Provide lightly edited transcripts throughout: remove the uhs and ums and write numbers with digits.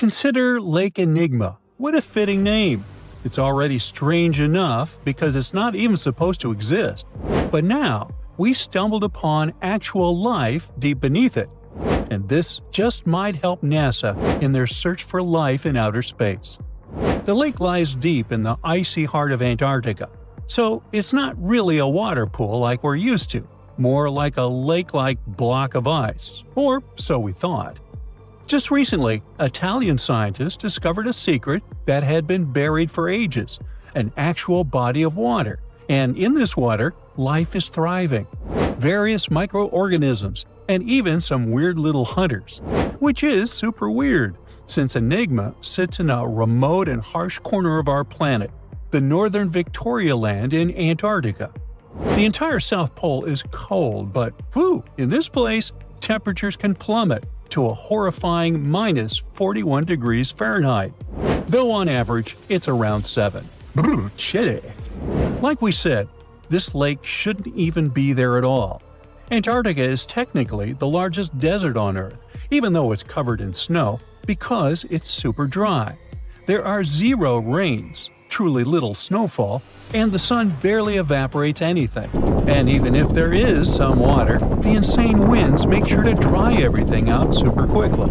Consider Lake Enigma. What a fitting name! It's already strange enough because it's not even supposed to exist. But now, we stumbled upon actual life deep beneath it. And this just might help NASA in their search for life in outer space. The lake lies deep in the icy heart of Antarctica, so it's not really a water pool like we're used to, more like a lake-like block of ice, or so we thought. Just recently, Italian scientists discovered a secret that had been buried for ages, an actual body of water, and in this water, life is thriving. Various microorganisms, and even some weird little hunters. Which is super weird, since Enigma sits in a remote and harsh corner of our planet, the northern Victoria Land in Antarctica. The entire South Pole is cold, but in this place, temperatures can plummet to a horrifying minus 41 degrees Fahrenheit, though on average it's around 7. Chilly. Like we said, this lake shouldn't even be there at all. Antarctica is technically the largest desert on Earth, even though it's covered in snow, because it's super dry. There are 0 rains, truly little snowfall, and the sun barely evaporates anything. And even if there is some water, the insane winds make sure to dry everything out super quickly.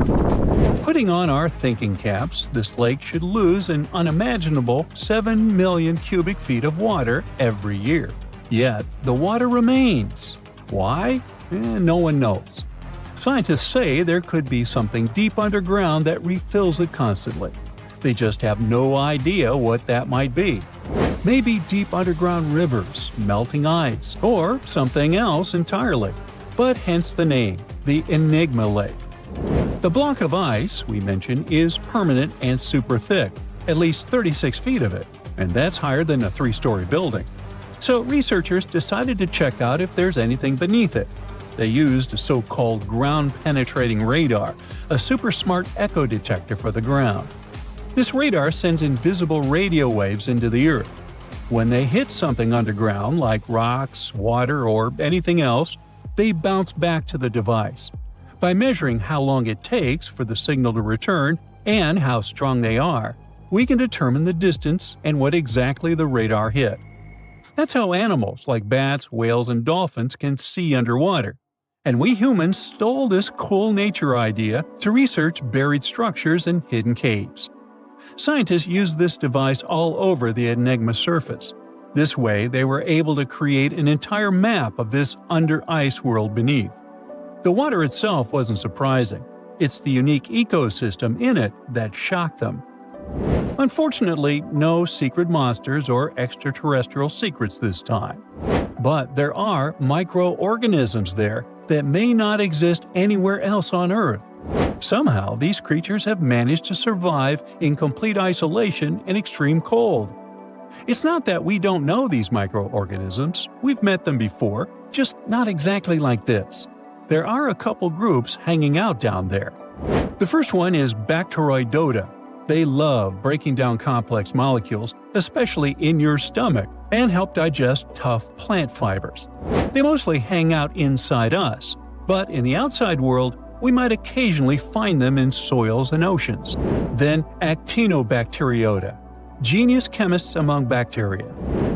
Putting on our thinking caps, this lake should lose an unimaginable 7 million cubic feet of water every year. Yet, the water remains. Why? No one knows. Scientists say there could be something deep underground that refills it constantly. They just have no idea what that might be. Maybe deep underground rivers, melting ice, or something else entirely. But hence the name, the Enigma Lake. The block of ice we mentioned is permanent and super thick, at least 36 feet of it, and that's higher than a 3-story building. So researchers decided to check out if there's anything beneath it. They used a so-called ground-penetrating radar, a super smart echo detector for the ground. This radar sends invisible radio waves into the Earth. When they hit something underground, like rocks, water, or anything else, they bounce back to the device. By measuring how long it takes for the signal to return and how strong they are, we can determine the distance and what exactly the radar hit. That's how animals like bats, whales, and dolphins can see underwater. And we humans stole this cool nature idea to research buried structures and hidden caves. Scientists used this device all over the Enigma surface. This way, they were able to create an entire map of this under-ice world beneath. The water itself wasn't surprising. It's the unique ecosystem in it that shocked them. Unfortunately, no secret monsters or extraterrestrial secrets this time. But there are microorganisms there that may not exist anywhere else on Earth. Somehow, these creatures have managed to survive in complete isolation and extreme cold. It's not that we don't know these microorganisms, we've met them before, just not exactly like this. There are a couple groups hanging out down there. The first one is Bacteroidota. They love breaking down complex molecules, especially in your stomach, and help digest tough plant fibers. They mostly hang out inside us, but in the outside world, we might occasionally find them in soils and oceans. Then Actinobacteriota, genius chemists among bacteria.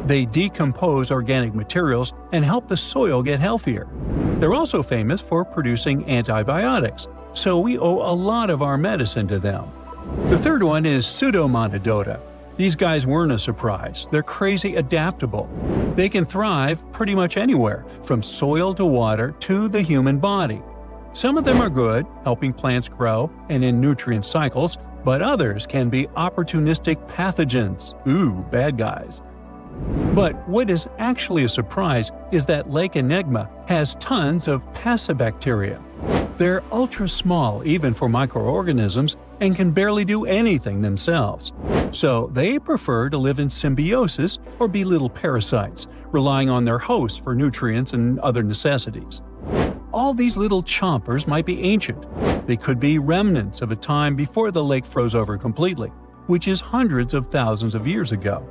They decompose organic materials and help the soil get healthier. They're also famous for producing antibiotics, so we owe a lot of our medicine to them. The third one is Pseudomonadota. These guys weren't a surprise. They're crazy adaptable. They can thrive pretty much anywhere, from soil to water to the human body. Some of them are good, helping plants grow and in nutrient cycles, but others can be opportunistic pathogens. Bad guys. But what is actually a surprise is that Lake Enigma has tons of passibacteria. They're ultra-small even for microorganisms and can barely do anything themselves. So they prefer to live in symbiosis or be little parasites, relying on their hosts for nutrients and other necessities. All these little chompers might be ancient. They could be remnants of a time before the lake froze over completely, which is hundreds of thousands of years ago.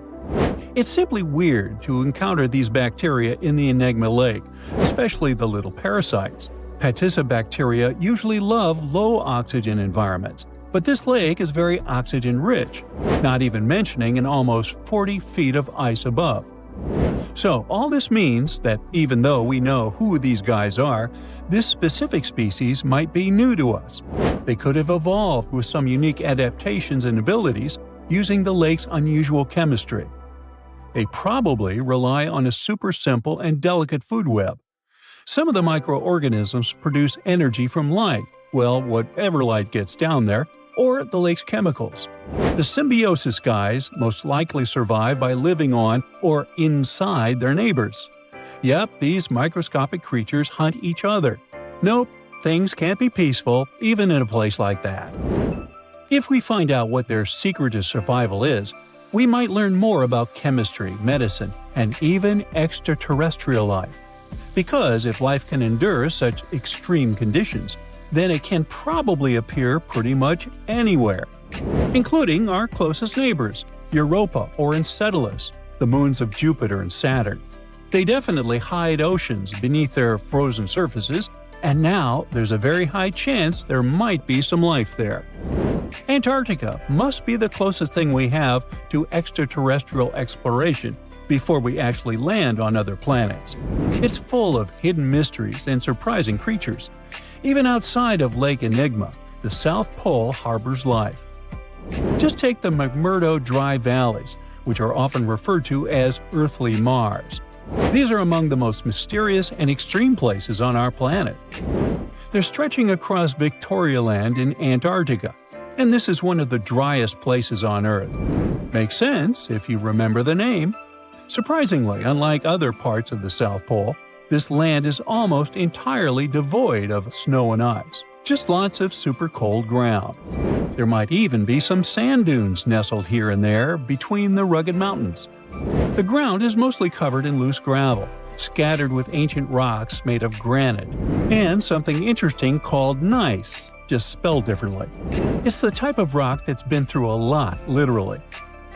It's simply weird to encounter these bacteria in the Enigma Lake, especially the little parasites. Passibacteria usually love low-oxygen environments, But this lake is very oxygen-rich, not even mentioning an almost 40 feet of ice above. So all this means that even though we know who these guys are, this specific species might be new to us. They could have evolved with some unique adaptations and abilities using the lake's unusual chemistry. They probably rely on a super simple and delicate food web. Some of the microorganisms produce energy from light, well, whatever light gets down there, or the lake's chemicals. The symbiosis guys most likely survive by living on or inside their neighbors. Yep, these microscopic creatures hunt each other. Nope, things can't be peaceful even in a place like that. If we find out what their secret to survival is, we might learn more about chemistry, medicine, and even extraterrestrial life. Because if life can endure such extreme conditions, then it can probably appear pretty much anywhere, including our closest neighbors, Europa or Enceladus, the moons of Jupiter and Saturn. They definitely hide oceans beneath their frozen surfaces, and now there's a very high chance there might be some life there. Antarctica must be the closest thing we have to extraterrestrial exploration before we actually land on other planets. It's full of hidden mysteries and surprising creatures. Even outside of Lake Enigma, the South Pole harbors life. Just take the McMurdo Dry Valleys, which are often referred to as Earthly Mars. These are among the most mysterious and extreme places on our planet. They're stretching across Victoria Land in Antarctica, and this is one of the driest places on Earth. Makes sense if you remember the name. Surprisingly, unlike other parts of the South Pole, this land is almost entirely devoid of snow and ice, just lots of super cold ground. There might even be some sand dunes nestled here and there between the rugged mountains. The ground is mostly covered in loose gravel, scattered with ancient rocks made of granite, and something interesting called gneiss, just spelled differently. It's the type of rock that's been through a lot, literally.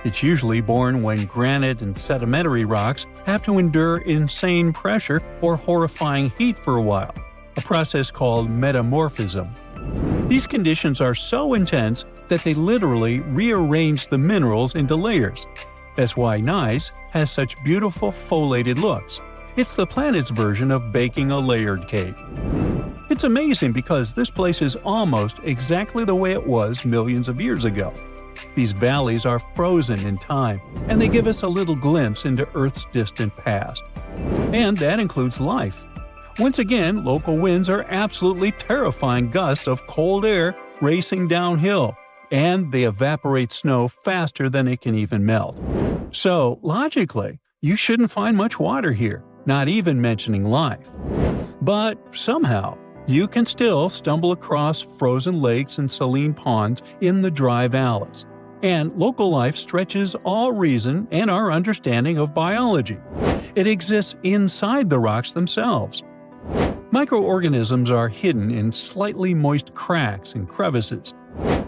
It's usually born when granite and sedimentary rocks have to endure insane pressure or horrifying heat for a while, a process called metamorphism. These conditions are so intense that they literally rearrange the minerals into layers. That's why gneiss has such beautiful foliated looks. It's the planet's version of baking a layered cake. It's amazing because this place is almost exactly the way it was millions of years ago. These valleys are frozen in time, and they give us a little glimpse into Earth's distant past. And that includes life. Once again, local winds are absolutely terrifying gusts of cold air racing downhill, and they evaporate snow faster than it can even melt. So, logically, you shouldn't find much water here, not even mentioning life. But somehow, you can still stumble across frozen lakes and saline ponds in the dry valleys. And local life stretches all reason and our understanding of biology. It exists inside the rocks themselves. Microorganisms are hidden in slightly moist cracks and crevices.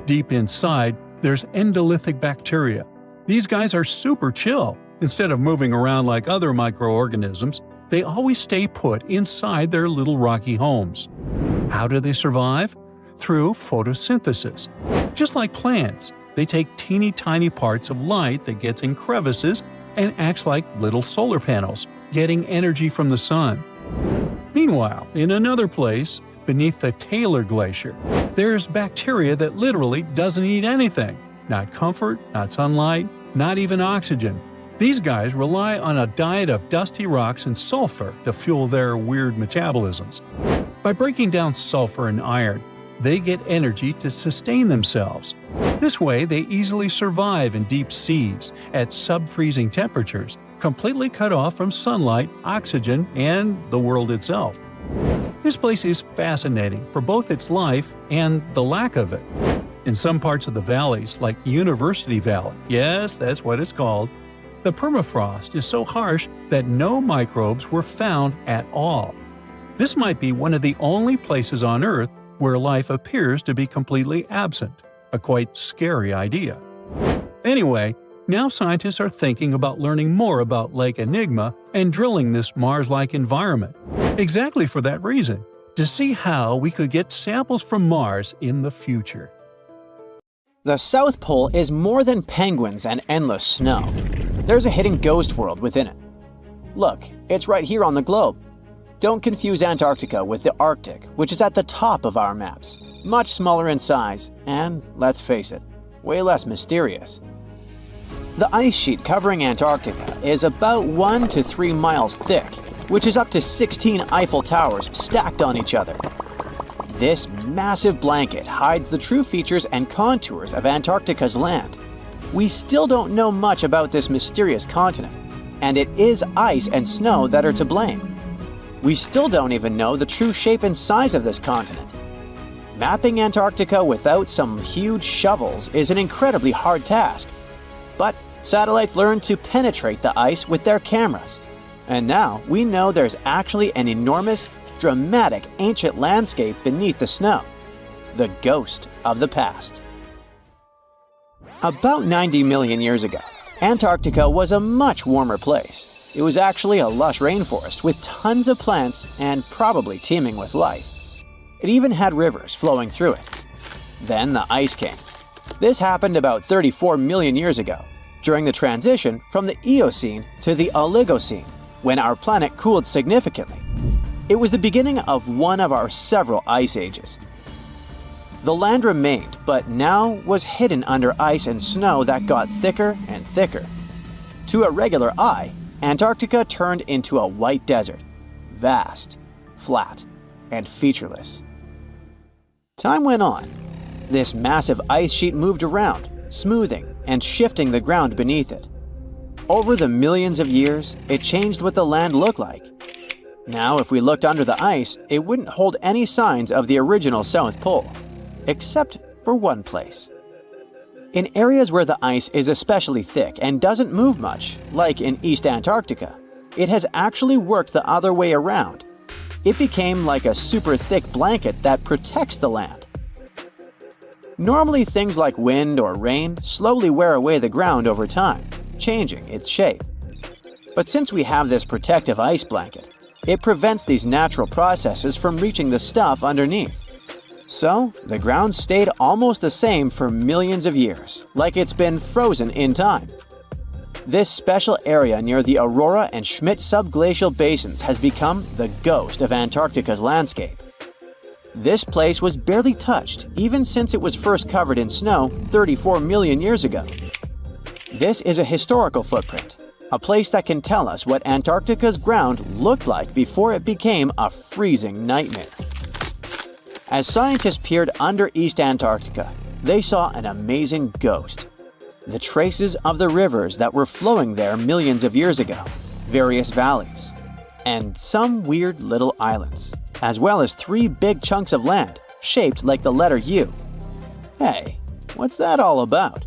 Deep inside, there's endolithic bacteria. These guys are super chill. Instead of moving around like other microorganisms, they always stay put inside their little rocky homes. How do they survive? Through photosynthesis. Just like plants, they take teeny tiny parts of light that gets in crevices and acts like little solar panels, getting energy from the sun. Meanwhile, in another place, beneath the Taylor Glacier, there's bacteria that literally doesn't eat anything. Not comfort, not sunlight, not even oxygen. These guys rely on a diet of dusty rocks and sulfur to fuel their weird metabolisms. By breaking down sulfur and iron, they get energy to sustain themselves. This way, they easily survive in deep seas, at sub-freezing temperatures, completely cut off from sunlight, oxygen, and the world itself. This place is fascinating for both its life and the lack of it. In some parts of the valleys, like University Valley, yes, that's what it's called, the permafrost is so harsh that no microbes were found at all. This might be one of the only places on Earth where life appears to be completely absent, a quite scary idea. Anyway, now scientists are thinking about learning more about Lake Enigma and drilling this Mars-like environment. Exactly for that reason, to see how we could get samples from Mars in the future. The South Pole is more than penguins and endless snow. There's a hidden ghost world within it. Look, it's right here on the globe. Don't confuse Antarctica with the Arctic, which is at the top of our maps. Much smaller in size, and, let's face it, way less mysterious. The ice sheet covering Antarctica is about 1 to 3 miles thick, which is up to 16 Eiffel Towers stacked on each other. This massive blanket hides the true features and contours of Antarctica's land. We still don't know much about this mysterious continent, and it is ice and snow that are to blame. We still don't even know the true shape and size of this continent. Mapping Antarctica without some huge shovels is an incredibly hard task. But satellites learned to penetrate the ice with their cameras. And now we know there's actually an enormous, dramatic ancient landscape beneath the snow. The ghost of the past. About 90 million years ago, Antarctica was a much warmer place. It was actually a lush rainforest with tons of plants and probably teeming with life. It even had rivers flowing through it. Then the ice came. This happened about 34 million years ago, during the transition from the Eocene to the Oligocene, when our planet cooled significantly. It was the beginning of one of our several ice ages. The land remained, but now was hidden under ice and snow that got thicker and thicker. To a regular eye, Antarctica turned into a white desert, vast, flat, and featureless. Time went on. This massive ice sheet moved around, smoothing and shifting the ground beneath it. Over the millions of years, it changed what the land looked like. Now, if we looked under the ice, it wouldn't hold any signs of the original South Pole, except for one place. In areas where the ice is especially thick and doesn't move much, like in East Antarctica, it has actually worked the other way around. It became like a super thick blanket that protects the land. Normally, things like wind or rain slowly wear away the ground over time, changing its shape. But since we have this protective ice blanket, it prevents these natural processes from reaching the stuff underneath. So, the ground stayed almost the same for millions of years, like it's been frozen in time. This special area near the Aurora and Schmidt subglacial basins has become the ghost of Antarctica's landscape. This place was barely touched even since it was first covered in snow 34 million years ago. This is a historical footprint, a place that can tell us what Antarctica's ground looked like before it became a freezing nightmare. As scientists peered under East Antarctica, they saw an amazing ghost. The traces of the rivers that were flowing there millions of years ago, various valleys, and some weird little islands, as well as 3 big chunks of land shaped like the letter U. Hey, what's that all about?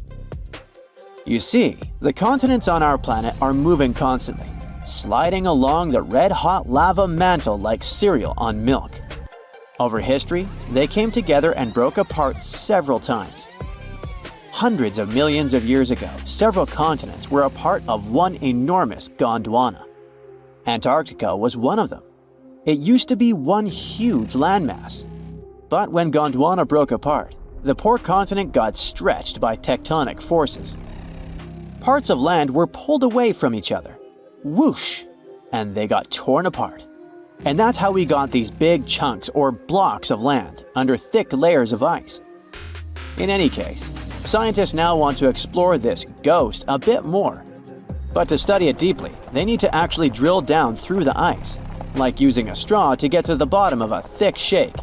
You see, the continents on our planet are moving constantly, sliding along the red-hot lava mantle like cereal on milk. Over history, they came together and broke apart several times. Hundreds of millions of years ago, several continents were a part of one enormous Gondwana. Antarctica was one of them. It used to be one huge landmass. But when Gondwana broke apart, the poor continent got stretched by tectonic forces. Parts of land were pulled away from each other. Whoosh! And they got torn apart. And that's how we got these big chunks or blocks of land under thick layers of ice. In any case, scientists now want to explore this ghost a bit more. But to study it deeply, they need to actually drill down through the ice, like using a straw to get to the bottom of a thick shake.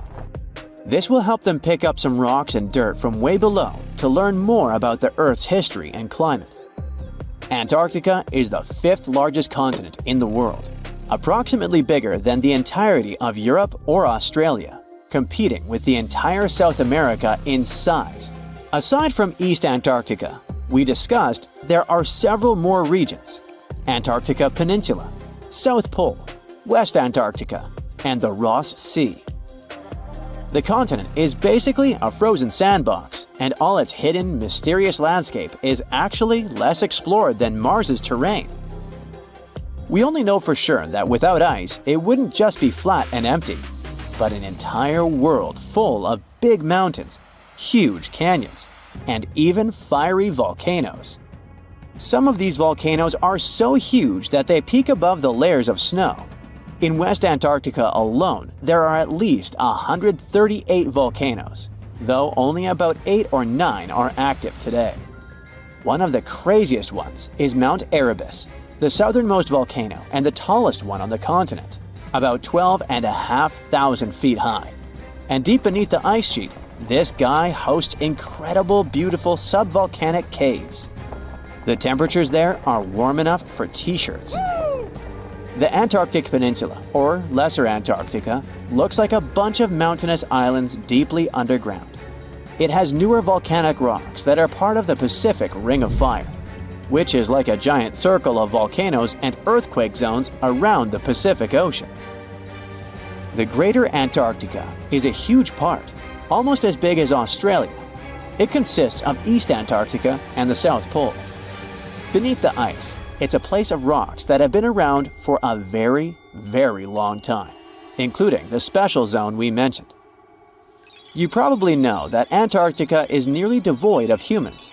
This will help them pick up some rocks and dirt from way below to learn more about the Earth's history and climate. Antarctica is the 5th largest continent in the world, approximately bigger than the entirety of Europe or Australia, competing with the entire South America in size. Aside from East Antarctica, we discussed there are several more regions: Antarctica Peninsula, South Pole, West Antarctica, and the Ross Sea. The continent is basically a frozen sandbox, and all its hidden, mysterious landscape is actually less explored than Mars's terrain. We only know for sure that without ice, it wouldn't just be flat and empty, but an entire world full of big mountains, huge canyons, and even fiery volcanoes. Some of these volcanoes are so huge that they peak above the layers of snow. In West Antarctica alone, there are at least 138 volcanoes, though only about 8 or 9 are active today. One of the craziest ones is Mount Erebus, the southernmost volcano and the tallest one on the continent, about 12,500 feet high. And deep beneath the ice sheet, this guy hosts incredible, beautiful subvolcanic caves. The temperatures there are warm enough for t-shirts. The Antarctic Peninsula, or Lesser Antarctica, looks like a bunch of mountainous islands deeply underground. It has newer volcanic rocks that are part of the Pacific Ring of Fire, which is like a giant circle of volcanoes and earthquake zones around the Pacific Ocean. The Greater Antarctica is a huge part, almost as big as Australia. It consists of East Antarctica and the South Pole. Beneath the ice, it's a place of rocks that have been around for a very, very long time, including the special zone we mentioned. You probably know that Antarctica is nearly devoid of humans.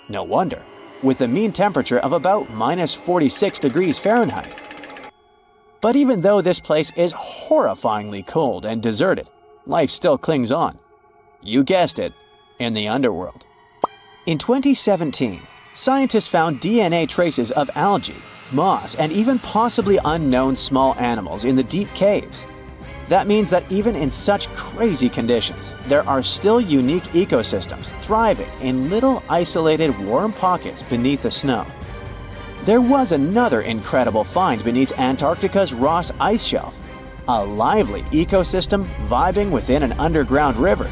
No wonder, with a mean temperature of about -46 degrees Fahrenheit. But even though this place is horrifyingly cold and deserted, life still clings on. You guessed it, in the underworld. In 2017, scientists found DNA traces of algae, moss, and even possibly unknown small animals in the deep caves. That means that even in such crazy conditions, there are still unique ecosystems thriving in little isolated warm pockets beneath the snow. There was another incredible find beneath Antarctica's Ross Ice Shelf, a lively ecosystem vibing within an underground river.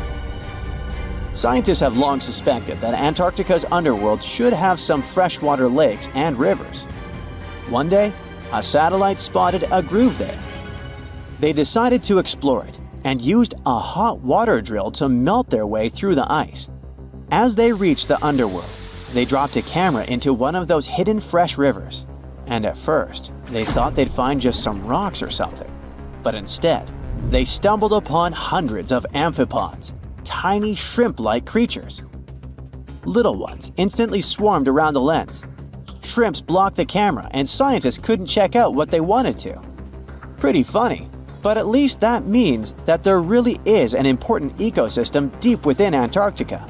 Scientists have long suspected that Antarctica's underworld should have some freshwater lakes and rivers. One day, a satellite spotted a groove there. They decided to explore it and used a hot water drill to melt their way through the ice. As they reached the underworld, they dropped a camera into one of those hidden fresh rivers. And at first, they thought they'd find just some rocks or something. But instead, they stumbled upon hundreds of amphipods, tiny shrimp-like creatures. Little ones instantly swarmed around the lens. Shrimps blocked the camera and scientists couldn't check out what they wanted to. Pretty funny, but at least that means that there really is an important ecosystem deep within Antarctica.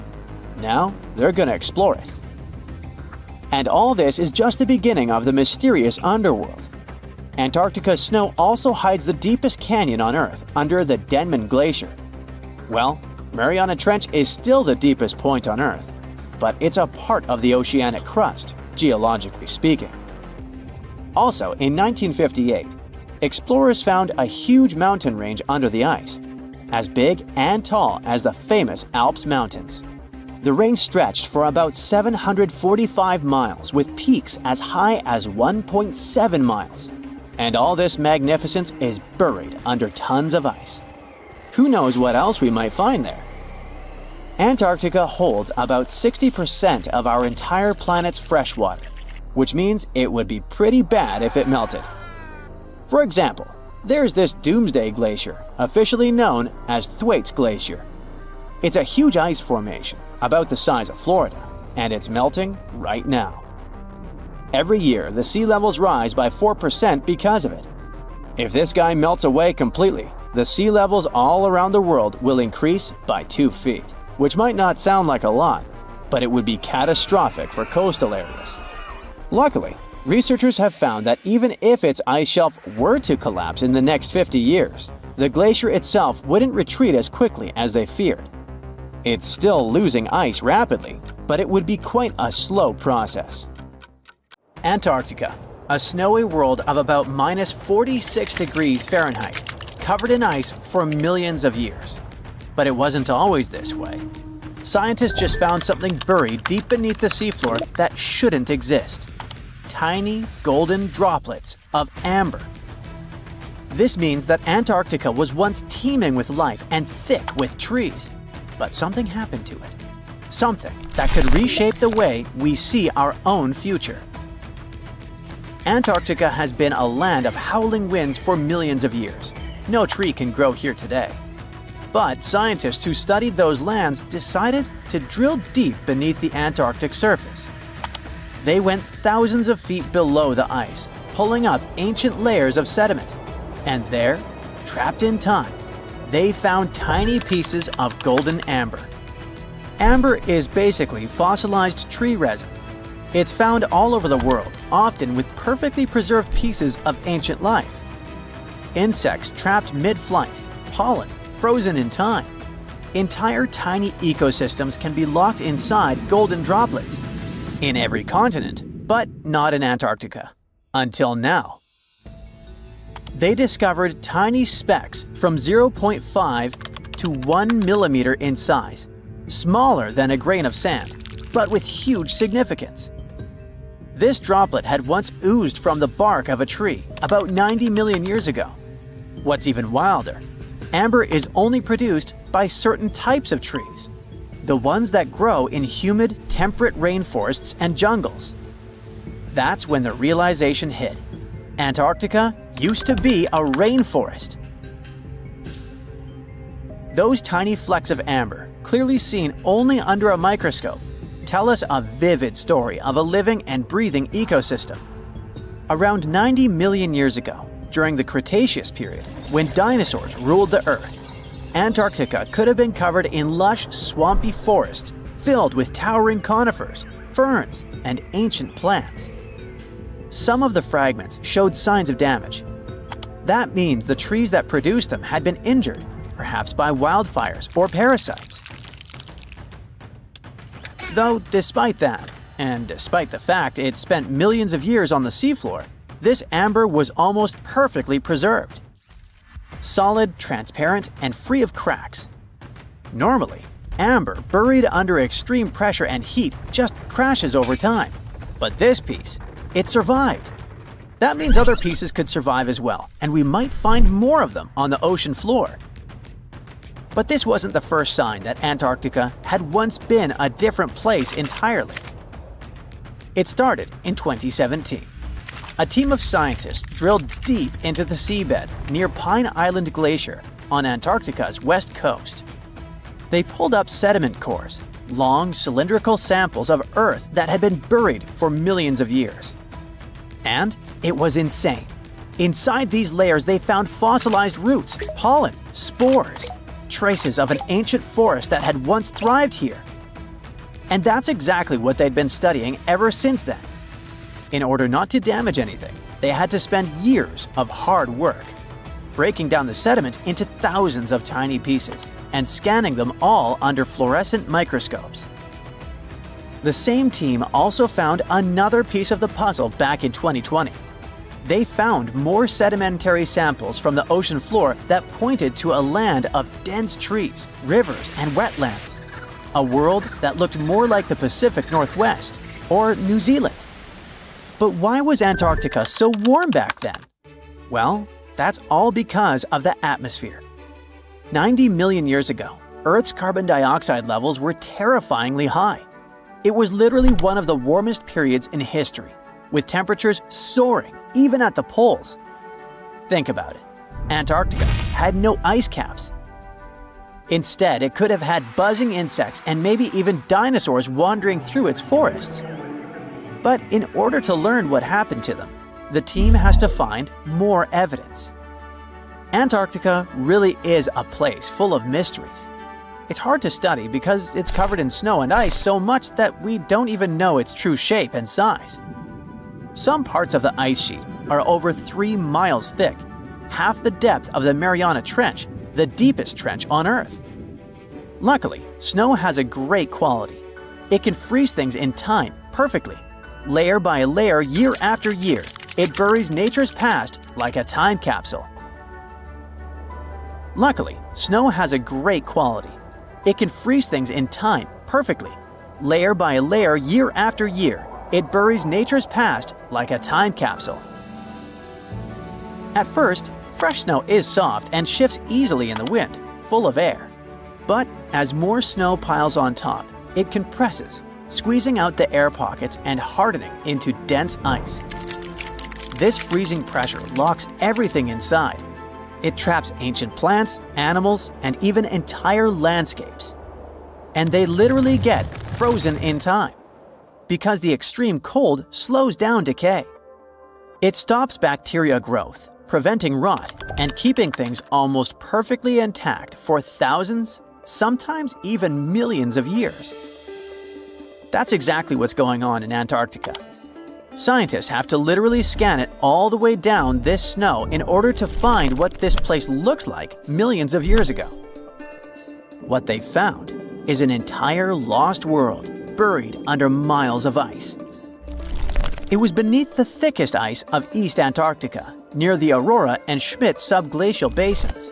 Now, they're gonna explore it. And all this is just the beginning of the mysterious underworld. Antarctica's snow also hides the deepest canyon on Earth under the Denman Glacier. Well, Mariana Trench is still the deepest point on Earth, but it's a part of the oceanic crust, geologically speaking. Also, in 1958, explorers found a huge mountain range under the ice, as big and tall as the famous Alps Mountains. The range stretched for about 745 miles with peaks as high as 1.7 miles. And all this magnificence is buried under tons of ice. Who knows what else we might find there? Antarctica holds about 60% of our entire planet's fresh water, which means it would be pretty bad if it melted. For example, there's this Doomsday Glacier, officially known as Thwaites Glacier. It's a huge ice formation, about the size of Florida, and it's melting right now. Every year, the sea levels rise by 4% because of it. If this guy melts away completely, the sea levels all around the world will increase by 2 feet, which might not sound like a lot, but it would be catastrophic for coastal areas. Luckily, researchers have found that even if its ice shelf were to collapse in the next 50 years, the glacier itself wouldn't retreat as quickly as they feared. It's still losing ice rapidly, but it would be quite a slow process. Antarctica, a snowy world of about -46 degrees Fahrenheit, covered in ice for millions of years. But it wasn't always this way. Scientists just found something buried deep beneath the seafloor that shouldn't exist. Tiny golden droplets of amber. This means that Antarctica was once teeming with life and thick with trees. But something happened to it. Something that could reshape the way we see our own future. Antarctica has been a land of howling winds for millions of years. No tree can grow here today. But scientists who studied those lands decided to drill deep beneath the Antarctic surface. They went thousands of feet below the ice, pulling up ancient layers of sediment. And there, trapped in time, they found tiny pieces of golden amber. Amber is basically fossilized tree resin. It's found all over the world, often with perfectly preserved pieces of ancient life. Insects trapped mid-flight, pollen frozen in time. Entire tiny ecosystems can be locked inside golden droplets. In every continent, but not in Antarctica. Until now. They discovered tiny specks from 0.5 to 1 millimeter in size, smaller than a grain of sand, but with huge significance. This droplet had once oozed from the bark of a tree about 90 million years ago. What's even wilder, amber is only produced by certain types of trees, the ones that grow in humid, temperate rainforests and jungles. That's when the realization hit. Antarctica used to be a rainforest. Those tiny flecks of amber, clearly seen only under a microscope, tell us a vivid story of a living and breathing ecosystem. Around 90 million years ago, during the Cretaceous period, when dinosaurs ruled the Earth, Antarctica could have been covered in lush, swampy forests filled with towering conifers, ferns, and ancient plants. Some of the fragments showed signs of damage. That means the trees that produced them had been injured, perhaps by wildfires or parasites. Though despite that, and despite the fact it spent millions of years on the seafloor, this amber was almost perfectly preserved. Solid, transparent, and free of cracks. Normally, amber buried under extreme pressure and heat just crashes over time. But this piece, it survived. That means other pieces could survive as well, and we might find more of them on the ocean floor. But this wasn't the first sign that Antarctica had once been a different place entirely. It started in 2017. A team of scientists drilled deep into the seabed near Pine Island Glacier on Antarctica's west coast. They pulled up sediment cores, long cylindrical samples of Earth that had been buried for millions of years. And it was insane. Inside these layers they found fossilized roots, pollen, spores, traces of an ancient forest that had once thrived here. And that's exactly what they'd been studying ever since then. In order not to damage anything, they had to spend years of hard work, breaking down the sediment into thousands of tiny pieces and scanning them all under fluorescent microscopes. The same team also found another piece of the puzzle back in 2020. They found more sedimentary samples from the ocean floor that pointed to a land of dense trees, rivers, and wetlands. A world that looked more like the Pacific Northwest or New Zealand. But why was Antarctica so warm back then? Well, that's all because of the atmosphere. 90 million years ago, Earth's carbon dioxide levels were terrifyingly high. It was literally one of the warmest periods in history, with temperatures soaring even at the poles. Think about it. Antarctica had no ice caps. Instead, it could have had buzzing insects and maybe even dinosaurs wandering through its forests. But in order to learn what happened to them, the team has to find more evidence. Antarctica really is a place full of mysteries. It's hard to study because it's covered in snow and ice so much that we don't even know its true shape and size. Some parts of the ice sheet are over 3 miles thick, half the depth of the Mariana Trench, the deepest trench on Earth. Luckily, snow has a great quality. It can freeze things in time perfectly. Layer by layer, year after year, it buries nature's past like a time capsule. Luckily, snow has a great quality. It can freeze things in time perfectly. Layer by layer, year after year, it buries nature's past like a time capsule. At first, fresh snow is soft and shifts easily in the wind, full of air. But as more snow piles on top, it compresses, squeezing out the air pockets and hardening into dense ice. This freezing pressure locks everything inside. It traps ancient plants, animals, and even entire landscapes. And they literally get frozen in time, because the extreme cold slows down decay. It stops bacteria growth, preventing rot, and keeping things almost perfectly intact for thousands, sometimes even millions of years. That's exactly what's going on in Antarctica. Scientists have to literally scan it all the way down this snow in order to find what this place looked like millions of years ago. What they found is an entire lost world buried under miles of ice. It was beneath the thickest ice of East Antarctica, near the Aurora and Schmidt subglacial basins.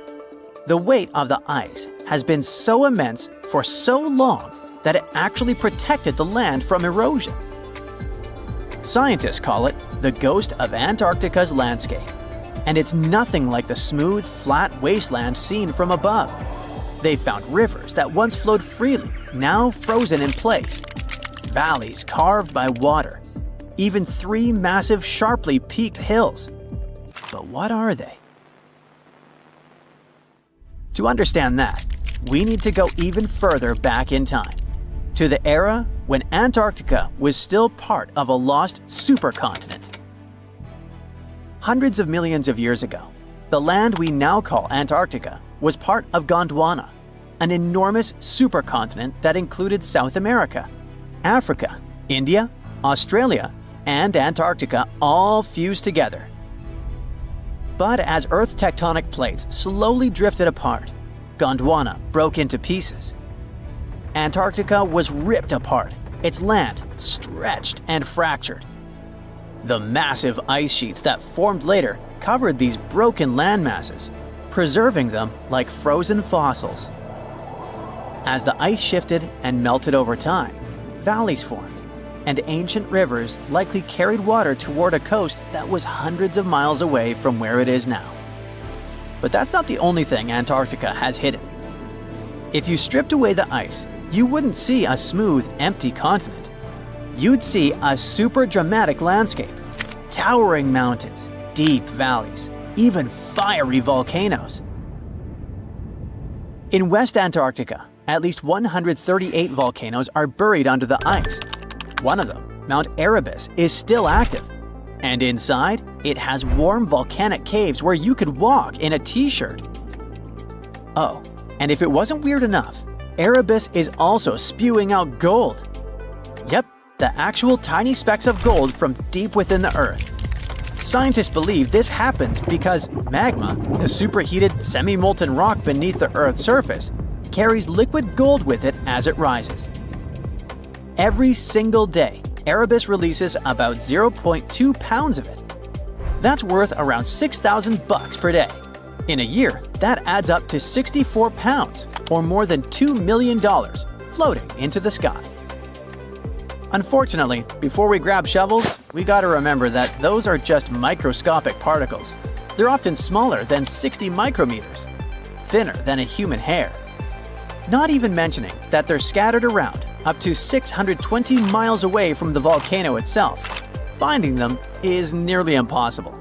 The weight of the ice has been so immense for so long that it actually protected the land from erosion. Scientists call it the ghost of Antarctica's landscape, and it's nothing like the smooth, flat wasteland seen from above. They found rivers that once flowed freely, now frozen in place, valleys carved by water, even 3 massive, sharply peaked hills. But what are they? To understand that, we need to go even further back in time, to the era when Antarctica was still part of a lost supercontinent. Hundreds of millions of years ago, the land we now call Antarctica was part of Gondwana, an enormous supercontinent that included South America, Africa, India, Australia, and Antarctica all fused together. But as Earth's tectonic plates slowly drifted apart, Gondwana broke into pieces. Antarctica was ripped apart, its land stretched and fractured. The massive ice sheets that formed later covered these broken land masses, preserving them like frozen fossils. As the ice shifted and melted over time, valleys formed, and ancient rivers likely carried water toward a coast that was hundreds of miles away from where it is now. But that's not the only thing Antarctica has hidden. If you stripped away the ice, you wouldn't see a smooth, empty continent. You'd see a super dramatic landscape, towering mountains, deep valleys, even fiery volcanoes. In West Antarctica, at least 138 volcanoes are buried under the ice. One of them, Mount Erebus, is still active. And inside, it has warm volcanic caves where you could walk in a t-shirt. Oh, and if it wasn't weird enough, Erebus is also spewing out gold. Yep, the actual tiny specks of gold from deep within the Earth. Scientists believe this happens because magma, the superheated semi-molten rock beneath the Earth's surface, carries liquid gold with it as it rises. Every single day, Erebus releases about 0.2 pounds of it. That's worth around $6,000 per day. In a year, that adds up to 64 pounds, or more than $2 million, floating into the sky. Unfortunately, before we grab shovels, we gotta remember that those are just microscopic particles. They're often smaller than 60 micrometers, thinner than a human hair. Not even mentioning that they're scattered around up to 620 miles away from the volcano itself. Finding them is nearly impossible.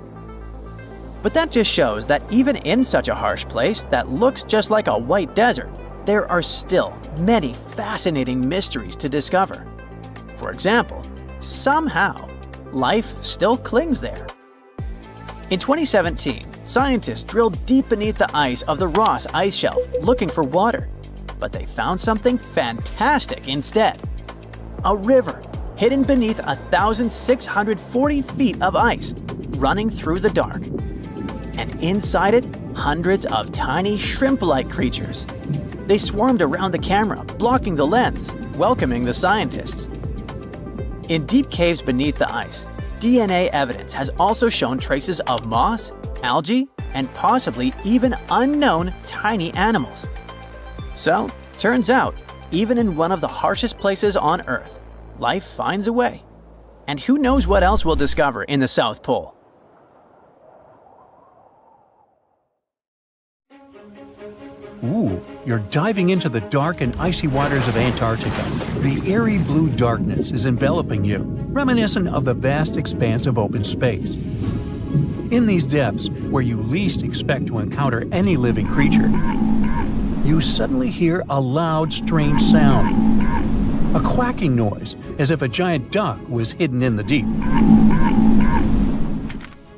But that just shows that even in such a harsh place that looks just like a white desert, there are still many fascinating mysteries to discover. For example, somehow, life still clings there. In 2017, scientists drilled deep beneath the ice of the Ross Ice Shelf looking for water. But they found something fantastic instead. A river hidden beneath 1,640 feet of ice, running through the dark. And inside it, hundreds of tiny shrimp-like creatures. They swarmed around the camera, blocking the lens, welcoming the scientists. In deep caves beneath the ice, DNA evidence has also shown traces of moss, algae, and possibly even unknown tiny animals. So, turns out, even in one of the harshest places on Earth, life finds a way. And who knows what else we'll discover in the South Pole? Ooh, you're diving into the dark and icy waters of Antarctica. The airy blue darkness is enveloping you, reminiscent of the vast expanse of open space. In these depths, where you least expect to encounter any living creature, you suddenly hear a loud, strange sound. A quacking noise, as if a giant duck was hidden in the deep.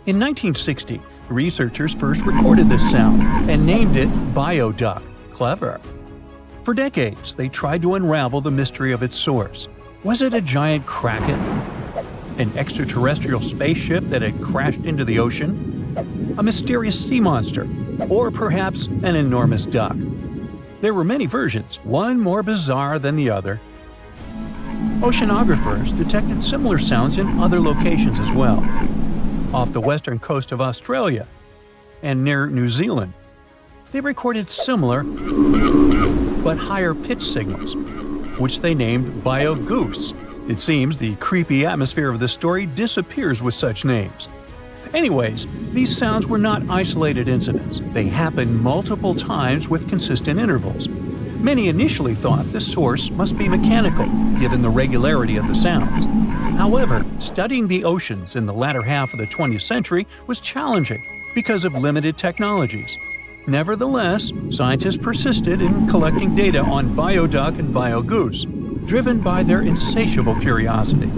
In 1960, researchers first recorded this sound and named it bioduck. Clever. For decades, they tried to unravel the mystery of its source. Was it a giant kraken? An extraterrestrial spaceship that had crashed into the ocean? A mysterious sea monster? Or perhaps an enormous duck? There were many versions, one more bizarre than the other. Oceanographers detected similar sounds in other locations as well, off the western coast of Australia and near New Zealand. They recorded similar but higher pitch signals, which they named bio-goose. It seems the creepy atmosphere of the story disappears with such names. Anyways, these sounds were not isolated incidents. They happened multiple times with consistent intervals. Many initially thought the source must be mechanical, given the regularity of the sounds. However, studying the oceans in the latter half of the 20th century was challenging because of limited technologies. Nevertheless, scientists persisted in collecting data on bioduck and biogoose, driven by their insatiable curiosity.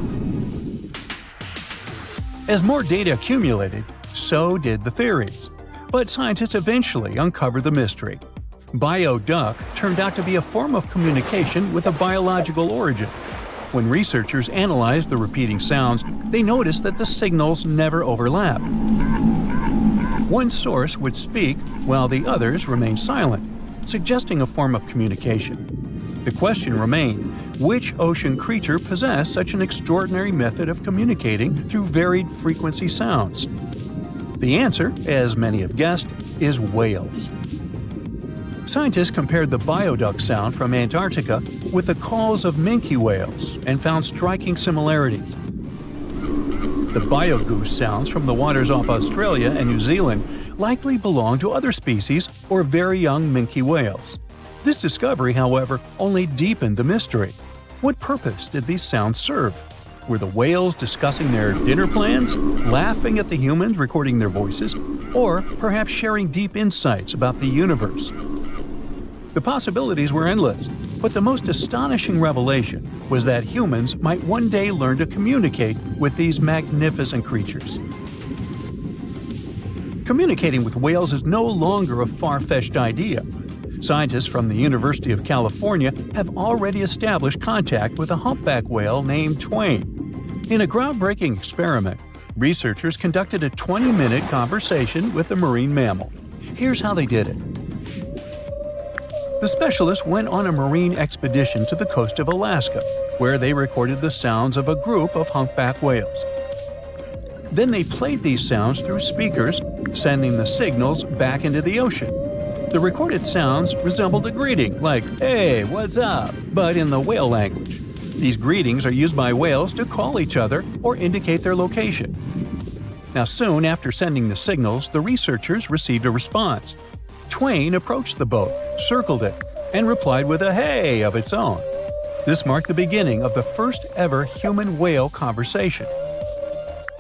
As more data accumulated, so did the theories. But scientists eventually uncovered the mystery. Bioduck turned out to be a form of communication with a biological origin. When researchers analyzed the repeating sounds, they noticed that the signals never overlapped. One source would speak while the others remained silent, suggesting a form of communication. The question remained, which ocean creature possessed such an extraordinary method of communicating through varied frequency sounds? The answer, as many have guessed, is whales. Scientists compared the bioduck sound from Antarctica with the calls of minke whales and found striking similarities. The biogoose sounds from the waters off Australia and New Zealand likely belong to other species or very young minke whales. This discovery, however, only deepened the mystery. What purpose did these sounds serve? Were the whales discussing their dinner plans, laughing at the humans recording their voices, or perhaps sharing deep insights about the universe? The possibilities were endless, but the most astonishing revelation was that humans might one day learn to communicate with these magnificent creatures. Communicating with whales is no longer a far-fetched idea. Scientists from the University of California have already established contact with a humpback whale named Twain. In a groundbreaking experiment, researchers conducted a 20-minute conversation with the marine mammal. Here's how they did it. The specialists went on a marine expedition to the coast of Alaska, where they recorded the sounds of a group of humpback whales. Then they played these sounds through speakers, sending the signals back into the ocean. The recorded sounds resembled a greeting, like, "Hey, what's up?" but in the whale language. These greetings are used by whales to call each other or indicate their location. Now, soon after sending the signals, the researchers received a response. Twain approached the boat, circled it, and replied with a "hey" of its own. This marked the beginning of the first ever human-whale conversation.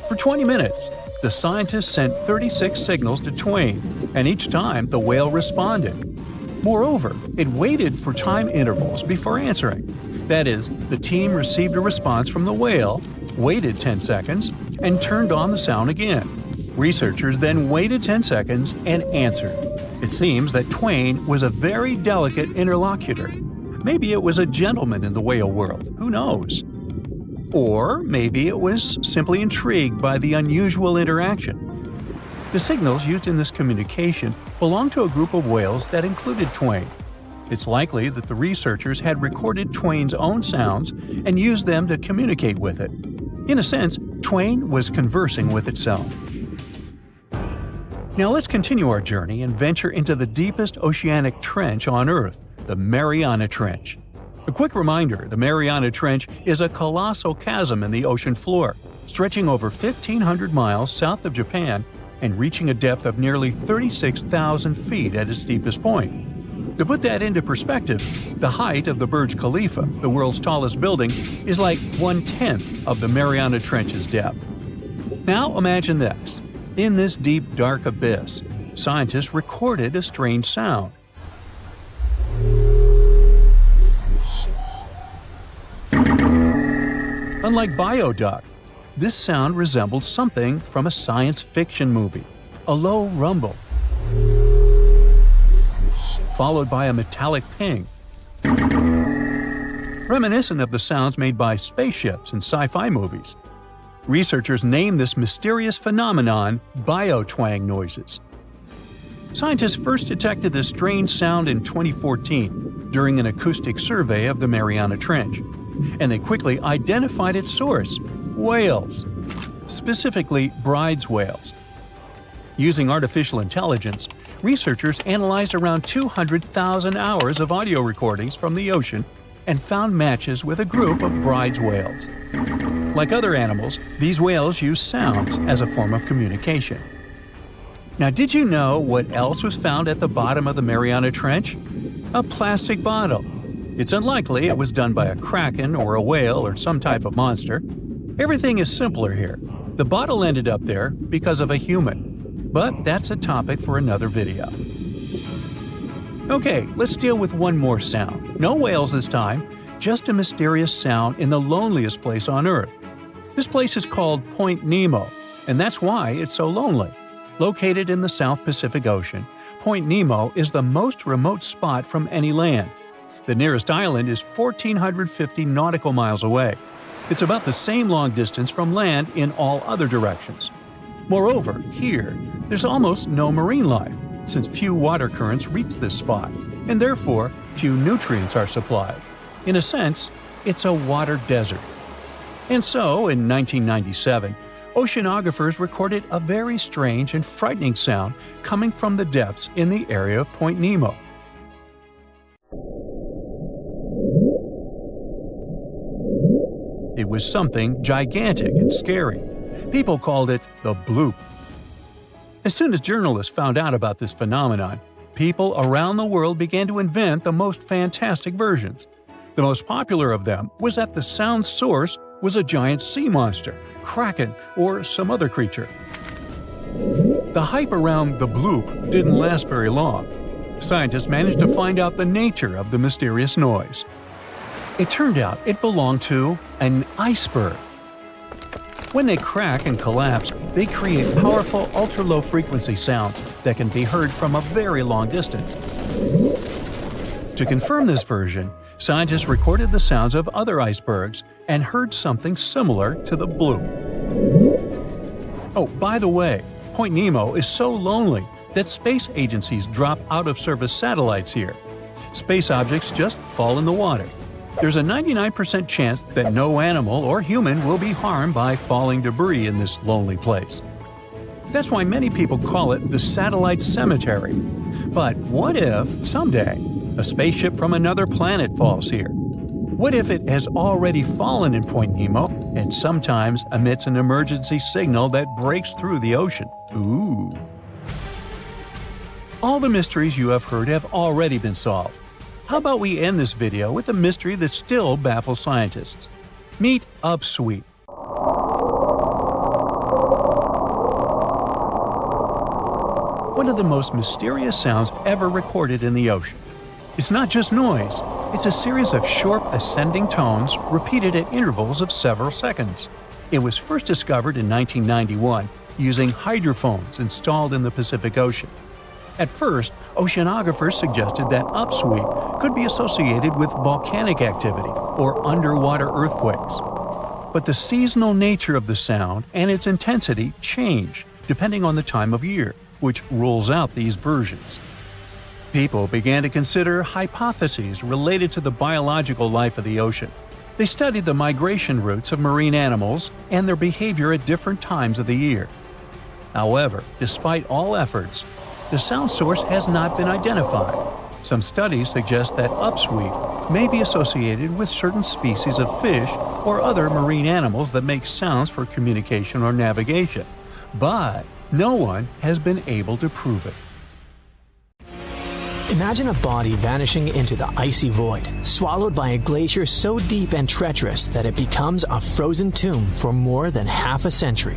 For 20 minutes, the scientists sent 36 signals to Twain, and each time the whale responded. Moreover, it waited for time intervals before answering. That is, the team received a response from the whale, waited 10 seconds, and turned on the sound again. Researchers then waited 10 seconds and answered. It seems that Twain was a very delicate interlocutor. Maybe it was a gentleman in the whale world, who knows? Or maybe it was simply intrigued by the unusual interaction. The signals used in this communication belonged to a group of whales that included Twain. It's likely that the researchers had recorded Twain's own sounds and used them to communicate with it. In a sense, Twain was conversing with itself. Now let's continue our journey and venture into the deepest oceanic trench on Earth, the Mariana Trench. A quick reminder, the Mariana Trench is a colossal chasm in the ocean floor, stretching over 1,500 miles south of Japan and reaching a depth of nearly 36,000 feet at its deepest point. To put that into perspective, the height of the Burj Khalifa, the world's tallest building, is like 1/10 of the Mariana Trench's depth. Now imagine this. In this deep, dark abyss, scientists recorded a strange sound. Unlike bioduct, this sound resembled something from a science fiction movie, a low rumble, followed by a metallic ping, reminiscent of the sounds made by spaceships in sci-fi movies. Researchers named this mysterious phenomenon biotwang noises. Scientists first detected this strange sound in 2014 during an acoustic survey of the Mariana Trench, and they quickly identified its source: whales, specifically Bride's whales. Using artificial intelligence, researchers analyzed around 200,000 hours of audio recordings from the ocean and found matches with a group of Bride's whales. Like other animals, these whales use sounds as a form of communication. Now, did you know what else was found at the bottom of the Mariana Trench? A plastic bottle. It's unlikely it was done by a kraken or a whale or some type of monster. Everything is simpler here. The bottle ended up there because of a human. But that's a topic for another video. Okay, let's deal with one more sound. No whales this time, just a mysterious sound in the loneliest place on Earth. This place is called Point Nemo, and that's why it's so lonely. Located in the South Pacific Ocean, Point Nemo is the most remote spot from any land. The nearest island is 1,450 nautical miles away. It's about the same long distance from land in all other directions. Moreover, here, there's almost no marine life, since few water currents reach this spot, and therefore few nutrients are supplied. In a sense, it's a water desert. And so, in 1997, oceanographers recorded a very strange and frightening sound coming from the depths in the area of Point Nemo. It was something gigantic and scary. People called it the bloop. As soon as journalists found out about this phenomenon, people around the world began to invent the most fantastic versions. The most popular of them was that the sound source was a giant sea monster, kraken, or some other creature. The hype around the bloop didn't last very long. Scientists managed to find out the nature of the mysterious noise. It turned out it belonged to an iceberg. When they crack and collapse, they create powerful ultra-low frequency sounds that can be heard from a very long distance. To confirm this version, scientists recorded the sounds of other icebergs and heard something similar to the bloop. Oh, by the way, Point Nemo is so lonely that space agencies drop out-of-service satellites here. Space objects just fall in the water. There's a 99% chance that no animal or human will be harmed by falling debris in this lonely place. That's why many people call it the satellite cemetery. But what if, someday, a spaceship from another planet falls here? What if it has already fallen in Point Nemo and sometimes emits an emergency signal that breaks through the ocean? Ooh. All the mysteries you have heard have already been solved. How about we end this video with a mystery that still baffles scientists? Meet upsweep. One of the most mysterious sounds ever recorded in the ocean. It's not just noise, it's a series of short ascending tones repeated at intervals of several seconds. It was first discovered in 1991 using hydrophones installed in the Pacific Ocean. At first, oceanographers suggested that upsweep could be associated with volcanic activity or underwater earthquakes. But the seasonal nature of the sound and its intensity change depending on the time of year, which rules out these versions. People began to consider hypotheses related to the biological life of the ocean. They studied the migration routes of marine animals and their behavior at different times of the year. However, despite all efforts, the sound source has not been identified. Some studies suggest that upsweep may be associated with certain species of fish or other marine animals that make sounds for communication or navigation, but no one has been able to prove it. Imagine a body vanishing into the icy void, swallowed by a glacier so deep and treacherous that it becomes a frozen tomb for more than half a century.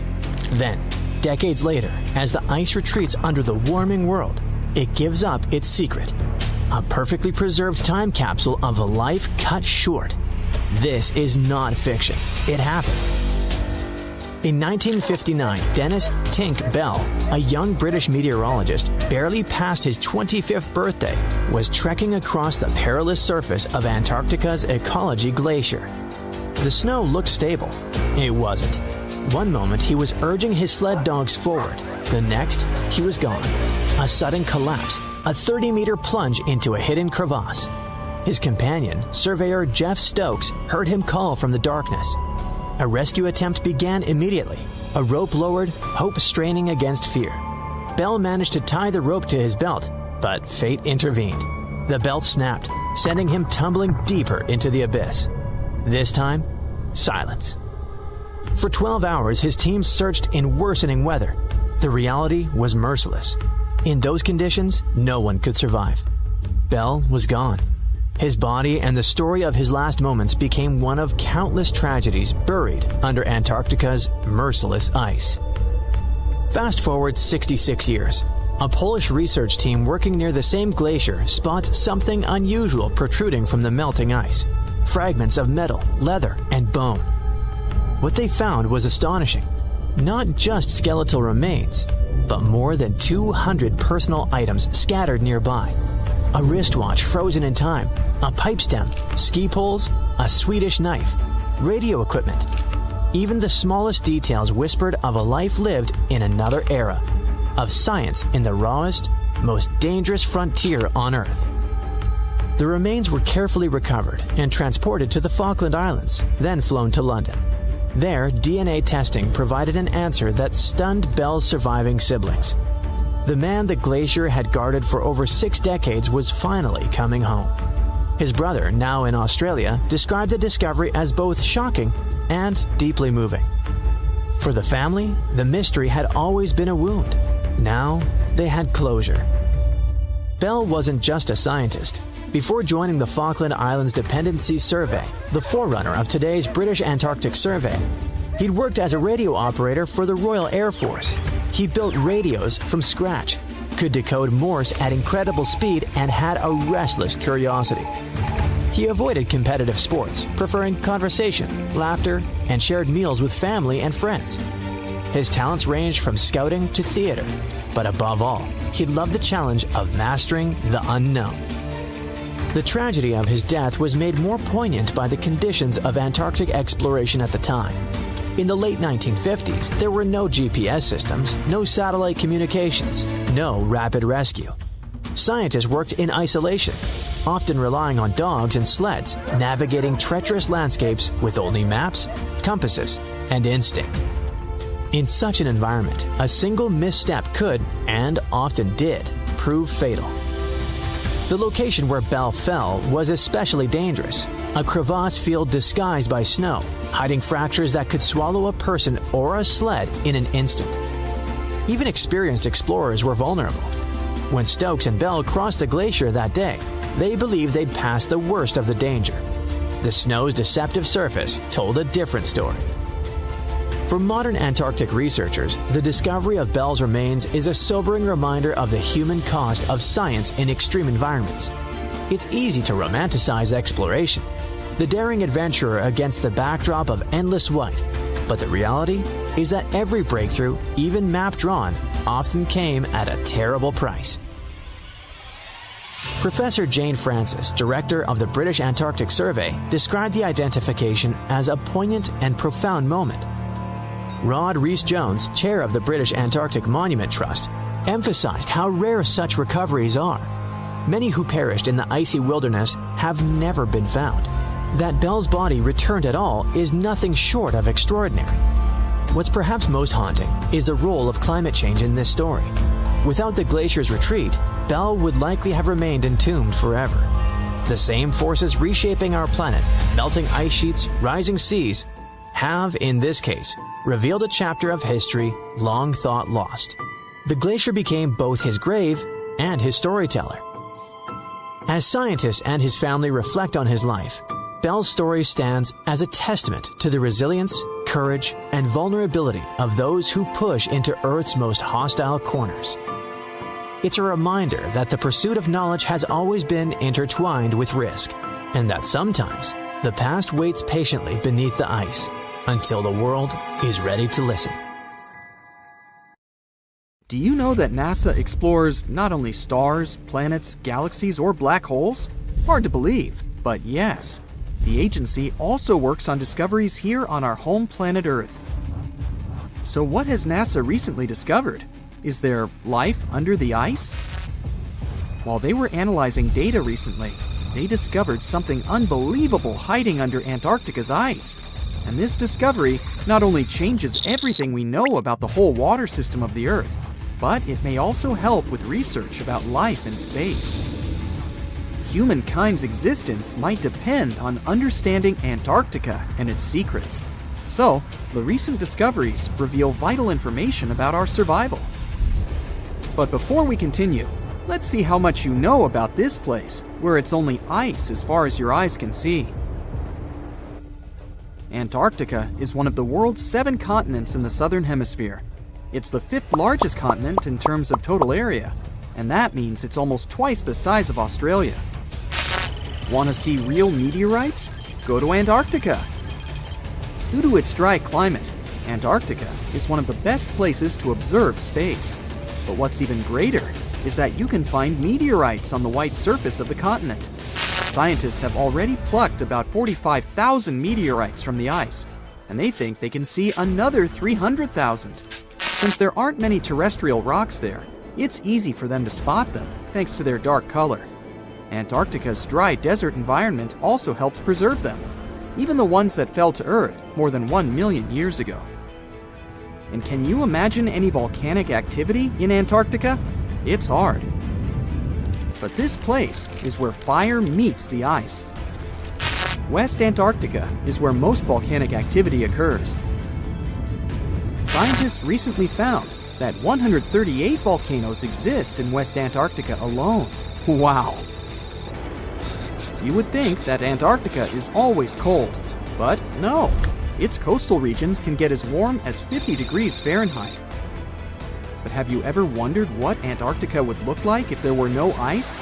Then, Decades later, as the ice retreats under the warming world, it gives up its secret. A perfectly preserved time capsule of a life cut short. This is not fiction. It happened. In 1959, Dennis "Tink" Bell, a young British meteorologist barely past his 25th birthday, was trekking across the perilous surface of Antarctica's Ecology Glacier. The snow looked stable. It wasn't. One moment he was urging his sled dogs forward. The next, he was gone. A sudden collapse, a 30-meter plunge into a hidden crevasse. His companion, surveyor Jeff Stokes, heard him call from the darkness. A rescue attempt began immediately. A rope lowered, hope straining against fear. Bell managed to tie the rope to his belt, but fate intervened. The belt snapped, sending him tumbling deeper into the abyss. This time, silence. For 12 hours, his team searched in worsening weather. The reality was merciless. In those conditions, no one could survive. Bell was gone. His body and the story of his last moments became one of countless tragedies buried under Antarctica's merciless ice. Fast forward 66 years. A Polish research team working near the same glacier spots something unusual protruding from the melting ice. Fragments of metal, leather, and bone. What they found was astonishing. Not just skeletal remains, but more than 200 personal items scattered nearby. A wristwatch frozen in time, a pipe stem, ski poles, a Swedish knife, radio equipment. Even the smallest details whispered of a life lived in another era, of science in the rawest, most dangerous frontier on Earth. The remains were carefully recovered and transported to the Falkland Islands, then flown to London. There, DNA testing provided an answer that stunned Bell's surviving siblings. The man the glacier had guarded for over 6 decades was finally coming home. His brother, now in Australia, described the discovery as both shocking and deeply moving. For the family, the mystery had always been a wound. Now, they had closure. Bell wasn't just a scientist. Before joining the Falkland Islands Dependencies Survey, the forerunner of today's British Antarctic Survey, he'd worked as a radio operator for the Royal Air Force. He built radios from scratch, could decode Morse at incredible speed, and had a restless curiosity. He avoided competitive sports, preferring conversation, laughter, and shared meals with family and friends. His talents ranged from scouting to theater, but above all, he loved the challenge of mastering the unknown. The tragedy of his death was made more poignant by the conditions of Antarctic exploration at the time. In the late 1950s, there were no GPS systems, no satellite communications, no rapid rescue. Scientists worked in isolation, often relying on dogs and sleds, navigating treacherous landscapes with only maps, compasses, and instinct. In such an environment, a single misstep could, and often did, prove fatal. The location where Bell fell was especially dangerous, a crevasse field disguised by snow, hiding fractures that could swallow a person or a sled in an instant. Even experienced explorers were vulnerable. When Stokes and Bell crossed the glacier that day, they believed they'd passed the worst of the danger. The snow's deceptive surface told a different story. For modern Antarctic researchers, the discovery of Bell's remains is a sobering reminder of the human cost of science in extreme environments. It's easy to romanticize exploration, the daring adventurer against the backdrop of endless white, but the reality is that every breakthrough, even map drawn, often came at a terrible price. Professor Jane Francis, director of the British Antarctic Survey, described the identification as a poignant and profound moment. Rod Rhys-Jones, chair of the British Antarctic Monument Trust, emphasized how rare such recoveries are. Many who perished in the icy wilderness have never been found. That Bell's body returned at all is nothing short of extraordinary. What's perhaps most haunting is the role of climate change in this story. Without the glacier's retreat, Bell would likely have remained entombed forever. The same forces reshaping our planet, melting ice sheets, rising seas, have, in this case, revealed a chapter of history long thought lost. The glacier became both his grave and his storyteller. As scientists and his family reflect on his life, Bell's story stands as a testament to the resilience, courage, and vulnerability of those who push into Earth's most hostile corners. It's a reminder that the pursuit of knowledge has always been intertwined with risk, and that sometimes the past waits patiently beneath the ice until the world is ready to listen. Do you know that NASA explores not only stars, planets, galaxies, or black holes? Hard to believe, but yes. The agency also works on discoveries here on our home planet Earth. So what has NASA recently discovered? Is there life under the ice? While they were analyzing data recently, they discovered something unbelievable hiding under Antarctica's ice. And this discovery not only changes everything we know about the whole water system of the Earth, but it may also help with research about life in space. Humankind's existence might depend on understanding Antarctica and its secrets. So, the recent discoveries reveal vital information about our survival. But before we continue, let's see how much you know about this place, where it's only ice as far as your eyes can see. Antarctica is one of the world's 7 continents in the southern hemisphere. It's the 5th largest continent in terms of total area, and that means it's almost twice the size of Australia. Want to see real meteorites? Go to Antarctica. Due to its dry climate, Antarctica is one of the best places to observe space. But what's even greater is that you can find meteorites on the white surface of the continent. Scientists have already plucked about 45,000 meteorites from the ice, and they think they can see another 300,000. Since there aren't many terrestrial rocks there, it's easy for them to spot them, thanks to their dark color. Antarctica's dry desert environment also helps preserve them, even the ones that fell to Earth more than 1 million years ago. And can you imagine any volcanic activity in Antarctica? It's hard. But this place is where fire meets the ice. West Antarctica is where most volcanic activity occurs. Scientists recently found that 138 volcanoes exist in West Antarctica alone. Wow! You would think that Antarctica is always cold, but no. Its coastal regions can get as warm as 50 degrees Fahrenheit. But have you ever wondered what Antarctica would look like if there were no ice?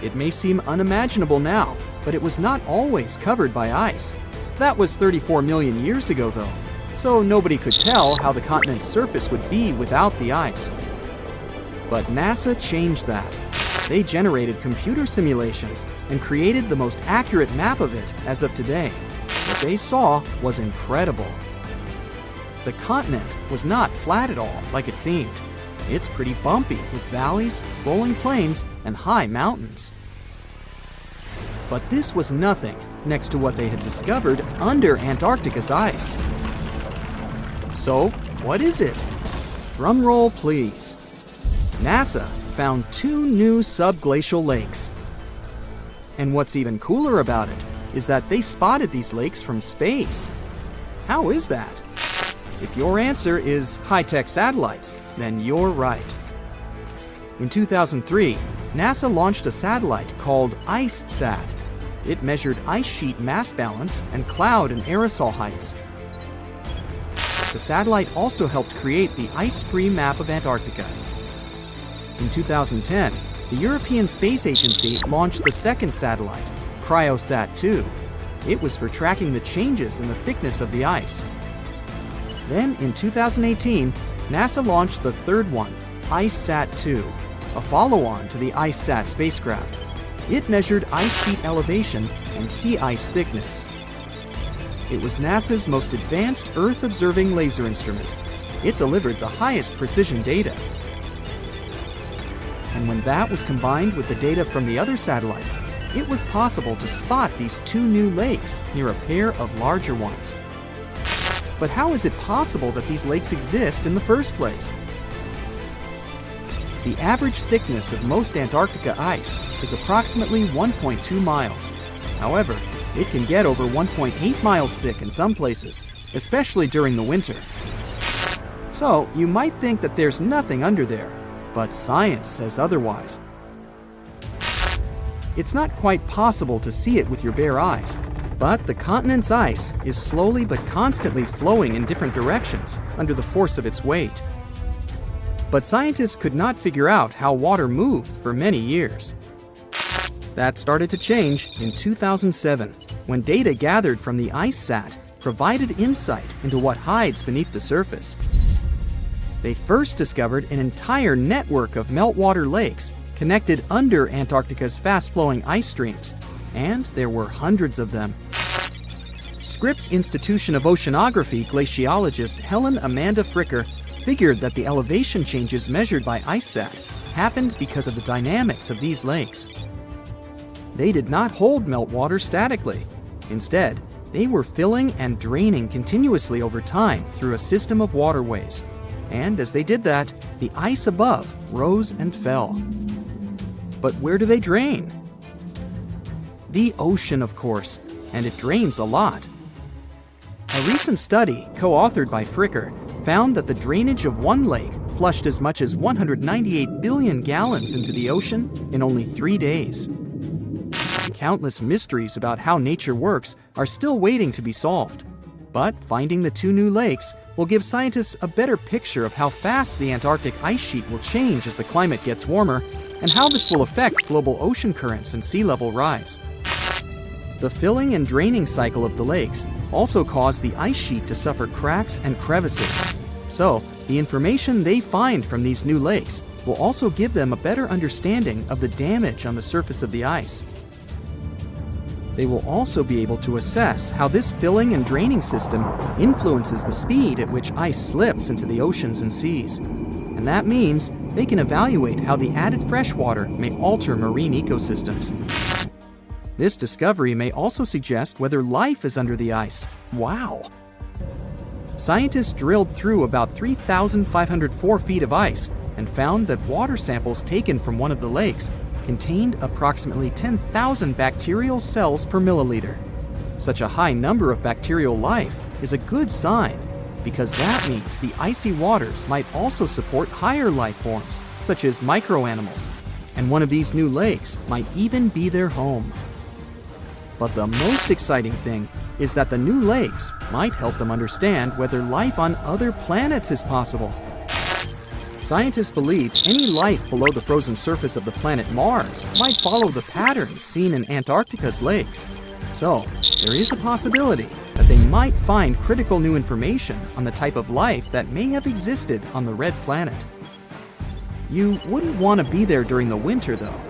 It may seem unimaginable now, but it was not always covered by ice. That was 34 million years ago, though, so nobody could tell how the continent's surface would be without the ice. But NASA changed that. They generated computer simulations and created the most accurate map of it as of today. What they saw was incredible. The continent was not flat at all like it seemed. It's pretty bumpy with valleys, rolling plains, and high mountains. But this was nothing next to what they had discovered under Antarctica's ice. So, what is it? Drum roll, please. NASA found 2 new subglacial lakes. And what's even cooler about it is that they spotted these lakes from space. How is that? If your answer is high-tech satellites, then you're right. In 2003, NASA launched a satellite called IceSat. It measured ice sheet mass balance and cloud and aerosol heights. The satellite also helped create the ice-free map of Antarctica. In 2010, the European Space Agency launched the second satellite, CryoSat-2. It was for tracking the changes in the thickness of the ice. Then, in 2018, NASA launched the third one, IceSat-2, a follow-on to the IceSat spacecraft. It measured ice sheet elevation and sea ice thickness. It was NASA's most advanced Earth-observing laser instrument. It delivered the highest precision data. And when that was combined with the data from the other satellites, it was possible to spot these 2 new lakes near a pair of larger ones. But how is it possible that these lakes exist in the first place? The average thickness of most Antarctica ice is approximately 1.2 miles. However, it can get over 1.8 miles thick in some places, especially during the winter. So, you might think that there's nothing under there, but science says otherwise. It's not quite possible to see it with your bare eyes, but the continent's ice is slowly but constantly flowing in different directions under the force of its weight. But scientists could not figure out how water moved for many years. That started to change in 2007, when data gathered from the IceSat provided insight into what hides beneath the surface. They first discovered an entire network of meltwater lakes connected under Antarctica's fast-flowing ice streams, and there were hundreds of them. Scripps Institution of Oceanography glaciologist Helen Amanda Fricker figured that the elevation changes measured by IceSat happened because of the dynamics of these lakes. They did not hold meltwater statically. Instead, they were filling and draining continuously over time through a system of waterways. And as they did that, the ice above rose and fell. But where do they drain? The ocean, of course, and it drains a lot. A recent study, co-authored by Fricker, found that the drainage of one lake flushed as much as 198 billion gallons into the ocean in only 3 days. Countless mysteries about how nature works are still waiting to be solved. But finding the 2 new lakes will give scientists a better picture of how fast the Antarctic ice sheet will change as the climate gets warmer, and how this will affect global ocean currents and sea level rise. The filling and draining cycle of the lakes also caused the ice sheet to suffer cracks and crevices. So, the information they find from these new lakes will also give them a better understanding of the damage on the surface of the ice. They will also be able to assess how this filling and draining system influences the speed at which ice slips into the oceans and seas. And that means they can evaluate how the added freshwater may alter marine ecosystems. This discovery may also suggest whether life is under the ice. Wow! Scientists drilled through about 3,504 feet of ice and found that water samples taken from one of the lakes contained approximately 10,000 bacterial cells per milliliter. Such a high number of bacterial life is a good sign, because that means the icy waters might also support higher life forms, such as microanimals, and one of these new lakes might even be their home. But the most exciting thing is that the new lakes might help them understand whether life on other planets is possible. Scientists believe any life below the frozen surface of the planet Mars might follow the patterns seen in Antarctica's lakes. So, there is a possibility that they might find critical new information on the type of life that may have existed on the red planet. You wouldn't want to be there during the winter, though.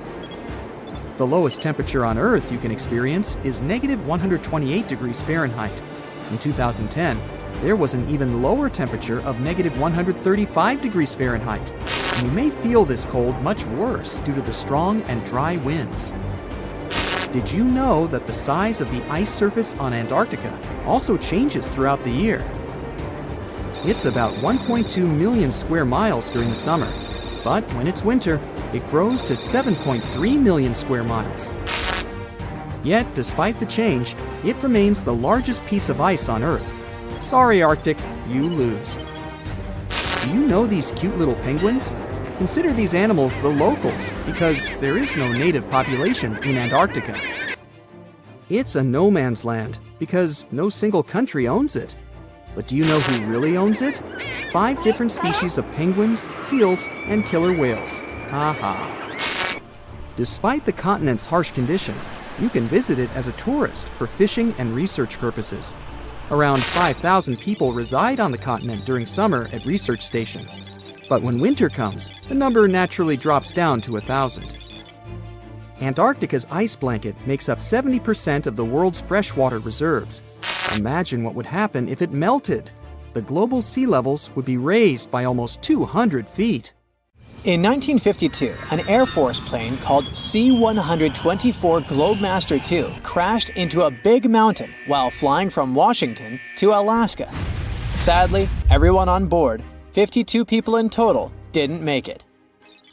The lowest temperature on Earth you can experience is negative 128 degrees Fahrenheit. In 2010, there was an even lower temperature of negative 135 degrees Fahrenheit, and you may feel this cold much worse due to the strong and dry winds. Did you know that the size of the ice surface on Antarctica also changes throughout the year? It's about 1.2 million square miles during the summer, but when it's winter, it grows to 7.3 million square miles. Yet, despite the change, it remains the largest piece of ice on Earth. Sorry, Arctic, you lose. Do you know these cute little penguins? Consider these animals the locals, because there is no native population in Antarctica. It's a no man's land, because no single country owns it. But do you know who really owns it? 5 different species of penguins, seals, and killer whales. Ha ha. Despite the continent's harsh conditions, you can visit it as a tourist for fishing and research purposes. Around 5,000 people reside on the continent during summer at research stations. But when winter comes, the number naturally drops down to 1,000. Antarctica's ice blanket makes up 70% of the world's freshwater reserves. Imagine what would happen if it melted. The global sea levels would be raised by almost 200 feet. In 1952, an Air Force plane called C-124 Globemaster II crashed into a big mountain while flying from Washington to Alaska. Sadly, everyone on board, 52 people in total, didn't make it.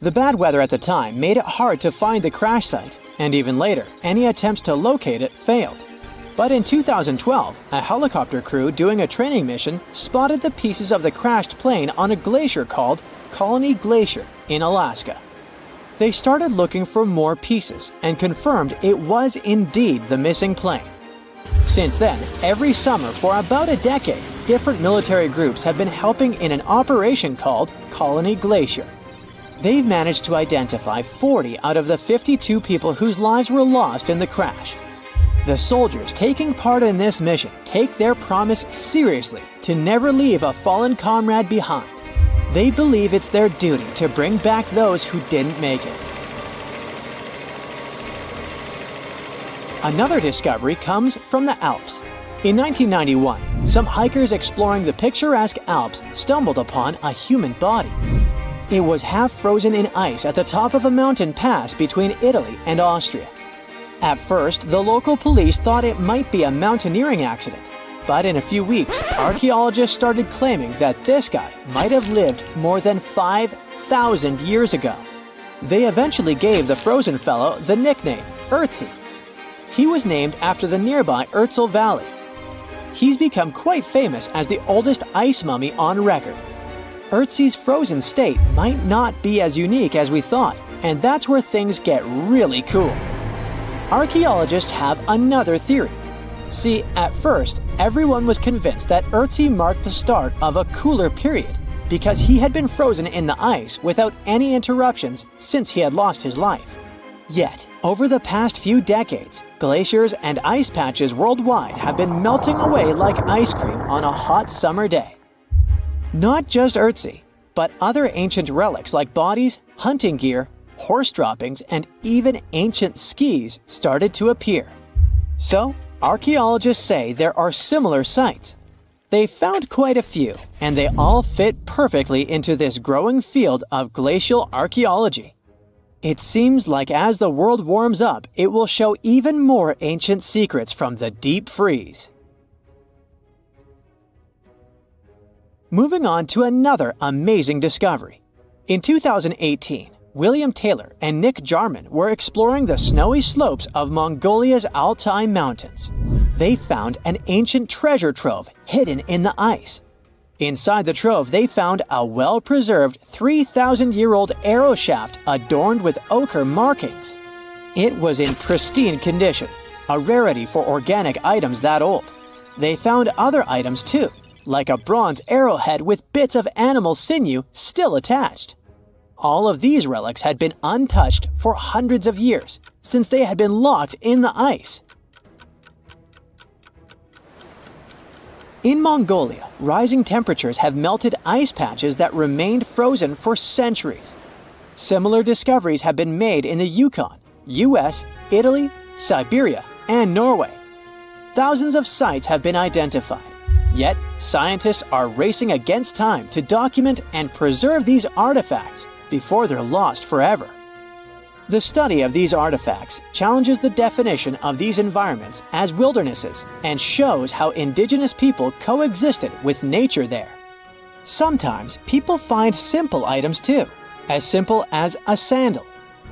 The bad weather at the time made it hard to find the crash site, and even later, any attempts to locate it failed. But in 2012, a helicopter crew doing a training mission spotted the pieces of the crashed plane on a glacier called Colony Glacier in Alaska. They started looking for more pieces and confirmed it was indeed the missing plane. Since then, every summer for about a decade, different military groups have been helping in an operation called Colony Glacier. They've managed to identify 40 out of the 52 people whose lives were lost in the crash. The soldiers taking part in this mission take their promise seriously to never leave a fallen comrade behind. They believe it's their duty to bring back those who didn't make it. Another discovery comes from the Alps. In 1991, some hikers exploring the picturesque Alps stumbled upon a human body. It was half frozen in ice at the top of a mountain pass between Italy and Austria. At first, the local police thought it might be a mountaineering accident, but in a few weeks, archaeologists started claiming that this guy might have lived more than 5,000 years ago. They eventually gave the frozen fellow the nickname Ötzi. He was named after the nearby Ötztal Valley. He's become quite famous as the oldest ice mummy on record. Ötzi's frozen state might not be as unique as we thought, and that's where things get really cool. Archaeologists have another theory. See, at first, everyone was convinced that Ötzi marked the start of a cooler period because he had been frozen in the ice without any interruptions since he had lost his life. Yet, over the past few decades, glaciers and ice patches worldwide have been melting away like ice cream on a hot summer day. Not just Ötzi, but other ancient relics like bodies, hunting gear, horse droppings, and even ancient skis started to appear. So, archaeologists say there are similar sites. They found quite a few, and they all fit perfectly into this growing field of glacial archaeology. It seems like as the world warms up, it will show even more ancient secrets from the deep freeze. Moving on to another amazing discovery. In 2018, William Taylor and Nick Jarman were exploring the snowy slopes of Mongolia's Altai Mountains. They found an ancient treasure trove hidden in the ice. Inside the trove, they found a well-preserved 3,000-year-old arrow shaft adorned with ochre markings. It was in pristine condition, a rarity for organic items that old. They found other items too, like a bronze arrowhead with bits of animal sinew still attached. All of these relics had been untouched for hundreds of years, since they had been locked in the ice. In Mongolia, rising temperatures have melted ice patches that remained frozen for centuries. Similar discoveries have been made in the Yukon, US, Italy, Siberia, and Norway. Thousands of sites have been identified. Yet, scientists are racing against time to document and preserve these artifacts before they're lost forever. The study of these artifacts challenges the definition of these environments as wildernesses and shows how indigenous people coexisted with nature there. Sometimes people find simple items too, as simple as a sandal.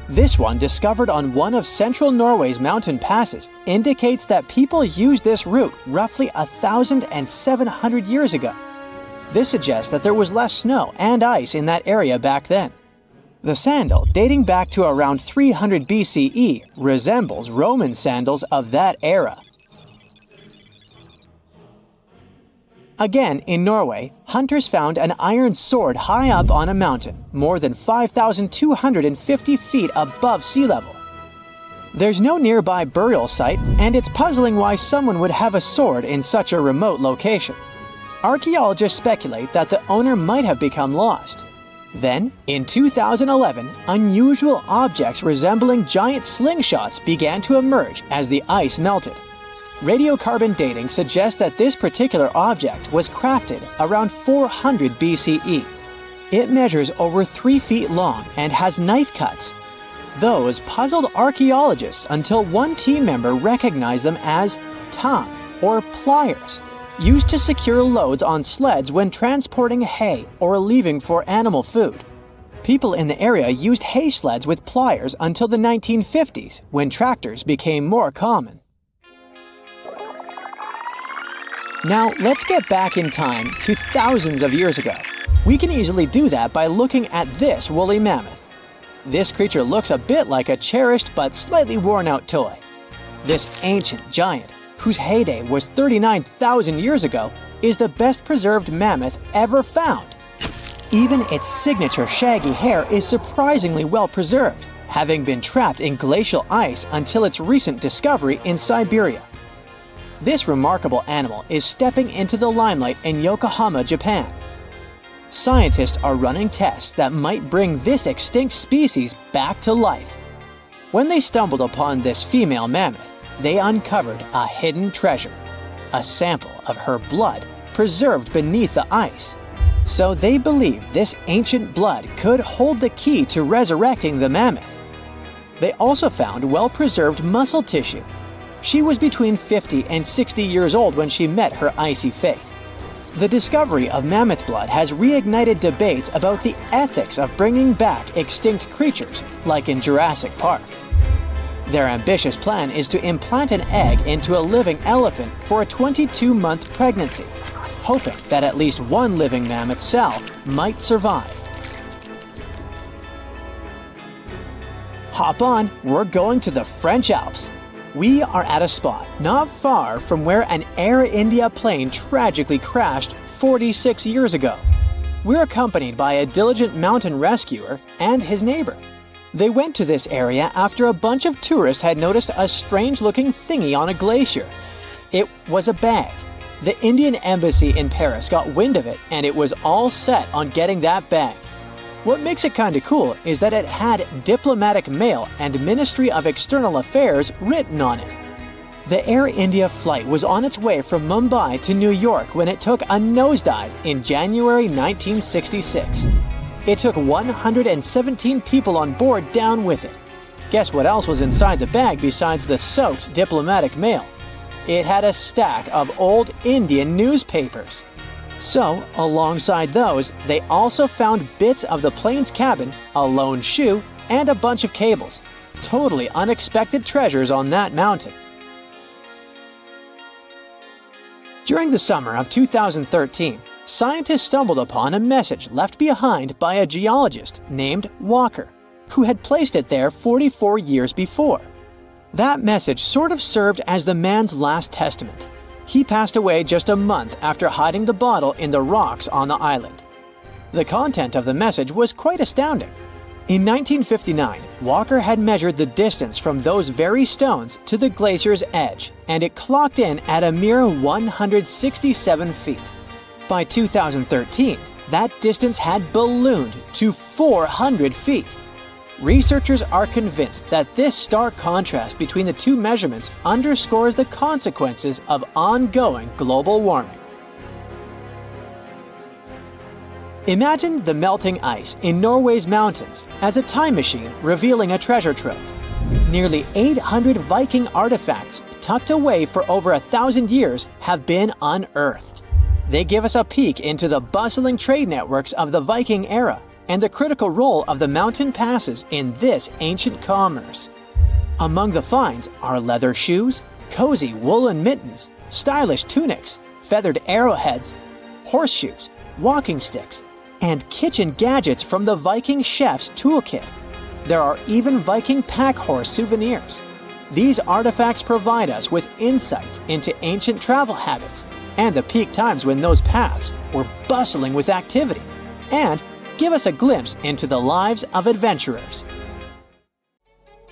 This one, discovered on one of central Norway's mountain passes, indicates that people used this route roughly 1,700 years ago. This suggests that there was less snow and ice in that area back then. The sandal, dating back to around 300 BCE, resembles Roman sandals of that era. Again, in Norway, hunters found an iron sword high up on a mountain, more than 5,250 feet above sea level. There's no nearby burial site, and it's puzzling why someone would have a sword in such a remote location. Archaeologists speculate that the owner might have become lost. Then, in 2011, unusual objects resembling giant slingshots began to emerge as the ice melted. Radiocarbon dating suggests that this particular object was crafted around 400 BCE. It measures over 3 feet long and has knife cuts. Those puzzled archaeologists until one team member recognized them as tang, or pliers, used to secure loads on sleds when transporting hay or leaving for animal food. People in the area used hay sleds with pliers until the 1950s, when tractors became more common. Now, let's get back in time to thousands of years ago. We can easily do that by looking at this woolly mammoth. This creature looks a bit like a cherished but slightly worn-out toy. This ancient giant, whose heyday was 39,000 years ago, is the best-preserved mammoth ever found. Even its signature shaggy hair is surprisingly well preserved, having been trapped in glacial ice until its recent discovery in Siberia. This remarkable animal is stepping into the limelight in Yokohama, Japan. Scientists are running tests that might bring this extinct species back to life. When they stumbled upon this female mammoth, they uncovered a hidden treasure, a sample of her blood preserved beneath the ice. So they believe this ancient blood could hold the key to resurrecting the mammoth. They also found well-preserved muscle tissue. She was between 50 and 60 years old when she met her icy fate. The discovery of mammoth blood has reignited debates about the ethics of bringing back extinct creatures, like in Jurassic Park. Their ambitious plan is to implant an egg into a living elephant for a 22-month pregnancy, hoping that at least one living mammoth cell might survive. Hop on, we're going to the French Alps. We are at a spot not far from where an Air India plane tragically crashed 46 years ago. We're accompanied by a diligent mountain rescuer and his neighbor. They went to this area after a bunch of tourists had noticed a strange-looking thingy on a glacier. It was a bag. The Indian embassy in Paris got wind of it, and it was all set on getting that bag. What makes it kinda cool is that it had diplomatic mail and Ministry of External Affairs written on it. The Air India flight was on its way from Mumbai to New York when it took a nosedive in January 1966. It took 117 people on board down with it. Guess what else was inside the bag besides the soaked diplomatic mail? It had a stack of old Indian newspapers. So, alongside those, they also found bits of the plane's cabin, a lone shoe, and a bunch of cables. Totally unexpected treasures on that mountain. During the summer of 2013, scientists stumbled upon a message left behind by a geologist named Walker, who had placed it there 44 years before. That message sort of served as the man's last testament. He passed away just a month after hiding the bottle in the rocks on the island. The content of the message was quite astounding. In 1959, Walker had measured the distance from those very stones to the glacier's edge, and it clocked in at a mere 167 feet. By 2013, that distance had ballooned to 400 feet. Researchers are convinced that this stark contrast between the two measurements underscores the consequences of ongoing global warming. Imagine the melting ice in Norway's mountains as a time machine revealing a treasure trove. Nearly 800 Viking artifacts tucked away for over 1,000 years have been unearthed. They give us a peek into the bustling trade networks of the Viking era and the critical role of the mountain passes in this ancient commerce. Among the finds are leather shoes, cozy woolen mittens, stylish tunics, feathered arrowheads, horseshoes, walking sticks, and kitchen gadgets from the Viking chef's toolkit. There are even Viking pack horse souvenirs. These artifacts provide us with insights into ancient travel habits and the peak times when those paths were bustling with activity, and give us a glimpse into the lives of adventurers.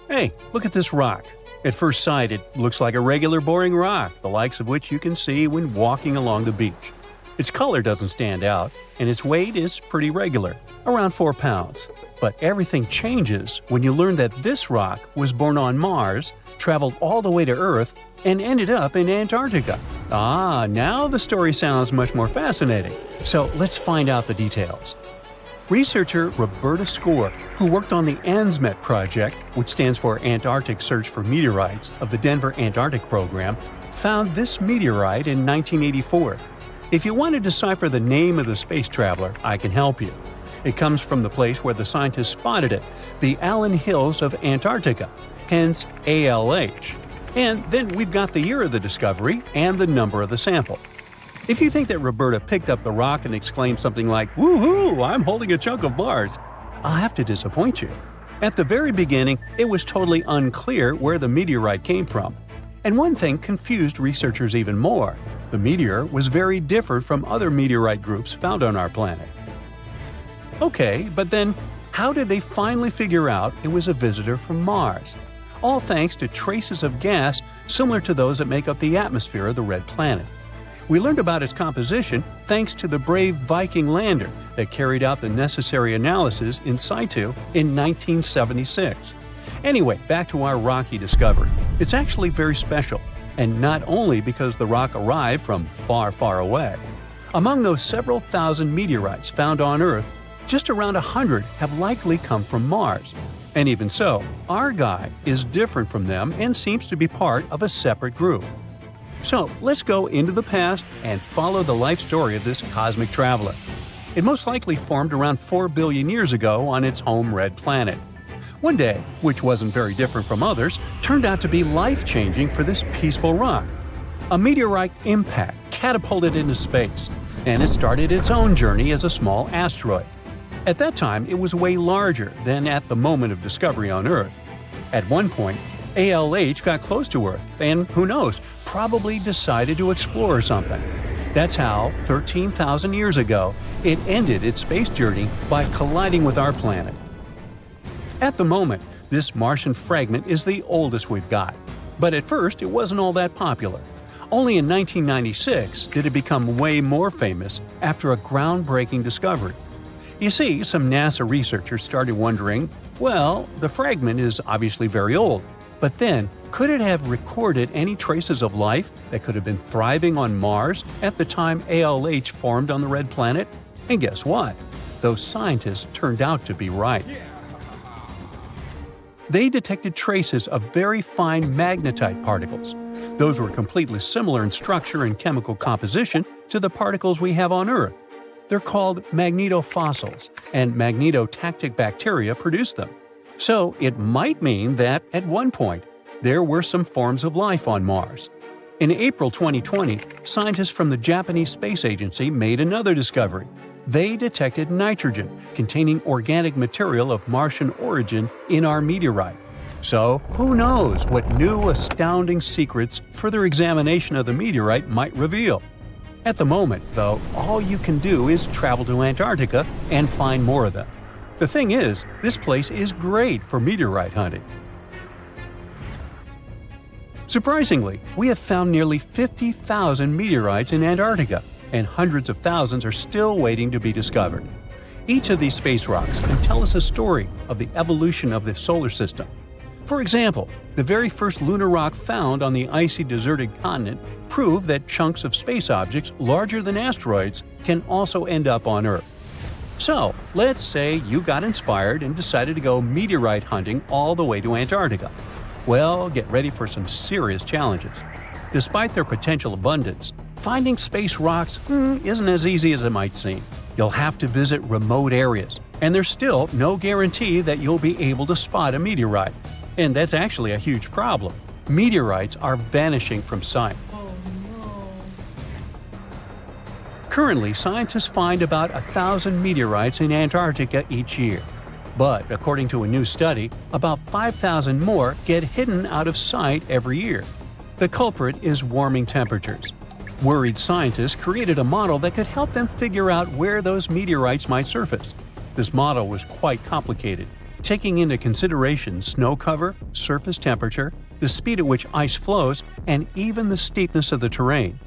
Hey, look at this rock. At first sight, it looks like a regular boring rock, the likes of which you can see when walking along the beach. Its color doesn't stand out, and its weight is pretty regular, around 4 pounds. But everything changes when you learn that this rock was born on Mars, traveled all the way to Earth, and ended up in Antarctica. Now the story sounds much more fascinating. So let's find out the details. Researcher Roberta Score, who worked on the ANSMET project, which stands for Antarctic Search for Meteorites of the Denver Antarctic Program, found this meteorite in 1984. If you want to decipher the name of the space traveler, I can help you. It comes from the place where the scientists spotted it, the Allen Hills of Antarctica, hence ALH. And then we've got the year of the discovery and the number of the sample. If you think that Roberta picked up the rock and exclaimed something like, "Woohoo, I'm holding a chunk of Mars," I'll have to disappoint you. At the very beginning, it was totally unclear where the meteorite came from. And one thing confused researchers even more. The meteor was very different from other meteorite groups found on our planet. Okay, but then how did they finally figure out it was a visitor from Mars? All thanks to traces of gas similar to those that make up the atmosphere of the red planet. We learned about its composition thanks to the brave Viking lander that carried out the necessary analysis in situ in 1976. Anyway, back to our rocky discovery. It's actually very special, and not only because the rock arrived from far, far away. Among those several thousand meteorites found on Earth, just around 100 have likely come from Mars. And even so, our guy is different from them and seems to be part of a separate group. So let's go into the past and follow the life story of this cosmic traveler. It most likely formed around 4 billion years ago on its home red planet. One day, which wasn't very different from others, turned out to be life-changing for this peaceful rock. A meteorite impact catapulted into space, and it started its own journey as a small asteroid. At that time, it was way larger than at the moment of discovery on Earth. At one point, ALH got close to Earth and, who knows, probably decided to explore something. That's how, 13,000 years ago, it ended its space journey by colliding with our planet. At the moment, this Martian fragment is the oldest we've got. But at first, it wasn't all that popular. Only in 1996 did it become way more famous after a groundbreaking discovery. You see, some NASA researchers started wondering, well, the fragment is obviously very old. But then, could it have recorded any traces of life that could have been thriving on Mars at the time ALH formed on the red planet? And guess what? Those scientists turned out to be right. They detected traces of very fine magnetite particles. Those were completely similar in structure and chemical composition to the particles we have on Earth. They're called magnetofossils, and magnetotactic bacteria produce them. So it might mean that, at one point, there were some forms of life on Mars. In April 2020, scientists from the Japanese Space Agency made another discovery. They detected nitrogen containing organic material of Martian origin in our meteorite. So, who knows what new astounding secrets further examination of the meteorite might reveal? At the moment, though, all you can do is travel to Antarctica and find more of them. The thing is, this place is great for meteorite hunting. Surprisingly, we have found nearly 50,000 meteorites in Antarctica, and hundreds of thousands are still waiting to be discovered. Each of these space rocks can tell us a story of the evolution of the solar system. For example, the very first lunar rock found on the icy deserted continent proved that chunks of space objects larger than asteroids can also end up on Earth. So, let's say you got inspired and decided to go meteorite hunting all the way to Antarctica. Well, get ready for some serious challenges. Despite their potential abundance, finding space rocks isn't as easy as it might seem. You'll have to visit remote areas, and there's still no guarantee that you'll be able to spot a meteorite. And that's actually a huge problem. Meteorites are vanishing from sight. Currently, scientists find about 1,000 meteorites in Antarctica each year. But according to a new study, about 5,000 more get hidden out of sight every year. The culprit is warming temperatures. Worried scientists created a model that could help them figure out where those meteorites might surface. This model was quite complicated, taking into consideration snow cover, surface temperature, the speed at which ice flows, and even the steepness of the terrain.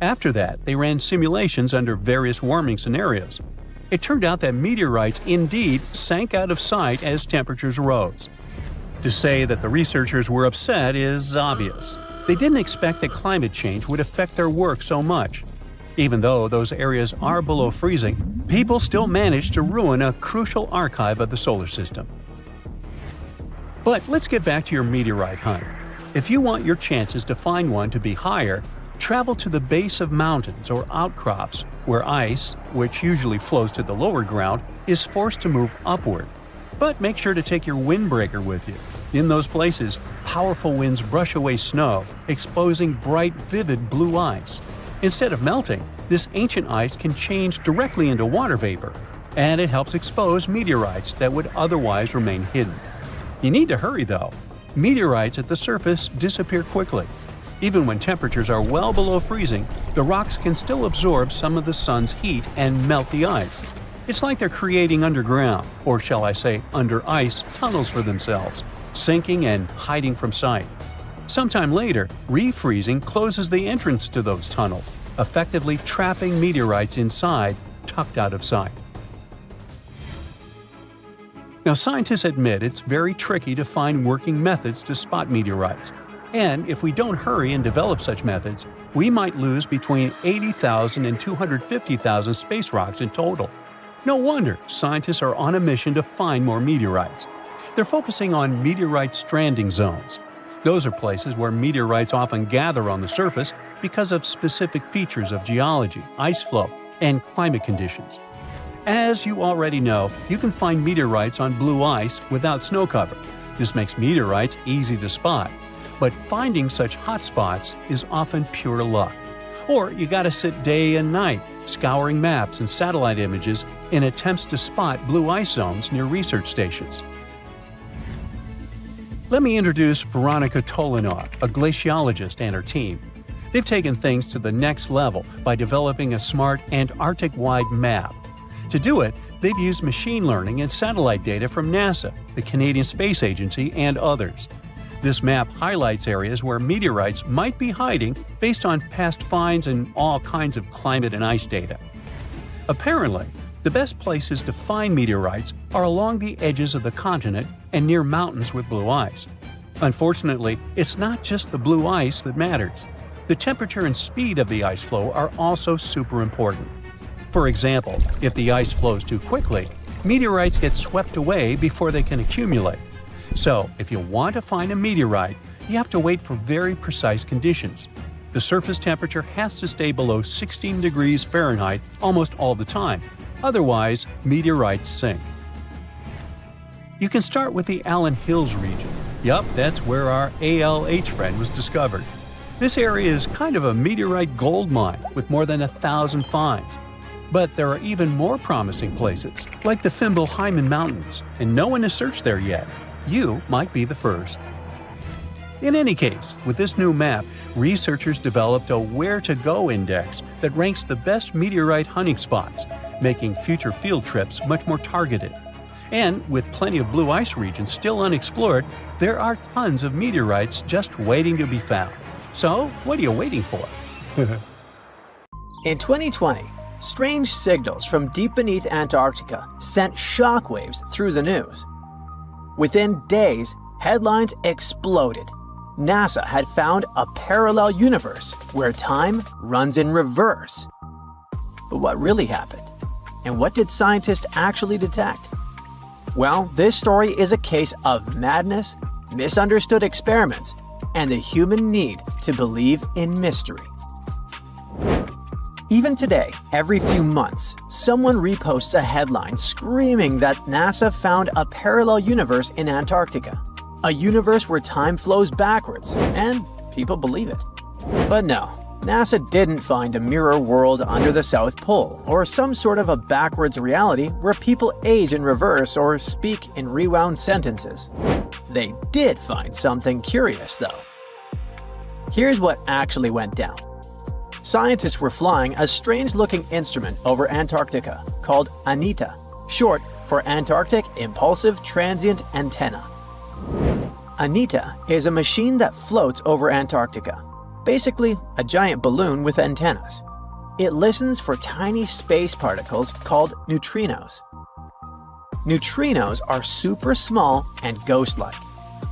After that, they ran simulations under various warming scenarios. It turned out that meteorites indeed sank out of sight as temperatures rose. To say that the researchers were upset is obvious. They didn't expect that climate change would affect their work so much. Even though those areas are below freezing, people still managed to ruin a crucial archive of the solar system. But let's get back to your meteorite hunt. If you want your chances to find one to be higher, travel to the base of mountains or outcrops where ice, which usually flows to the lower ground, is forced to move upward. But make sure to take your windbreaker with you. In those places, powerful winds brush away snow, exposing bright, vivid blue ice. Instead of melting, this ancient ice can change directly into water vapor, and it helps expose meteorites that would otherwise remain hidden. You need to hurry though. Meteorites at the surface disappear quickly. Even when temperatures are well below freezing, the rocks can still absorb some of the sun's heat and melt the ice. It's like they're creating underground, or shall I say under ice, tunnels for themselves, sinking and hiding from sight. Sometime later, refreezing closes the entrance to those tunnels, effectively trapping meteorites inside, tucked out of sight. Now, scientists admit it's very tricky to find working methods to spot meteorites. And if we don't hurry and develop such methods, we might lose between 80,000 and 250,000 space rocks in total. No wonder scientists are on a mission to find more meteorites. They're focusing on meteorite stranding zones. Those are places where meteorites often gather on the surface because of specific features of geology, ice flow, and climate conditions. As you already know, you can find meteorites on blue ice without snow cover. This makes meteorites easy to spot. But finding such hotspots is often pure luck. Or you gotta sit day and night, scouring maps and satellite images in attempts to spot blue ice zones near research stations. Let me introduce Veronika Tolinov, a glaciologist, and her team. They've taken things to the next level by developing a smart Antarctic-wide map. To do it, they've used machine learning and satellite data from NASA, the Canadian Space Agency, and others. This map highlights areas where meteorites might be hiding based on past finds and all kinds of climate and ice data. Apparently, the best places to find meteorites are along the edges of the continent and near mountains with blue ice. Unfortunately, it's not just the blue ice that matters. The temperature and speed of the ice flow are also super important. For example, if the ice flows too quickly, meteorites get swept away before they can accumulate. So, if you want to find a meteorite, you have to wait for very precise conditions. The surface temperature has to stay below 16 degrees Fahrenheit almost all the time. Otherwise, meteorites sink. You can start with the Allen Hills region. Yup, that's where our ALH friend was discovered. This area is kind of a meteorite gold mine with more than 1,000 finds. But there are even more promising places, like the Fimbulheimen Mountains, and no one has searched there yet. You might be the first. In any case, with this new map, researchers developed a where-to-go index that ranks the best meteorite hunting spots, making future field trips much more targeted. And with plenty of blue ice regions still unexplored, there are tons of meteorites just waiting to be found. So, what are you waiting for? In 2020, strange signals from deep beneath Antarctica sent shockwaves through the news. Within days, headlines exploded. NASA had found a parallel universe where time runs in reverse. But what really happened? And what did scientists actually detect? Well, this story is a case of madness, misunderstood experiments, and the human need to believe in mystery. Even today, every few months, someone reposts a headline screaming that NASA found a parallel universe in Antarctica. A universe where time flows backwards, and people believe it. But no, NASA didn't find a mirror world under the South Pole, or some sort of a backwards reality where people age in reverse or speak in rewound sentences. They did find something curious, though. Here's what actually went down. Scientists were flying a strange-looking instrument over Antarctica called ANITA, short for Antarctic Impulsive Transient Antenna. ANITA is a machine that floats over Antarctica, basically a giant balloon with antennas. It listens for tiny space particles called neutrinos. Neutrinos are super small and ghost-like.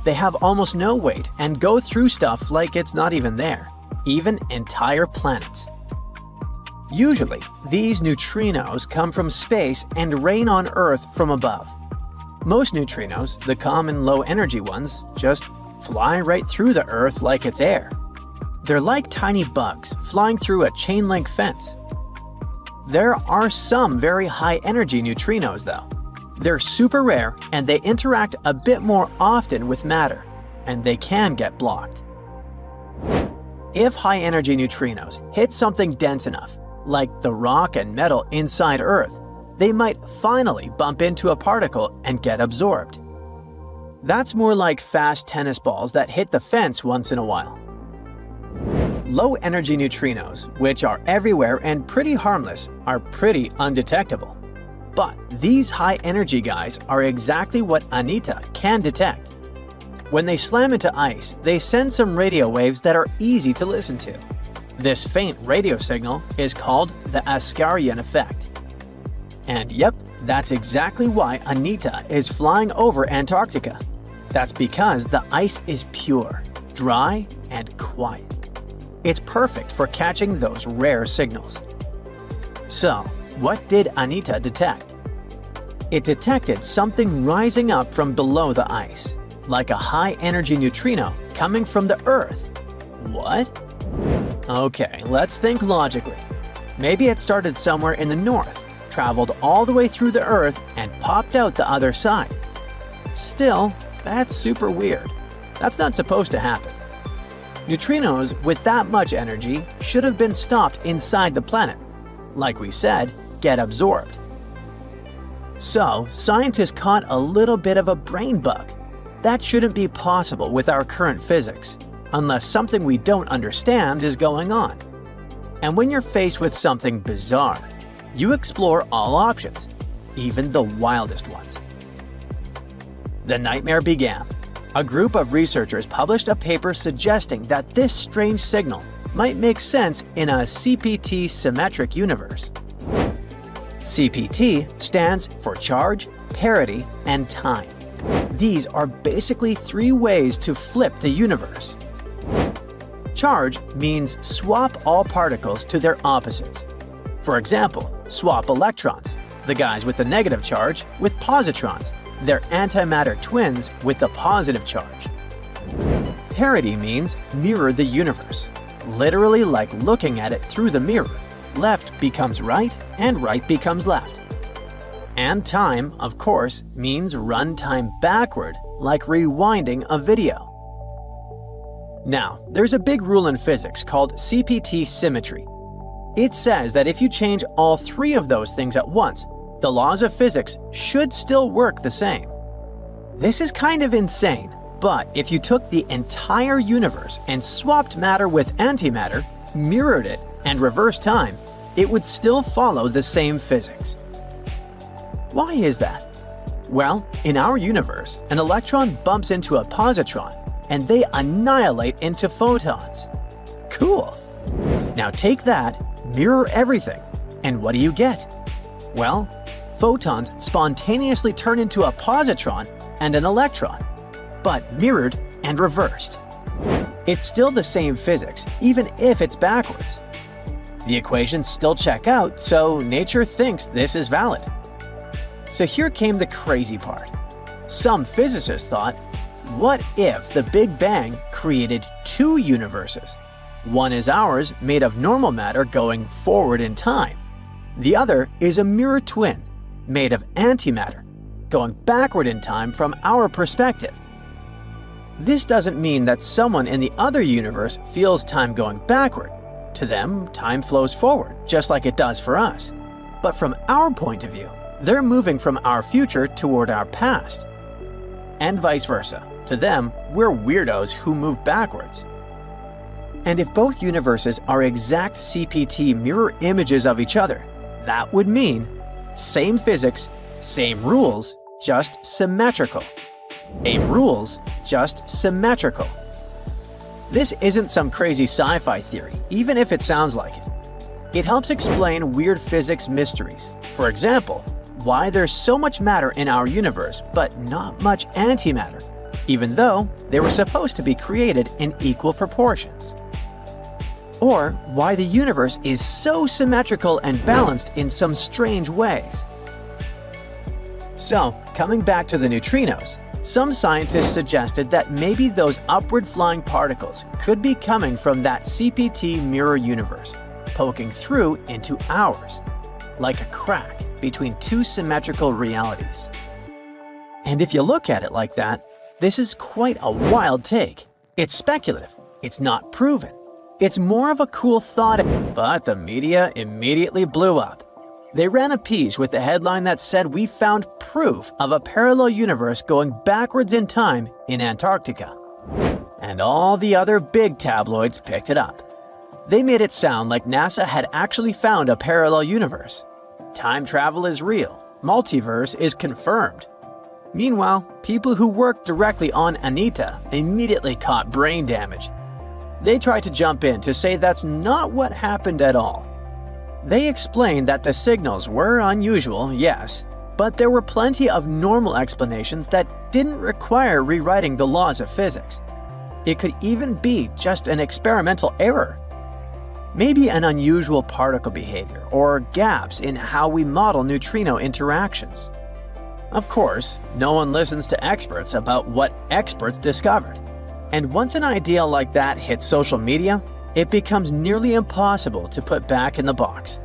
They have almost no weight and go through stuff like it's not even there, even entire planets. Usually, these neutrinos come from space and rain on Earth from above. Most neutrinos, the common low-energy ones, just fly right through the Earth like it's air. They're like tiny bugs flying through a chain-link fence. There are some very high-energy neutrinos, though. They're super rare and they interact a bit more often with matter, and they can get blocked. If high-energy neutrinos hit something dense enough, like the rock and metal inside Earth, they might finally bump into a particle and get absorbed. That's more like fast tennis balls that hit the fence once in a while. Low-energy neutrinos, which are everywhere and pretty harmless, are pretty undetectable. But these high-energy guys are exactly what Anita can detect. When they slam into ice, they send some radio waves that are easy to listen to. This faint radio signal is called the Askaryan effect. And yep, that's exactly why Anita is flying over Antarctica. That's because the ice is pure, dry, and quiet. It's perfect for catching those rare signals. So, what did Anita detect? It detected something rising up from below the ice, like a high-energy neutrino coming from the Earth. What? Okay, let's think logically. Maybe it started somewhere in the north, traveled all the way through the Earth, and popped out the other side. Still, that's super weird. That's not supposed to happen. Neutrinos with that much energy should have been stopped inside the planet. Like we said, get absorbed. So, scientists caught a little bit of a brain bug. That shouldn't be possible with our current physics, unless something we don't understand is going on. And when you're faced with something bizarre, you explore all options, even the wildest ones. The nightmare began. A group of researchers published a paper suggesting that this strange signal might make sense in a CPT symmetric universe. CPT stands for charge, parity, and time. These are basically three ways to flip the universe. Charge means swap all particles to their opposites. For example, swap electrons, the guys with the negative charge, with positrons, their antimatter twins with the positive charge. Parity means mirror the universe, literally like looking at it through the mirror. Left becomes right and right becomes left. And time, of course, means run time backward, like rewinding a video. Now, there's a big rule in physics called CPT symmetry. It says that if you change all three of those things at once, the laws of physics should still work the same. This is kind of insane, but if you took the entire universe and swapped matter with antimatter, mirrored it, and reversed time, it would still follow the same physics. Why is that? Well, in our universe, an electron bumps into a positron, and they annihilate into photons. Cool! Now take that, mirror everything, and what do you get? Well, photons spontaneously turn into a positron and an electron, but mirrored and reversed. It's still the same physics, even if it's backwards. The equations still check out, so nature thinks this is valid. So here came the crazy part. Some physicists thought, what if the Big Bang created two universes? One is ours, made of normal matter going forward in time. The other is a mirror twin, made of antimatter, going backward in time from our perspective. This doesn't mean that someone in the other universe feels time going backward. To them, time flows forward, just like it does for us. But from our point of view, they're moving from our future toward our past. And vice versa. To them, we're weirdos who move backwards. And if both universes are exact CPT mirror images of each other, that would mean same physics, same rules, just symmetrical. Same rules, just symmetrical. This isn't some crazy sci-fi theory, even if it sounds like it. It helps explain weird physics mysteries. For example, why there's so much matter in our universe but not much antimatter, even though they were supposed to be created in equal proportions. Or why the universe is so symmetrical and balanced in some strange ways. So, coming back to the neutrinos, some scientists suggested that maybe those upward flying particles could be coming from that CPT mirror universe, poking through into ours, like a crack between two symmetrical realities. And if you look at it like that, this is quite a wild take. It's speculative, it's not proven. It's more of a cool thought, but the media immediately blew up. They ran a piece with the headline that said we found proof of a parallel universe going backwards in time in Antarctica. And all the other big tabloids picked it up. They made it sound like NASA had actually found a parallel universe. Time travel is real. Multiverse is confirmed. Meanwhile, people who worked directly on Anita immediately caught brain damage. They tried to jump in to say that's not what happened at all. They explained that the signals were unusual, yes, but there were plenty of normal explanations that didn't require rewriting the laws of physics. It could even be just an experimental error. Maybe an unusual particle behavior or gaps in how we model neutrino interactions. Of course, no one listens to experts about what experts discovered. And once an idea like that hits social media, it becomes nearly impossible to put back in the box.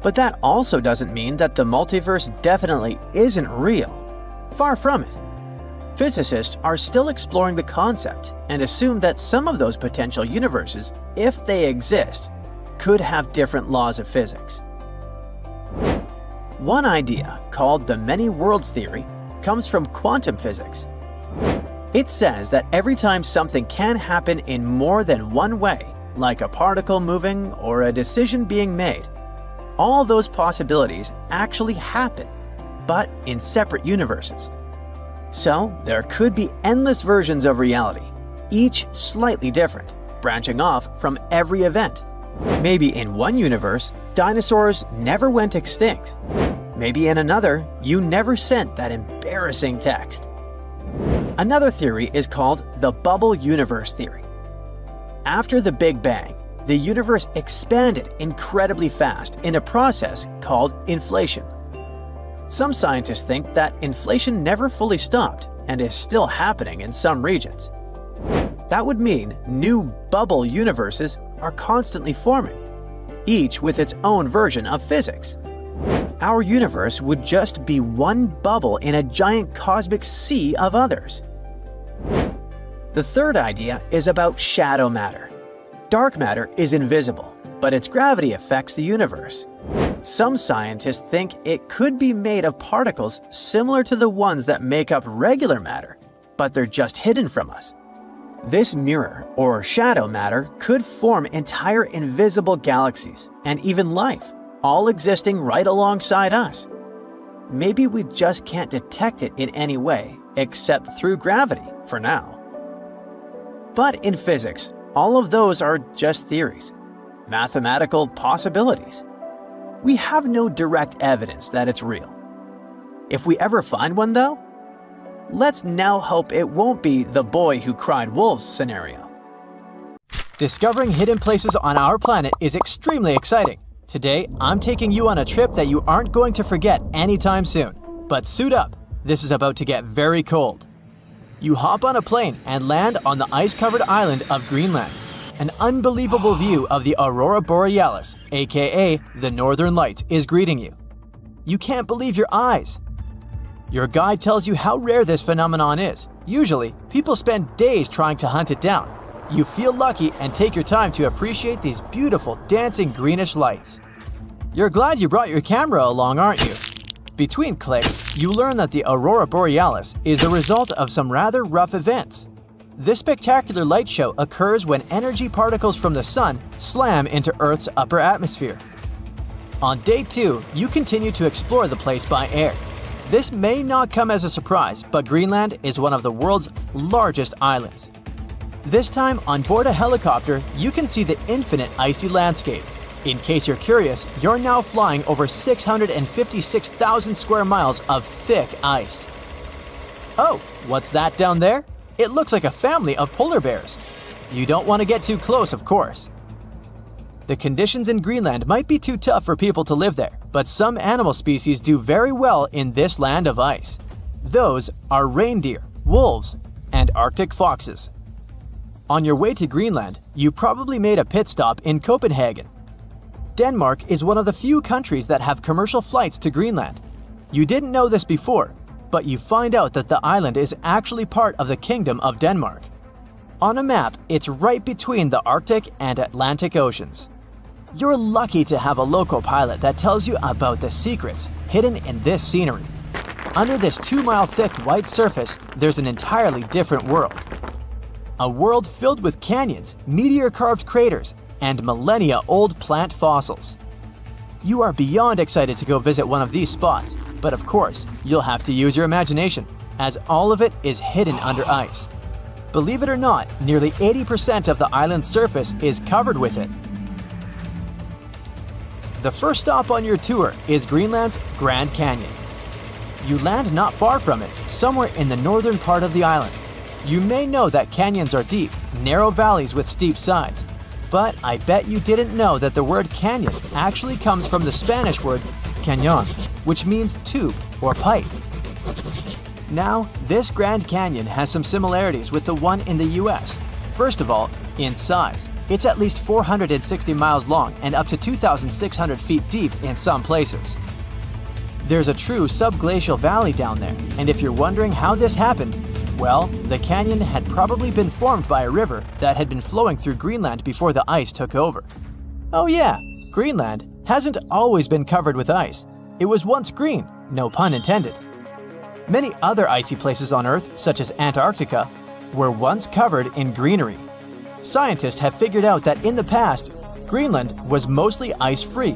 But that also doesn't mean that the multiverse definitely isn't real. Far from it. Physicists are still exploring the concept and assume that some of those potential universes, if they exist, could have different laws of physics. One idea, called the many worlds theory, comes from quantum physics. It says that every time something can happen in more than one way, like a particle moving or a decision being made, all those possibilities actually happen, but in separate universes. So there could be endless versions of reality, each slightly different, branching off from every event. Maybe in one universe, dinosaurs never went extinct. Maybe in another, you never sent that embarrassing text. Another theory is called the bubble universe theory. After the Big Bang, the universe expanded incredibly fast in a process called inflation. Some scientists think that inflation never fully stopped and is still happening in some regions. That would mean new bubble universes are constantly forming, each with its own version of physics. Our universe would just be one bubble in a giant cosmic sea of others. The third idea is about shadow matter. Dark matter is invisible, but its gravity affects the universe. Some scientists think it could be made of particles similar to the ones that make up regular matter, but they're just hidden from us. This mirror, or shadow matter, could form entire invisible galaxies and even life, all existing right alongside us. Maybe we just can't detect it in any way, except through gravity, for now. But in physics, all of those are just theories, mathematical possibilities. We have no direct evidence that it's real. If we ever find one, though, let's now hope it won't be the boy who cried wolves scenario. Discovering hidden places on our planet is extremely exciting. Today, I'm taking you on a trip that you aren't going to forget anytime soon. But suit up, this is about to get very cold. You hop on a plane and land on the ice-covered island of Greenland. An unbelievable view of the Aurora Borealis, aka the Northern Lights, is greeting you. You can't believe your eyes. Your guide tells you how rare this phenomenon is. Usually, people spend days trying to hunt it down. You feel lucky and take your time to appreciate these beautiful dancing greenish lights. You're glad you brought your camera along, aren't you? Between clicks, you learn that the Aurora Borealis is the result of some rather rough events. This spectacular light show occurs when energy particles from the sun slam into Earth's upper atmosphere. On day 2, you continue to explore the place by air. This may not come as a surprise, but Greenland is one of the world's largest islands. This time, on board a helicopter, you can see the infinite icy landscape. In case you're curious, you're now flying over 656,000 square miles of thick ice. Oh, what's that down there? It looks like a family of polar bears. You don't want to get too close, of course. The conditions in Greenland might be too tough for people to live there, but some animal species do very well in this land of ice. Those are reindeer, wolves, and Arctic foxes. On your way to Greenland, you probably made a pit stop in Copenhagen. Denmark is one of the few countries that have commercial flights to Greenland. You didn't know this before, but you find out that the island is actually part of the Kingdom of Denmark. On a map, it's right between the Arctic and Atlantic Oceans. You're lucky to have a local pilot that tells you about the secrets hidden in this scenery. Under this 2-mile thick white surface, there's an entirely different world. A world filled with canyons, meteor-carved craters, and millennia-old plant fossils. You are beyond excited to go visit one of these spots, but of course, you'll have to use your imagination, as all of it is hidden under ice. Believe it or not, nearly 80% of the island's surface is covered with it. The first stop on your tour is Greenland's Grand Canyon. You land not far from it, somewhere in the northern part of the island. You may know that canyons are deep, narrow valleys with steep sides, but I bet you didn't know that the word canyon actually comes from the Spanish word cañón, which means tube or pipe. Now, this Grand Canyon has some similarities with the one in the US. First of all, in size. It's at least 460 miles long and up to 2,600 feet deep in some places. There's a true subglacial valley down there, and if you're wondering how this happened, well, the canyon had probably been formed by a river that had been flowing through Greenland before the ice took over. Oh yeah, Greenland hasn't always been covered with ice. It was once green, no pun intended. Many other icy places on Earth, such as Antarctica, were once covered in greenery. Scientists have figured out that in the past, Greenland was mostly ice-free.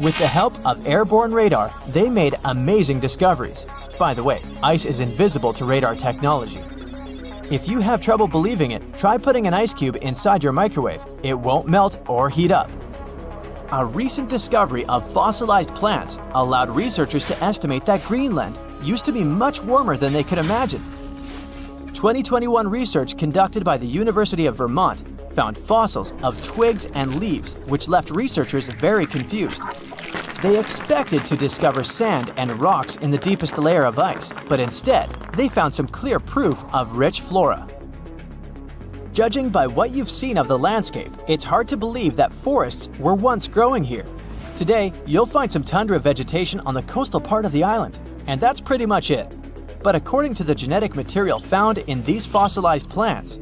With the help of airborne radar, they made amazing discoveries. By the way, ice is invisible to radar technology. If you have trouble believing it, try putting an ice cube inside your microwave. It won't melt or heat up. A recent discovery of fossilized plants allowed researchers to estimate that Greenland used to be much warmer than they could imagine. 2021 research conducted by the University of Vermont found fossils of twigs and leaves, which left researchers very confused. They expected to discover sand and rocks in the deepest layer of ice, but instead, they found some clear proof of rich flora. Judging by what you've seen of the landscape, it's hard to believe that forests were once growing here. Today, you'll find some tundra vegetation on the coastal part of the island, and that's pretty much it. But according to the genetic material found in these fossilized plants,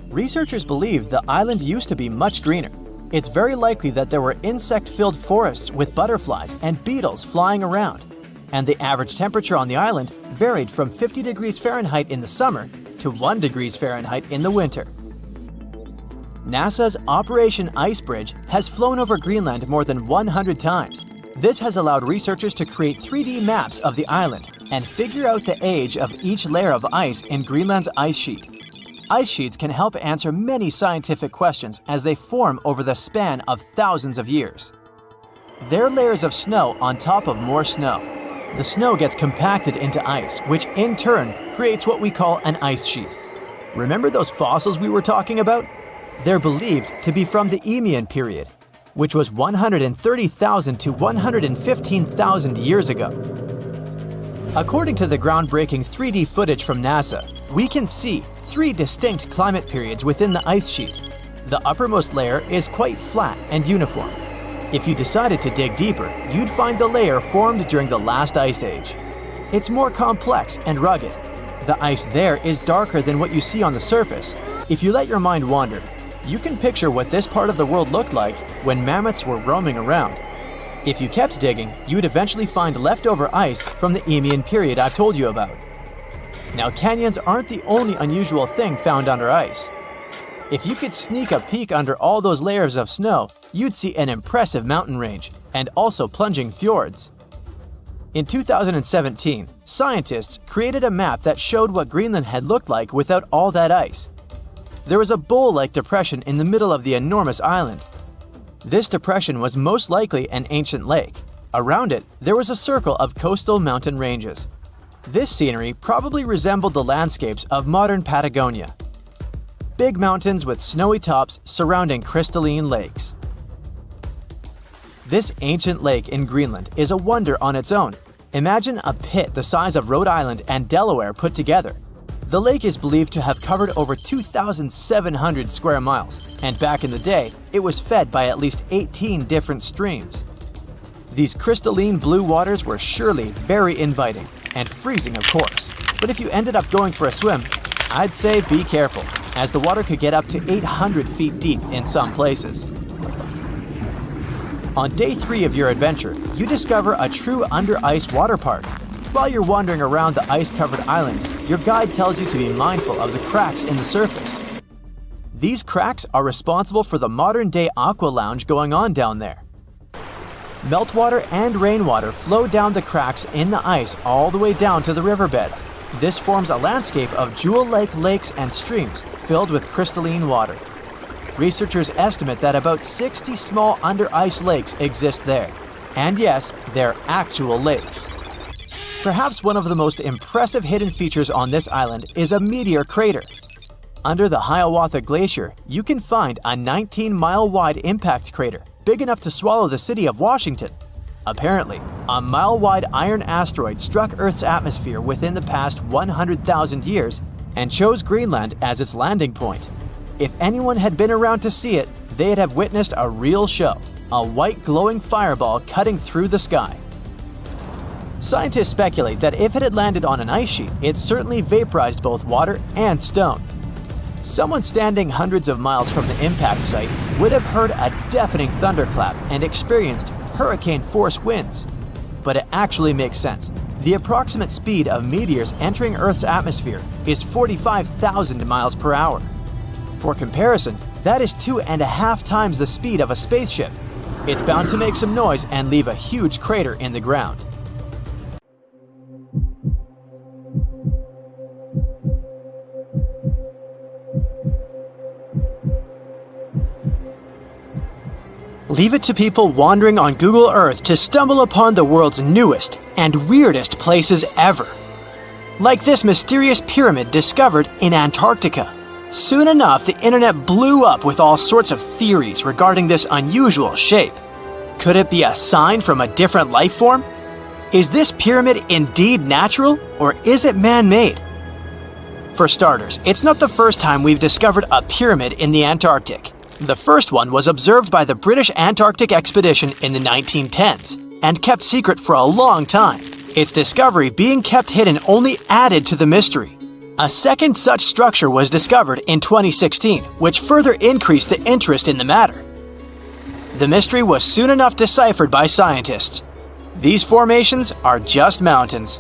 researchers believe the island used to be much greener. It's very likely that there were insect-filled forests with butterflies and beetles flying around, and the average temperature on the island varied from 50 degrees Fahrenheit in the summer to 1 degrees Fahrenheit in the winter. NASA's Operation Icebridge has flown over Greenland more than 100 times. This has allowed researchers to create 3D maps of the island and figure out the age of each layer of ice in Greenland's ice sheet. Ice sheets can help answer many scientific questions as they form over the span of thousands of years. They're layers of snow on top of more snow. The snow gets compacted into ice, which in turn creates what we call an ice sheet. Remember those fossils we were talking about? They're believed to be from the Eemian period, which was 130,000 to 115,000 years ago. According to the groundbreaking 3D footage from NASA, we can see 3 distinct climate periods within the ice sheet. The uppermost layer is quite flat and uniform. If you decided to dig deeper, you'd find the layer formed during the last ice age. It's more complex and rugged. The ice there is darker than what you see on the surface. If you let your mind wander, you can picture what this part of the world looked like when mammoths were roaming around. If you kept digging, you'd eventually find leftover ice from the Eemian period I've told you about. Now, canyons aren't the only unusual thing found under ice. If you could sneak a peek under all those layers of snow, you'd see an impressive mountain range and also plunging fjords. In 2017, scientists created a map that showed what Greenland had looked like without all that ice. There was a bowl-like depression in the middle of the enormous island. This depression was most likely an ancient lake. Around it, there was a circle of coastal mountain ranges. This scenery probably resembled the landscapes of modern Patagonia. Big mountains with snowy tops surrounding crystalline lakes. This ancient lake in Greenland is a wonder on its own. Imagine a pit the size of Rhode Island and Delaware put together. The lake is believed to have covered over 2,700 square miles, and back in the day, it was fed by at least 18 different streams. These crystalline blue waters were surely very inviting, and freezing of course. But if you ended up going for a swim, I'd say be careful, as the water could get up to 800 feet deep in some places. On day 3 of your adventure, you discover a true under-ice water park. While you're wandering around the ice-covered island, your guide tells you to be mindful of the cracks in the surface. These cracks are responsible for the modern-day aqua lounge going on down there. Meltwater and rainwater flow down the cracks in the ice all the way down to the riverbeds. This forms a landscape of jewel-like lakes and streams filled with crystalline water. Researchers estimate that about 60 small under-ice lakes exist there. And yes, they're actual lakes. Perhaps one of the most impressive hidden features on this island is a meteor crater. Under the Hiawatha Glacier, you can find a 19-mile-wide impact crater, big enough to swallow the city of Washington. Apparently, a mile-wide iron asteroid struck Earth's atmosphere within the past 100,000 years and chose Greenland as its landing point. If anyone had been around to see it, they'd have witnessed a real show, a white glowing fireball cutting through the sky. Scientists speculate that if it had landed on an ice sheet, it certainly vaporized both water and stone. Someone standing hundreds of miles from the impact site would have heard a deafening thunderclap and experienced hurricane-force winds. But it actually makes sense. The approximate speed of meteors entering Earth's atmosphere is 45,000 miles per hour. For comparison, that is 2.5 times the speed of a spaceship. It's bound to make some noise and leave a huge crater in the ground. Leave it to people wandering on Google Earth to stumble upon the world's newest and weirdest places ever. Like this mysterious pyramid discovered in Antarctica. Soon enough, the internet blew up with all sorts of theories regarding this unusual shape. Could it be a sign from a different life form? Is this pyramid indeed natural, or is it man-made? For starters, it's not the first time we've discovered a pyramid in the Antarctic. The first one was observed by the British Antarctic expedition in the 1910s and kept secret for a long time. Its discovery being kept hidden only added to the mystery. A second such structure was discovered in 2016, which further increased the interest in the matter. The mystery was soon enough deciphered by scientists. These formations are just mountains.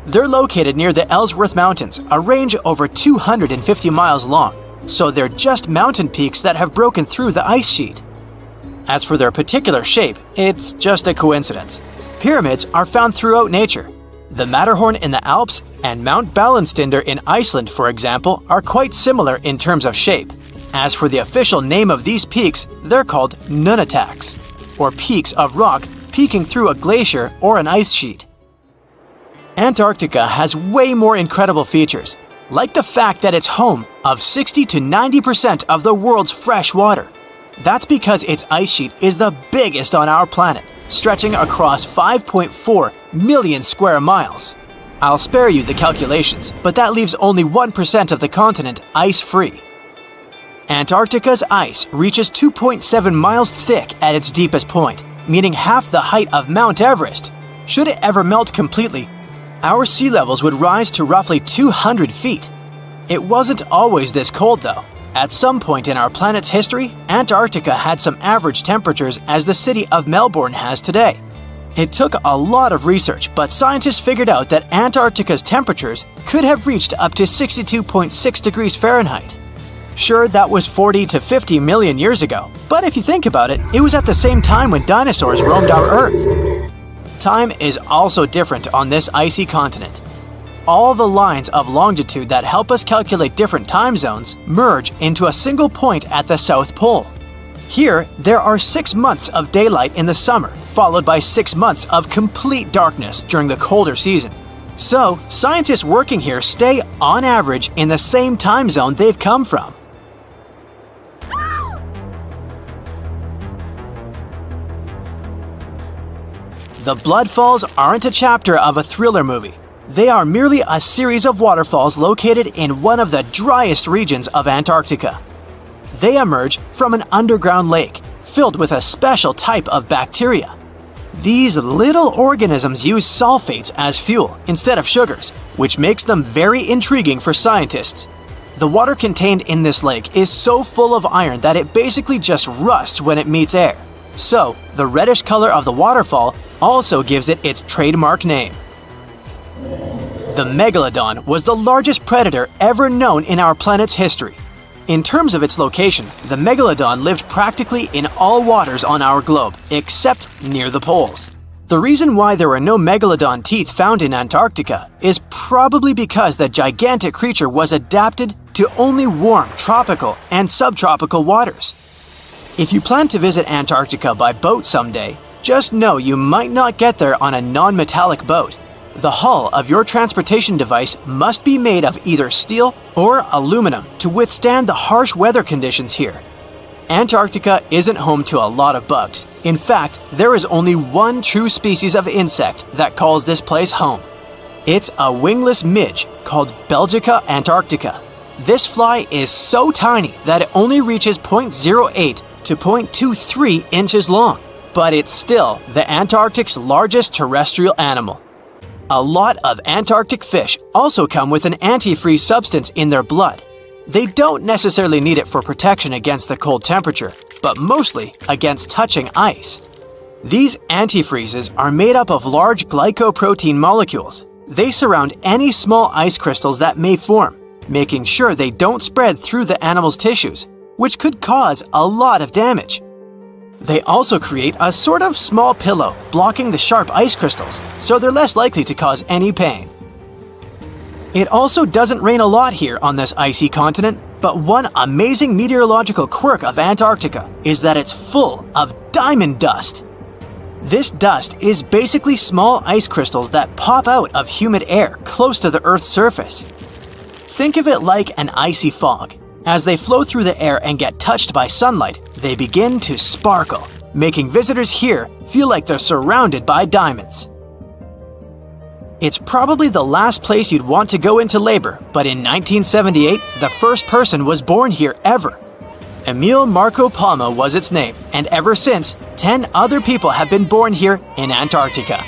They're located near the Ellsworth Mountains, a range over 250 miles long. So they're just mountain peaks that have broken through the ice sheet. As for their particular shape, it's just a coincidence. Pyramids are found throughout nature. The Matterhorn in the Alps and Mount Ballenstinder in Iceland, for example, are quite similar in terms of shape. As for the official name of these peaks, they're called nunataks, or peaks of rock peeking through a glacier or an ice sheet. Antarctica has way more incredible features, like the fact that it's home of 60 to 90% of the world's fresh water. That's because its ice sheet is the biggest on our planet, stretching across 5.4 million square miles. I'll spare you the calculations, but that leaves only 1% of the continent ice-free. Antarctica's ice reaches 2.7 miles thick at its deepest point, meaning half the height of Mount Everest. Should it ever melt completely, our sea levels would rise to roughly 200 feet. It wasn't always this cold though. At some point in our planet's history, Antarctica had some average temperatures as the city of Melbourne has today. It took a lot of research, but scientists figured out that Antarctica's temperatures could have reached up to 62.6 degrees Fahrenheit. Sure, that was 40 to 50 million years ago, but if you think about it, it was at the same time when dinosaurs roamed our Earth. Time is also different on this icy continent. All the lines of longitude that help us calculate different time zones merge into a single point at the South Pole. Here, there are 6 months of daylight in the summer, followed by 6 months of complete darkness during the colder season. So, scientists working here stay, on average, in the same time zone they've come from. The Blood Falls aren't a chapter of a thriller movie. They are merely a series of waterfalls located in one of the driest regions of Antarctica. They emerge from an underground lake filled with a special type of bacteria. These little organisms use sulfates as fuel instead of sugars, which makes them very intriguing for scientists. The water contained in this lake is so full of iron that it basically just rusts when it meets air. So, the reddish color of the waterfall also gives it its trademark name. The megalodon was the largest predator ever known in our planet's history. In terms of its location, the megalodon lived practically in all waters on our globe, except near the poles. The reason why there were no megalodon teeth found in Antarctica is probably because the gigantic creature was adapted to only warm tropical and subtropical waters. If you plan to visit Antarctica by boat someday, just know you might not get there on a non-metallic boat. The hull of your transportation device must be made of either steel or aluminum to withstand the harsh weather conditions here. Antarctica isn't home to a lot of bugs. In fact, there is only one true species of insect that calls this place home. It's a wingless midge called Belgica antarctica. This fly is so tiny that it only reaches 0.08 to 0.23 inches long, but it's still the Antarctic's largest terrestrial animal. A lot of Antarctic fish also come with an antifreeze substance in their blood. They don't necessarily need it for protection against the cold temperature, but mostly against touching ice. These antifreezes are made up of large glycoprotein molecules. They surround any small ice crystals that may form, making sure they don't spread through the animal's tissues, which could cause a lot of damage. They also create a sort of small pillow blocking the sharp ice crystals, so they're less likely to cause any pain. It also doesn't rain a lot here on this icy continent, but one amazing meteorological quirk of Antarctica is that it's full of diamond dust. This dust is basically small ice crystals that pop out of humid air close to the Earth's surface. Think of it like an icy fog. As they flow through the air and get touched by sunlight, they begin to sparkle, making visitors here feel like they're surrounded by diamonds. It's probably the last place you'd want to go into labor, but in 1978, the first person was born here ever. Emil Marco Palma was its name, and ever since, 10 other people have been born here in Antarctica.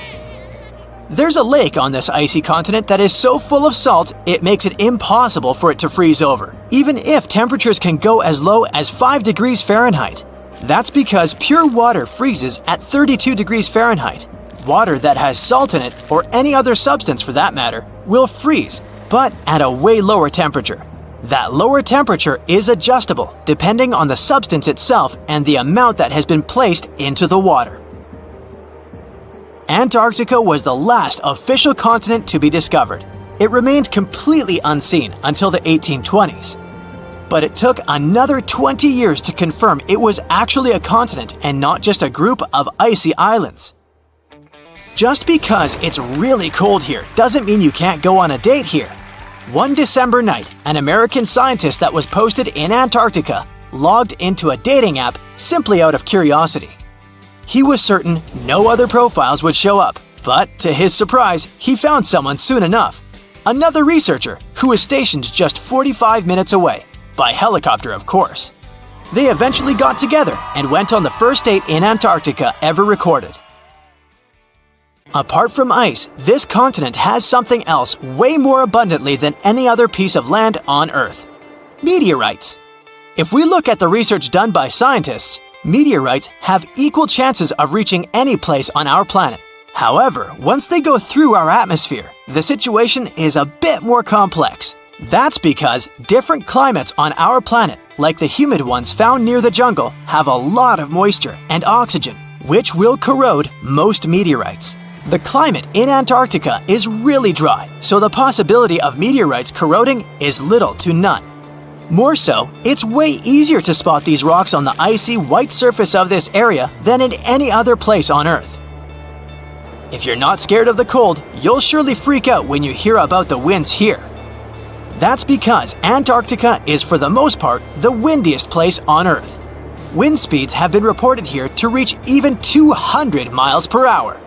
There's a lake on this icy continent that is so full of salt, it makes it impossible for it to freeze over, even if temperatures can go as low as 5 degrees Fahrenheit. That's because pure water freezes at 32 degrees Fahrenheit. Water that has salt in it, or any other substance for that matter, will freeze, but at a way lower temperature. That lower temperature is adjustable depending on the substance itself and the amount that has been placed into the water. Antarctica was the last official continent to be discovered. It remained completely unseen until the 1820s. But it took another 20 years to confirm it was actually a continent and not just a group of icy islands. Just because it's really cold here doesn't mean you can't go on a date here. One December night, an American scientist that was posted in Antarctica logged into a dating app simply out of curiosity. He was certain no other profiles would show up, but to his surprise, he found someone soon enough. Another researcher who was stationed just 45 minutes away, by helicopter of course. They eventually got together and went on the first date in Antarctica ever recorded. Apart from ice, this continent has something else way more abundantly than any other piece of land on Earth: meteorites. If we look at the research done by scientists, meteorites have equal chances of reaching any place on our planet. However, once they go through our atmosphere, the situation is a bit more complex. That's because different climates on our planet, like the humid ones found near the jungle, have a lot of moisture and oxygen, which will corrode most meteorites. The climate in Antarctica is really dry, so the possibility of meteorites corroding is little to none. More so, it's way easier to spot these rocks on the icy white surface of this area than in any other place on Earth. If you're not scared of the cold, you'll surely freak out when you hear about the winds here. That's because Antarctica is for the most part the windiest place on Earth. Wind speeds have been reported here to reach even 200 miles per hour.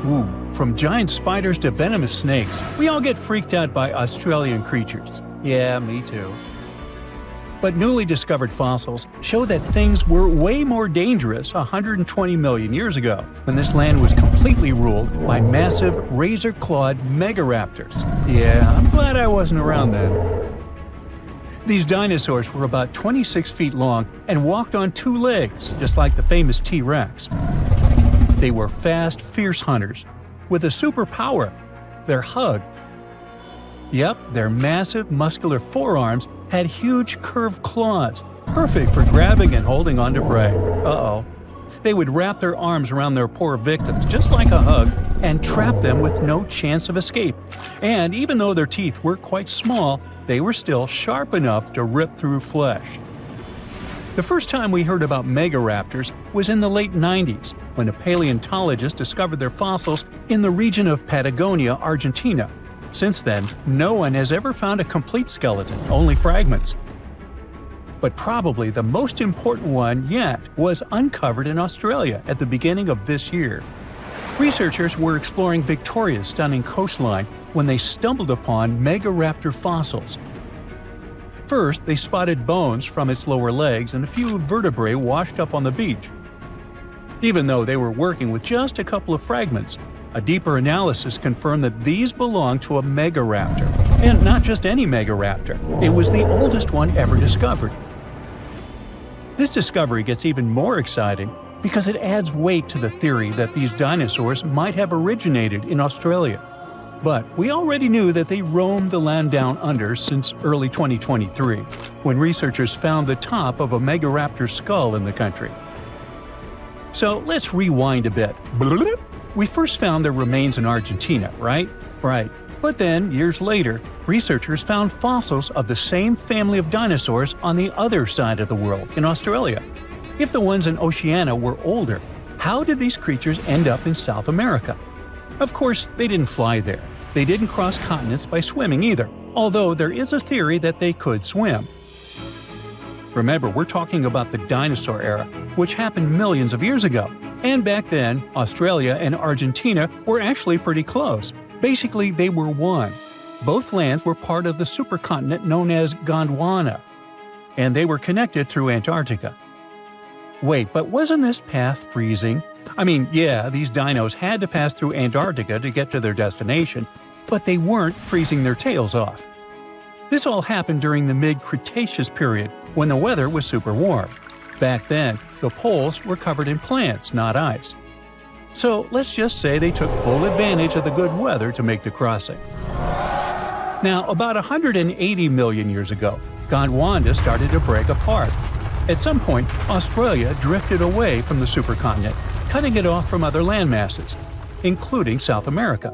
Ooh, from giant spiders to venomous snakes, we all get freaked out by Australian creatures. Yeah, me too. But newly discovered fossils show that things were way more dangerous 120 million years ago, when this land was completely ruled by massive razor-clawed megaraptors. Yeah, I'm glad I wasn't around then. These dinosaurs were about 26 feet long and walked on two legs, just like the famous T-Rex. They were fast, fierce hunters, with a superpower: their hug. Yep, their massive, muscular forearms had huge curved claws, perfect for grabbing and holding onto prey. Uh-oh. They would wrap their arms around their poor victims, just like a hug, and trap them with no chance of escape. And even though their teeth were quite small, they were still sharp enough to rip through flesh. The first time we heard about megaraptors was in the late 90s, when a paleontologist discovered their fossils in the region of Patagonia, Argentina. Since then, no one has ever found a complete skeleton, only fragments. But probably the most important one yet was uncovered in Australia at the beginning of this year. Researchers were exploring Victoria's stunning coastline when they stumbled upon megaraptor fossils. First, they spotted bones from its lower legs and a few vertebrae washed up on the beach. Even though they were working with just a couple of fragments, a deeper analysis confirmed that these belonged to a megaraptor. And not just any megaraptor, it was the oldest one ever discovered. This discovery gets even more exciting because it adds weight to the theory that these dinosaurs might have originated in Australia. But we already knew that they roamed the land down under since early 2023, when researchers found the top of a megaraptor skull in the country. So let's rewind a bit. We first found their remains in Argentina, right? Right. But then, years later, researchers found fossils of the same family of dinosaurs on the other side of the world, in Australia. If the ones in Oceania were older, how did these creatures end up in South America? Of course, they didn't fly there. They didn't cross continents by swimming either, although there is a theory that they could swim. Remember, we're talking about the dinosaur era, which happened millions of years ago. And back then, Australia and Argentina were actually pretty close. Basically, they were one. Both lands were part of the supercontinent known as Gondwana, and they were connected through Antarctica. Wait, but wasn't this path freezing? I mean, yeah, these dinos had to pass through Antarctica to get to their destination, but they weren't freezing their tails off. This all happened during the mid-Cretaceous period, when the weather was super warm. Back then, the poles were covered in plants, not ice. So let's just say they took full advantage of the good weather to make the crossing. Now, about 180 million years ago, Gondwana started to break apart. At some point, Australia drifted away from the supercontinent, cutting it off from other landmasses, including South America.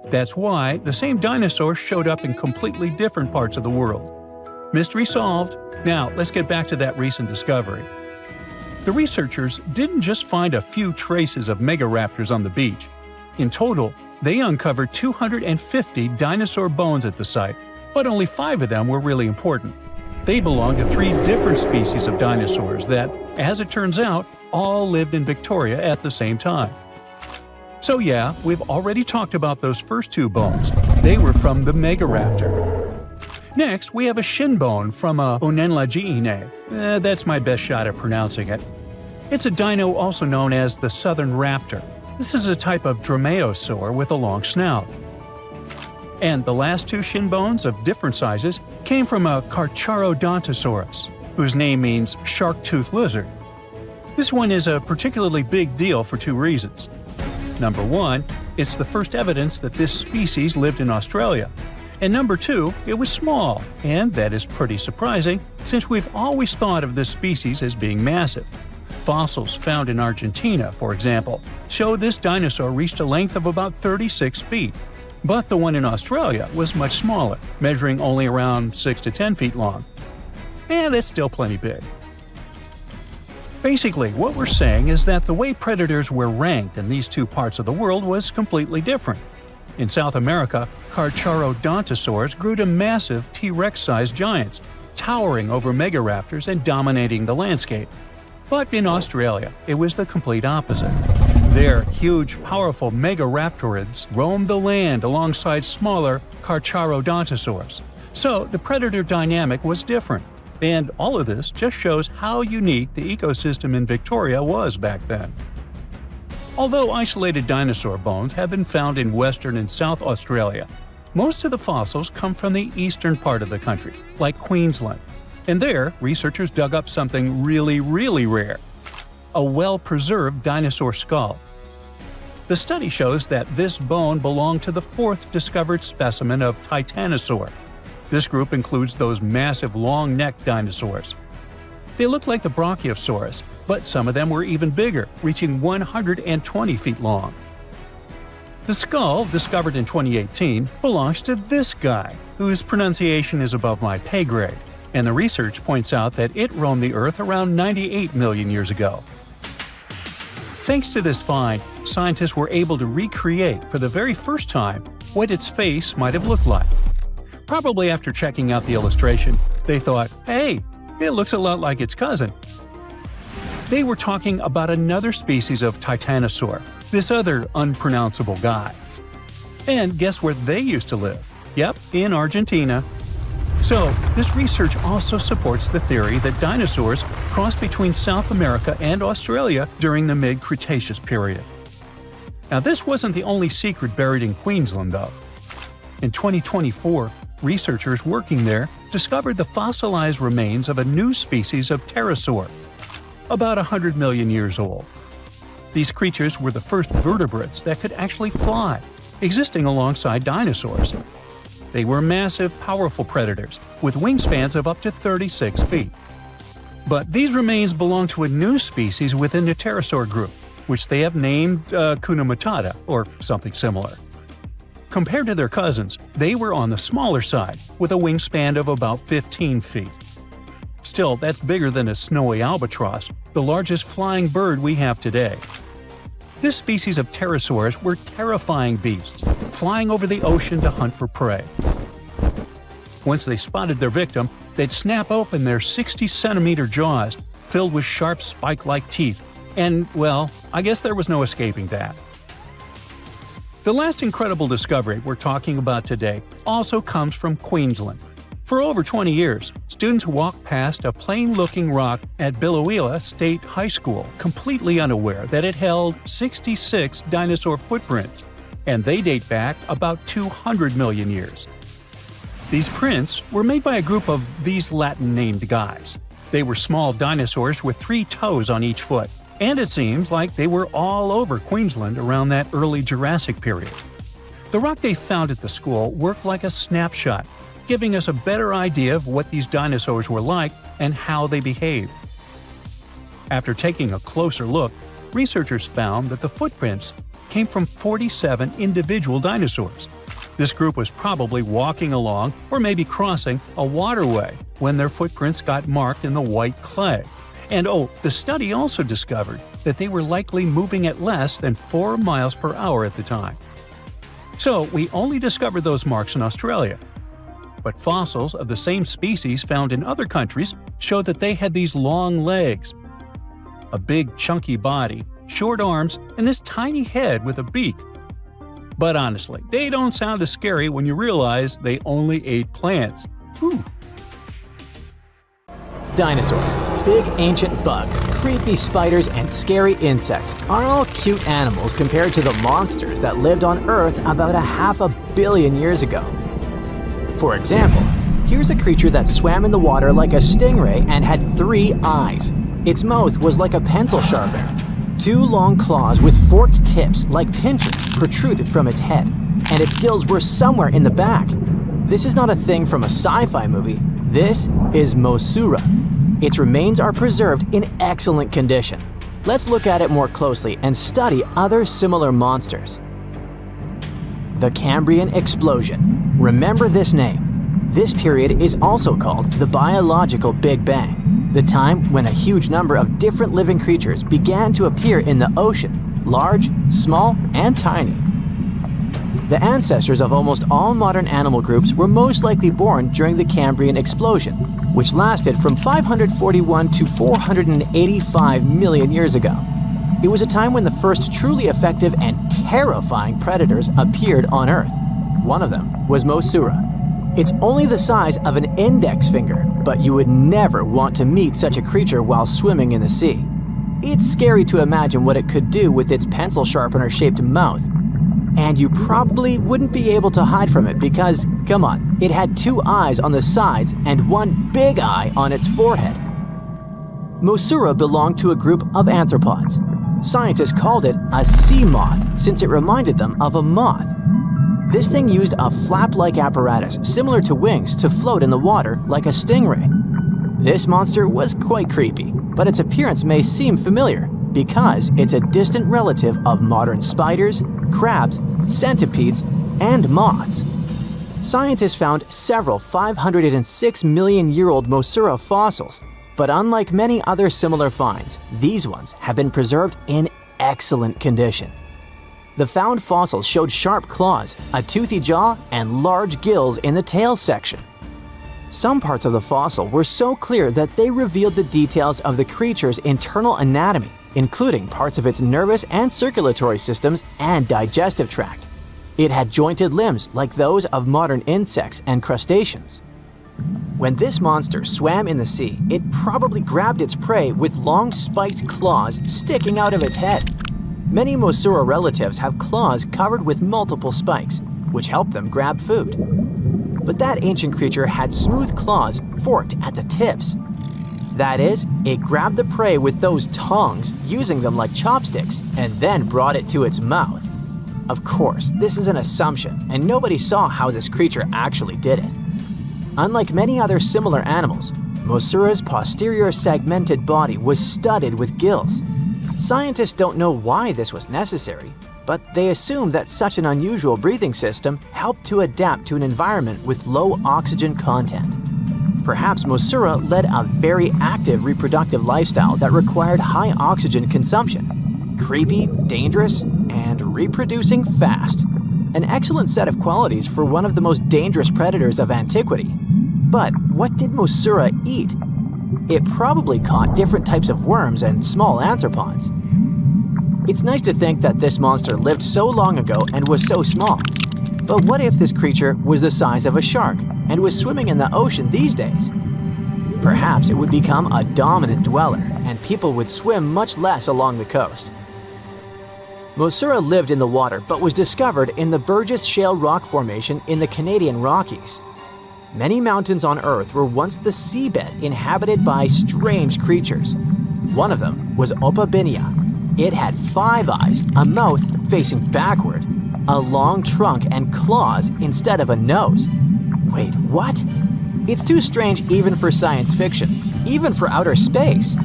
That's why the same dinosaurs showed up in completely different parts of the world. Mystery solved. Now, let's get back to that recent discovery. The researchers didn't just find a few traces of megaraptors on the beach. In total, they uncovered 250 dinosaur bones at the site, but only 5 of them were really important. They belonged to 3 different species of dinosaurs that, as it turns out, all lived in Victoria at the same time. So yeah, we've already talked about those first 2 bones. They were from the megaraptor. Next, we have a shin bone from a unexplainable. That's my best shot at pronouncing it. It's a dino also known as the southern raptor. This is a type of dromaeosaur with a long snout. And the last 2 shin bones of different sizes came from a Carcharodontosaurus, whose name means shark-toothed lizard. This one is a particularly big deal for 2 reasons. Number 1, it's the first evidence that this species lived in Australia. And number 2, it was small, and that is pretty surprising since we've always thought of this species as being massive. Fossils found in Argentina, for example, show this dinosaur reached a length of about 36 feet. But the one in Australia was much smaller, measuring only around 6 to 10 feet long. And that's still plenty big. Basically, what we're saying is that the way predators were ranked in these 2 parts of the world was completely different. In South America, Carcharodontosaurs grew to massive T-Rex-sized giants, towering over megaraptors and dominating the landscape. But in Australia, it was the complete opposite. There, huge, powerful megaraptorids roamed the land alongside smaller Carcharodontosaurs. So the predator dynamic was different. And all of this just shows how unique the ecosystem in Victoria was back then. Although isolated dinosaur bones have been found in Western and South Australia, most of the fossils come from the eastern part of the country, like Queensland. And there, researchers dug up something really, really rare – a well-preserved dinosaur skull. The study shows that this bone belonged to the fourth discovered specimen of Titanosaur. This group includes those massive long-necked dinosaurs. They look like the Brachiosaurus, but some of them were even bigger, reaching 120 feet long. The skull, discovered in 2018, belongs to this guy, whose pronunciation is above my pay grade, and the research points out that it roamed the Earth around 98 million years ago. Thanks to this find, scientists were able to recreate, for the very first time, what its face might have looked like. Probably after checking out the illustration, they thought, hey, it looks a lot like its cousin. They were talking about another species of Titanosaur, this other unpronounceable guy. And guess where they used to live? Yep, in Argentina. So, this research also supports the theory that dinosaurs crossed between South America and Australia during the mid-Cretaceous period. Now, this wasn't the only secret buried in Queensland, though. In 2024, researchers working there discovered the fossilized remains of a new species of pterosaur, about 100 million years old. These creatures were the first vertebrates that could actually fly, existing alongside dinosaurs. They were massive, powerful predators, with wingspans of up to 36 feet. But these remains belong to a new species within the pterosaur group, which they have named Hakuna Matata, or something similar. Compared to their cousins, they were on the smaller side, with a wingspan of about 15 feet. Still, that's bigger than a snowy albatross, the largest flying bird we have today. This species of pterosaurs were terrifying beasts, flying over the ocean to hunt for prey. Once they spotted their victim, they'd snap open their 60-centimeter jaws, filled with sharp spike-like teeth, and, well, I guess there was no escaping that. The last incredible discovery we're talking about today also comes from Queensland. For over 20 years, students walked past a plain-looking rock at Biloela State High School completely unaware that it held 66 dinosaur footprints, and they date back about 200 million years. These prints were made by a group of these Latin-named guys. They were small dinosaurs with 3 toes on each foot, and it seems like they were all over Queensland around that early Jurassic period. The rock they found at the school worked like a snapshot, giving us a better idea of what these dinosaurs were like and how they behaved. After taking a closer look, researchers found that the footprints came from 47 individual dinosaurs. This group was probably walking along or maybe crossing a waterway when their footprints got marked in the white clay. And the study also discovered that they were likely moving at less than 4 miles per hour at the time. So we only discovered those marks in Australia. But fossils of the same species found in other countries showed that they had these long legs, a big chunky body, short arms, and this tiny head with a beak. But honestly, they don't sound as scary when you realize they only ate plants. Whew. Dinosaurs, big ancient bugs, creepy spiders, and scary insects are all cute animals compared to the monsters that lived on Earth about 500 million years ago. For example, here's a creature that swam in the water like a stingray and had 3 eyes. Its mouth was like a pencil sharpener. 2 long claws with forked tips like pincers protruded from its head, and its gills were somewhere in the back. This is not a thing from a sci-fi movie. This is Mosura. Its remains are preserved in excellent condition. Let's look at it more closely and study other similar monsters. The Cambrian Explosion. Remember this name. This period is also called the Biological Big Bang, the time when a huge number of different living creatures began to appear in the ocean, large, small, and tiny. The ancestors of almost all modern animal groups were most likely born during the Cambrian Explosion, which lasted from 541 to 485 million years ago. It was a time when the first truly effective and terrifying predators appeared on Earth. One of them was Mosura. It's only the size of an index finger, but you would never want to meet such a creature while swimming in the sea. It's scary to imagine what it could do with its pencil sharpener-shaped mouth. And you probably wouldn't be able to hide from it because, come on, it had 2 eyes on the sides and 1 big eye on its forehead. Mosura belonged to a group of arthropods. Scientists called it a sea moth since it reminded them of a moth. This thing used a flap-like apparatus similar to wings to float in the water like a stingray. This monster was quite creepy, but its appearance may seem familiar because it's a distant relative of modern spiders, crabs, centipedes, and moths. Scientists found several 506-million-year-old Mosura fossils, but unlike many other similar finds, these ones have been preserved in excellent condition. The found fossils showed sharp claws, a toothy jaw, and large gills in the tail section. Some parts of the fossil were so clear that they revealed the details of the creature's internal anatomy, including parts of its nervous and circulatory systems and digestive tract. It had jointed limbs like those of modern insects and crustaceans. When this monster swam in the sea, it probably grabbed its prey with long spiked claws sticking out of its head. Many Mosura relatives have claws covered with multiple spikes, which help them grab food. But that ancient creature had smooth claws forked at the tips. That is, it grabbed the prey with those tongs, using them like chopsticks, and then brought it to its mouth. Of course, this is an assumption, and nobody saw how this creature actually did it. Unlike many other similar animals, Mosura's posterior segmented body was studded with gills. Scientists don't know why this was necessary, but they assume that such an unusual breathing system helped to adapt to an environment with low oxygen content. Perhaps Mosura led a very active reproductive lifestyle that required high oxygen consumption. Creepy, dangerous, and reproducing fast. An excellent set of qualities for one of the most dangerous predators of antiquity. But what did Mosura eat? It probably caught different types of worms and small arthropods. It's nice to think that this monster lived so long ago and was so small. But what if this creature was the size of a shark and was swimming in the ocean these days? Perhaps it would become a dominant dweller and people would swim much less along the coast. Mosura lived in the water but was discovered in the Burgess Shale Rock Formation in the Canadian Rockies. Many mountains on Earth were once the seabed inhabited by strange creatures. One of them was Opabinia. It had 5 eyes, a mouth facing backward, a long trunk and claws instead of a nose. Wait, what? It's too strange even for science fiction, even for outer space.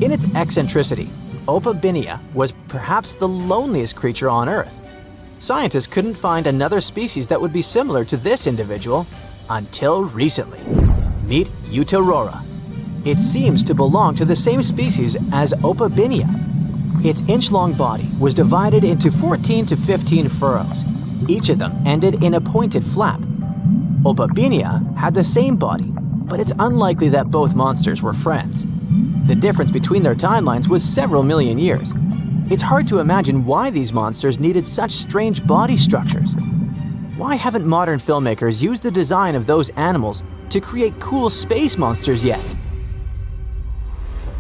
In its eccentricity, Opabinia was perhaps the loneliest creature on Earth. Scientists couldn't find another species that would be similar to this individual until recently. Meet Eutorora. It seems to belong to the same species as Opabinia. Its inch-long body was divided into 14 to 15 furrows. Each of them ended in a pointed flap. Opabinia had the same body, but it's unlikely that both monsters were friends. The difference between their timelines was several million years. It's hard to imagine why these monsters needed such strange body structures. Why haven't modern filmmakers used the design of those animals to create cool space monsters yet?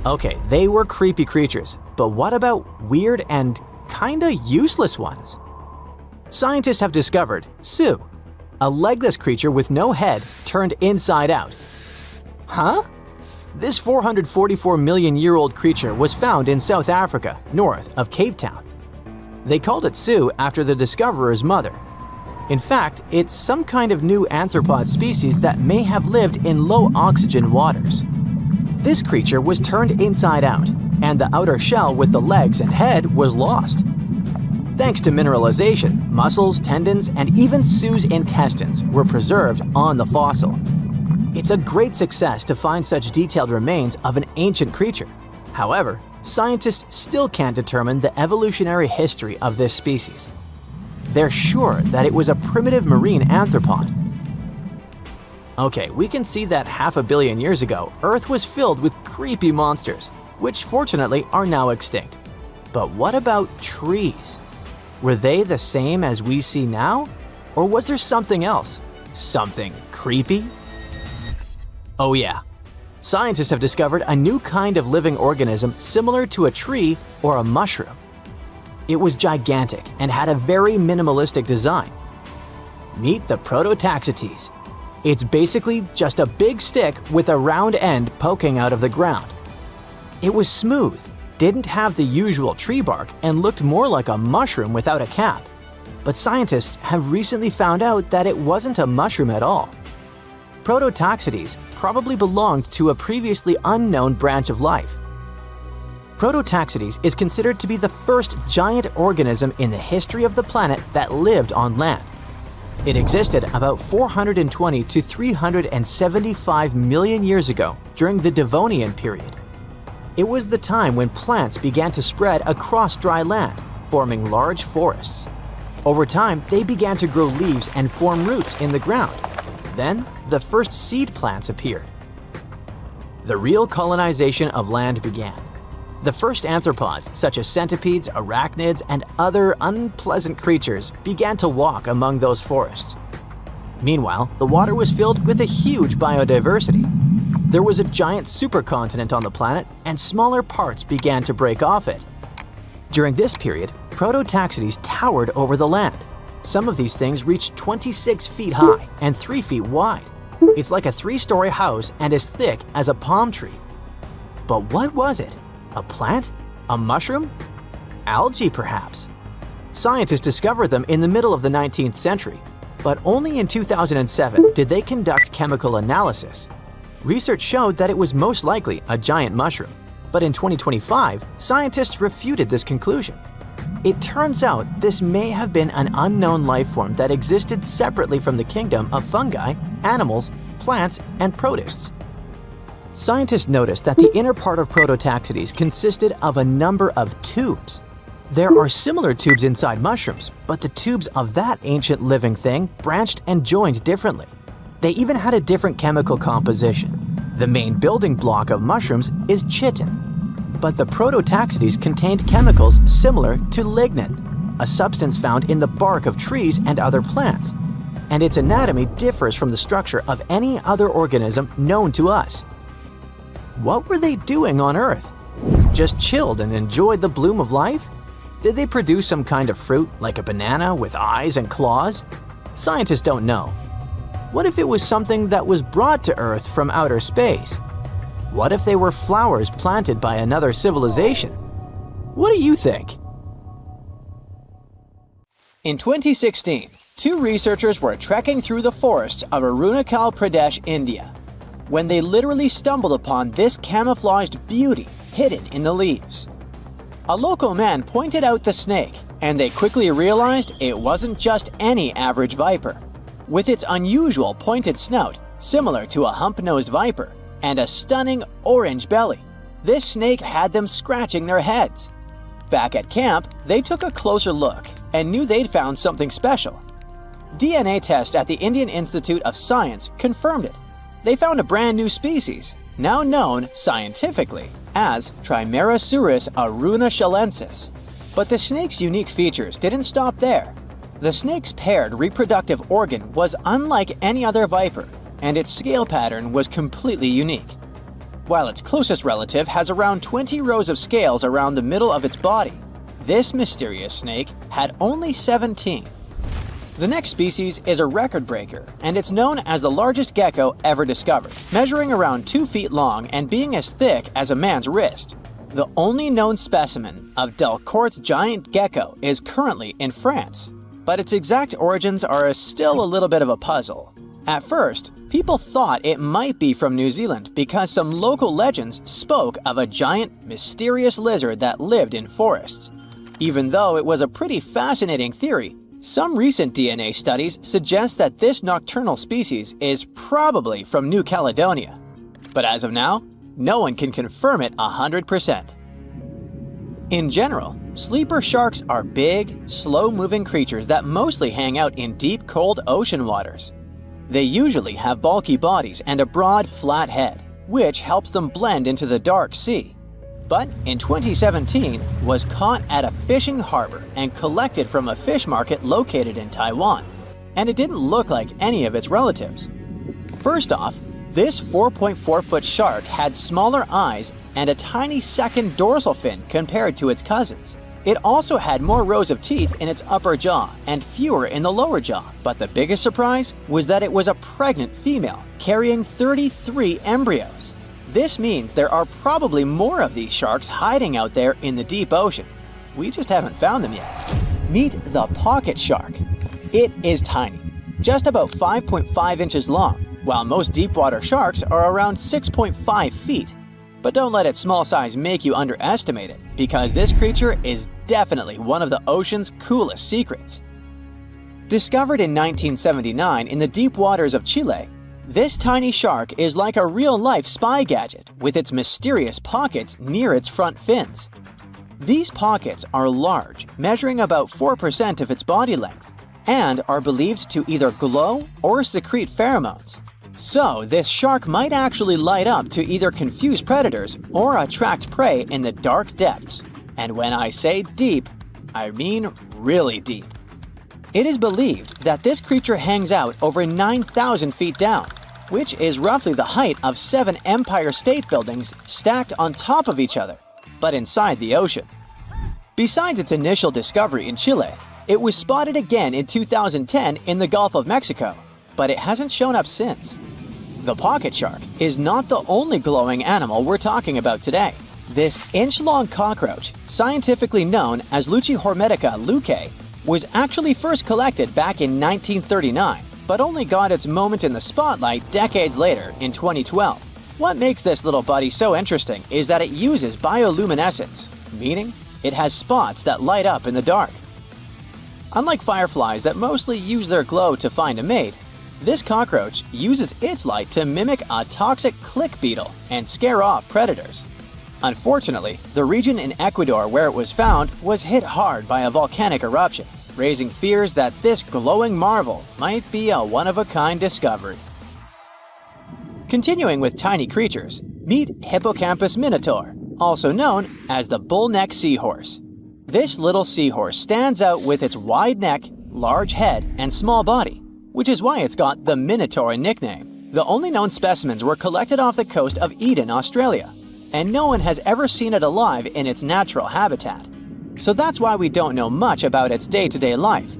Okay, they were creepy creatures, but what about weird and kinda useless ones? Scientists have discovered Su, a legless creature with no head turned inside out. Huh? This 444-million-year-old creature was found in South Africa, north of Cape Town. They called it Su after the discoverer's mother. In fact, it's some kind of new arthropod species that may have lived in low-oxygen waters. This creature was turned inside out, and the outer shell with the legs and head was lost. Thanks to mineralization, muscles, tendons, and even Su's intestines were preserved on the fossil. It's a great success to find such detailed remains of an ancient creature. However, scientists still can't determine the evolutionary history of this species. They're sure that it was a primitive marine arthropod. Okay, we can see that 500 million years ago, Earth was filled with creepy monsters, which fortunately are now extinct. But what about trees? Were they the same as we see now? Or was there something else? Something creepy? Oh yeah. Scientists have discovered a new kind of living organism similar to a tree or a mushroom. It was gigantic and had a very minimalistic design. Meet the Prototaxites. It's basically just a big stick with a round end poking out of the ground. It was smooth, didn't have the usual tree bark, and looked more like a mushroom without a cap. But scientists have recently found out that it wasn't a mushroom at all. Prototaxites probably belonged to a previously unknown branch of life. Prototaxites is considered to be the first giant organism in the history of the planet that lived on land. It existed about 420 to 375 million years ago during the Devonian period. It was the time when plants began to spread across dry land, forming large forests. Over time, they began to grow leaves and form roots in the ground. Then, the first seed plants appeared. The real colonization of land began. The first arthropods, such as centipedes, arachnids, and other unpleasant creatures, began to walk among those forests. Meanwhile, the water was filled with a huge biodiversity. There was a giant supercontinent on the planet, and smaller parts began to break off it. During this period, Prototaxites towered over the land. Some of these things reached 26 feet high and 3 feet wide. It's like a 3-story house and as thick as a palm tree. But what was it? A plant? A mushroom? Algae, perhaps? Scientists discovered them in the middle of the 19th century, but only in 2007 did they conduct chemical analysis. Research showed that it was most likely a giant mushroom, but in 2025, scientists refuted this conclusion. It turns out this may have been an unknown life form that existed separately from the kingdom of fungi, animals, plants, and protists. Scientists noticed that the inner part of Prototaxites consisted of a number of tubes. There are similar tubes inside mushrooms, but the tubes of that ancient living thing branched and joined differently. They even had a different chemical composition. The main building block of mushrooms is chitin. But the Prototaxites contained chemicals similar to lignin, a substance found in the bark of trees and other plants. And its anatomy differs from the structure of any other organism known to us. What were they doing on Earth? Just chilled and enjoyed the bloom of life? Did they produce some kind of fruit, like a banana with eyes and claws? Scientists don't know. What if it was something that was brought to Earth from outer space? What if they were flowers planted by another civilization? What do you think? In 2016, 2 researchers were trekking through the forests of Arunachal Pradesh, India, when they literally stumbled upon this camouflaged beauty hidden in the leaves. A local man pointed out the snake, and they quickly realized it wasn't just any average viper. With its unusual pointed snout, similar to a hump-nosed viper, and a stunning orange belly, this snake had them scratching their heads. Back at camp, they took a closer look and knew they'd found something special. DNA tests at the Indian Institute of Science confirmed it. They found a brand new species, now known scientifically as Trimeresurus arunachalensis. But the snake's unique features didn't stop there. The snake's paired reproductive organ was unlike any other viper, and its scale pattern was completely unique. While its closest relative has around 20 rows of scales around the middle of its body, this mysterious snake had only 17. The next species is a record breaker, and it's known as the largest gecko ever discovered, measuring around 2 feet long and being as thick as a man's wrist. The only known specimen of Delcourt's giant gecko is currently in France, but its exact origins are still a little bit of a puzzle. At first, people thought it might be from New Zealand because some local legends spoke of a giant, mysterious lizard that lived in forests. Even though it was a pretty fascinating theory, some recent DNA studies suggest that this nocturnal species is probably from New Caledonia. But as of now, no one can confirm it 100%. In general, sleeper sharks are big, slow-moving creatures that mostly hang out in deep, cold ocean waters. They usually have bulky bodies and a broad, flat head, which helps them blend into the dark sea. But in 2017, was caught at a fishing harbor and collected from a fish market located in Taiwan. and it didn't look like any of its relatives. First off, this 4.4-foot shark had smaller eyes and a tiny second dorsal fin compared to its cousins. It also had more rows of teeth in its upper jaw and fewer in the lower jaw. But the biggest surprise was that it was a pregnant female carrying 33 embryos. This means there are probably more of these sharks hiding out there in the deep ocean. We just haven't found them yet. Meet the pocket shark. It is tiny, just about 5.5 inches long, while most deepwater sharks are around 6.5 feet. But don't let its small size make you underestimate it, because this creature is definitely one of the ocean's coolest secrets. Discovered in 1979 in the deep waters of Chile, this tiny shark is like a real-life spy gadget with its mysterious pockets near its front fins. These pockets are large, measuring about 4% of its body length, and are believed to either glow or secrete pheromones. So, this shark might actually light up to either confuse predators or attract prey in the dark depths. And when I say deep, I mean really deep. It is believed that this creature hangs out over 9,000 feet down, which is roughly the height of 7 Empire State Buildings stacked on top of each other, but inside the ocean. Besides its initial discovery in Chile, it was spotted again in 2010 in the Gulf of Mexico, but it hasn't shown up since. The pocket shark is not the only glowing animal we're talking about today. This inch-long cockroach, scientifically known as Luchihormetica lucae, was actually first collected back in 1939, but only got its moment in the spotlight decades later in 2012. What makes this little buddy so interesting is that it uses bioluminescence, meaning it has spots that light up in the dark. Unlike fireflies that mostly use their glow to find a mate, this cockroach uses its light to mimic a toxic click beetle and scare off predators. Unfortunately, the region in Ecuador where it was found was hit hard by a volcanic eruption, raising fears that this glowing marvel might be a one-of-a-kind discovery. Continuing with tiny creatures, meet Hippocampus minotaur, also known as the bull-neck seahorse. This little seahorse stands out with its wide neck, large head, and small body, which is why it's got the Minotaur nickname. The only known specimens were collected off the coast of Eden, Australia, and no one has ever seen it alive in its natural habitat. So that's why we don't know much about its day-to-day life.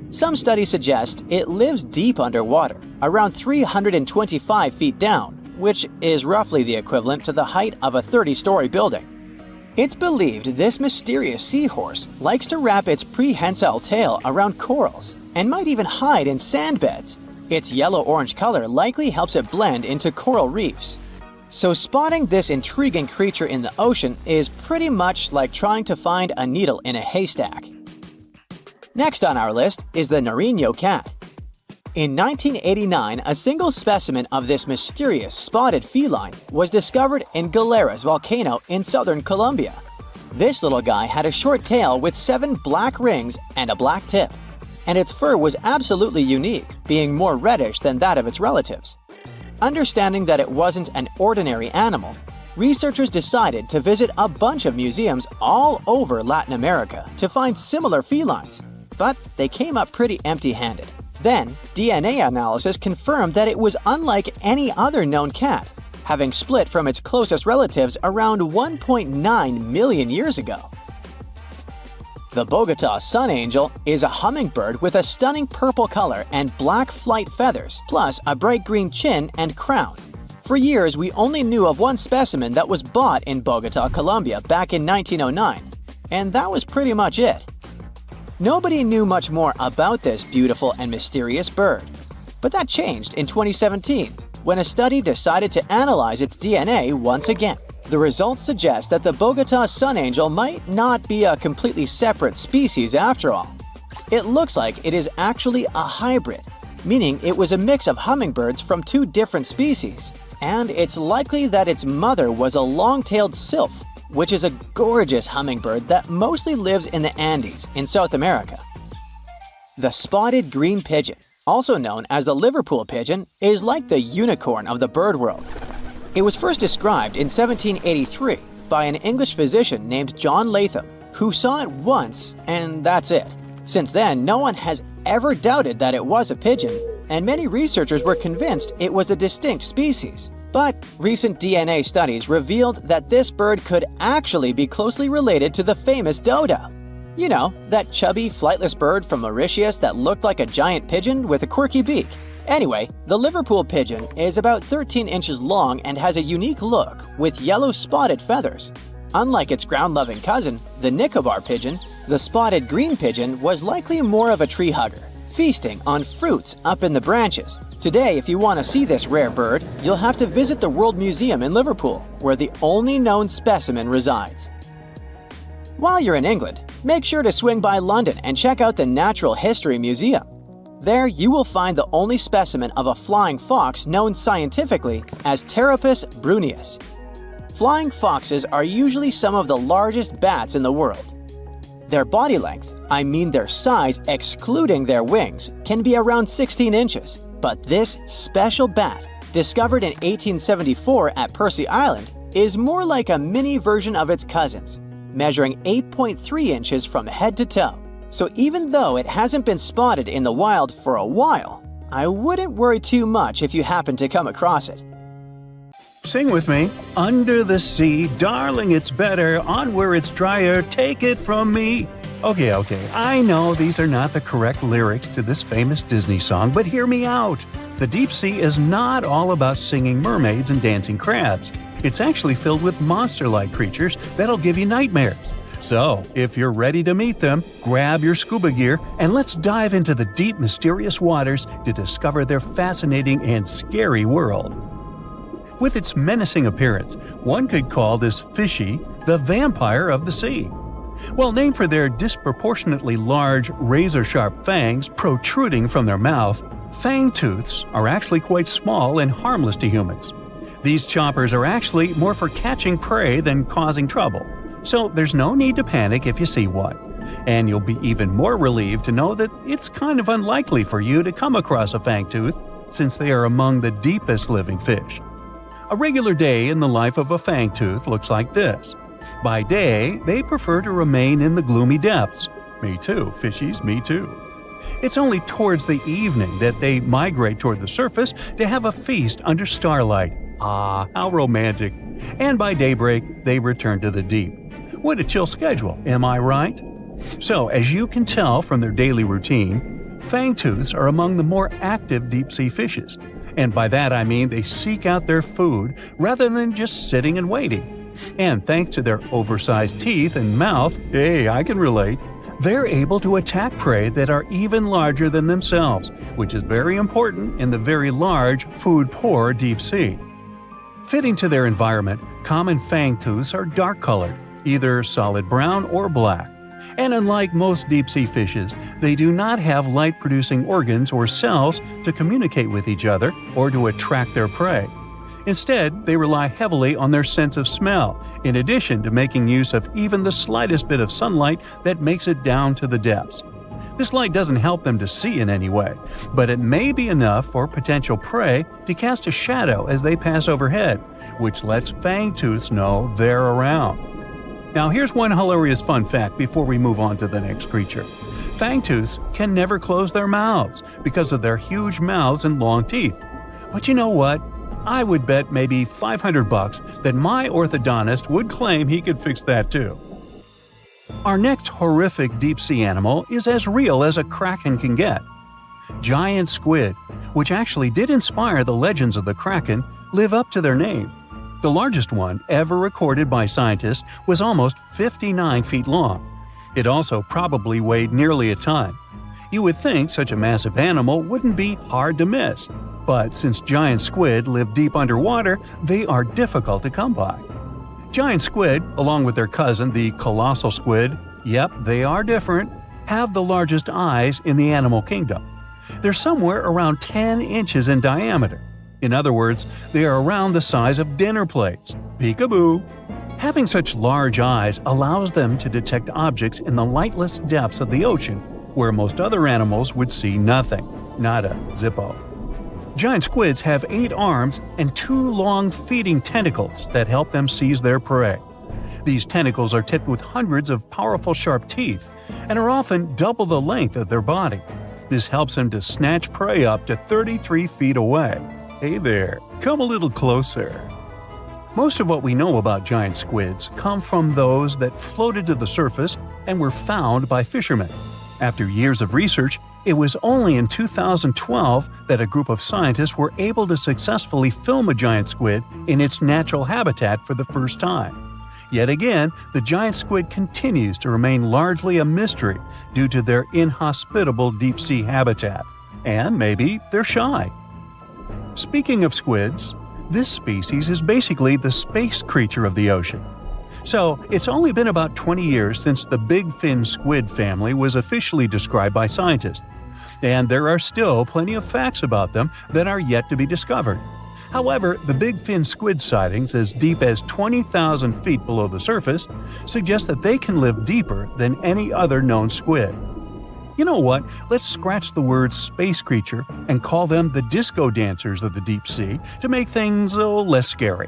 Some studies suggest it lives deep underwater, around 325 feet down, which is roughly the equivalent to the height of a 30-story building. It's believed this mysterious seahorse likes to wrap its prehensile tail around corals and might even hide in sand beds. Its yellow-orange color likely helps it blend into coral reefs. So spotting this intriguing creature in the ocean is pretty much like trying to find a needle in a haystack. Next on our list is the Nariño cat. In 1989, a single specimen of this mysterious spotted feline was discovered in Galeras volcano in southern Colombia. This little guy had a short tail with 7 black rings and a black tip, and its fur was absolutely unique, being more reddish than that of its relatives. Understanding that it wasn't an ordinary animal, researchers decided to visit a bunch of museums all over Latin America to find similar felines, but they came up pretty empty-handed. Then, DNA analysis confirmed that it was unlike any other known cat, having split from its closest relatives around 1.9 million years ago. The Bogota sun angel is a hummingbird with a stunning purple color and black flight feathers, plus a bright green chin and crown. For years, we only knew of one specimen that was bought in Bogota, Colombia back in 1909, and that was pretty much it. Nobody knew much more about this beautiful and mysterious bird. But that changed in 2017, when a study decided to analyze its DNA once again. The results suggest that the Bogota sun angel might not be a completely separate species after all. It looks like it is actually a hybrid, meaning it was a mix of hummingbirds from 2 different species. And it's likely that its mother was a long-tailed sylph, which is a gorgeous hummingbird that mostly lives in the Andes in South America. The spotted green pigeon, also known as the Liverpool pigeon, is like the unicorn of the bird world. It was first described in 1783 by an English physician named John Latham, who saw it once and that's it. Since then, no one has ever doubted that it was a pigeon, and many researchers were convinced it was a distinct species. But recent DNA studies revealed that this bird could actually be closely related to the famous dodo. You know, that chubby, flightless bird from Mauritius that looked like a giant pigeon with a quirky beak. Anyway, the Liverpool pigeon is about 13 inches long and has a unique look with yellow spotted feathers. Unlike its ground-loving cousin, the Nicobar pigeon, the spotted green pigeon was likely more of a tree hugger, feasting on fruits up in the branches. Today, if you want to see this rare bird, you'll have to visit the World Museum in Liverpool, where the only known specimen resides. While you're in England, make sure to swing by London and check out the Natural History Museum. There, you will find the only specimen of a flying fox known scientifically as Pteropus bruneus. Flying foxes are usually some of the largest bats in the world. Their body length, I mean their size excluding their wings, can be around 16 inches. But this special bat, discovered in 1874 at Percy Island, is more like a mini version of its cousins, measuring 8.3 inches from head to toe. So even though it hasn't been spotted in the wild for a while, I wouldn't worry too much if you happen to come across it. Sing with me. Under the sea, darling, it's better. On where it's drier, take it from me. Okay, I know these are not the correct lyrics to this famous Disney song, but hear me out. The deep sea is not all about singing mermaids and dancing crabs. It's actually filled with monster-like creatures that'll give you nightmares. So, if you're ready to meet them, grab your scuba gear and let's dive into the deep, mysterious waters to discover their fascinating and scary world. With its menacing appearance, one could call this fishy the vampire of the sea. Well, named for their disproportionately large, razor-sharp fangs protruding from their mouth, fangtooths are actually quite small and harmless to humans. These choppers are actually more for catching prey than causing trouble, so there's no need to panic if you see one. And you'll be even more relieved to know that it's kind of unlikely for you to come across a fangtooth, since they are among the deepest living fish. A regular day in the life of a fangtooth looks like this. By day, they prefer to remain in the gloomy depths. Me too, fishies, me too. It's only towards the evening that they migrate toward the surface to have a feast under starlight. Ah, how romantic. And by daybreak, they return to the deep. What a chill schedule, am I right? So, as you can tell from their daily routine, fangtooths are among the more active deep-sea fishes. And by that I mean they seek out their food rather than just sitting and waiting. And thanks to their oversized teeth and mouth, hey, I can relate, they're able to attack prey that are even larger than themselves, which is very important in the very large, food-poor deep sea. Fitting to their environment, common fangtooths are dark-colored, either solid brown or black. And unlike most deep-sea fishes, they do not have light-producing organs or cells to communicate with each other or to attract their prey. Instead, they rely heavily on their sense of smell, in addition to making use of even the slightest bit of sunlight that makes it down to the depths. This light doesn't help them to see in any way, but it may be enough for potential prey to cast a shadow as they pass overhead, which lets fangtooths know they're around. Now here's one hilarious fun fact before we move on to the next creature. Fangtooths can never close their mouths because of their huge mouths and long teeth. But you know what? I would bet maybe $500 that my orthodontist would claim he could fix that too. Our next horrific deep-sea animal is as real as a kraken can get. Giant squid, which actually did inspire the legends of the kraken, live up to their name. The largest one ever recorded by scientists was almost 59 feet long. It also probably weighed nearly a ton. You would think such a massive animal wouldn't be hard to miss, but since giant squid live deep underwater, they are difficult to come by. Giant squid, along with their cousin, the colossal squid, yep, they are different, have the largest eyes in the animal kingdom. They're somewhere around 10 inches in diameter. In other words, they are around the size of dinner plates. Peekaboo! Having such large eyes allows them to detect objects in the lightless depths of the ocean, where most other animals would see nothing. Nada, zippo. Giant squids have 8 arms and 2 long feeding tentacles that help them seize their prey. These tentacles are tipped with hundreds of powerful sharp teeth and are often double the length of their body. This helps them to snatch prey up to 33 feet away. Hey there, come a little closer. Most of what we know about giant squids come from those that floated to the surface and were found by fishermen. After years of research, it was only in 2012 that a group of scientists were able to successfully film a giant squid in its natural habitat for the first time. Yet again, the giant squid continues to remain largely a mystery due to their inhospitable deep-sea habitat. And maybe they're shy. Speaking of squids, this species is basically the space creature of the ocean. So, it's only been about 20 years since the big fin squid family was officially described by scientists. And there are still plenty of facts about them that are yet to be discovered. However, the big fin squid sightings as deep as 20,000 feet below the surface suggest that they can live deeper than any other known squid. You know what? Let's scratch the word space creature and call them the disco dancers of the deep sea to make things less scary.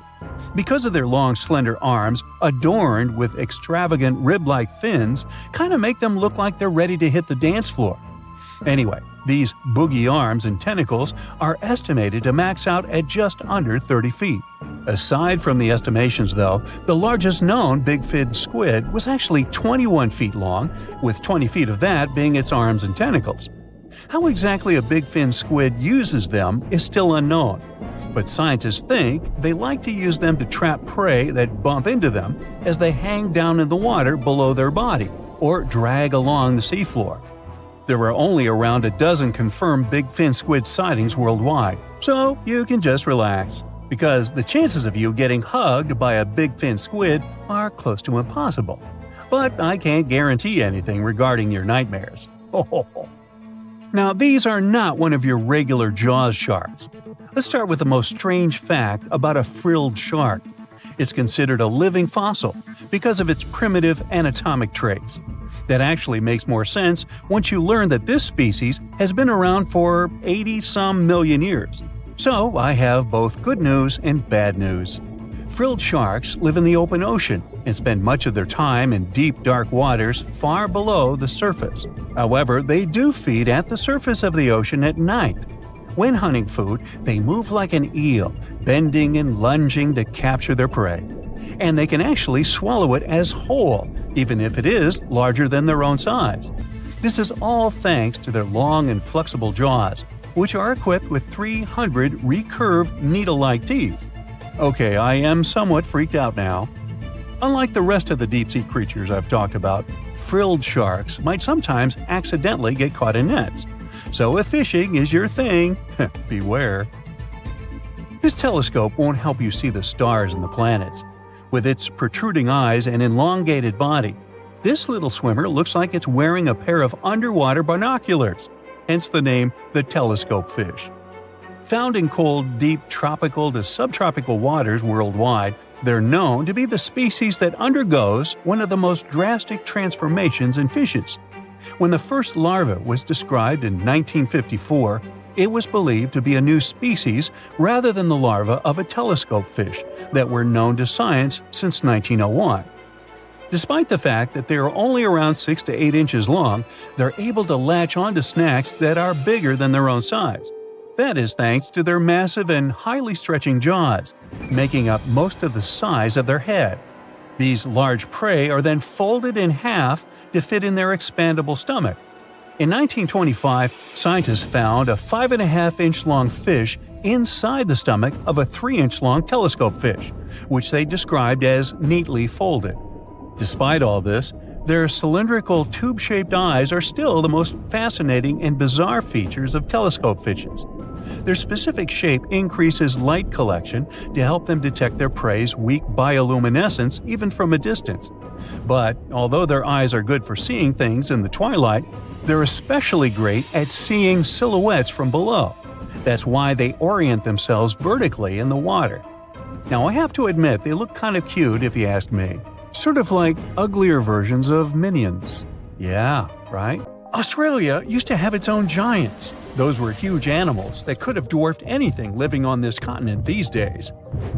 Because of their long, slender arms, adorned with extravagant rib-like fins, kind of make them look like they're ready to hit the dance floor. Anyway, these boogie arms and tentacles are estimated to max out at just under 30 feet. Aside from the estimations though, the largest known big fin squid was actually 21 feet long, with 20 feet of that being its arms and tentacles. How exactly a big fin squid uses them is still unknown, but scientists think they like to use them to trap prey that bump into them as they hang down in the water below their body or drag along the seafloor. There are only around a dozen confirmed big fin squid sightings worldwide, so you can just relax, because the chances of you getting hugged by a big fin squid are close to impossible. But I can't guarantee anything regarding your nightmares. Now, these are not one of your regular Jaws sharks. Let's start with the most strange fact about a frilled shark. It's considered a living fossil because of its primitive anatomic traits. That actually makes more sense once you learn that this species has been around for 80-some million years. So I have both good news and bad news. Frilled sharks live in the open ocean and spend much of their time in deep, dark waters far below the surface. However, they do feed at the surface of the ocean at night. When hunting food, they move like an eel, bending and lunging to capture their prey. And they can actually swallow it as whole, even if it is larger than their own size. This is all thanks to their long and flexible jaws, which are equipped with 300 recurved needle-like teeth. Okay, I am somewhat freaked out now. Unlike the rest of the deep-sea creatures I've talked about, frilled sharks might sometimes accidentally get caught in nets. So if fishing is your thing, beware. This telescope won't help you see the stars and the planets. With its protruding eyes and elongated body, this little swimmer looks like it's wearing a pair of underwater binoculars, hence the name the telescope fish. Found in cold, deep tropical to subtropical waters worldwide, they're known to be the species that undergoes one of the most drastic transformations in fishes. When the first larva was described in 1954, it was believed to be a new species rather than the larva of a telescope fish that were known to science since 1901. Despite the fact that they are only around 6 to 8 inches long, they're able to latch onto snacks that are bigger than their own size. That is thanks to their massive and highly stretching jaws, making up most of the size of their head. These large prey are then folded in half to fit in their expandable stomach. In 1925, scientists found a 5.5-inch long fish inside the stomach of a 3-inch long telescope fish, which they described as neatly folded. Despite all this, their cylindrical tube-shaped eyes are still the most fascinating and bizarre features of telescope fishes. Their specific shape increases light collection to help them detect their prey's weak bioluminescence even from a distance. But although their eyes are good for seeing things in the twilight, they're especially great at seeing silhouettes from below. That's why they orient themselves vertically in the water. Now, I have to admit, they look kind of cute if you ask me. Sort of like uglier versions of Minions. Yeah, right? Australia used to have its own giants. Those were huge animals that could have dwarfed anything living on this continent these days.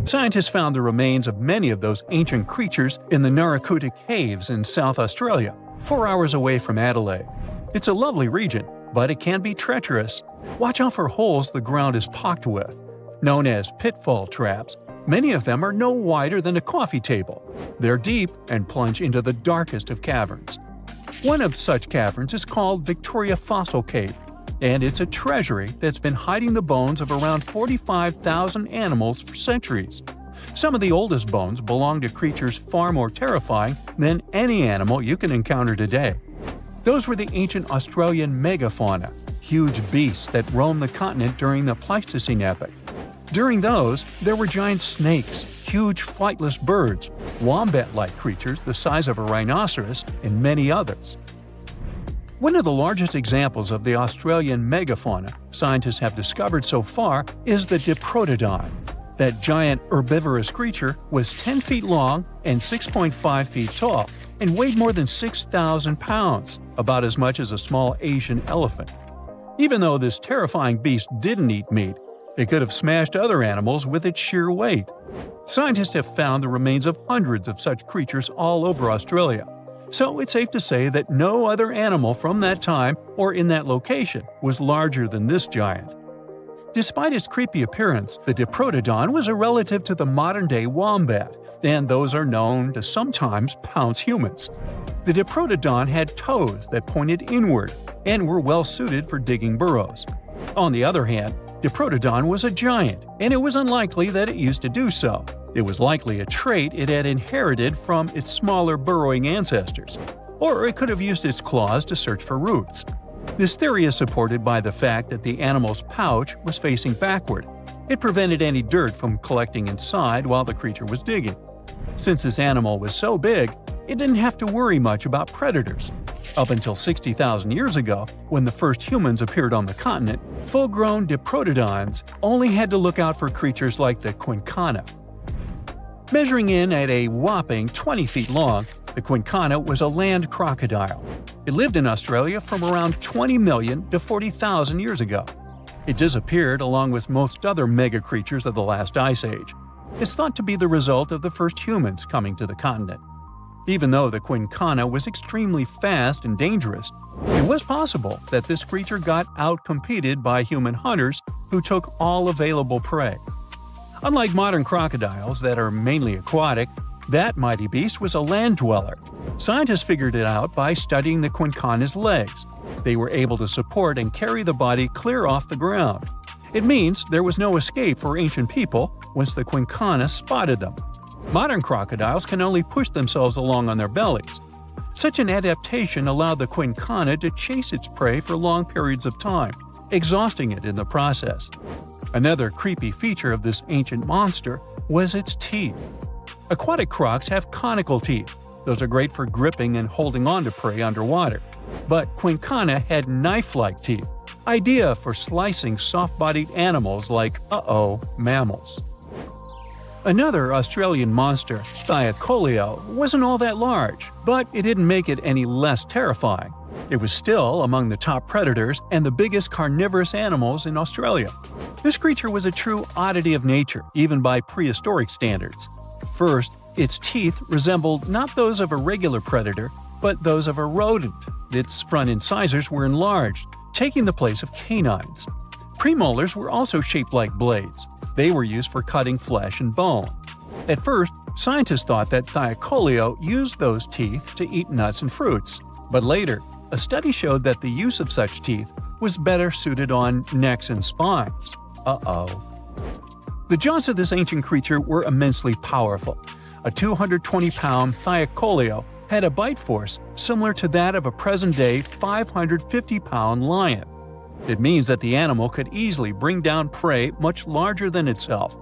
Scientists found the remains of many of those ancient creatures in the Narracuta Caves in South Australia, 4 hours away from Adelaide. It's a lovely region, but it can be treacherous. Watch out for holes the ground is pocked with. Known as pitfall traps, many of them are no wider than a coffee table. They're deep and plunge into the darkest of caverns. One of such caverns is called Victoria Fossil Cave, and it's a treasury that's been hiding the bones of around 45,000 animals for centuries. Some of the oldest bones belong to creatures far more terrifying than any animal you can encounter today. Those were the ancient Australian megafauna, huge beasts that roamed the continent during the Pleistocene epoch. During those, there were giant snakes, huge flightless birds, wombat-like creatures the size of a rhinoceros, and many others. One of the largest examples of the Australian megafauna scientists have discovered so far is the Diprotodon. That giant herbivorous creature was 10 feet long and 6.5 feet tall, and weighed more than 6,000 pounds, about as much as a small Asian elephant. Even though this terrifying beast didn't eat meat, it could have smashed other animals with its sheer weight. Scientists have found the remains of hundreds of such creatures all over Australia, so it's safe to say that no other animal from that time or in that location was larger than this giant. Despite its creepy appearance, the Diprotodon was a relative to the modern-day wombat, and those are known to sometimes pounce humans. The Diprotodon had toes that pointed inward and were well suited for digging burrows. On the other hand, Diprotodon was a giant, and it was unlikely that it used to do so. It was likely a trait it had inherited from its smaller burrowing ancestors, or it could have used its claws to search for roots. This theory is supported by the fact that the animal's pouch was facing backward. It prevented any dirt from collecting inside while the creature was digging. Since this animal was so big, it didn't have to worry much about predators. Up until 60,000 years ago, when the first humans appeared on the continent, full-grown Diprotodons only had to look out for creatures like the quincana. Measuring in at a whopping 20 feet long, the quincana was a land crocodile. It lived in Australia from around 20 million to 40,000 years ago. It disappeared along with most other mega creatures of the last ice age. It's thought to be the result of the first humans coming to the continent. Even though the quincana was extremely fast and dangerous, it was possible that this creature got outcompeted by human hunters who took all available prey. Unlike modern crocodiles that are mainly aquatic, that mighty beast was a land dweller. Scientists figured it out by studying the quincana's legs. They were able to support and carry the body clear off the ground. It means there was no escape for ancient people once the quincana spotted them. Modern crocodiles can only push themselves along on their bellies. Such an adaptation allowed the quincana to chase its prey for long periods of time, exhausting it in the process. Another creepy feature of this ancient monster was its teeth. Aquatic crocs have conical teeth. Those are great for gripping and holding on to prey underwater. But quincana had knife-like teeth, ideal for slicing soft-bodied animals like, mammals. Another Australian monster, Thylacoleo, wasn't all that large, but it didn't make it any less terrifying. It was still among the top predators and the biggest carnivorous animals in Australia. This creature was a true oddity of nature, even by prehistoric standards. First, its teeth resembled not those of a regular predator, but those of a rodent. Its front incisors were enlarged, taking the place of canines. Premolars were also shaped like blades. They were used for cutting flesh and bone. At first, scientists thought that Thylacoleo used those teeth to eat nuts and fruits. But later, a study showed that the use of such teeth was better suited on necks and spines. The jaws of this ancient creature were immensely powerful. A 220-pound Thylacoleo had a bite force similar to that of a present-day 550-pound lion. It means that the animal could easily bring down prey much larger than itself.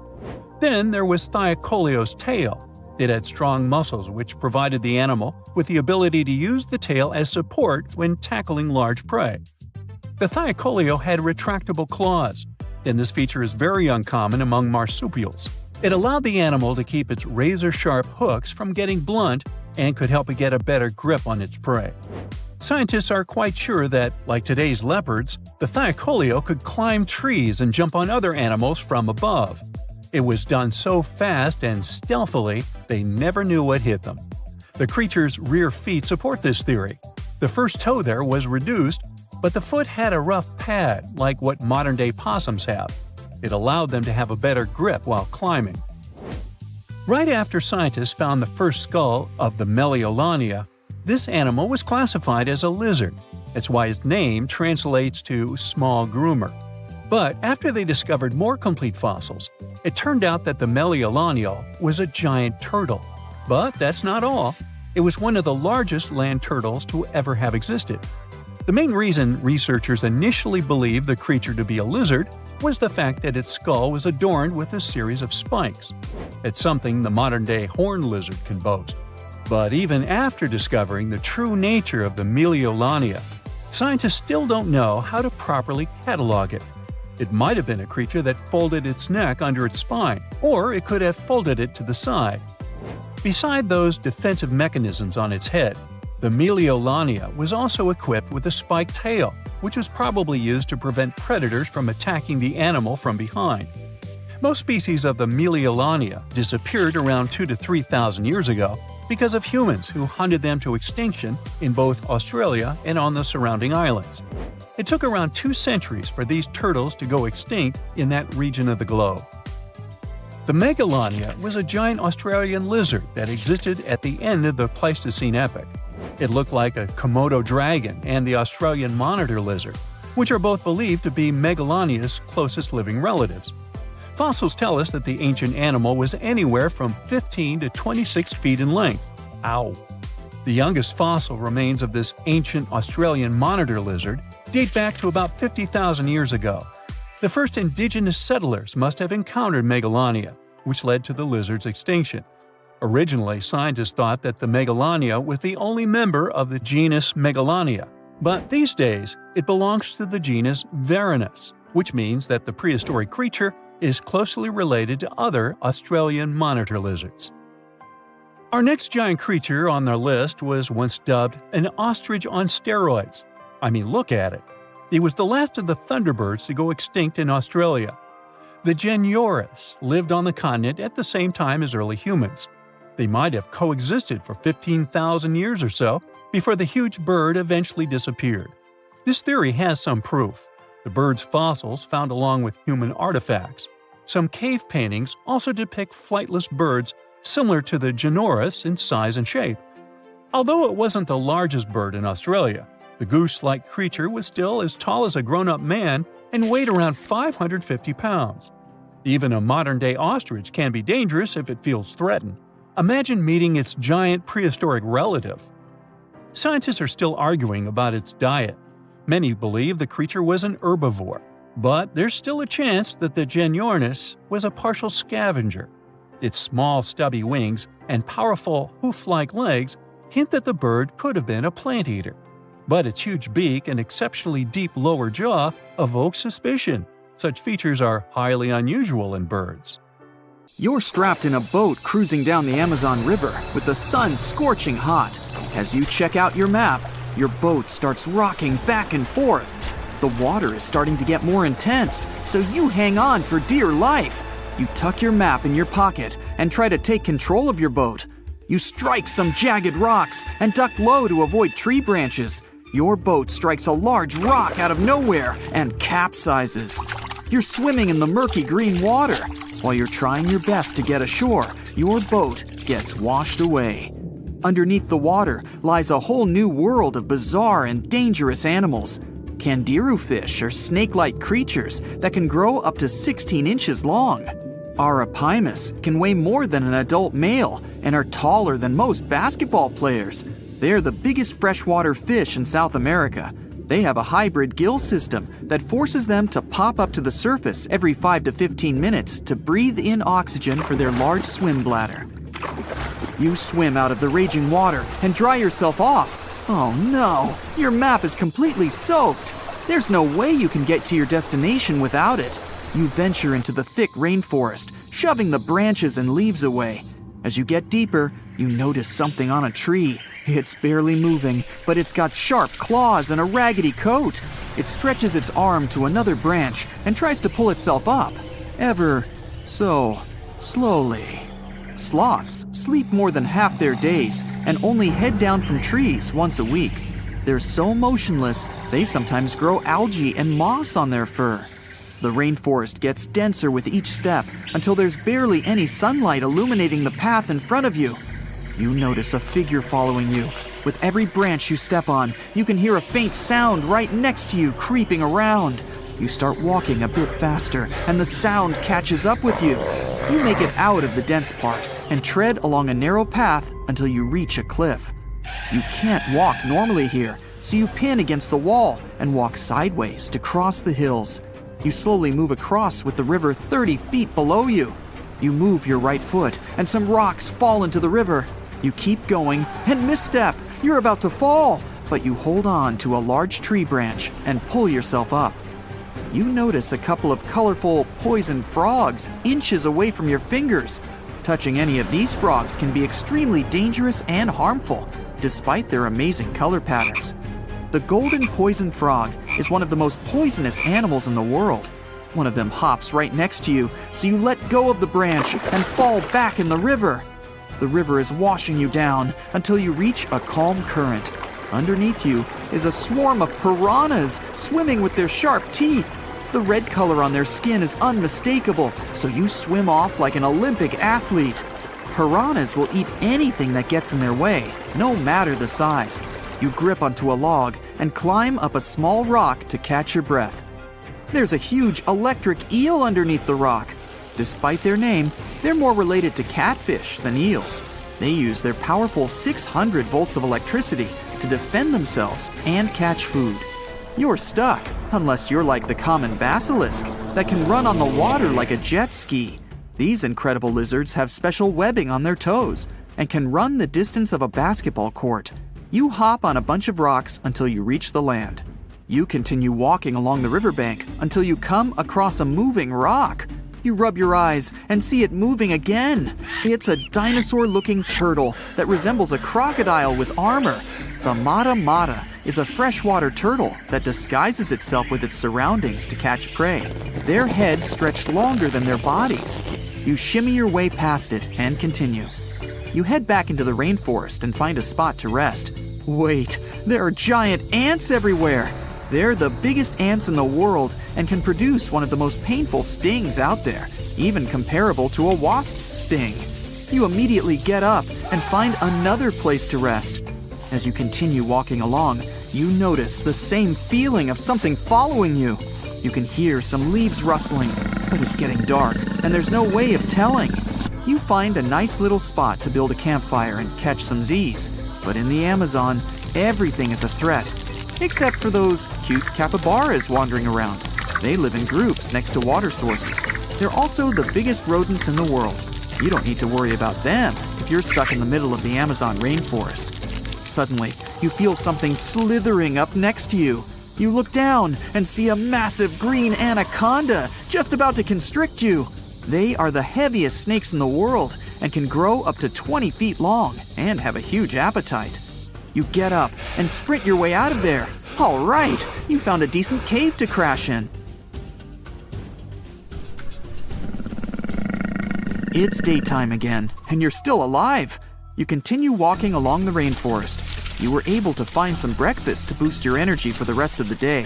Then there was Thylacoleo's tail. It had strong muscles which provided the animal with the ability to use the tail as support when tackling large prey. The Thylacoleo had retractable claws, and this feature is very uncommon among marsupials. It allowed the animal to keep its razor-sharp hooks from getting blunt and could help it get a better grip on its prey. Scientists are quite sure that, like today's leopards, the Thylacoleo could climb trees and jump on other animals from above. It was done so fast and stealthily, they never knew what hit them. The creature's rear feet support this theory. The first toe there was reduced, but the foot had a rough pad like what modern-day possums have. It allowed them to have a better grip while climbing. Right after scientists found the first skull of the Meliolania, this animal was classified as a lizard. That's why its name translates to small groomer. But after they discovered more complete fossils, it turned out that the Meliolania was a giant turtle. But that's not all. It was one of the largest land turtles to ever have existed. The main reason researchers initially believed the creature to be a lizard was the fact that its skull was adorned with a series of spikes. It's something the modern-day horned lizard can boast. But even after discovering the true nature of the Meliolania, scientists still don't know how to properly catalog it. It might have been a creature that folded its neck under its spine, or it could have folded it to the side. Beside those defensive mechanisms on its head, the Meliolania was also equipped with a spiked tail, which was probably used to prevent predators from attacking the animal from behind. Most species of the Meliolania disappeared around 2,000 to 3,000 years ago because of humans who hunted them to extinction in both Australia and on the surrounding islands. It took around 2 centuries for these turtles to go extinct in that region of the globe. The Megalania was a giant Australian lizard that existed at the end of the Pleistocene epoch. It looked like a Komodo dragon and the Australian monitor lizard, which are both believed to be Megalania's closest living relatives. Fossils tell us that the ancient animal was anywhere from 15 to 26 feet in length. Ow! The youngest fossil remains of this ancient Australian monitor lizard date back to about 50,000 years ago. The first indigenous settlers must have encountered Megalania, which led to the lizard's extinction. Originally, scientists thought that the Megalania was the only member of the genus Megalania, but these days it belongs to the genus Varanus, which means that the prehistoric creature is closely related to other Australian monitor lizards. Our next giant creature on our list was once dubbed an ostrich on steroids. I mean, look at it. It was the last of the thunderbirds to go extinct in Australia. The Genyorus lived on the continent at the same time as early humans. They might have coexisted for 15,000 years or so before the huge bird eventually disappeared. This theory has some proof. The bird's fossils found along with human artifacts. Some cave paintings also depict flightless birds similar to the Genyorus in size and shape. Although it wasn't the largest bird in Australia, the goose-like creature was still as tall as a grown-up man and weighed around 550 pounds. Even a modern-day ostrich can be dangerous if it feels threatened. Imagine meeting its giant prehistoric relative. Scientists are still arguing about its diet. Many believe the creature was an herbivore, but there's still a chance that the Genyornis was a partial scavenger. Its small, stubby wings and powerful hoof-like legs hint that the bird could have been a plant eater. But its huge beak and exceptionally deep lower jaw evoke suspicion. Such features are highly unusual in birds. You're strapped in a boat cruising down the Amazon River with the sun scorching hot. As you check out your map, your boat starts rocking back and forth. The water is starting to get more intense, so you hang on for dear life. You tuck your map in your pocket and try to take control of your boat. You strike some jagged rocks and duck low to avoid tree branches. Your boat strikes a large rock out of nowhere and capsizes. You're swimming in the murky green water. While you're trying your best to get ashore, your boat gets washed away. Underneath the water lies a whole new world of bizarre and dangerous animals. Candiru fish are snake-like creatures that can grow up to 16 inches long. Arapimus can weigh more than an adult male and are taller than most basketball players. They're the biggest freshwater fish in South America. They have a hybrid gill system that forces them to pop up to the surface every 5 to 15 minutes to breathe in oxygen for their large swim bladder. You swim out of the raging water and dry yourself off. Oh no, your map is completely soaked. There's no way you can get to your destination without it. You venture into the thick rainforest, shoving the branches and leaves away. As you get deeper, you notice something on a tree. It's barely moving, but it's got sharp claws and a raggedy coat. It stretches its arm to another branch and tries to pull itself up, ever so slowly. Sloths sleep more than half their days and only head down from trees once a week. They're so motionless, they sometimes grow algae and moss on their fur. The rainforest gets denser with each step until there's barely any sunlight illuminating the path in front of you. You notice a figure following you. With every branch you step on, you can hear a faint sound right next to you creeping around. You start walking a bit faster, and the sound catches up with you. You make it out of the dense part and tread along a narrow path until you reach a cliff. You can't walk normally here, so you pin against the wall and walk sideways to cross the hills. You slowly move across with the river 30 feet below you. You move your right foot, and some rocks fall into the river. You keep going and misstep. You're about to fall, but you hold on to a large tree branch and pull yourself up. You notice a couple of colorful poison frogs inches away from your fingers. Touching any of these frogs can be extremely dangerous and harmful, despite their amazing color patterns. The golden poison frog is one of the most poisonous animals in the world. One of them hops right next to you, so you let go of the branch and fall back in the river. The river is washing you down until you reach a calm current. Underneath you is a swarm of piranhas swimming with their sharp teeth. The red color on their skin is unmistakable, so you swim off like an Olympic athlete. Piranhas will eat anything that gets in their way, no matter the size. You grip onto a log and climb up a small rock to catch your breath. There's a huge electric eel underneath the rock. Despite their name, they're more related to catfish than eels. They use their powerful 600 volts of electricity to defend themselves and catch food. You're stuck, unless you're like the common basilisk that can run on the water like a jet ski. These incredible lizards have special webbing on their toes and can run the distance of a basketball court. You hop on a bunch of rocks until you reach the land. You continue walking along the riverbank until you come across a moving rock. You rub your eyes and see it moving again. It's a dinosaur-looking turtle that resembles a crocodile with armor. The mata mata is a freshwater turtle that disguises itself with its surroundings to catch prey. Their heads stretch longer than their bodies. You shimmy your way past it and continue. You head back into the rainforest and find a spot to rest. Wait, there are giant ants everywhere. They're the biggest ants in the world and can produce one of the most painful stings out there, even comparable to a wasp's sting. You immediately get up and find another place to rest. As you continue walking along, you notice the same feeling of something following you. You can hear some leaves rustling, but it's getting dark and there's no way of telling. You find a nice little spot to build a campfire and catch some Z's. But in the Amazon, everything is a threat, except for those cute capybaras wandering around. They live in groups next to water sources. They're also the biggest rodents in the world. You don't need to worry about them if you're stuck in the middle of the Amazon rainforest. Suddenly, you feel something slithering up next to you. You look down and see a massive green anaconda just about to constrict you. They are the heaviest snakes in the world and can grow up to 20 feet long and have a huge appetite. You get up and sprint your way out of there. All right, you found a decent cave to crash in. It's daytime again, and you're still alive. You continue walking along the rainforest. You were able to find some breakfast to boost your energy for the rest of the day.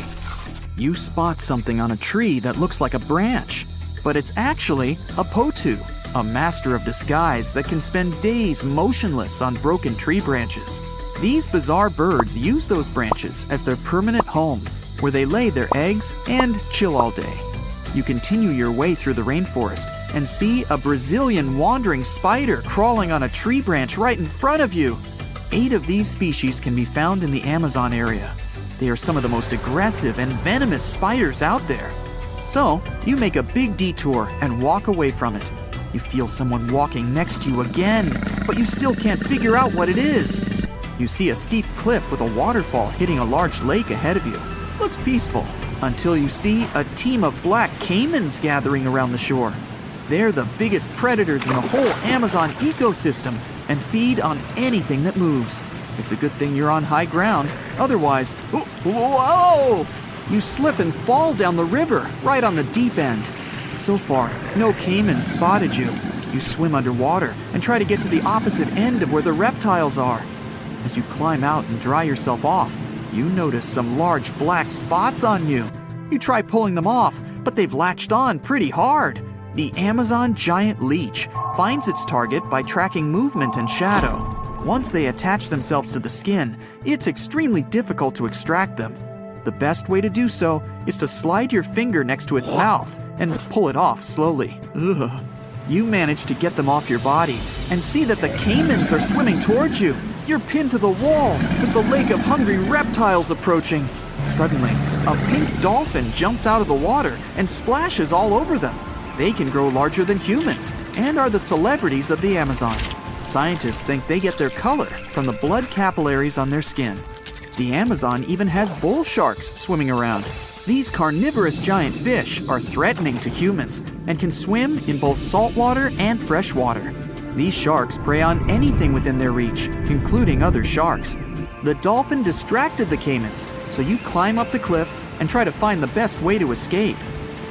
You spot something on a tree that looks like a branch, but it's actually a potu, a master of disguise that can spend days motionless on broken tree branches. These bizarre birds use those branches as their permanent home, where they lay their eggs and chill all day. You continue your way through the rainforest and see a Brazilian wandering spider crawling on a tree branch right in front of you. 8 of these species can be found in the Amazon area. They are some of the most aggressive and venomous spiders out there. So, you make a big detour and walk away from it. You feel someone walking next to you again, but you still can't figure out what it is. You see a steep cliff with a waterfall hitting a large lake ahead of you. Looks peaceful, until you see a team of black caimans gathering around the shore. They're the biggest predators in the whole Amazon ecosystem and feed on anything that moves. It's a good thing you're on high ground, otherwise, whoa! You slip and fall down the river, right on the deep end. So far, no caimans spotted you. You swim underwater and try to get to the opposite end of where the reptiles are. As you climb out and dry yourself off, You notice some large black spots on you. You try pulling them off, but they've latched on pretty hard. The Amazon giant leech finds its target by tracking movement and shadow. Once they attach themselves to the skin, it's extremely difficult to extract them. The best way to do so is to slide your finger next to its mouth and pull it off slowly. Ugh. You manage to get them off your body and see that the caimans are swimming towards you. You're pinned to the wall with the lake of hungry reptiles approaching. Suddenly, a pink dolphin jumps out of the water and splashes all over them. They can grow larger than humans and are the celebrities of the Amazon. Scientists think they get their color from the blood capillaries on their skin. The Amazon even has bull sharks swimming around. These carnivorous giant fish are threatening to humans and can swim in both saltwater and freshwater. These sharks prey on anything within their reach, including other sharks. The dolphin distracted the caimans, so you climb up the cliff and try to find the best way to escape.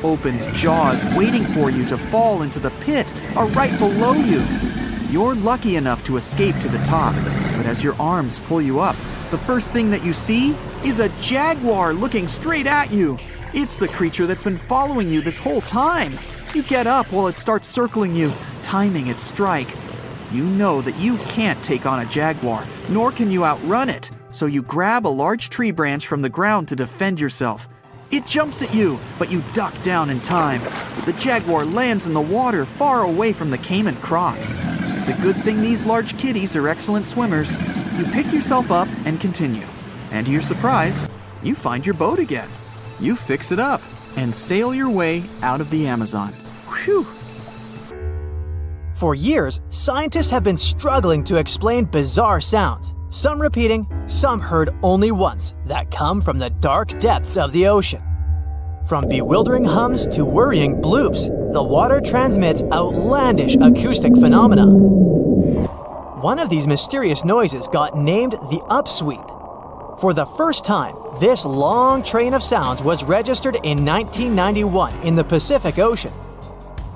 Opened jaws waiting for you to fall into the pit are right below you. You're lucky enough to escape to the top, but as your arms pull you up, the first thing that you see is a jaguar looking straight at you. It's the creature that's been following you this whole time. You get up while it starts circling you, timing its strike. You know that you can't take on a jaguar, nor can you outrun it, so you grab a large tree branch from the ground to defend yourself. It jumps at you, but you duck down in time. The jaguar lands in the water far away from the caiman crocs. It's a good thing these large kitties are excellent swimmers. You pick yourself up and continue. And to your surprise, you find your boat again. You fix it up and sail your way out of the Amazon. Whew! For years, scientists have been struggling to explain bizarre sounds, some repeating, some heard only once, that come from the dark depths of the ocean. From bewildering hums to worrying bloops, the water transmits outlandish acoustic phenomena. One of these mysterious noises got named the upsweep. For the first time, this long train of sounds was registered in 1991 in the Pacific Ocean.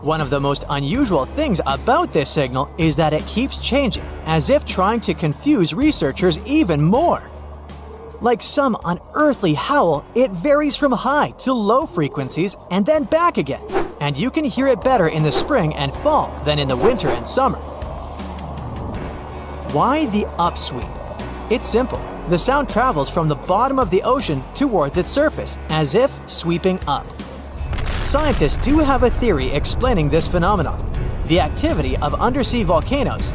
One of the most unusual things about this signal is that it keeps changing, as if trying to confuse researchers even more. Like some unearthly howl, it varies from high to low frequencies and then back again, and you can hear it better in the spring and fall than in the winter and summer. Why the upsweep? It's simple. The sound travels from the bottom of the ocean towards its surface, as if sweeping up. Scientists do have a theory explaining this phenomenon: the activity of undersea volcanoes.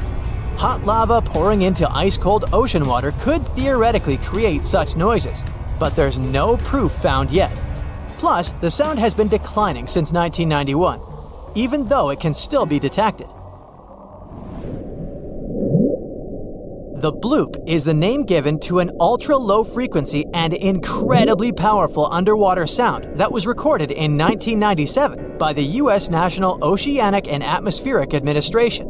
Hot lava pouring into ice-cold ocean water could theoretically create such noises, but there's no proof found yet. Plus, the sound has been declining since 1991, even though it can still be detected. The bloop is the name given to an ultra-low frequency and incredibly powerful underwater sound that was recorded in 1997 by the U.S. National Oceanic and Atmospheric Administration.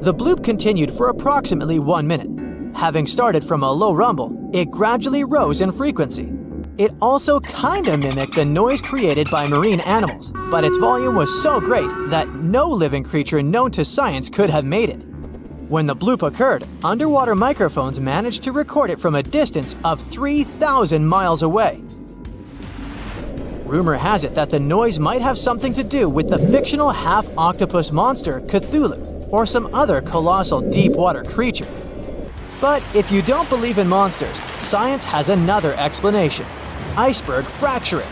The bloop continued for approximately 1 minute. Having started from a low rumble, it gradually rose in frequency. It also kinda mimicked the noise created by marine animals, but its volume was so great that no living creature known to science could have made it. When the bloop occurred, underwater microphones managed to record it from a distance of 3,000 miles away. Rumor has it that the noise might have something to do with the fictional half-octopus monster Cthulhu, or some other colossal deep-water creature. But if you don't believe in monsters, science has another explanation: iceberg fracturing.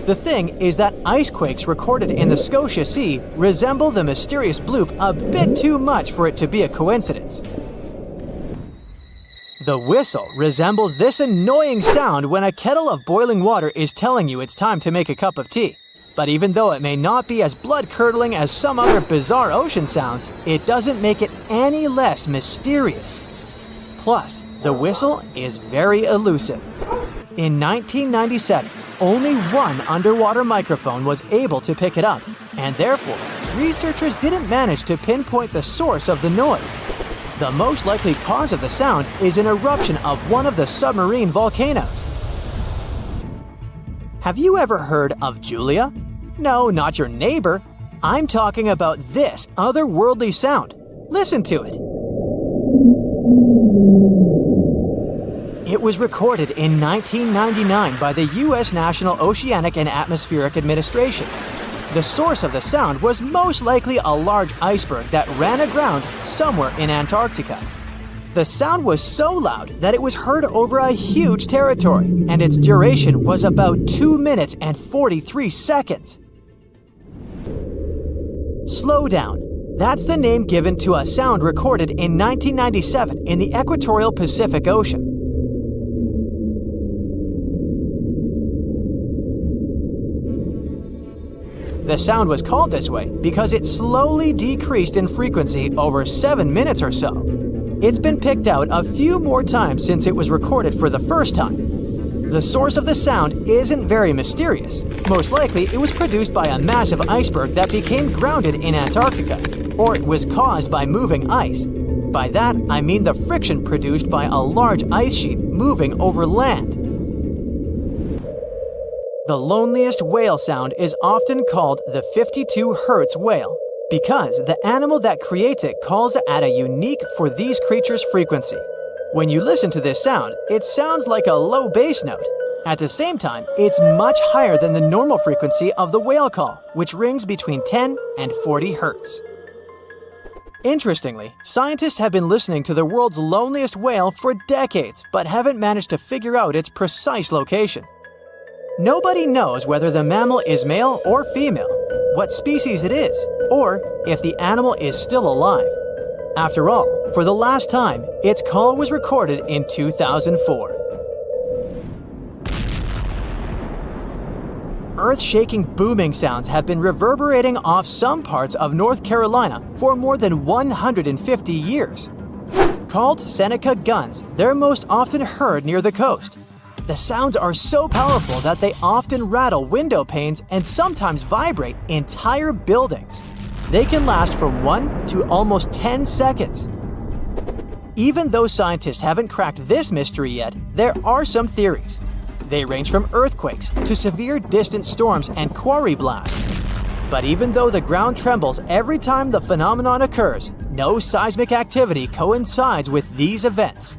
The thing is that ice quakes recorded in the Scotia Sea resemble the mysterious bloop a bit too much for it to be a coincidence. The whistle resembles this annoying sound when a kettle of boiling water is telling you it's time to make a cup of tea. But even though it may not be as blood-curdling as some other bizarre ocean sounds, it doesn't make it any less mysterious. Plus, the whistle is very elusive. In 1997, only one underwater microphone was able to pick it up, and therefore, researchers didn't manage to pinpoint the source of the noise. The most likely cause of the sound is an eruption of one of the submarine volcanoes. Have you ever heard of Julia? No, not your neighbor. I'm talking about this otherworldly sound. Listen to it. It was recorded in 1999 by the U.S. National Oceanic and Atmospheric Administration. The source of the sound was most likely a large iceberg that ran aground somewhere in Antarctica. The sound was so loud that it was heard over a huge territory, and its duration was about 2 minutes and 43 seconds. Slow down. That's the name given to a sound recorded in 1997 in the equatorial Pacific Ocean. The sound was called this way because it slowly decreased in frequency over 7 minutes or so. It's been picked out a few more times since it was recorded for the first time. The source of the sound isn't very mysterious. Most likely, it was produced by a massive iceberg that became grounded in Antarctica, or it was caused by moving ice. By that, I mean the friction produced by a large ice sheet moving over land. The loneliest whale sound is often called the 52 Hz whale because the animal that creates it calls at a unique for these creatures frequency. When you listen to this sound, it sounds like a low bass note. At the same time, it's much higher than the normal frequency of the whale call, which rings between 10 and 40 Hz. Interestingly, scientists have been listening to the world's loneliest whale for decades, but haven't managed to figure out its precise location. Nobody knows whether the mammal is male or female, what species it is, or if the animal is still alive. After all, for the last time, its call was recorded in 2004. Earth-shaking booming sounds have been reverberating off some parts of North Carolina for more than 150 years. Called Seneca guns, they're most often heard near the coast. The sounds are so powerful that they often rattle window panes and sometimes vibrate entire buildings. They can last from 1 to almost 10 seconds. Even though scientists haven't cracked this mystery yet, there are some theories. They range from earthquakes to severe distant storms and quarry blasts. But even though the ground trembles every time the phenomenon occurs, no seismic activity coincides with these events.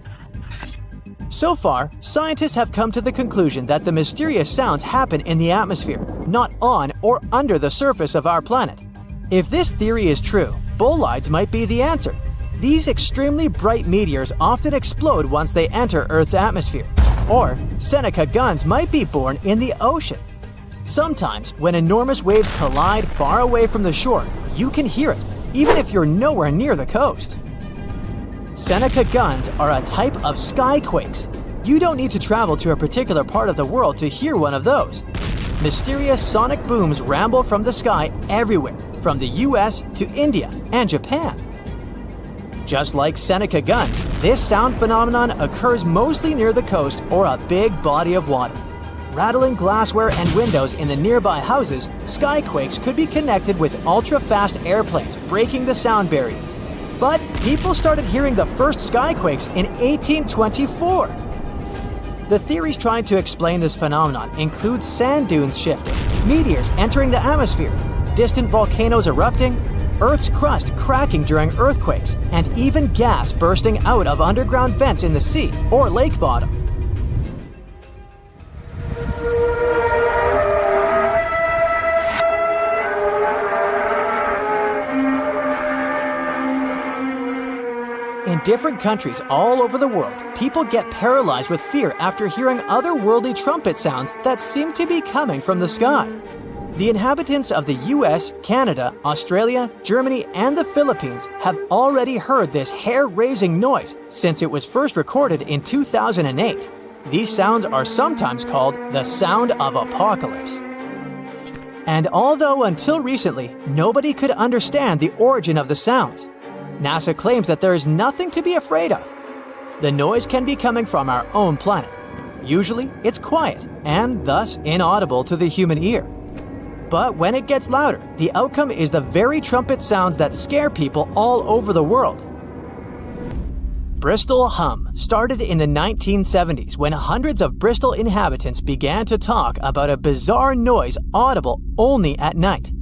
So far, scientists have come to the conclusion that the mysterious sounds happen in the atmosphere, not on or under the surface of our planet. If this theory is true, bolides might be the answer. These extremely bright meteors often explode once they enter Earth's atmosphere. Or Seneca guns might be born in the ocean. Sometimes, when enormous waves collide far away from the shore, you can hear it, even if you're nowhere near the coast. Seneca guns are a type of skyquakes. You don't need to travel to a particular part of the world to hear one of those. Mysterious sonic booms ramble from the sky everywhere, from the US to India and Japan. Just like Seneca guns, this sound phenomenon occurs mostly near the coast or a big body of water. Rattling glassware and windows in the nearby houses, skyquakes could be connected with ultra-fast airplanes breaking the sound barrier. But people started hearing the first skyquakes in 1824. The theories trying to explain this phenomenon include sand dunes shifting, meteors entering the atmosphere, distant volcanoes erupting, Earth's crust cracking during earthquakes, and even gas bursting out of underground vents in the sea or lake bottom. In different countries all over the world, people get paralyzed with fear after hearing otherworldly trumpet sounds that seem to be coming from the sky. The inhabitants of the US, Canada, Australia, Germany, and the Philippines have already heard this hair-raising noise since it was first recorded in 2008. These sounds are sometimes called the sound of apocalypse. And although until recently, nobody could understand the origin of the sounds, NASA claims that there is nothing to be afraid of. The noise can be coming from our own planet. Usually, it's quiet and thus inaudible to the human ear. But when it gets louder, the outcome is the very trumpet sounds that scare people all over the world. Bristol hum started in the 1970s when hundreds of Bristol inhabitants began to talk about a bizarre noise audible only at night.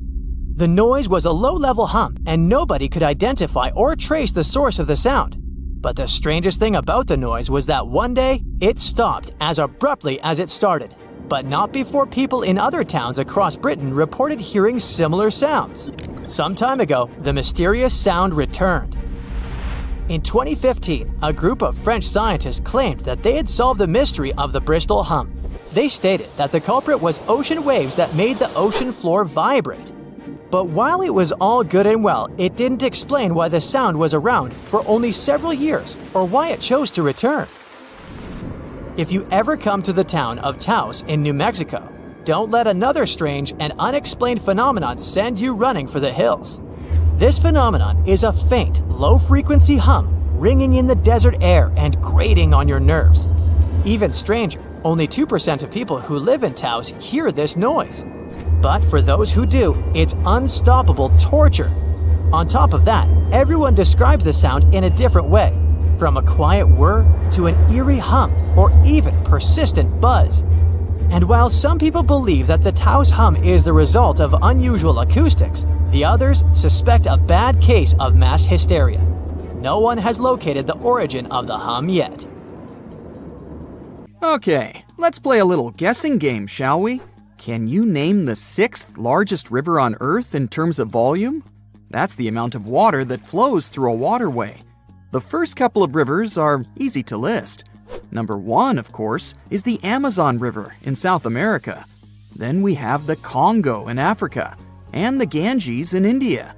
The noise was a low-level hum, and nobody could identify or trace the source of the sound. But the strangest thing about the noise was that one day, it stopped as abruptly as it started. But not before people in other towns across Britain reported hearing similar sounds. Some time ago, the mysterious sound returned. In 2015, a group of French scientists claimed that they had solved the mystery of the Bristol hum. They stated that the culprit was ocean waves that made the ocean floor vibrate. But while it was all good and well, it didn't explain why the sound was around for only several years or why it chose to return. If you ever come to the town of Taos in New Mexico, don't let another strange and unexplained phenomenon send you running for the hills. This phenomenon is a faint, low-frequency hum ringing in the desert air and grating on your nerves. Even stranger, only 2% of people who live in Taos hear this noise. But for those who do, it's unstoppable torture. On top of that, everyone describes the sound in a different way, from a quiet whir to an eerie hum or even persistent buzz. And while some people believe that the Taos hum is the result of unusual acoustics, the others suspect a bad case of mass hysteria. No one has located the origin of the hum yet. Okay, let's play a little guessing game, shall we? Can you name the 6th largest river on Earth in terms of volume? That's the amount of water that flows through a waterway. The first couple of rivers are easy to list. Number 1, of course, is the Amazon River in South America. Then we have the Congo in Africa and the Ganges in India.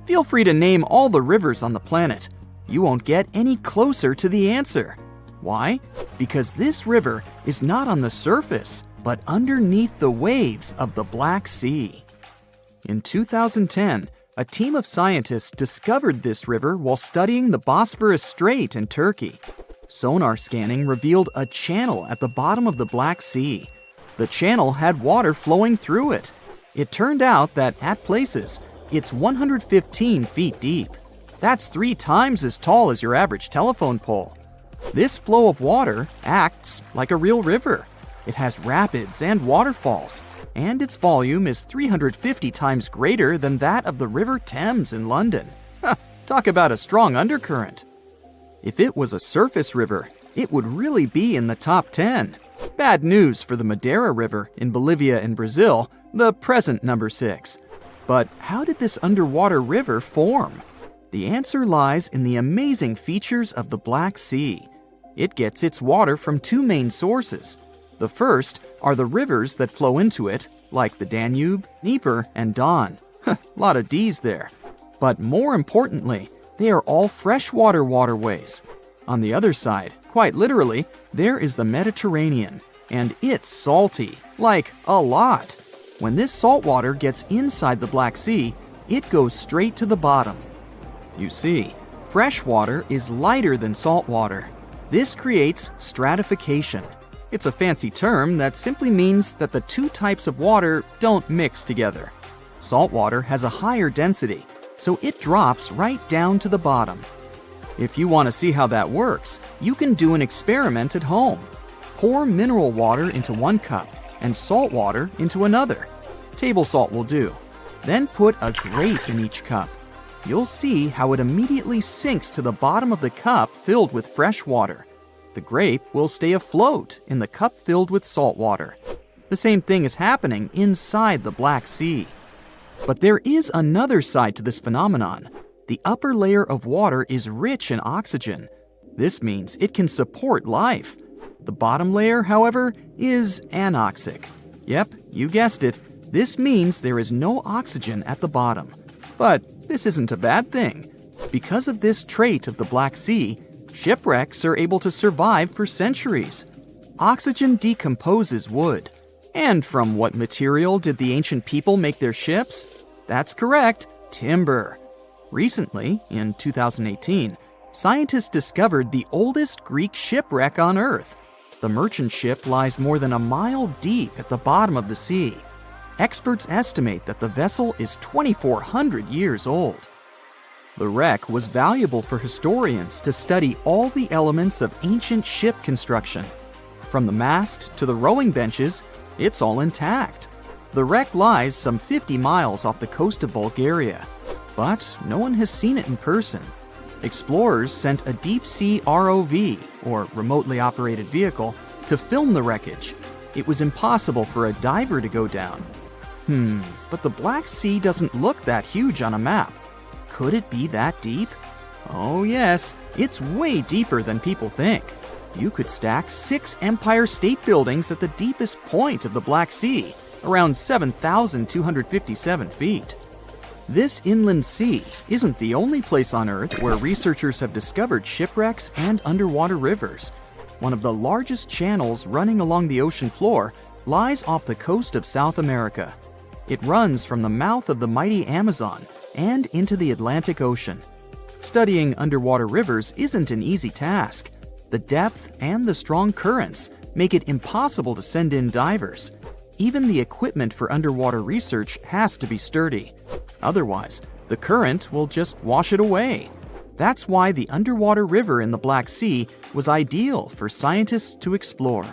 Feel free to name all the rivers on the planet. You won't get any closer to the answer. Why? Because this river is not on the surface, but underneath the waves of the Black Sea. In 2010, a team of scientists discovered this river while studying the Bosphorus Strait in Turkey. Sonar scanning revealed a channel at the bottom of the Black Sea. The channel had water flowing through it. It turned out that at places, it's 115 feet deep. That's 3 times as tall as your average telephone pole. This flow of water acts like a real river. It has rapids and waterfalls, and its volume is 350 times greater than that of the River Thames in London. Talk about a strong undercurrent. If it was a surface river, it would really be in the top 10. Bad news for the Madeira River in Bolivia and Brazil, the present number 6. But how did this underwater river form? The answer lies in the amazing features of the Black Sea. It gets its water from 2 main sources. The first are the rivers that flow into it, like the Danube, Dnieper, and Don. Lot of D's there. But more importantly, they are all freshwater waterways. On the other side, quite literally, there is the Mediterranean, and it's salty, like a lot. When this salt water gets inside the Black Sea, it goes straight to the bottom. You see, fresh water is lighter than salt water. This creates stratification. It's a fancy term that simply means that the 2 types of water don't mix together. Salt water has a higher density, so it drops right down to the bottom. If you want to see how that works, you can do an experiment at home. Pour mineral water into 1 cup and salt water into another. Table salt will do. Then put a grape in each cup. You'll see how it immediately sinks to the bottom of the cup filled with fresh water. The grape will stay afloat in the cup filled with salt water. The same thing is happening inside the Black Sea. But there is another side to this phenomenon. The upper layer of water is rich in oxygen. This means it can support life. The bottom layer, however, is anoxic. Yep, you guessed it. This means there is no oxygen at the bottom. But this isn't a bad thing. Because of this trait of the Black Sea, shipwrecks are able to survive for centuries. Oxygen decomposes wood. And from what material did the ancient people make their ships? That's correct, timber. Recently, in 2018, scientists discovered the oldest Greek shipwreck on Earth. The merchant ship lies more than a mile deep at the bottom of the sea. Experts estimate that the vessel is 2,400 years old. The wreck was valuable for historians to study all the elements of ancient ship construction. From the mast to the rowing benches, it's all intact. The wreck lies some 50 miles off the coast of Bulgaria, but no one has seen it in person. Explorers sent a deep-sea ROV, or remotely operated vehicle, to film the wreckage. It was impossible for a diver to go down. But the Black Sea doesn't look that huge on a map. Could it be that deep? Oh yes, it's way deeper than people think. You could stack 6 Empire State Buildings at the deepest point of the Black Sea, around 7,257 feet. This inland sea isn't the only place on Earth where researchers have discovered shipwrecks and underwater rivers. One of the largest channels running along the ocean floor lies off the coast of South America. It runs from the mouth of the mighty Amazon and into the Atlantic Ocean. Studying underwater rivers isn't an easy task. The depth and the strong currents make it impossible to send in divers. Even the equipment for underwater research has to be sturdy. Otherwise, the current will just wash it away. That's why the underwater river in the Black Sea was ideal for scientists to explore.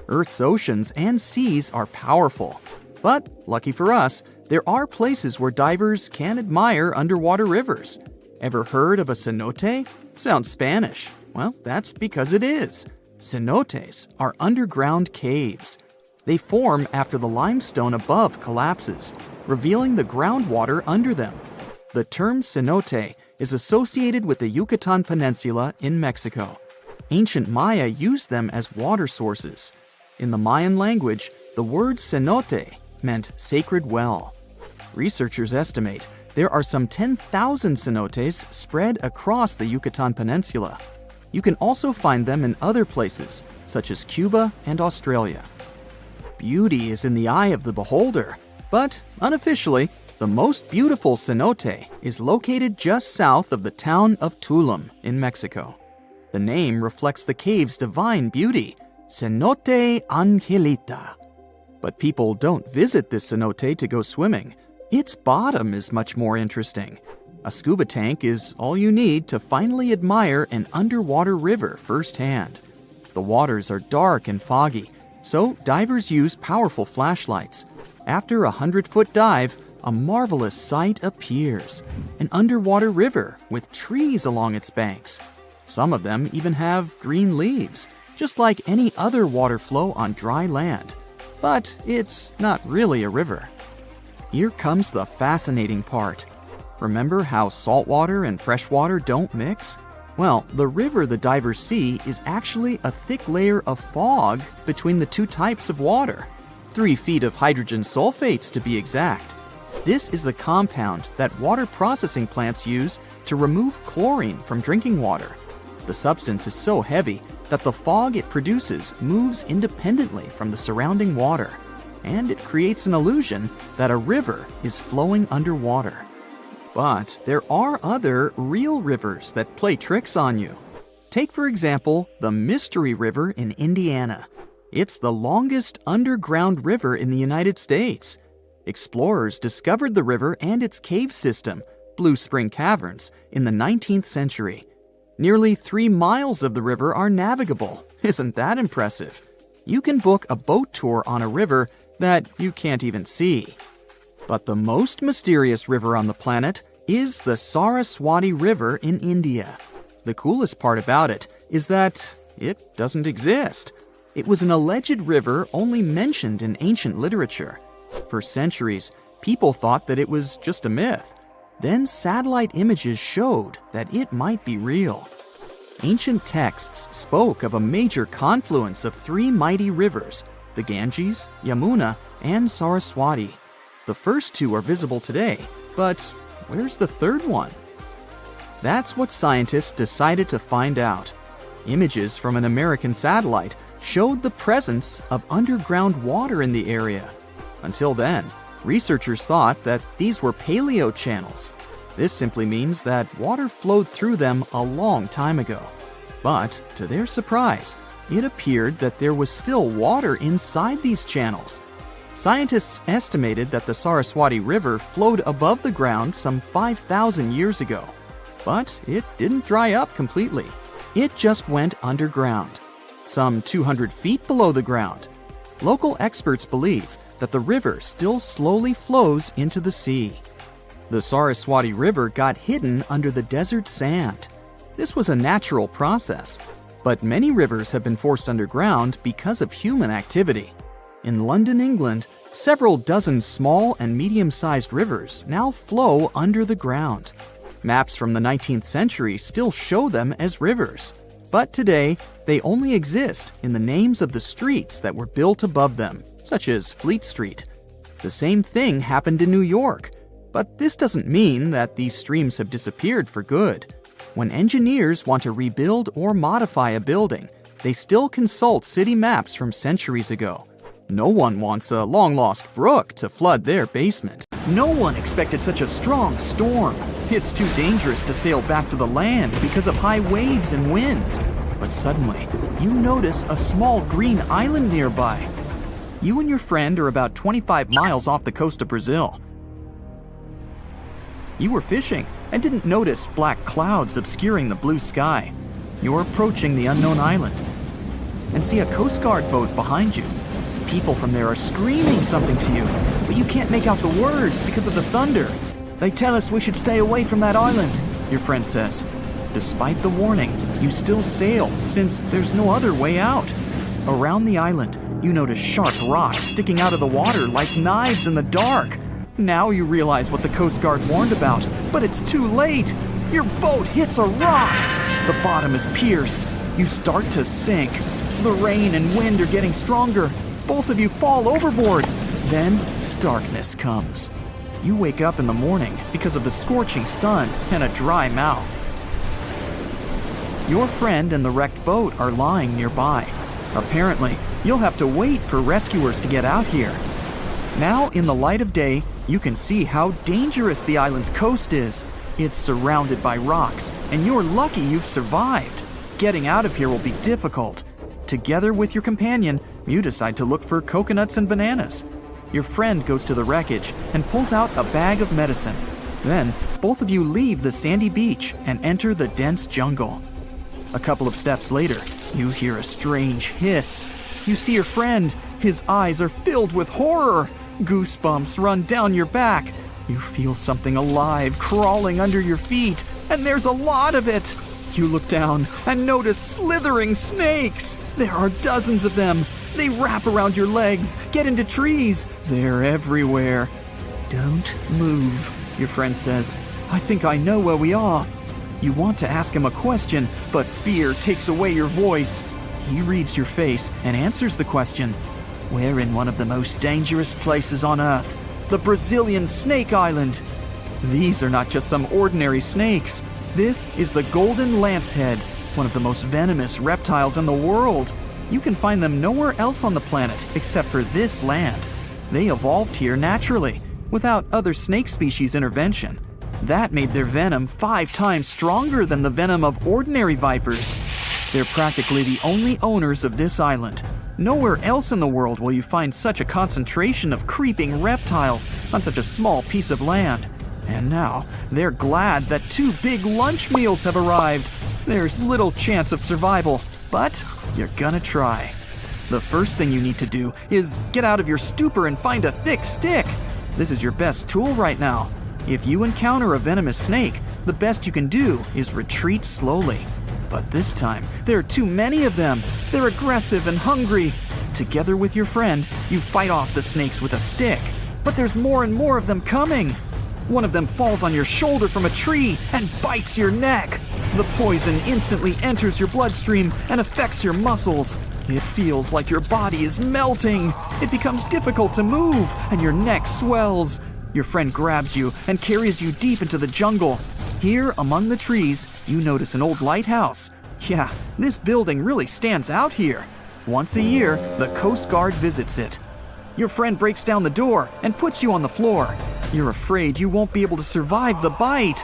Earth's oceans and seas are powerful. But, lucky for us, there are places where divers can admire underwater rivers. Ever heard of a cenote? Sounds Spanish. Well, that's because it is. Cenotes are underground caves. They form after the limestone above collapses, revealing the groundwater under them. The term cenote is associated with the Yucatan Peninsula in Mexico. Ancient Maya used them as water sources. In the Mayan language, the word cenote meant sacred well. Researchers estimate there are some 10,000 cenotes spread across the Yucatan Peninsula. You can also find them in other places, such as Cuba and Australia. Beauty is in the eye of the beholder, but unofficially, the most beautiful cenote is located just south of the town of Tulum in Mexico. The name reflects the cave's divine beauty, Cenote Angelita. But people don't visit this cenote to go swimming. Its bottom is much more interesting. A scuba tank is all you need to finally admire an underwater river firsthand. The waters are dark and foggy, so divers use powerful flashlights. After a 100-foot dive, a marvelous sight appears: an underwater river with trees along its banks. Some of them even have green leaves, just like any other water flow on dry land. But it's not really a river. Here comes the fascinating part. Remember how saltwater and freshwater don't mix? Well, the river the divers see is actually a thick layer of fog between the two types of water. 3 feet of hydrogen sulfates to be exact. This is the compound that water processing plants use to remove chlorine from drinking water. The substance is so heavy that the fog it produces moves independently from the surrounding water, and it creates an illusion that a river is flowing underwater. But there are other real rivers that play tricks on you. Take, for example, the Mystery River in Indiana. It's the longest underground river in the United States. Explorers discovered the river and its cave system, Blue Spring Caverns, in the 19th century. Nearly 3 miles of the river are navigable. Isn't that impressive? You can book a boat tour on a river that you can't even see. But the most mysterious river on the planet is the Saraswati River in India. The coolest part about it is that it doesn't exist. It was an alleged river only mentioned in ancient literature. For centuries, people thought that it was just a myth. Then satellite images showed that it might be real. Ancient texts spoke of a major confluence of 3 mighty rivers, the Ganges, Yamuna, and Saraswati. The first 2 are visible today, but where's the third one? That's what scientists decided to find out. Images from an American satellite showed the presence of underground water in the area. Until then, researchers thought that these were paleo channels. This simply means that water flowed through them a long time ago. But, to their surprise, it appeared that there was still water inside these channels. Scientists estimated that the Saraswati River flowed above the ground some 5,000 years ago. But it didn't dry up completely. It just went underground, some 200 feet below the ground. Local experts believe that the river still slowly flows into the sea. The Saraswati River got hidden under the desert sand. This was a natural process, but many rivers have been forced underground because of human activity. In London, England, several dozen small and medium-sized rivers now flow under the ground. Maps from the 19th century still show them as rivers, but today they only exist in the names of the streets that were built above them, such as Fleet Street. The same thing happened in New York, but this doesn't mean that these streams have disappeared for good. When engineers want to rebuild or modify a building, they still consult city maps from centuries ago. No one wants a long-lost brook to flood their basement. No one expected such a strong storm. It's too dangerous to sail back to the land because of high waves and winds. But suddenly, you notice a small green island nearby. You and your friend are about 25 miles off the coast of Brazil. You were fishing and didn't notice black clouds obscuring the blue sky. You're approaching the unknown island and see a Coast Guard boat behind you. People from there are screaming something to you, but you can't make out the words because of the thunder. They tell us we should stay away from that island, your friend says. Despite the warning, you still sail since there's no other way out. Around the island, you notice sharp rocks sticking out of the water like knives in the dark. Now you realize what the Coast Guard warned about, but it's too late. Your boat hits a rock. The bottom is pierced. You start to sink. The rain and wind are getting stronger. Both of you fall overboard. Then, darkness comes. You wake up in the morning because of the scorching sun and a dry mouth. Your friend and the wrecked boat are lying nearby. Apparently, you'll have to wait for rescuers to get out here. Now, in the light of day, you can see how dangerous the island's coast is. It's surrounded by rocks, and you're lucky you've survived. Getting out of here will be difficult. Together with your companion, you decide to look for coconuts and bananas. Your friend goes to the wreckage and pulls out a bag of medicine. Then, both of you leave the sandy beach and enter the dense jungle. A couple of steps later, you hear a strange hiss. You see your friend. His eyes are filled with horror. Goosebumps run down your back. You feel something alive crawling under your feet, and there's a lot of it. You look down and notice slithering snakes. There are dozens of them. They wrap around your legs, get into trees. They're everywhere. Don't move, your friend says. I think I know where we are. You want to ask him a question, but fear takes away your voice. He reads your face and answers the question. We're in one of the most dangerous places on Earth, the Brazilian Snake Island. These are not just some ordinary snakes. This is the golden lancehead, one of the most venomous reptiles in the world. You can find them nowhere else on the planet except for this land. They evolved here naturally, without other snake species intervention. That made their venom 5 times stronger than the venom of ordinary vipers. They're practically the only owners of this island. Nowhere else in the world will you find such a concentration of creeping reptiles on such a small piece of land. And now, they're glad that 2 big lunch meals have arrived. There's little chance of survival, but you're gonna try. The first thing you need to do is get out of your stupor and find a thick stick. This is your best tool right now. If you encounter a venomous snake, the best you can do is retreat slowly. But this time, there are too many of them. They're aggressive and hungry. Together with your friend, you fight off the snakes with a stick. But there's more and more of them coming. One of them falls on your shoulder from a tree and bites your neck. The poison instantly enters your bloodstream and affects your muscles. It feels like your body is melting. It becomes difficult to move, and your neck swells. Your friend grabs you and carries you deep into the jungle. Here, among the trees, you notice an old lighthouse. Yeah, this building really stands out here. Once a year, the Coast Guard visits it. Your friend breaks down the door and puts you on the floor. You're afraid you won't be able to survive the bite.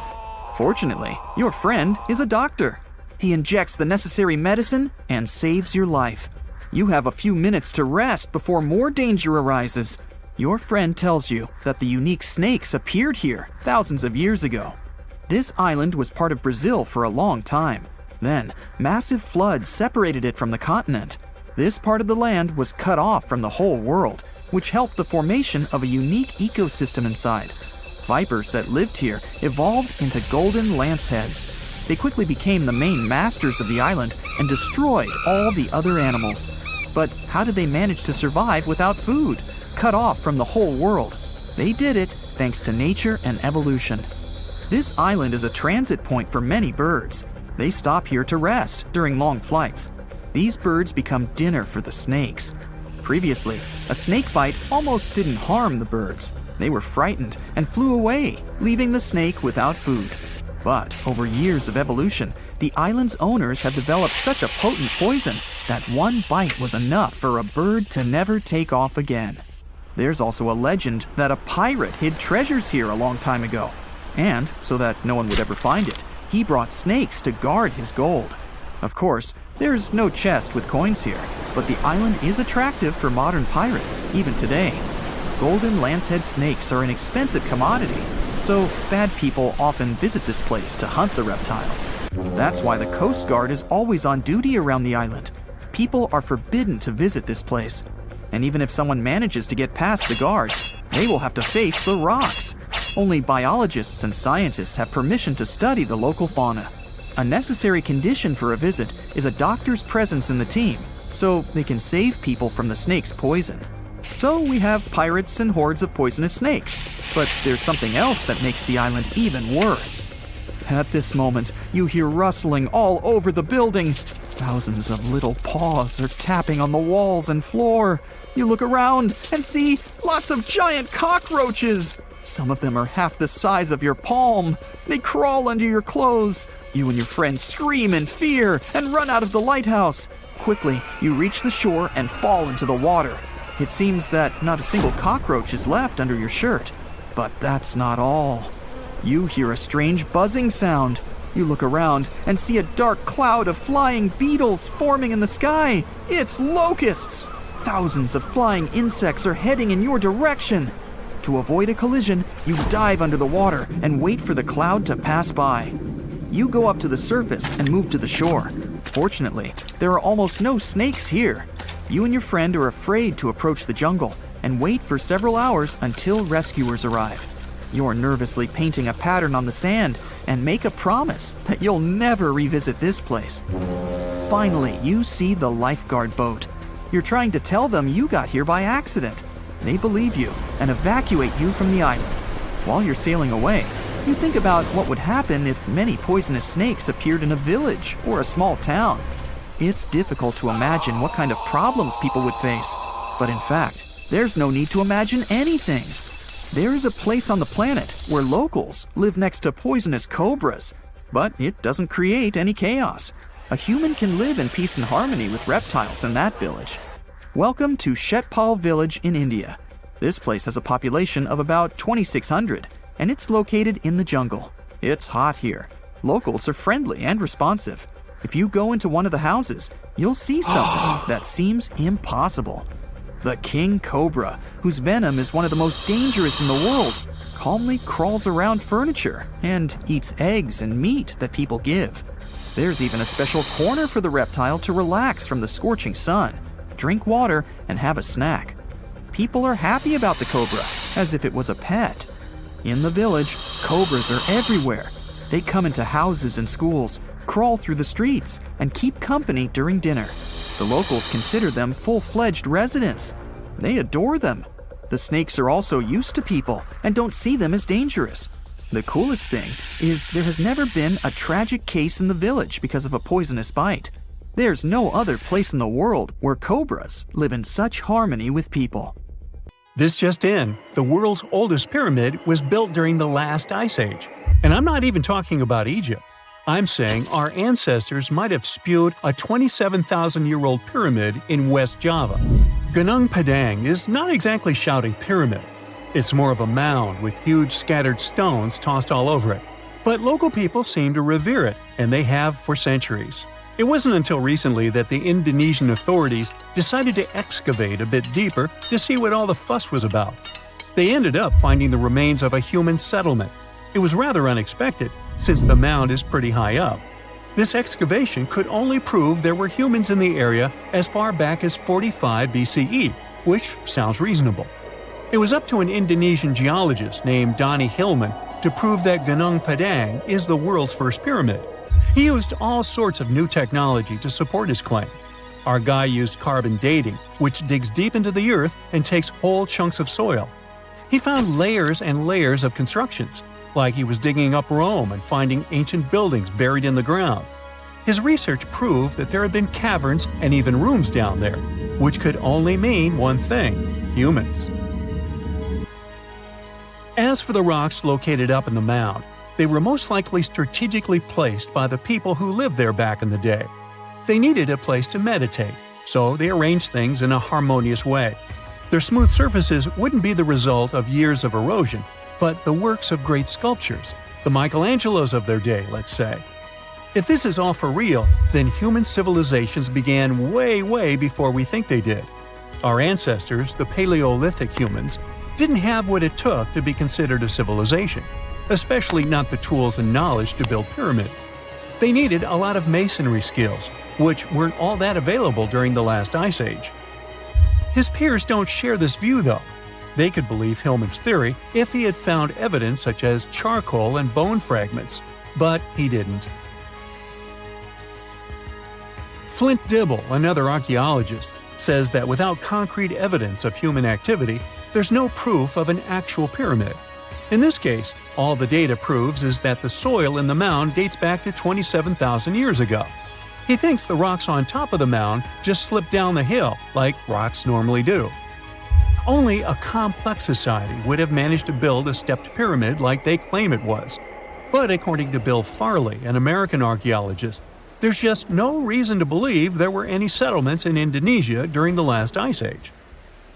Fortunately, your friend is a doctor. He injects the necessary medicine and saves your life. You have a few minutes to rest before more danger arises. Your friend tells you that the unique snakes appeared here thousands of years ago. This island was part of Brazil for a long time. Then, massive floods separated it from the continent. This part of the land was cut off from the whole world, which helped the formation of a unique ecosystem inside. Vipers that lived here evolved into golden lanceheads. They quickly became the main masters of the island and destroyed all the other animals. But how did they manage to survive without food, cut off from the whole world? They did it thanks to nature and evolution. This island is a transit point for many birds. They stop here to rest during long flights. These birds become dinner for the snakes. Previously, a snake bite almost didn't harm the birds. They were frightened and flew away, leaving the snake without food. But over years of evolution, the island's owners have developed such a potent poison that one bite was enough for a bird to never take off again. There's also a legend that a pirate hid treasures here a long time ago. And, so that no one would ever find it, he brought snakes to guard his gold. Of course, there's no chest with coins here, but the island is attractive for modern pirates, even today. Golden lancehead snakes are an expensive commodity, so bad people often visit this place to hunt the reptiles. That's why the Coast Guard is always on duty around the island. People are forbidden to visit this place. And even if someone manages to get past the guards, they will have to face the rocks. Only biologists and scientists have permission to study the local fauna. A necessary condition for a visit is a doctor's presence in the team, so they can save people from the snake's poison. So we have pirates and hordes of poisonous snakes, but there's something else that makes the island even worse. At this moment, you hear rustling all over the building. Thousands of little paws are tapping on the walls and floor. You look around and see lots of giant cockroaches. Some of them are half the size of your palm. They crawl under your clothes. You and your friends scream in fear and run out of the lighthouse. Quickly, you reach the shore and fall into the water. It seems that not a single cockroach is left under your shirt. But that's not all. You hear a strange buzzing sound. You look around and see a dark cloud of flying beetles forming in the sky. It's locusts! Thousands of flying insects are heading in your direction. To avoid a collision, you dive under the water and wait for the cloud to pass by. You go up to the surface and move to the shore. Fortunately, there are almost no snakes here. You and your friend are afraid to approach the jungle and wait for several hours until rescuers arrive. You're nervously painting a pattern on the sand and make a promise that you'll never revisit this place. Finally, you see the lifeguard boat. You're trying to tell them you got here by accident. They believe you and evacuate you from the island. While you're sailing away, you think about what would happen if many poisonous snakes appeared in a village or a small town. It's difficult to imagine what kind of problems people would face. But in fact, there's no need to imagine anything. There is a place on the planet where locals live next to poisonous cobras, but it doesn't create any chaos. A human can live in peace and harmony with reptiles in that village. Welcome to Shetpal village in India. This place has a population of about 2,600, and it's located in the jungle. It's hot here. Locals are friendly and responsive. If you go into one of the houses, you'll see something that seems impossible. The king cobra, whose venom is one of the most dangerous in the world, calmly crawls around furniture and eats eggs and meat that people give. There's even a special corner for the reptile to relax from the scorching sun, drink water, and have a snack. People are happy about the cobra, as if it was a pet. In the village, cobras are everywhere. They come into houses and schools, crawl through the streets, and keep company during dinner. The locals consider them full-fledged residents. They adore them. The snakes are also used to people and don't see them as dangerous. The coolest thing is there has never been a tragic case in the village because of a poisonous bite. There's no other place in the world where cobras live in such harmony with people. This just in, the world's oldest pyramid was built during the last ice age. And I'm not even talking about Egypt. I'm saying our ancestors might have spewed a 27,000-year-old pyramid in West Java. Gunung Padang is not exactly shouting pyramid. It's more of a mound with huge scattered stones tossed all over it. But local people seem to revere it, and they have for centuries. It wasn't until recently that the Indonesian authorities decided to excavate a bit deeper to see what all the fuss was about. They ended up finding the remains of a human settlement. It was rather unexpected, since the mound is pretty high up. This excavation could only prove there were humans in the area as far back as 45 BCE, which sounds reasonable. It was up to an Indonesian geologist named Donnie Hillman to prove that Gunung Padang is the world's first pyramid. He used all sorts of new technology to support his claim. Our guy used carbon dating, which digs deep into the earth and takes whole chunks of soil. He found layers and layers of constructions, like he was digging up Rome and finding ancient buildings buried in the ground. His research proved that there had been caverns and even rooms down there, which could only mean one thing: humans. As for the rocks located up in the mound, they were most likely strategically placed by the people who lived there back in the day. They needed a place to meditate, so they arranged things in a harmonious way. Their smooth surfaces wouldn't be the result of years of erosion, but the works of great sculptures, the Michelangelos of their day, let's say. If this is all for real, then human civilizations began way before we think they did. Our ancestors, the Paleolithic humans, didn't have what it took to be considered a civilization, especially not the tools and knowledge to build pyramids. They needed a lot of masonry skills, which weren't all that available during the last ice age. His peers don't share this view, though. They could believe Hillman's theory if he had found evidence such as charcoal and bone fragments, but he didn't. Flint Dibble, another archaeologist, says that without concrete evidence of human activity, there's no proof of an actual pyramid. In this case, all the data proves is that the soil in the mound dates back to 27,000 years ago. He thinks the rocks on top of the mound just slipped down the hill like rocks normally do. Only a complex society would have managed to build a stepped pyramid like they claim it was. But according to Bill Farley, an American archaeologist, there's just no reason to believe there were any settlements in Indonesia during the last ice age.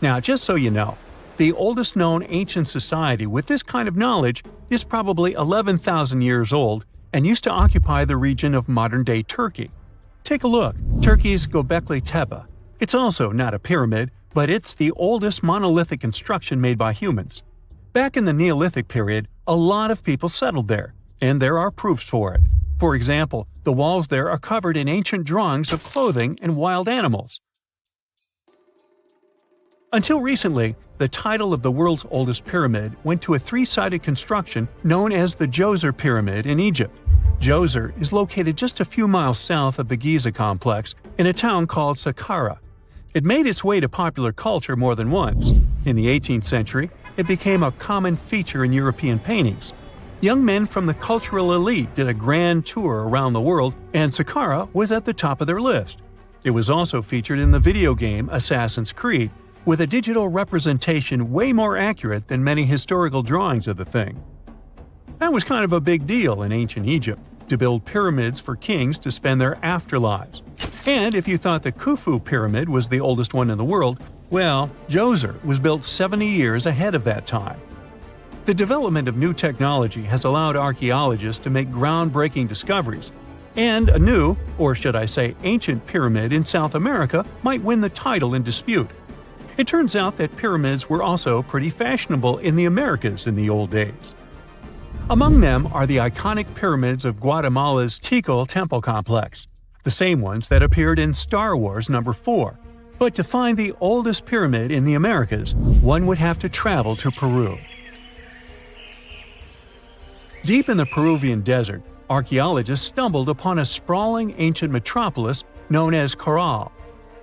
Now, just so you know, the oldest known ancient society with this kind of knowledge is probably 11,000 years old and used to occupy the region of modern-day Turkey. Take a look, Turkey's Göbekli Tepe. It's also not a pyramid, but it's the oldest monolithic construction made by humans. Back in the Neolithic period, a lot of people settled there, and there are proofs for it. For example, the walls there are covered in ancient drawings of clothing and wild animals. Until recently, the title of the world's oldest pyramid went to a three-sided construction known as the Djoser Pyramid in Egypt. Djoser is located just a few miles south of the Giza complex in a town called Saqqara. It made its way to popular culture more than once. In the 18th century, it became a common feature in European paintings. Young men from the cultural elite did a grand tour around the world, and Saqqara was at the top of their list. It was also featured in the video game Assassin's Creed, with a digital representation way more accurate than many historical drawings of the thing. That was kind of a big deal in ancient Egypt, to build pyramids for kings to spend their afterlives. And if you thought the Khufu pyramid was the oldest one in the world, well, Djoser was built 70 years ahead of that time. The development of new technology has allowed archaeologists to make groundbreaking discoveries, and a new, or should I say ancient pyramid in South America might win the title in dispute. It turns out that pyramids were also pretty fashionable in the Americas in the old days. Among them are the iconic pyramids of Guatemala's Tikal temple complex, the same ones that appeared in Star Wars No. 4. But to find the oldest pyramid in the Americas, one would have to travel to Peru. Deep in the Peruvian desert, archaeologists stumbled upon a sprawling ancient metropolis known as Caral.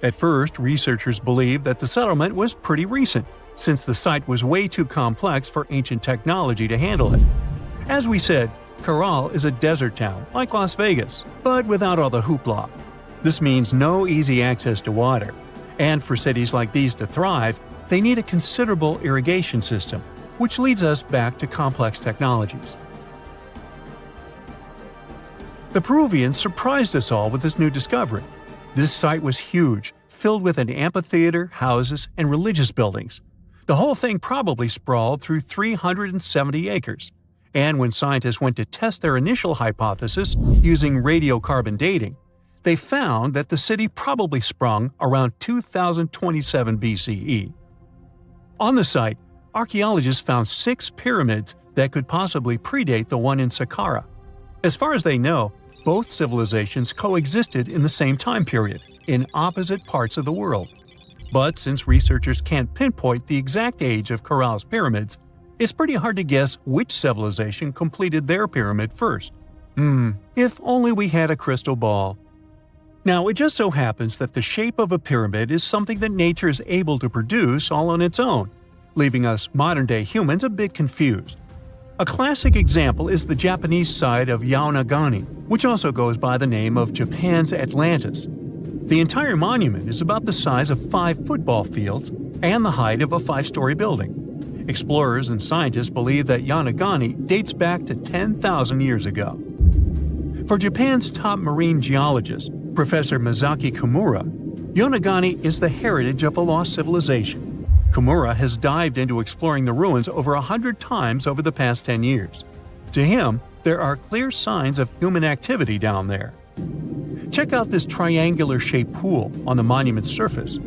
At first, researchers believed that the settlement was pretty recent, since the site was way too complex for ancient technology to handle it. As we said, Caral is a desert town, like Las Vegas, but without all the hoopla. This means no easy access to water. And for cities like these to thrive, they need a considerable irrigation system, which leads us back to complex technologies. The Peruvians surprised us all with this new discovery. This site was huge, filled with an amphitheater, houses, and religious buildings. The whole thing probably sprawled through 370 acres. And when scientists went to test their initial hypothesis using radiocarbon dating, they found that the city probably sprung around 2027 BCE. On the site, archaeologists found 6 pyramids that could possibly predate the one in Saqqara. As far as they know, both civilizations coexisted in the same time period, in opposite parts of the world. But since researchers can't pinpoint the exact age of Corral's pyramids, it's pretty hard to guess which civilization completed their pyramid first. If only we had a crystal ball. Now, it just so happens that the shape of a pyramid is something that nature is able to produce all on its own, leaving us modern-day humans a bit confused. A classic example is the Japanese side of Yaonagani, which also goes by the name of Japan's Atlantis. The entire monument is about the size of 5 football fields and the height of a 5-story building. Explorers and scientists believe that Yaonagani dates back to 10,000 years ago. For Japan's top marine geologist, Professor Masaki Kimura, Yaonagani is the heritage of a lost civilization. Kimura has dived into exploring the ruins over 100 times over the past 10 years. To him, there are clear signs of human activity down there. Check out this triangular-shaped pool on the monument's surface.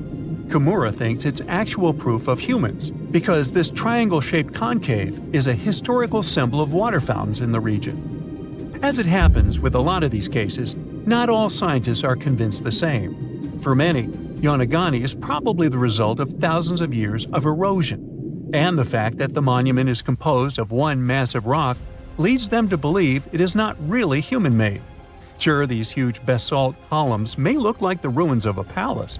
Kimura thinks it's actual proof of humans, because this triangle-shaped concave is a historical symbol of water fountains in the region. As it happens with a lot of these cases, not all scientists are convinced the same. For many, Yaonagani is probably the result of thousands of years of erosion, and the fact that the monument is composed of one massive rock leads them to believe it is not really human-made. Sure, these huge basalt columns may look like the ruins of a palace,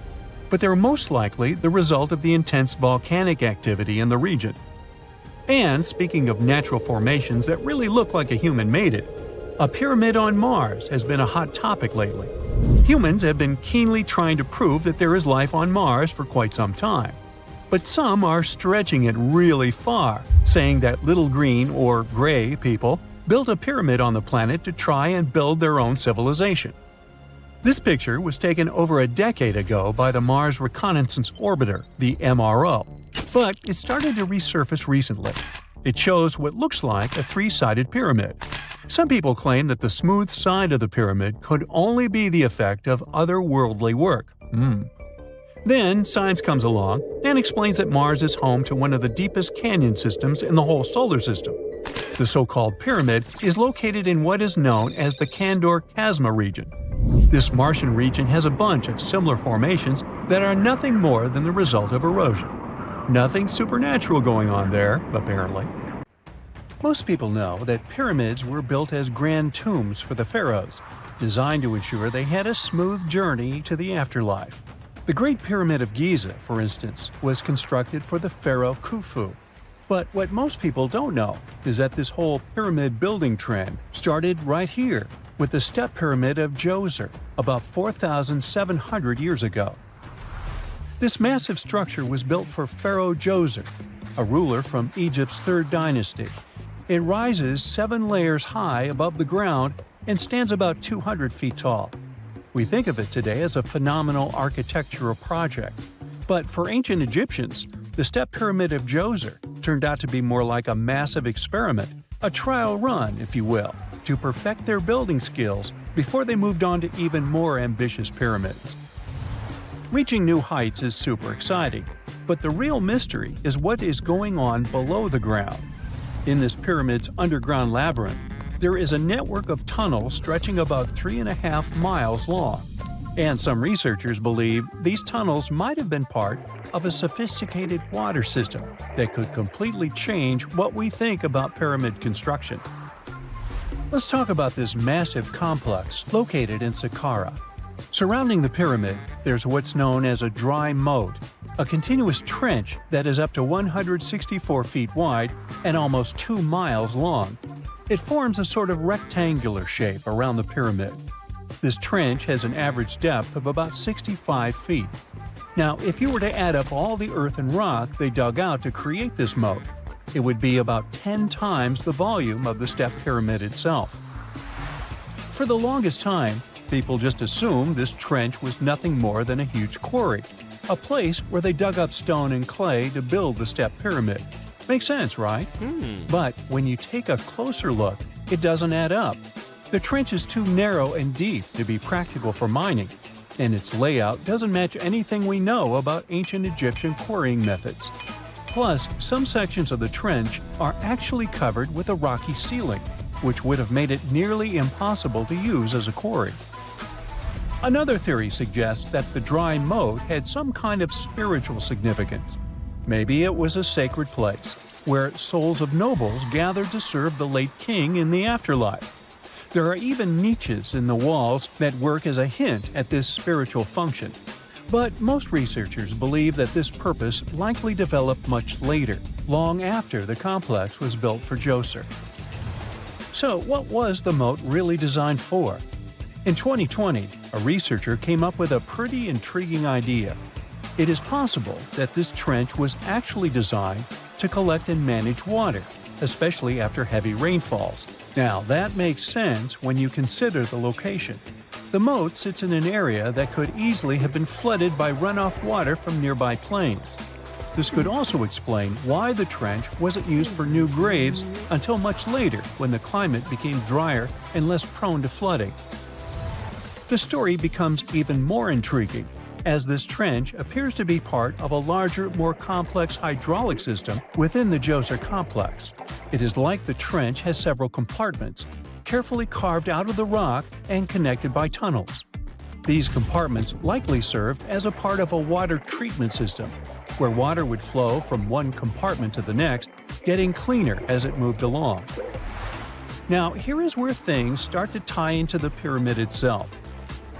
but they're most likely the result of the intense volcanic activity in the region. And speaking of natural formations that really look like a human made it, a pyramid on Mars has been a hot topic lately. Humans have been keenly trying to prove that there is life on Mars for quite some time. But some are stretching it really far, saying that little green or gray people built a pyramid on the planet to try and build their own civilization. This picture was taken over a decade ago by the Mars Reconnaissance Orbiter, the MRO, but it started to resurface recently. It shows what looks like a 3-sided pyramid. Some people claim that the smooth side of the pyramid could only be the effect of otherworldly work. Then science comes along and explains that Mars is home to one of the deepest canyon systems in the whole solar system. The so-called pyramid is located in what is known as the Kandor-Chasma region. This Martian region has a bunch of similar formations that are nothing more than the result of erosion. Nothing supernatural going on there, apparently. Most people know that pyramids were built as grand tombs for the pharaohs, designed to ensure they had a smooth journey to the afterlife. The Great Pyramid of Giza, for instance, was constructed for the pharaoh Khufu. But what most people don't know is that this whole pyramid building trend started right here with the step pyramid of Djoser about 4,700 years ago. This massive structure was built for Pharaoh Djoser, a ruler from Egypt's 3rd dynasty. It rises 7 layers high above the ground and stands about 200 feet tall. We think of it today as a phenomenal architectural project, but for ancient Egyptians, the step pyramid of Djoser turned out to be more like a massive experiment, a trial run, if you will, to perfect their building skills before they moved on to even more ambitious pyramids. Reaching new heights is super exciting, but the real mystery is what is going on below the ground. In this pyramid's underground labyrinth, there is a network of tunnels stretching about 3.5 miles long, and some researchers believe these tunnels might have been part of a sophisticated water system that could completely change what we think about pyramid construction. Let's talk about this massive complex located in Saqqara. Surrounding the pyramid, there's what's known as a dry moat, a continuous trench that is up to 164 feet wide and almost 2 miles long. It forms a sort of rectangular shape around the pyramid. This trench has an average depth of about 65 feet. Now, if you were to add up all the earth and rock they dug out to create this moat, it would be about 10 times the volume of the step pyramid itself. For the longest time, people just assumed this trench was nothing more than a huge quarry, a place where they dug up stone and clay to build the step pyramid. Makes sense, right? But when you take a closer look, it doesn't add up. The trench is too narrow and deep to be practical for mining, and its layout doesn't match anything we know about ancient Egyptian quarrying methods. Plus, some sections of the trench are actually covered with a rocky ceiling, which would have made it nearly impossible to use as a quarry. Another theory suggests that the dry moat had some kind of spiritual significance. Maybe it was a sacred place, where souls of nobles gathered to serve the late king in the afterlife. There are even niches in the walls that work as a hint at this spiritual function. But most researchers believe that this purpose likely developed much later, long after the complex was built for Djoser. So, what was the moat really designed for? In 2020, a researcher came up with a pretty intriguing idea. It is possible that this trench was actually designed to collect and manage water, especially after heavy rainfalls. Now, that makes sense when you consider the location. The moat sits in an area that could easily have been flooded by runoff water from nearby plains. This could also explain why the trench wasn't used for new graves until much later when the climate became drier and less prone to flooding. The story becomes even more intriguing, as this trench appears to be part of a larger, more complex hydraulic system within the Djoser complex. It is like the trench has several compartments, carefully carved out of the rock and connected by tunnels. These compartments likely served as a part of a water treatment system, where water would flow from one compartment to the next, getting cleaner as it moved along. Now, here is where things start to tie into the pyramid itself.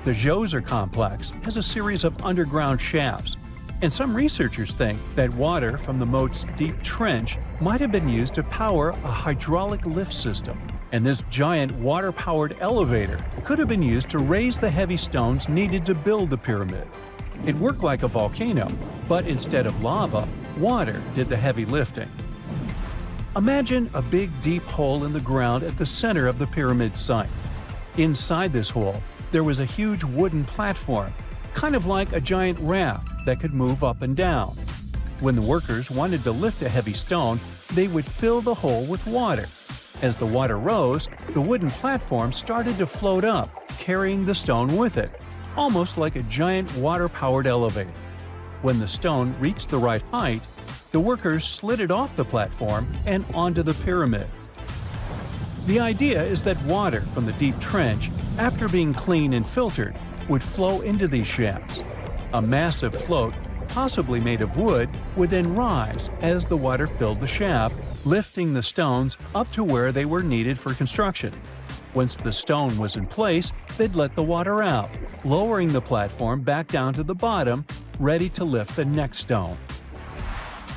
The Djoser complex has a series of underground shafts, and some researchers think that water from the moat's deep trench might have been used to power a hydraulic lift system, and this giant water-powered elevator could have been used to raise the heavy stones needed to build the pyramid. It worked like a volcano, but instead of lava, water did the heavy lifting. Imagine a big deep hole in the ground at the center of the pyramid site. Inside this hole, there was a huge wooden platform, kind of like a giant raft that could move up and down. When the workers wanted to lift a heavy stone, they would fill the hole with water. As the water rose, the wooden platform started to float up, carrying the stone with it, almost like a giant water-powered elevator. When the stone reached the right height, the workers slid it off the platform and onto the pyramid. The idea is that water from the deep trench, after being cleaned and filtered, would flow into these shafts. A massive float, possibly made of wood, would then rise as the water filled the shaft, lifting the stones up to where they were needed for construction. Once the stone was in place, they'd let the water out, lowering the platform back down to the bottom, ready to lift the next stone.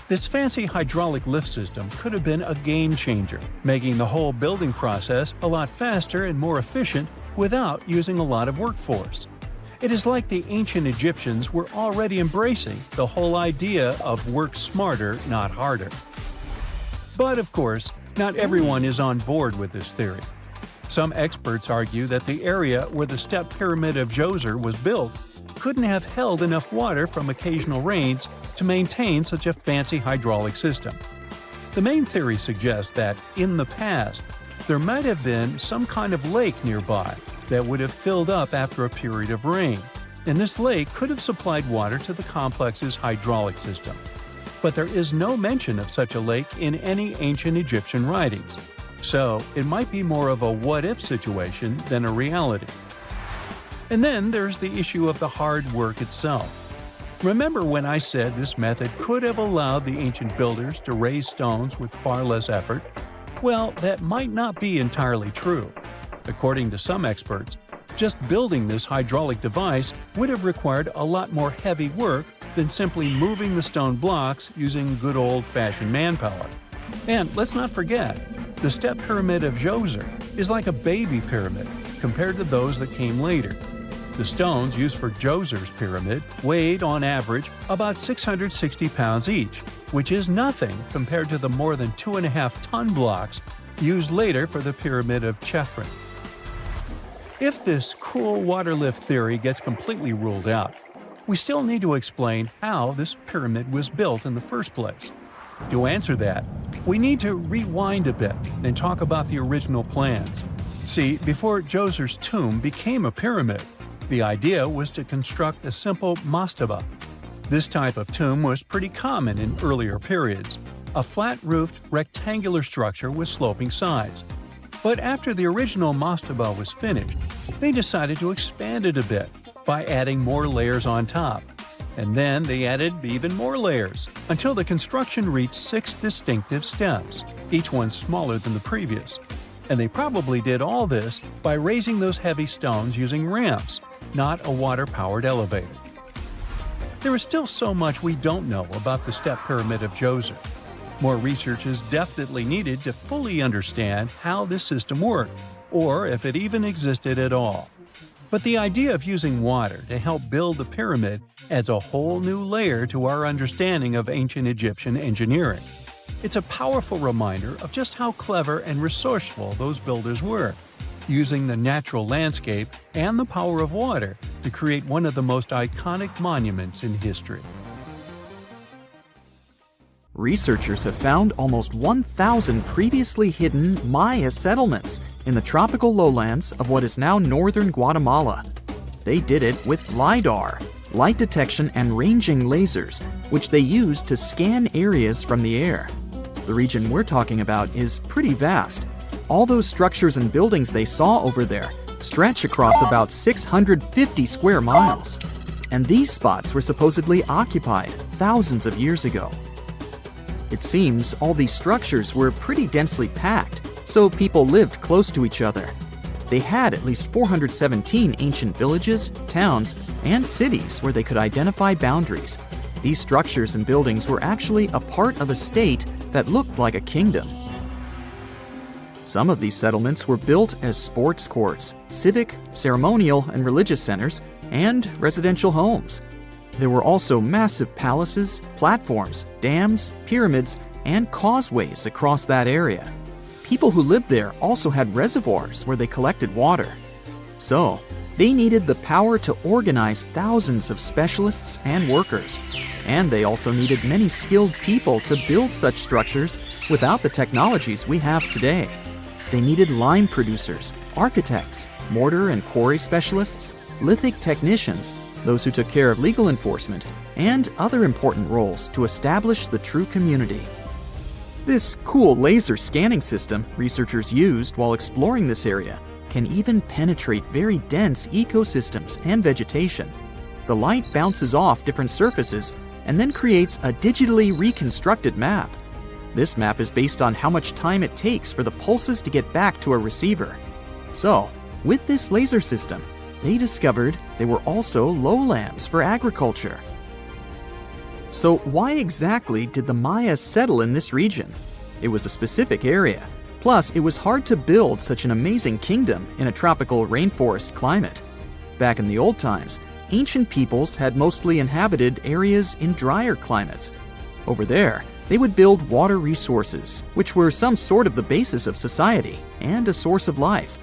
This fancy hydraulic lift system could have been a game changer, making the whole building process a lot faster and more efficient without using a lot of workforce. It is like the ancient Egyptians were already embracing the whole idea of work smarter, not harder. But of course, not everyone is on board with this theory. Some experts argue that the area where the step pyramid of Djoser was built couldn't have held enough water from occasional rains to maintain such a fancy hydraulic system. The main theory suggests that, in the past, there might have been some kind of lake nearby that would have filled up after a period of rain, and this lake could have supplied water to the complex's hydraulic system. But there is no mention of such a lake in any ancient Egyptian writings, so it might be more of a what-if situation than a reality. And then there's the issue of the hard work itself. Remember when I said this method could have allowed the ancient builders to raise stones with far less effort? Well, that might not be entirely true. According to some experts, just building this hydraulic device would have required a lot more heavy work than simply moving the stone blocks using good old-fashioned manpower. And let's not forget, the step pyramid of Djoser is like a baby pyramid compared to those that came later. The stones used for Djoser's pyramid weighed, on average, about 660 pounds each, which is nothing compared to the more than 2.5-ton blocks used later for the pyramid of Chephren. If this cool water lift theory gets completely ruled out, we still need to explain how this pyramid was built in the first place. To answer that, we need to rewind a bit and talk about the original plans. See, before Djoser's tomb became a pyramid, the idea was to construct a simple mastaba. This type of tomb was pretty common in earlier periods, a flat-roofed, rectangular structure with sloping sides. But after the original mastaba was finished, they decided to expand it a bit, by adding more layers on top. And then they added even more layers, until the construction reached 6 distinctive steps, each one smaller than the previous. And they probably did all this by raising those heavy stones using ramps, not a water-powered elevator. There is still so much we don't know about the step pyramid of Djoser. More research is definitely needed to fully understand how this system worked, or if it even existed at all. But the idea of using water to help build the pyramid adds a whole new layer to our understanding of ancient Egyptian engineering. It's a powerful reminder of just how clever and resourceful those builders were, using the natural landscape and the power of water to create one of the most iconic monuments in history. Researchers have found almost 1,000 previously hidden Maya settlements in the tropical lowlands of what is now northern Guatemala. They did it with LIDAR, light detection and ranging lasers, which they used to scan areas from the air. The region we're talking about is pretty vast. All those structures and buildings they saw over there stretch across about 650 square miles. And these spots were supposedly occupied thousands of years ago. It seems all these structures were pretty densely packed, so people lived close to each other. They had at least 417 ancient villages, towns, and cities where they could identify boundaries. These structures and buildings were actually a part of a state that looked like a kingdom. Some of these settlements were built as sports courts, civic, ceremonial, and religious centers, and residential homes. There were also massive palaces, platforms, dams, pyramids, and causeways across that area. People who lived there also had reservoirs where they collected water. So, they needed the power to organize thousands of specialists and workers. And they also needed many skilled people to build such structures without the technologies we have today. They needed lime producers, architects, mortar and quarry specialists, lithic technicians, those who took care of legal enforcement, and other important roles to establish the true community. This cool laser scanning system researchers used while exploring this area can even penetrate very dense ecosystems and vegetation. The light bounces off different surfaces and then creates a digitally reconstructed map. This map is based on how much time it takes for the pulses to get back to a receiver. So, with this laser system, they discovered they were also lowlands for agriculture. So why exactly did the Maya settle in this region? It was a specific area. Plus, it was hard to build such an amazing kingdom in a tropical rainforest climate. Back in the old times, ancient peoples had mostly inhabited areas in drier climates. Over there, they would build water resources, which were some sort of the basis of society and a source of life.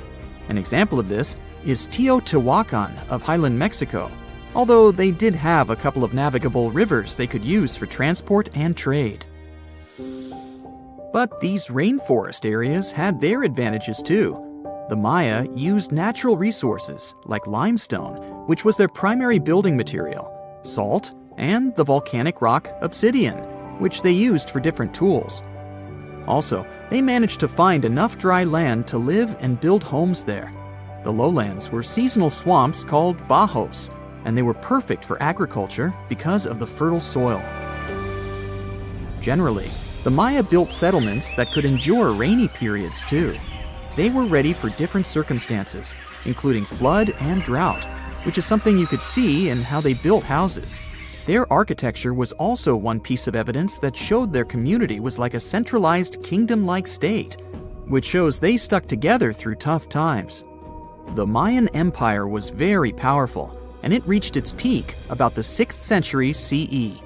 An example of this is Teotihuacan of Highland Mexico, although they did have a couple of navigable rivers they could use for transport and trade. But these rainforest areas had their advantages too. The Maya used natural resources like limestone, which was their primary building material, salt, and the volcanic rock obsidian, which they used for different tools. Also, they managed to find enough dry land to live and build homes there. The lowlands were seasonal swamps called bajos, and they were perfect for agriculture because of the fertile soil. Generally, the Maya built settlements that could endure rainy periods too. They were ready for different circumstances, including flood and drought, which is something you could see in how they built houses. Their architecture was also one piece of evidence that showed their community was like a centralized kingdom-like state, which shows they stuck together through tough times. The Mayan Empire was very powerful, and it reached its peak about the 6th century CE.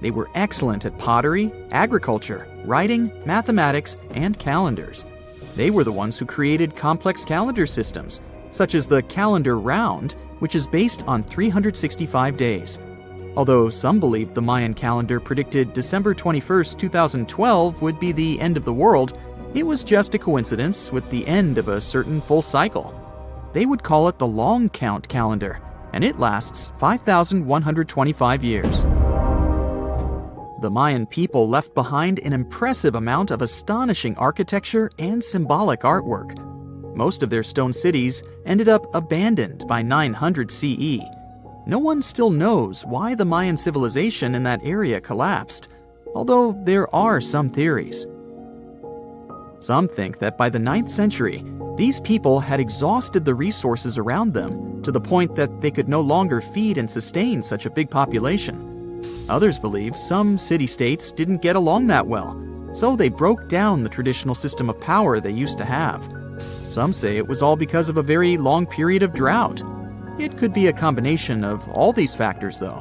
They were excellent at pottery, agriculture, writing, mathematics, and calendars. They were the ones who created complex calendar systems, such as the calendar round, which is based on 365 days. Although some believed the Mayan calendar predicted December 21st, 2012 would be the end of the world, it was just a coincidence with the end of a certain full cycle. They would call it the long count calendar, and it lasts 5,125 years. The Mayan people left behind an impressive amount of astonishing architecture and symbolic artwork. Most of their stone cities ended up abandoned by 900 CE, no one still knows why the Mayan civilization in that area collapsed, although there are some theories. Some think that by the 9th century, these people had exhausted the resources around them to the point that they could no longer feed and sustain such a big population. Others believe some city-states didn't get along that well, so they broke down the traditional system of power they used to have. Some say it was all because of a very long period of drought. It could be a combination of all these factors, though.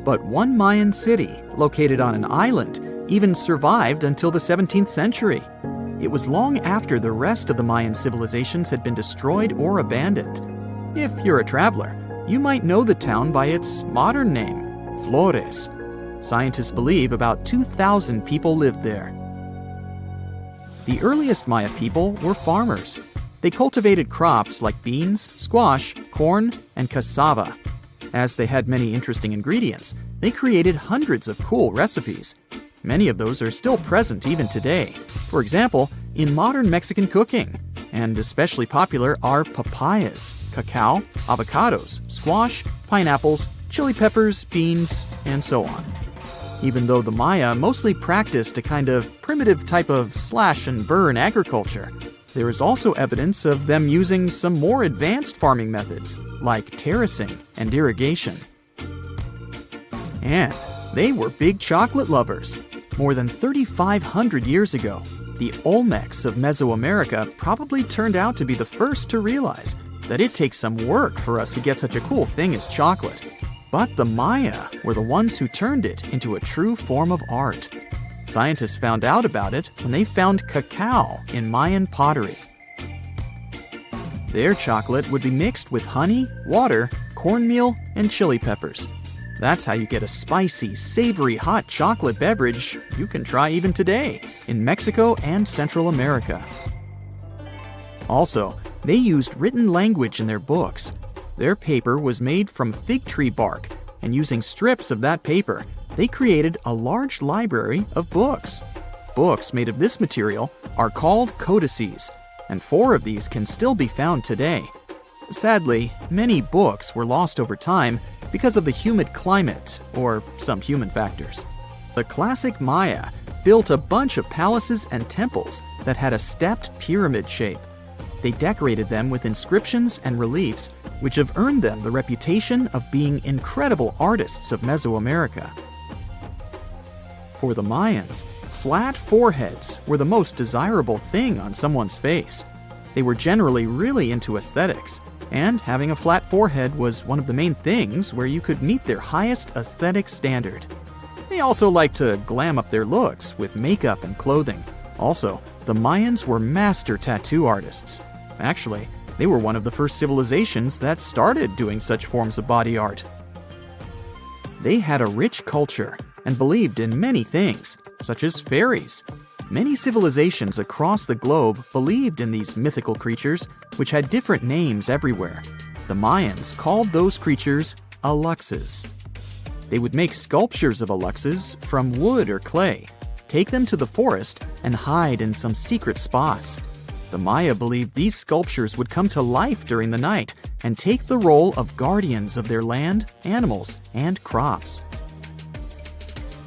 But one Mayan city, located on an island, even survived until the 17th century. It was long after the rest of the Mayan civilizations had been destroyed or abandoned. If you're a traveler, you might know the town by its modern name, Flores. Scientists believe about 2,000 people lived there. The earliest Maya people were farmers. They cultivated crops like beans, squash, corn, and cassava. As they had many interesting ingredients, they created hundreds of cool recipes. Many of those are still present even today. For example, in modern Mexican cooking. And especially popular are papayas, cacao, avocados, squash, pineapples, chili peppers, beans, and so on. Even though the Maya mostly practiced a kind of primitive type of slash-and-burn agriculture, there is also evidence of them using some more advanced farming methods, like terracing and irrigation. And they were big chocolate lovers. More than 3,500 years ago, the Olmecs of Mesoamerica probably turned out to be the first to realize that it takes some work for us to get such a cool thing as chocolate. But the Maya were the ones who turned it into a true form of art. Scientists found out about it when they found cacao in Mayan pottery. Their chocolate would be mixed with honey, water, cornmeal, and chili peppers. That's how you get a spicy, savory hot chocolate beverage you can try even today in Mexico and Central America. Also, they used written language in their books. Their paper was made from fig tree bark, and using strips of that paper, they created a large library of books. Books made of this material are called codices, and 4 of these can still be found today. Sadly, many books were lost over time because of the humid climate or some human factors. The classic Maya built a bunch of palaces and temples that had a stepped pyramid shape. They decorated them with inscriptions and reliefs, which have earned them the reputation of being incredible artists of Mesoamerica. For the Mayans, flat foreheads were the most desirable thing on someone's face. They were generally really into aesthetics, and having a flat forehead was one of the main things where you could meet their highest aesthetic standard. They also liked to glam up their looks with makeup and clothing. Also, the Mayans were master tattoo artists. Actually, they were one of the first civilizations that started doing such forms of body art. They had a rich culture and believed in many things, such as fairies. Many civilizations across the globe believed in these mythical creatures, which had different names everywhere. The Mayans called those creatures aluxes. They would make sculptures of aluxes from wood or clay, take them to the forest, and hide in some secret spots. The Maya believed these sculptures would come to life during the night and take the role of guardians of their land, animals, and crops.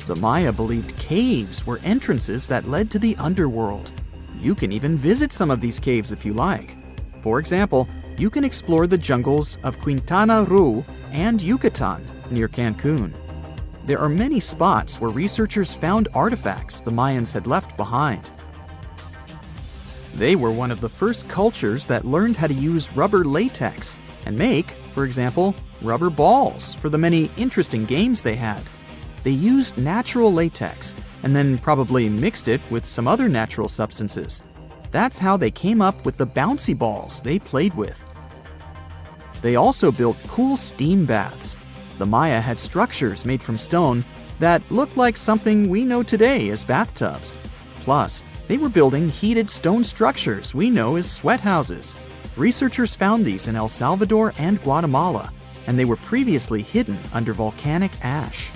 The Maya believed caves were entrances that led to the underworld. You can even visit some of these caves if you like. For example, you can explore the jungles of Quintana Roo and Yucatan near Cancun. There are many spots where researchers found artifacts the Mayans had left behind. They were one of the first cultures that learned how to use rubber latex and make, for example, rubber balls for the many interesting games they had. They used natural latex and then probably mixed it with some other natural substances. That's how they came up with the bouncy balls they played with. They also built cool steam baths. The Maya had structures made from stone that looked like something we know today as bathtubs. Plus, they were building heated stone structures we know as sweat houses. Researchers found these in El Salvador and Guatemala, and they were previously hidden under volcanic ash.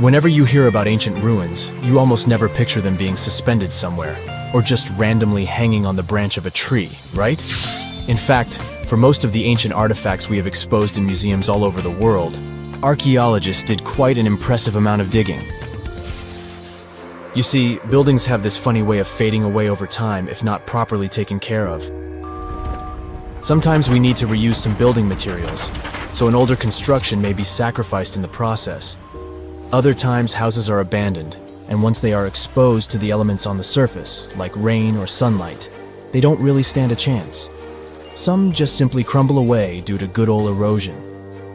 Whenever you hear about ancient ruins, you almost never picture them being suspended somewhere, or just randomly hanging on the branch of a tree, right? In fact, for most of the ancient artifacts we have exposed in museums all over the world, archaeologists did quite an impressive amount of digging. You see, buildings have this funny way of fading away over time if not properly taken care of. Sometimes we need to reuse some building materials, so an older construction may be sacrificed in the process. Other times houses are abandoned, and once they are exposed to the elements on the surface, like rain or sunlight, they don't really stand a chance. Some just simply crumble away due to good old erosion.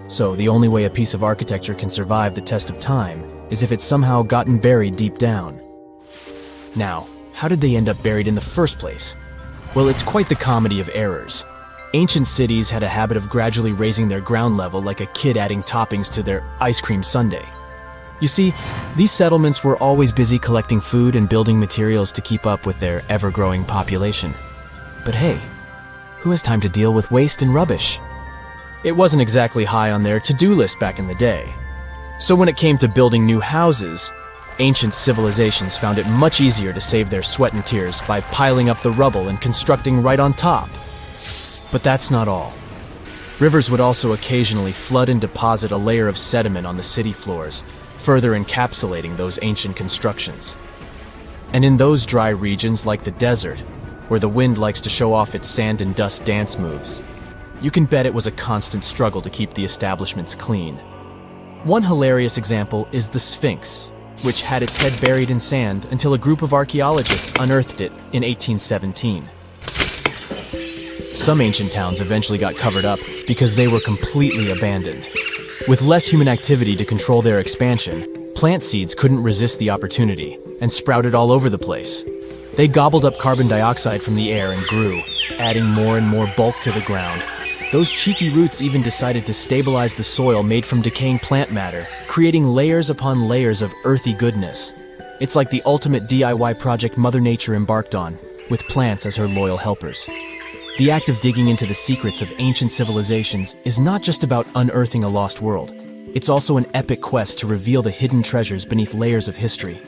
So the only way a piece of architecture can survive the test of time is if it's somehow gotten buried deep down. Now, how did they end up buried in the first place? Well, it's quite the comedy of errors. Ancient cities had a habit of gradually raising their ground level like a kid adding toppings to their ice cream sundae. You see, these settlements were always busy collecting food and building materials to keep up with their ever-growing population. But hey, who has time to deal with waste and rubbish? It wasn't exactly high on their to-do list back in the day. So when it came to building new houses, ancient civilizations found it much easier to save their sweat and tears by piling up the rubble and constructing right on top. But that's not all. Rivers would also occasionally flood and deposit a layer of sediment on the city floors, further encapsulating those ancient constructions. And in those dry regions like the desert, where the wind likes to show off its sand and dust dance moves, you can bet it was a constant struggle to keep the establishments clean. One hilarious example is the Sphinx, which had its head buried in sand until a group of archaeologists unearthed it in 1817. Some ancient towns eventually got covered up because they were completely abandoned. With less human activity to control their expansion, plant seeds couldn't resist the opportunity and sprouted all over the place. They gobbled up carbon dioxide from the air and grew, adding more and more bulk to the ground. Those cheeky roots even decided to stabilize the soil made from decaying plant matter, creating layers upon layers of earthy goodness. It's like the ultimate DIY project Mother Nature embarked on, with plants as her loyal helpers. The act of digging into the secrets of ancient civilizations is not just about unearthing a lost world. It's also an epic quest to reveal the hidden treasures beneath layers of history.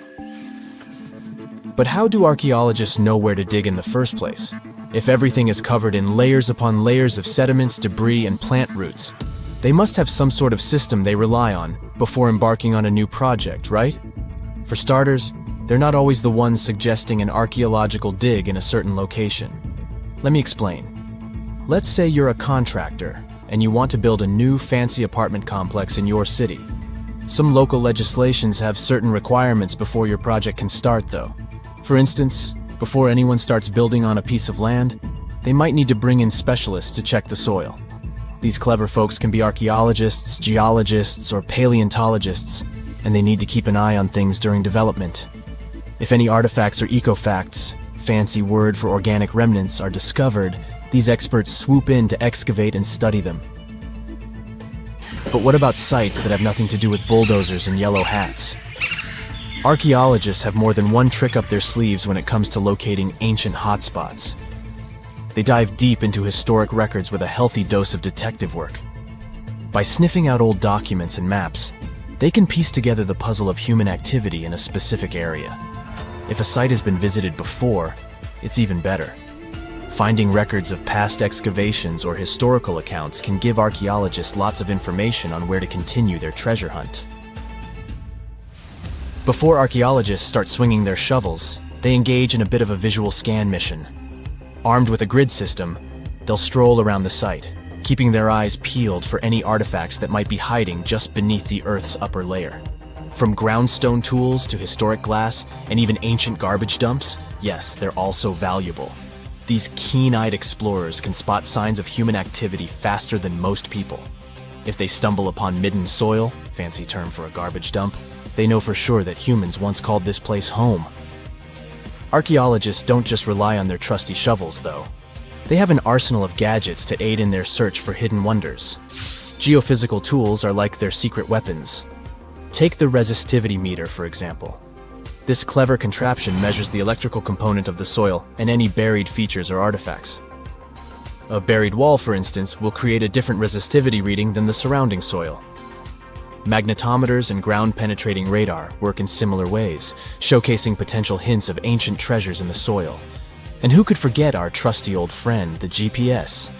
But how do archaeologists know where to dig in the first place? If everything is covered in layers upon layers of sediments, debris, and plant roots, they must have some sort of system they rely on before embarking on a new project, right? For starters, they're not always the ones suggesting an archaeological dig in a certain location. Let me explain. Let's say you're a contractor and you want to build a new fancy apartment complex in your city. Some local legislations have certain requirements before your project can start, though. For instance, before anyone starts building on a piece of land, they might need to bring in specialists to check the soil. These clever folks can be archaeologists, geologists, or paleontologists, and they need to keep an eye on things during development. If any artifacts or ecofacts, fancy word for organic remnants, are discovered, these experts swoop in to excavate and study them. But what about sites that have nothing to do with bulldozers and yellow hats? Archaeologists have more than one trick up their sleeves when it comes to locating ancient hotspots. They dive deep into historic records with a healthy dose of detective work. By sniffing out old documents and maps, they can piece together the puzzle of human activity in a specific area. If a site has been visited before, it's even better. Finding records of past excavations or historical accounts can give archaeologists lots of information on where to continue their treasure hunt. Before archaeologists start swinging their shovels, they engage in a bit of a visual scan mission. Armed with a grid system, they'll stroll around the site, keeping their eyes peeled for any artifacts that might be hiding just beneath the Earth's upper layer. From groundstone tools to historic glass and even ancient garbage dumps, yes, they're all so valuable. These keen-eyed explorers can spot signs of human activity faster than most people. If they stumble upon midden soil, fancy term for a garbage dump, they know for sure that humans once called this place home. Archaeologists don't just rely on their trusty shovels, though. They have an arsenal of gadgets to aid in their search for hidden wonders. Geophysical tools are like their secret weapons. Take the resistivity meter, for example. This clever contraption measures the electrical component of the soil and any buried features or artifacts. A buried wall, for instance, will create a different resistivity reading than the surrounding soil. Magnetometers and ground-penetrating radar work in similar ways, showcasing potential hints of ancient treasures in the soil. And who could forget our trusty old friend, the GPS?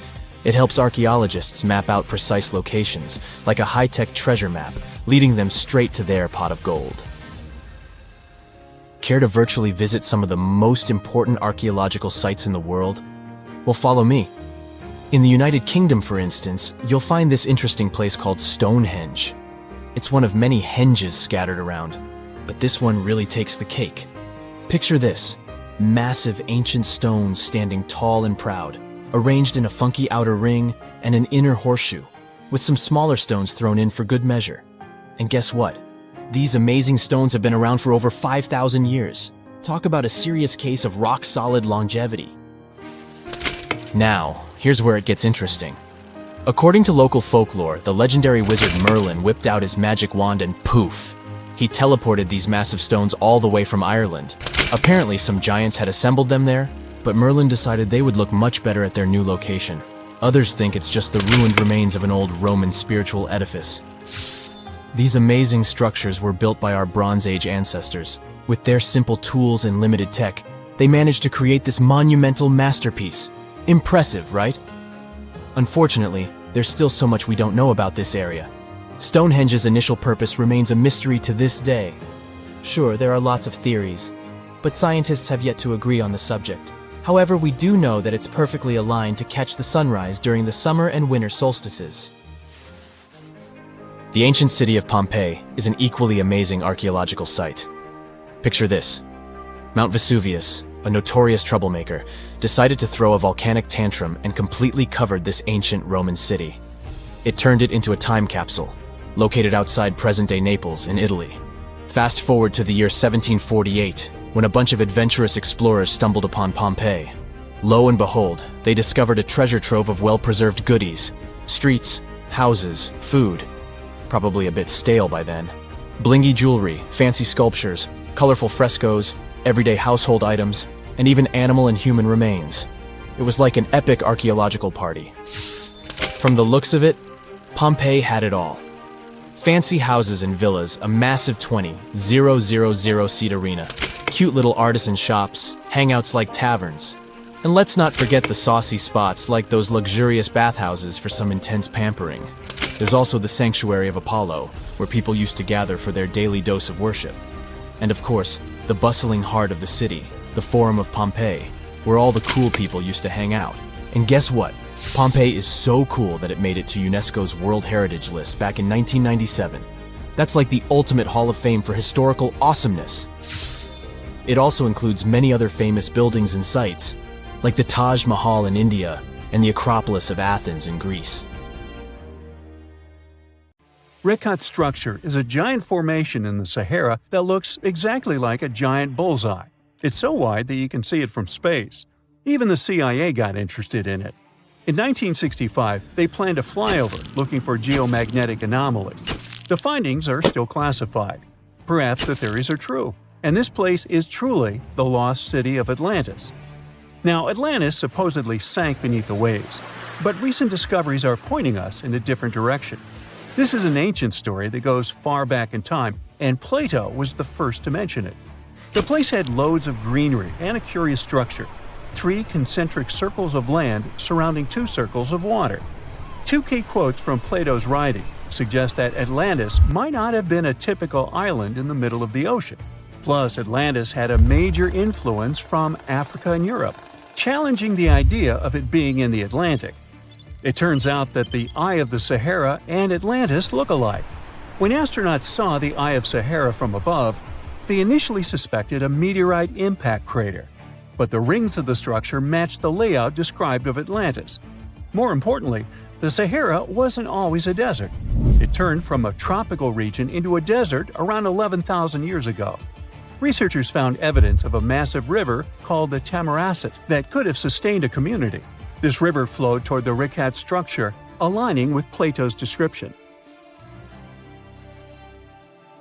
It helps archaeologists map out precise locations, like a high-tech treasure map, leading them straight to their pot of gold. Care to virtually visit some of the most important archaeological sites in the world? Well, follow me. In the United Kingdom, for instance, you'll find this interesting place called Stonehenge. It's one of many henges scattered around, but this one really takes the cake. Picture this: massive ancient stones standing tall and proud, arranged in a funky outer ring and an inner horseshoe, with some smaller stones thrown in for good measure. And guess what? These amazing stones have been around for over 5,000 years. Talk about a serious case of rock-solid longevity. Now, here's where it gets interesting. According to local folklore, the legendary wizard Merlin whipped out his magic wand and poof! He teleported these massive stones all the way from Ireland. Apparently, some giants had assembled them there, but Merlin decided they would look much better at their new location. Others think it's just the ruined remains of an old Roman spiritual edifice. These amazing structures were built by our Bronze Age ancestors. With their simple tools and limited tech, they managed to create this monumental masterpiece. Impressive, right? Unfortunately, there's still so much we don't know about this area. Stonehenge's initial purpose remains a mystery to this day. Sure, there are lots of theories, but scientists have yet to agree on the subject. However, we do know that it's perfectly aligned to catch the sunrise during the summer and winter solstices. The ancient city of Pompeii is an equally amazing archaeological site. Picture this: Mount Vesuvius, a notorious troublemaker, decided to throw a volcanic tantrum and completely covered this ancient Roman city. It turned it into a time capsule, located outside present-day Naples in Italy. Fast forward to the year 1748, when a bunch of adventurous explorers stumbled upon Pompeii. Lo and behold, they discovered a treasure trove of well-preserved goodies: streets, houses, food, probably a bit stale by then, blingy jewelry, fancy sculptures, colorful frescoes, everyday household items, and even animal and human remains. It was like an epic archaeological party. From the looks of it, Pompeii had it all. Fancy houses and villas, a massive 20,000-seat arena, cute little artisan shops, hangouts like taverns. And let's not forget the saucy spots like those luxurious bathhouses for some intense pampering. There's also the sanctuary of Apollo, where people used to gather for their daily dose of worship. And of course, the bustling heart of the city, the Forum of Pompeii, where all the cool people used to hang out. And guess what? Pompeii is so cool that it made it to UNESCO's World Heritage List back in 1997. That's like the ultimate Hall of Fame for historical awesomeness. It also includes many other famous buildings and sites, like the Taj Mahal in India and the Acropolis of Athens in Greece. Rikat structure is a giant formation in the Sahara that looks exactly like a giant bullseye. It's so wide that you can see it from space. Even the CIA got interested in it. In 1965, they planned a flyover looking for geomagnetic anomalies. The findings are still classified. Perhaps the theories are true, and this place is truly the lost city of Atlantis. Now, Atlantis supposedly sank beneath the waves, but recent discoveries are pointing us in a different direction. This is an ancient story that goes far back in time, and Plato was the first to mention it. The place had loads of greenery and a curious structure: 3 concentric circles of land surrounding 2 circles of water. 2 key quotes from Plato's writing suggest that Atlantis might not have been a typical island in the middle of the ocean. Plus, Atlantis had a major influence from Africa and Europe, challenging the idea of it being in the Atlantic. It turns out that the Eye of the Sahara and Atlantis look alike. When astronauts saw the Eye of Sahara from above, they initially suspected a meteorite impact crater, but the rings of the structure matched the layout described of Atlantis. More importantly, the Sahara wasn't always a desert. It turned from a tropical region into a desert around 11,000 years ago. Researchers found evidence of a massive river called the Tamarasset that could have sustained a community. This river flowed toward the Rikat structure, aligning with Plato's description.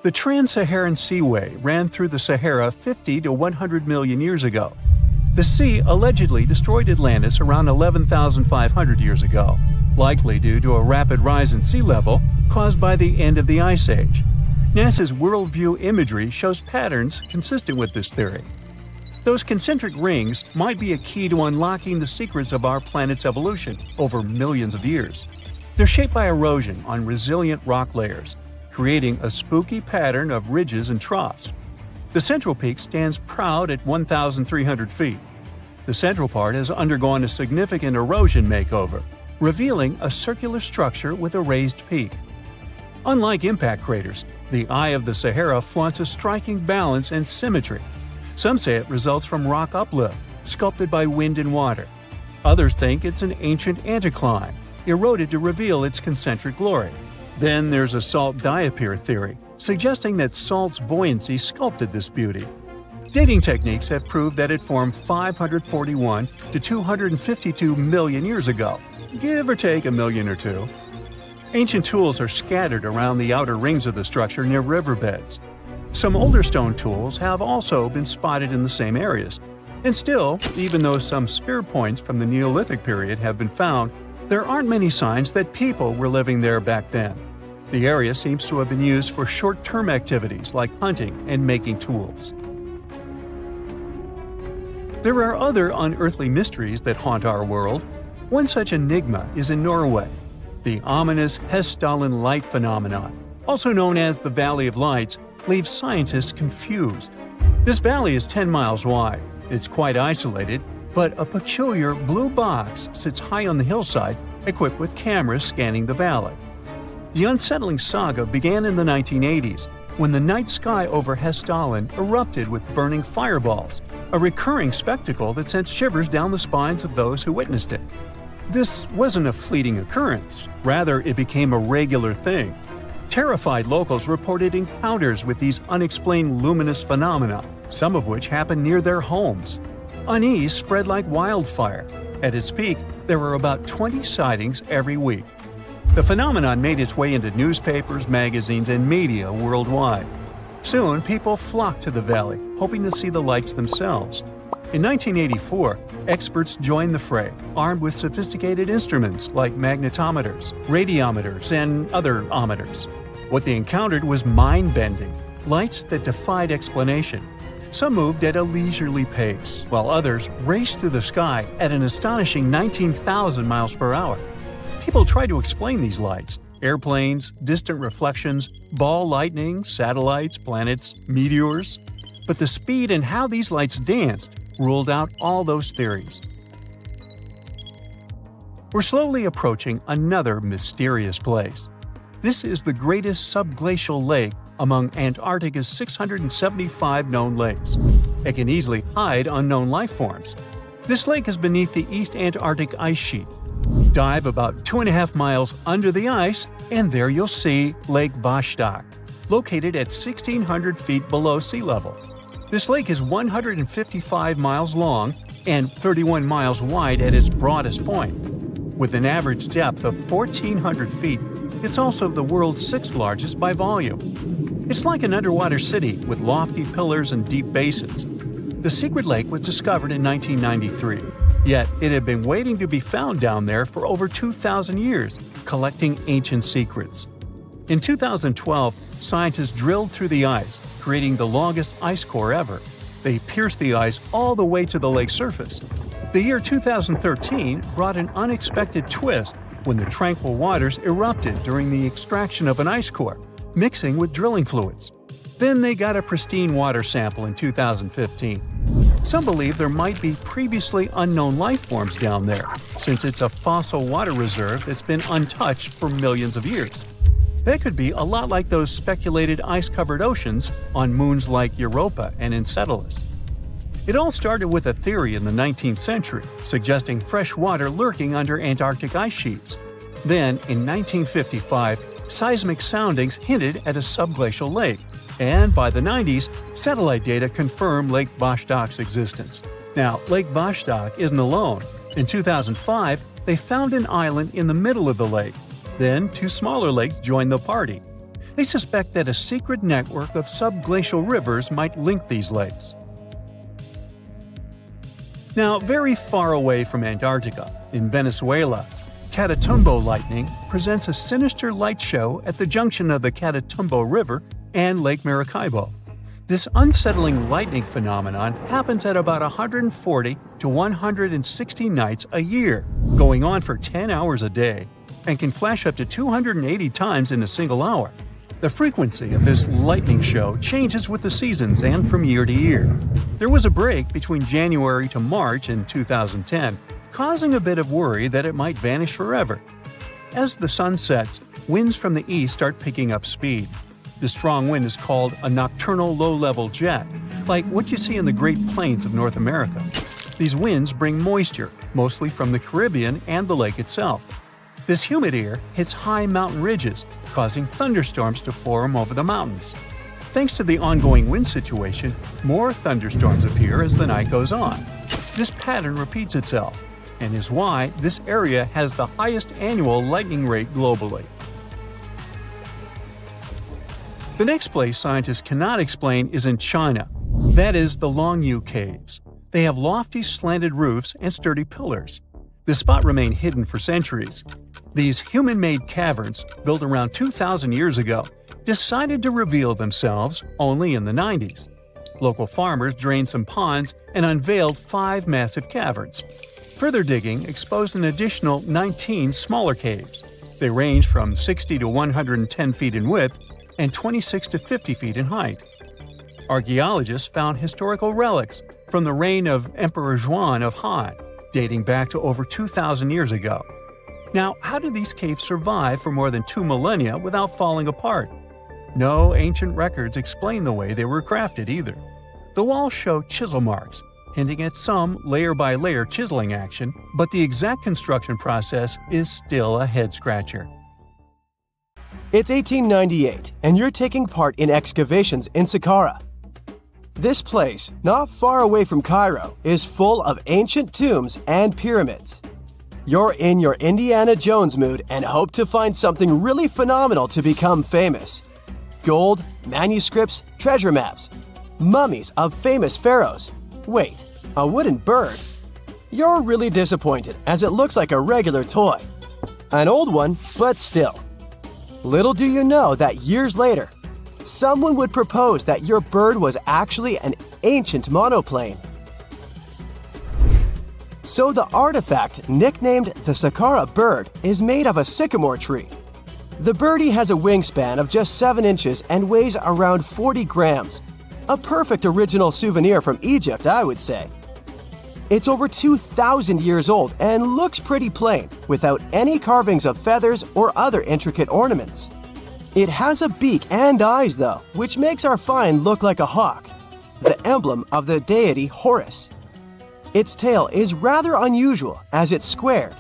The Trans-Saharan Seaway ran through the Sahara 50 to 100 million years ago. The sea allegedly destroyed Atlantis around 11,500 years ago, likely due to a rapid rise in sea level caused by the end of the Ice Age. NASA's Worldview imagery shows patterns consistent with this theory. Those concentric rings might be a key to unlocking the secrets of our planet's evolution over millions of years. They're shaped by erosion on resilient rock layers, creating a spooky pattern of ridges and troughs. The central peak stands proud at 1,300 feet. The central part has undergone a significant erosion makeover, revealing a circular structure with a raised peak. Unlike impact craters, the Eye of the Sahara flaunts a striking balance and symmetry. Some say it results from rock uplift, sculpted by wind and water. Others think it's an ancient anticline, eroded to reveal its concentric glory. Then there's a salt diapir theory, suggesting that salt's buoyancy sculpted this beauty. Dating techniques have proved that it formed 541 to 252 million years ago, give or take a million or two. Ancient tools are scattered around the outer rings of the structure near riverbeds. Some older stone tools have also been spotted in the same areas. And still, even though some spear points from the Neolithic period have been found, there aren't many signs that people were living there back then. The area seems to have been used for short-term activities like hunting and making tools. There are other unearthly mysteries that haunt our world. One such enigma is in Norway, the ominous Hessdalen light phenomenon, also known as the Valley of Lights, leaves scientists confused. This valley is 10 miles wide. It's quite isolated, but a peculiar blue box sits high on the hillside, equipped with cameras scanning the valley. The unsettling saga began in the 1980s, when the night sky over Hessdalen erupted with burning fireballs, a recurring spectacle that sent shivers down the spines of those who witnessed it. This wasn't a fleeting occurrence, rather it became a regular thing. Terrified locals reported encounters with these unexplained luminous phenomena, some of which happened near their homes. Unease spread like wildfire. At its peak, there were about 20 sightings every week. The phenomenon made its way into newspapers, magazines, and media worldwide. Soon, people flocked to the valley, hoping to see the lights themselves. In 1984, experts joined the fray, armed with sophisticated instruments like magnetometers, radiometers, and other ometers. What they encountered was mind-bending, lights that defied explanation. Some moved at a leisurely pace, while others raced through the sky at an astonishing 19,000 miles per hour. People tried to explain these lights: airplanes, distant reflections, ball lightning, satellites, planets, meteors. But the speed and how these lights danced ruled out all those theories. We're slowly approaching another mysterious place. This is the greatest subglacial lake among Antarctica's 675 known lakes. It can easily hide unknown life forms. This lake is beneath the East Antarctic ice sheet. Dive about 2.5 miles under the ice, and there you'll see Lake Vostok, located at 1,600 feet below sea level. This lake is 155 miles long and 31 miles wide at its broadest point. With an average depth of 1,400 feet, it's also the world's 6th largest by volume. It's like an underwater city with lofty pillars and deep basins. The secret lake was discovered in 1993, yet it had been waiting to be found down there for over 2,000 years, collecting ancient secrets. In 2012, scientists drilled through the ice, creating the longest ice core ever. They pierced the ice all the way to the lake's surface. The year 2013 brought an unexpected twist when the tranquil waters erupted during the extraction of an ice core, mixing with drilling fluids. Then they got a pristine water sample in 2015. Some believe there might be previously unknown life forms down there, since it's a fossil water reserve that's been untouched for millions of years. They could be a lot like those speculated ice-covered oceans on moons like Europa and Enceladus. It all started with a theory in the 19th century, suggesting fresh water lurking under Antarctic ice sheets. Then, in 1955, seismic soundings hinted at a subglacial lake, and by the 90s, satellite data confirmed Lake Vostok's existence. Now, Lake Vostok isn't alone. In 2005, they found an island in the middle of the lake. Then, 2 smaller lakes joined the party. They suspect that a secret network of subglacial rivers might link these lakes. Now, very far away from Antarctica, in Venezuela, Catatumbo lightning presents a sinister light show at the junction of the Catatumbo River and Lake Maracaibo. This unsettling lightning phenomenon happens at about 140 to 160 nights a year, going on for 10 hours a day, and can flash up to 280 times in a single hour. The frequency of this lightning show changes with the seasons and from year to year. There was a break between January to March in 2010, causing a bit of worry that it might vanish forever. As the sun sets, winds from the east start picking up speed. This strong wind is called a nocturnal low-level jet, like what you see in the Great Plains of North America. These winds bring moisture, mostly from the Caribbean and the lake itself. This humid air hits high mountain ridges, causing thunderstorms to form over the mountains. Thanks to the ongoing wind situation, more thunderstorms appear as the night goes on. This pattern repeats itself, and is why this area has the highest annual lightning rate globally. The next place scientists cannot explain is in China. That is the Longyu Caves. They have lofty slanted roofs and sturdy pillars. This spot remained hidden for centuries. These human-made caverns, built around 2,000 years ago, decided to reveal themselves only in the 90s. Local farmers drained some ponds and unveiled 5 massive caverns. Further digging exposed an additional 19 smaller caves. They range from 60 to 110 feet in width and 26 to 50 feet in height. Archaeologists found historical relics from the reign of Emperor Zhuan of Han, dating back to over 2,000 years ago. Now, how did these caves survive for more than 2 millennia without falling apart? No ancient records explain the way they were crafted either. The walls show chisel marks, hinting at some layer-by-layer chiseling action, but the exact construction process is still a head-scratcher. It's 1898, and you're taking part in excavations in Saqqara. This place, not far away from Cairo, is full of ancient tombs and pyramids. You're in your Indiana Jones mood and hope to find something really phenomenal to become famous. Gold, manuscripts, treasure maps, mummies of famous pharaohs. Wait, a wooden bird? You're really disappointed as it looks like a regular toy. An old one, but still. Little do you know that years later, someone would propose that your bird was actually an ancient monoplane. So the artifact, nicknamed the Saqqara bird, is made of a sycamore tree. The birdie has a wingspan of just 7 inches and weighs around 40 grams. A perfect original souvenir from Egypt, I would say. It's over 2,000 years old and looks pretty plain, without any carvings of feathers or other intricate ornaments. It has a beak and eyes, though, which makes our find look like a hawk, the emblem of the deity Horus. Its tail is rather unusual as it's squared,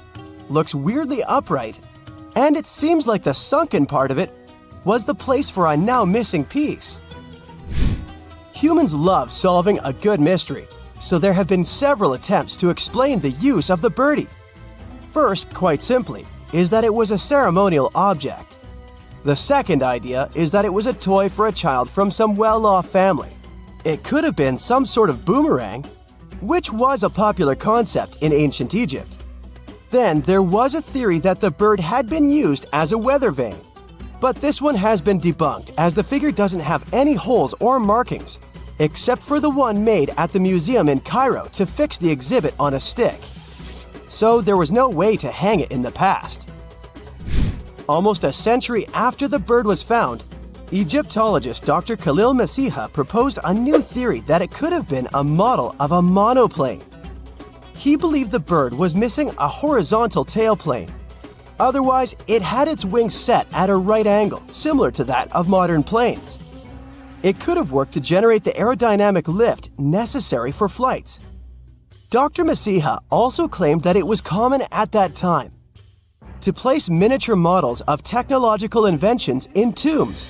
looks weirdly upright, and it seems like the sunken part of it was the place for a now missing piece. Humans love solving a good mystery, so there have been several attempts to explain the use of the birdie. First, quite simply, is that it was a ceremonial object. The second idea is that it was a toy for a child from some well-off family. It could have been some sort of boomerang, which was a popular concept in ancient Egypt. Then there was a theory that the bird had been used as a weather vane. But this one has been debunked as the figure doesn't have any holes or markings, except for the one made at the museum in Cairo to fix the exhibit on a stick. So there was no way to hang it in the past. Almost a century after the bird was found, Egyptologist Dr. Khalil Masiha proposed a new theory that it could have been a model of a monoplane. He believed the bird was missing a horizontal tailplane. Otherwise, it had its wings set at a right angle, similar to that of modern planes. It could have worked to generate the aerodynamic lift necessary for flights. Dr. Masiha also claimed that it was common at that time to place miniature models of technological inventions in tombs.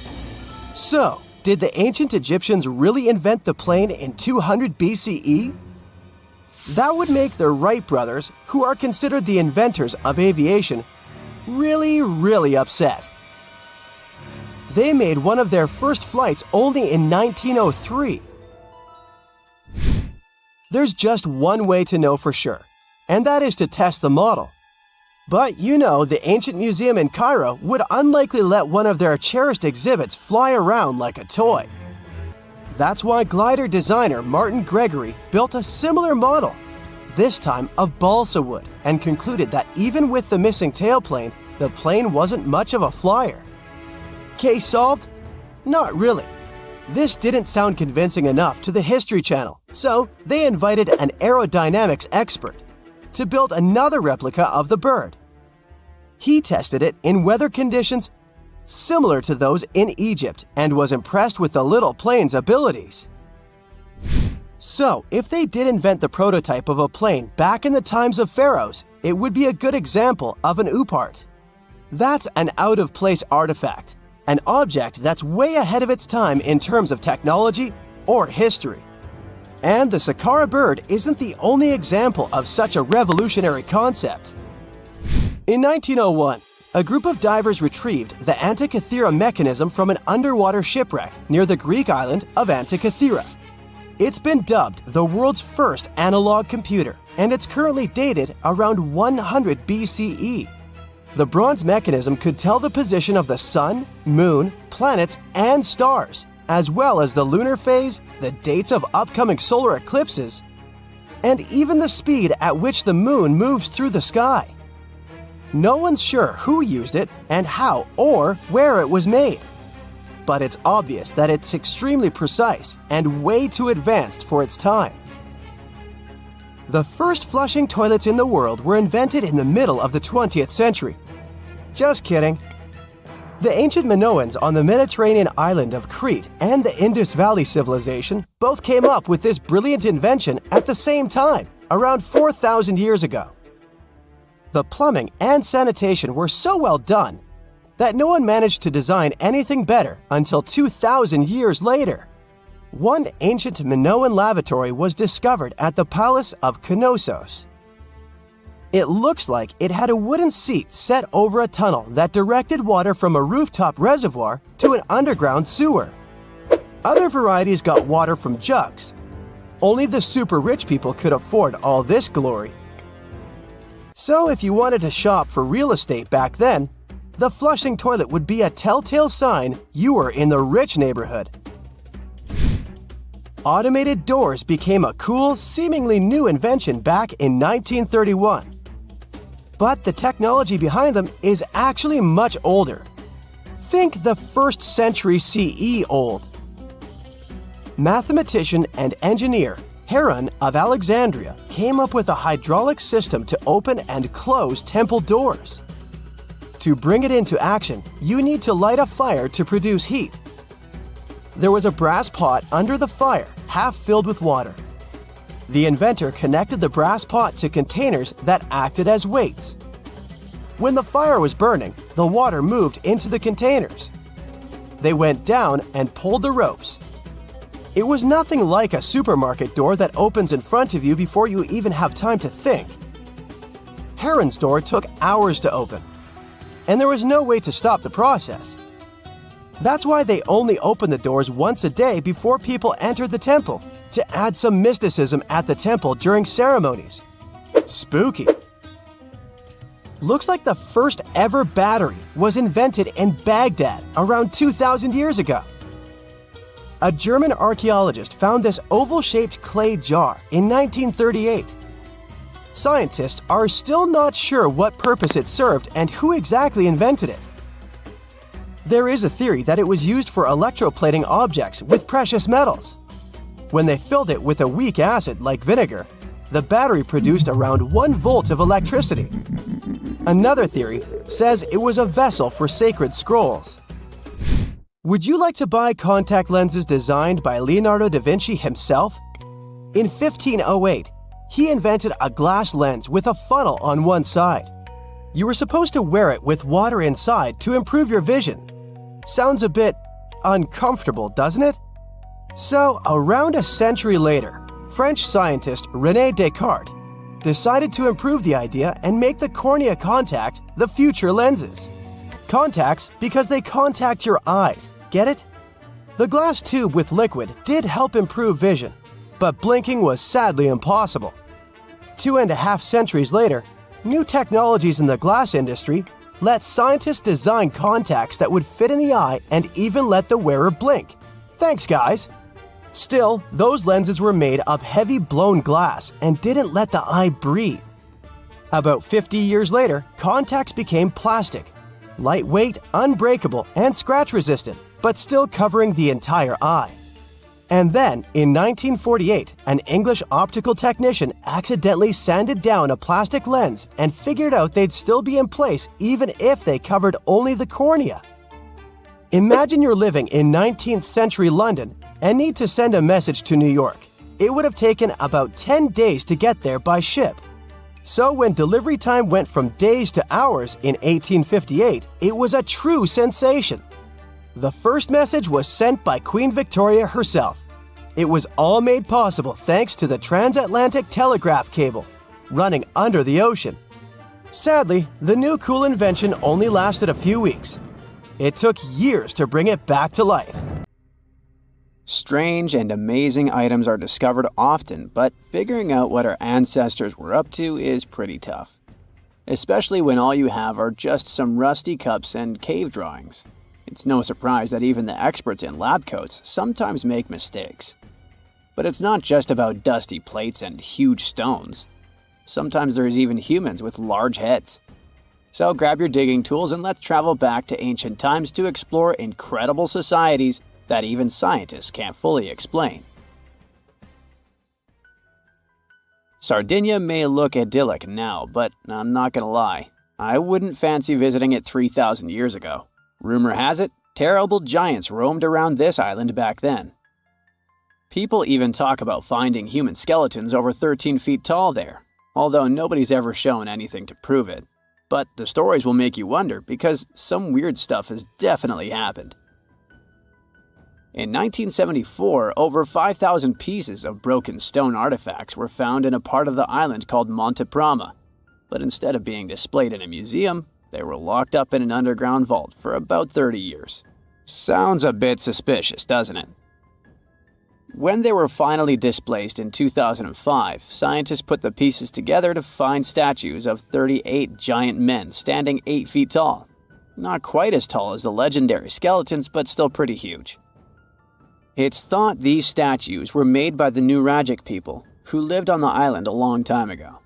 So, did the ancient Egyptians really invent the plane in 200 BCE? That would make the Wright brothers, who are considered the inventors of aviation, really upset. They made one of their first flights only in 1903. There's just one way to know for sure, and that is to test the model. But you know, the ancient museum in Cairo would unlikely let one of their cherished exhibits fly around like a toy. That's why glider designer Martin Gregory built a similar model, this time of balsa wood, and concluded that even with the missing tailplane, the plane wasn't much of a flyer. Case solved? Not really. This didn't sound convincing enough to the History Channel, so they invited an aerodynamics expert to build another replica of the bird. He tested it in weather conditions similar to those in Egypt and was impressed with the little plane's abilities. So, if they did invent the prototype of a plane back in the times of pharaohs, it would be a good example of an oopart. That's an out-of-place artifact, an object that's way ahead of its time in terms of technology or history. And the Saqqara bird isn't the only example of such a revolutionary concept. In 1901, a group of divers retrieved the Antikythera mechanism from an underwater shipwreck near the Greek island of Antikythera. It's been dubbed the world's first analog computer, and it's currently dated around 100 BCE. The bronze mechanism could tell the position of the sun, moon, planets, and stars, as well as the lunar phase, the dates of upcoming solar eclipses, and even the speed at which the moon moves through the sky. No one's sure who used it and how or where it was made. But it's obvious that it's extremely precise and way too advanced for its time. The first flushing toilets in the world were invented in the middle of the 20th century. Just kidding. The ancient Minoans on the Mediterranean island of Crete and the Indus Valley civilization both came up with this brilliant invention at the same time, around 4,000 years ago. The plumbing and sanitation were so well done that no one managed to design anything better until 2,000 years later. One ancient Minoan lavatory was discovered at the Palace of Knossos. It looks like it had a wooden seat set over a tunnel that directed water from a rooftop reservoir to an underground sewer. Other varieties got water from jugs. Only the super rich people could afford all this glory. So if you wanted to shop for real estate back then, the flushing toilet would be a telltale sign you were in the rich neighborhood. Automated doors became a cool, seemingly new invention back in 1931. But the technology behind them is actually much older. Think the 1st century CE old. Mathematician and engineer Heron of Alexandria came up with a hydraulic system to open and close temple doors. To bring it into action, you need to light a fire to produce heat. There was a brass pot under the fire, half filled with water. The inventor connected the brass pot to containers that acted as weights. When the fire was burning, the water moved into the containers. They went down and pulled the ropes. It was nothing like a supermarket door that opens in front of you before you even have time to think. Heron's door took hours to open, and there was no way to stop the process. That's why they only opened the doors once a day before people entered the temple, to add some mysticism at the temple during ceremonies. Spooky. Looks like the first ever battery was invented in Baghdad around 2,000 years ago. A German archaeologist found this oval-shaped clay jar in 1938. Scientists are still not sure what purpose it served and who exactly invented it. There is a theory that it was used for electroplating objects with precious metals. When they filled it with a weak acid like vinegar, the battery produced around 1 volt of electricity. Another theory says it was a vessel for sacred scrolls. Would you like to buy contact lenses designed by Leonardo da Vinci himself? In 1508, he invented a glass lens with a funnel on one side. You were supposed to wear it with water inside to improve your vision. Sounds a bit uncomfortable, doesn't it? So, around a century later, French scientist René Descartes decided to improve the idea and make the cornea contact the future lenses. Contacts because they contact your eyes, get it? The glass tube with liquid did help improve vision, but blinking was sadly impossible. 2.5 centuries later, new technologies in the glass industry let scientists design contacts that would fit in the eye and even let the wearer blink. Thanks, guys! Still, those lenses were made of heavy blown glass and didn't let the eye breathe. About 50 years later, contacts became plastic, lightweight, unbreakable, and scratch-resistant, but still covering the entire eye. And then, in 1948, an English optical technician accidentally sanded down a plastic lens and figured out they'd still be in place even if they covered only the cornea. Imagine you're living in 19th century London and need to send a message to New York. It would have taken about 10 days to get there by ship. So when delivery time went from days to hours in 1858, it was a true sensation. The first message was sent by Queen Victoria herself. It was all made possible thanks to the transatlantic telegraph cable, running under the ocean. Sadly, the new cool invention only lasted a few weeks. It took years to bring it back to life. Strange and amazing items are discovered often, but figuring out what our ancestors were up to is pretty tough. Especially when all you have are just some rusty cups and cave drawings. It's no surprise that even the experts in lab coats sometimes make mistakes. But it's not just about dusty plates and huge stones. Sometimes there's even humans with large heads. So grab your digging tools and let's travel back to ancient times to explore incredible societies that even scientists can't fully explain. Sardinia may look idyllic now, but I'm not gonna lie, I wouldn't fancy visiting it 3,000 years ago. Rumor has it, terrible giants roamed around this island back then. People even talk about finding human skeletons over 13 feet tall there, although nobody's ever shown anything to prove it. But the stories will make you wonder because some weird stuff has definitely happened. In 1974, over 5,000 pieces of broken stone artifacts were found in a part of the island called Monte Prama, but instead of being displayed in a museum, they were locked up in an underground vault for about 30 years. Sounds a bit suspicious, doesn't it? When they were finally displaced in 2005, scientists put the pieces together to find statues of 38 giant men standing 8 feet tall. Not quite as tall as the legendary skeletons, but still pretty huge. It's thought these statues were made by the Nuragic people, who lived on the island a long time ago.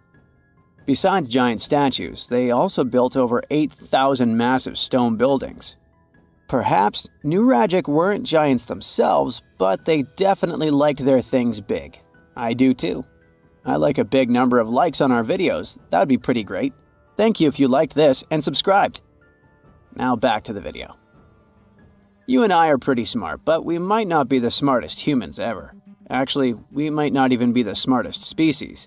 Besides giant statues, they also built over 8,000 massive stone buildings. Perhaps Nuragic weren't giants themselves, but they definitely liked their things big. I do too. I like a big number of likes on our videos. That would be pretty great. Thank you if you liked this and subscribed. Now back to the video. You and I are pretty smart, but we might not be the smartest humans ever. Actually, we might not even be the smartest species.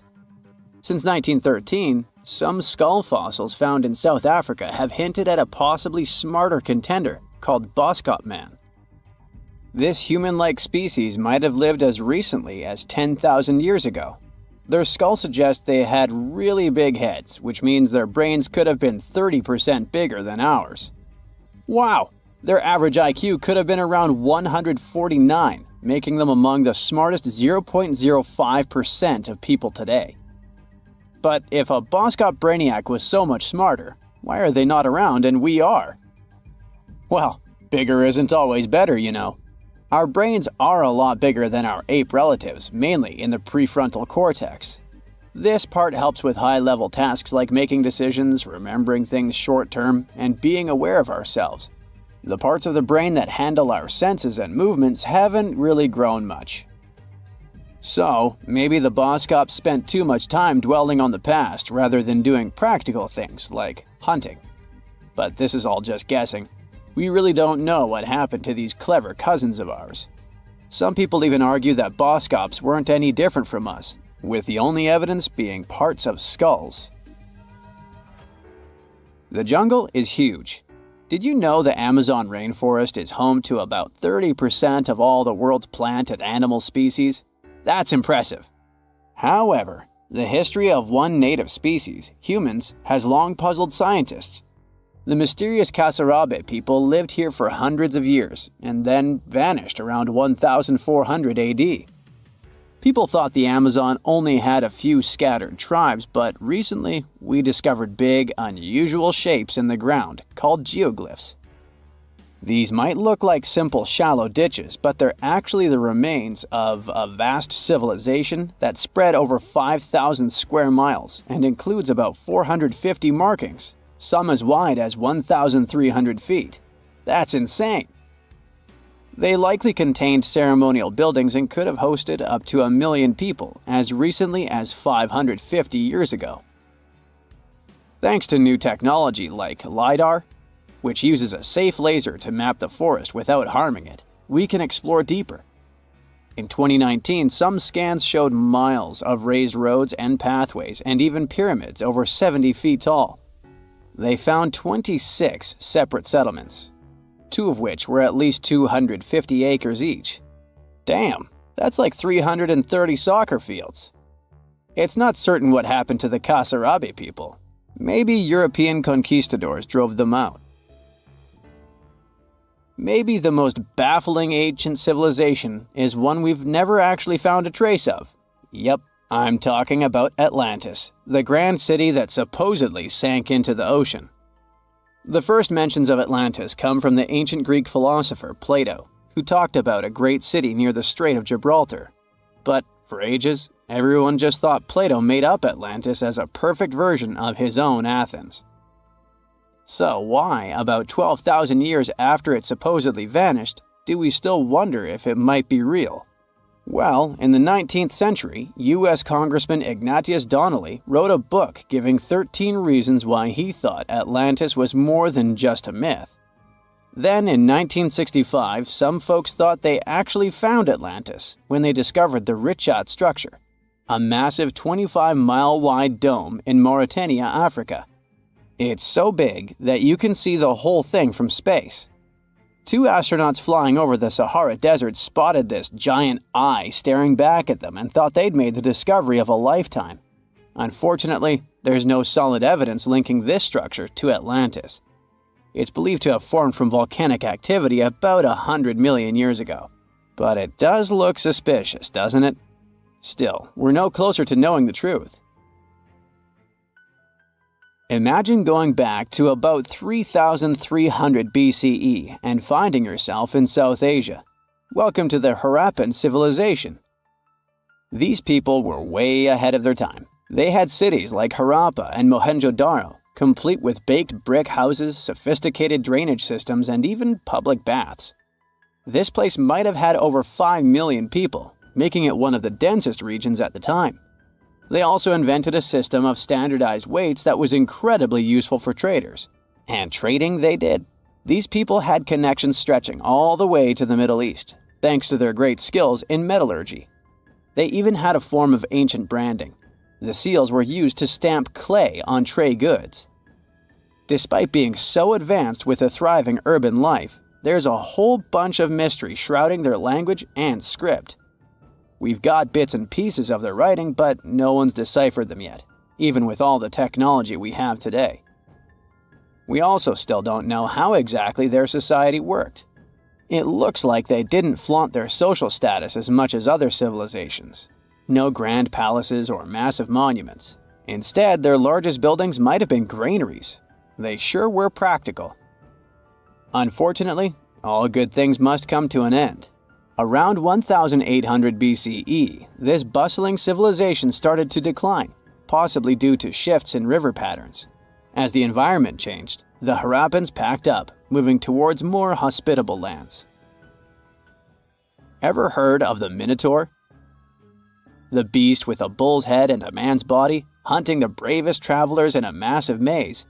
Since 1913, some skull fossils found in South Africa have hinted at a possibly smarter contender called Boskop Man. This human-like species might have lived as recently as 10,000 years ago. Their skull suggests they had really big heads, which means their brains could have been 30% bigger than ours. Wow! Their average IQ could have been around 149, making them among the smartest 0.05% of people today. But if a Boskop Brainiac was so much smarter, why are they not around and we are? Well, bigger isn't always better, you know. Our brains are a lot bigger than our ape relatives, mainly in the prefrontal cortex. This part helps with high-level tasks like making decisions, remembering things short-term, and being aware of ourselves. The parts of the brain that handle our senses and movements haven't really grown much. So, maybe the Boskops spent too much time dwelling on the past rather than doing practical things like hunting. But this is all just guessing. We really don't know what happened to these clever cousins of ours. Some people even argue that Boskops weren't any different from us, with the only evidence being parts of skulls. The jungle is huge. Did you know the Amazon rainforest is home to about 30% of all the world's plant and animal species? That's impressive. However, the history of one native species, humans, has long puzzled scientists. The mysterious Kasarabe people lived here for hundreds of years and then vanished around 1400 AD. People thought the Amazon only had a few scattered tribes, but recently we discovered big, unusual shapes in the ground called geoglyphs. These might look like simple shallow ditches, but they're actually the remains of a vast civilization that spread over 5,000 square miles and includes about 450 markings, some as wide as 1,300 feet. That's insane! They likely contained ceremonial buildings and could have hosted up to 1 million people as recently as 550 years ago. Thanks to new technology like LiDAR, which uses a safe laser to map the forest without harming it, we can explore deeper. In 2019, some scans showed miles of raised roads and pathways and even pyramids over 70 feet tall. They found 26 separate settlements, 2 of which were at least 250 acres each. Damn, that's like 330 soccer fields. It's not certain what happened to the Kasarabi people. Maybe European conquistadors drove them out. Maybe the most baffling ancient civilization is one we've never actually found a trace of. Yep, I'm talking about Atlantis, the grand city that supposedly sank into the ocean. The first mentions of Atlantis come from the ancient Greek philosopher Plato, who talked about a great city near the Strait of Gibraltar. But for ages, everyone just thought Plato made up Atlantis as a perfect version of his own Athens. So why, about 12,000 years after it supposedly vanished, do we still wonder if it might be real? Well, in the 19th century, U.S. Congressman Ignatius Donnelly wrote a book giving 13 reasons why he thought Atlantis was more than just a myth. Then, in 1965, some folks thought they actually found Atlantis when they discovered the Richat structure, a massive 25-mile-wide dome in Mauritania, Africa. It's so big that you can see the whole thing from space. 2 astronauts flying over the Sahara Desert spotted this giant eye staring back at them and thought they'd made the discovery of a lifetime. Unfortunately, there's no solid evidence linking this structure to Atlantis. It's believed to have formed from volcanic activity about 100 million years ago. But it does look suspicious, doesn't it? Still, we're no closer to knowing the truth. Imagine going back to about 3,300 BCE and finding yourself in South Asia. Welcome to the Harappan civilization. These people were way ahead of their time. They had cities like Harappa and Mohenjo-Daro, complete with baked brick houses, sophisticated drainage systems, and even public baths. This place might have had over 5 million people, making it one of the densest regions at the time. They also invented a system of standardized weights that was incredibly useful for traders. And trading they did. These people had connections stretching all the way to the Middle East, thanks to their great skills in metallurgy. They even had a form of ancient branding. The seals were used to stamp clay on tray goods. Despite being so advanced with a thriving urban life, there's a whole bunch of mystery shrouding their language and script. We've got bits and pieces of their writing, but no one's deciphered them yet, even with all the technology we have today. We also still don't know how exactly their society worked. It looks like they didn't flaunt their social status as much as other civilizations. No grand palaces or massive monuments. Instead, their largest buildings might have been granaries. They sure were practical. Unfortunately, all good things must come to an end. Around 1800 BCE, this bustling civilization started to decline, possibly due to shifts in river patterns. As the environment changed, the Harappans packed up, moving towards more hospitable lands. Ever heard of the Minotaur? The beast with a bull's head and a man's body, hunting the bravest travelers in a massive maze.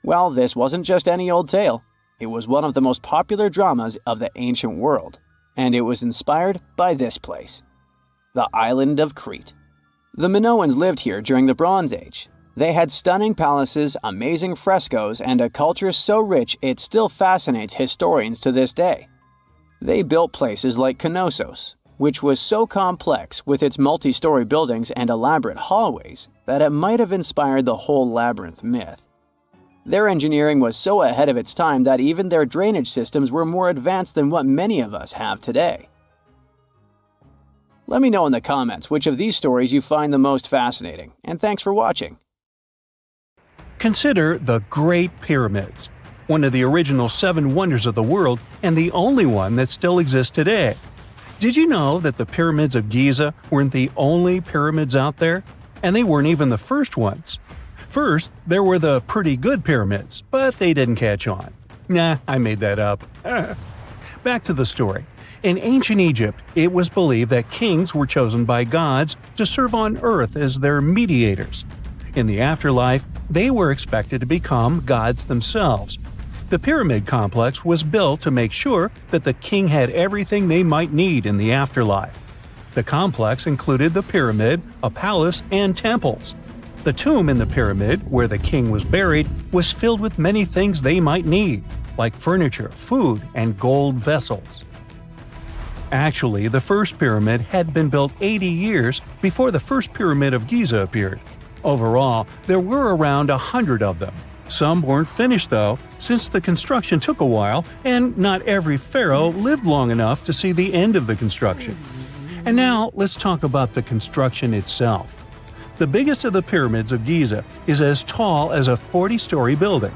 Well, this wasn't just any old tale. It was one of the most popular dramas of the ancient world. And it was inspired by this place, the island of Crete. The Minoans lived here during the Bronze Age. They had stunning palaces, amazing frescoes, and a culture so rich it still fascinates historians to this day. They built places like Knossos, which was so complex with its multi-story buildings and elaborate hallways that it might have inspired the whole labyrinth myth. Their engineering was so ahead of its time that even their drainage systems were more advanced than what many of us have today. Let me know in the comments which of these stories you find the most fascinating, and thanks for watching. Consider the Great Pyramids. one of the original 7 wonders of the world and the only one that still exists today. Did you know that the pyramids of Giza weren't the only pyramids out there? And they weren't even the first ones. First, there were the pretty good pyramids, but they didn't catch on. Nah, I made that up. Back to the story. In ancient Egypt, it was believed that kings were chosen by gods to serve on earth as their mediators. In the afterlife, they were expected to become gods themselves. The pyramid complex was built to make sure that the king had everything they might need in the afterlife. The complex included the pyramid, a palace, and temples. The tomb in the pyramid, where the king was buried, was filled with many things they might need, like furniture, food, and gold vessels. Actually, the first pyramid had been built 80 years before the first pyramid of Giza appeared. Overall, there were around 100 of them. Some weren't finished though, since the construction took a while and not every pharaoh lived long enough to see the end of the construction. And now let's talk about the construction itself. The biggest of the pyramids of Giza is as tall as a 40-story building.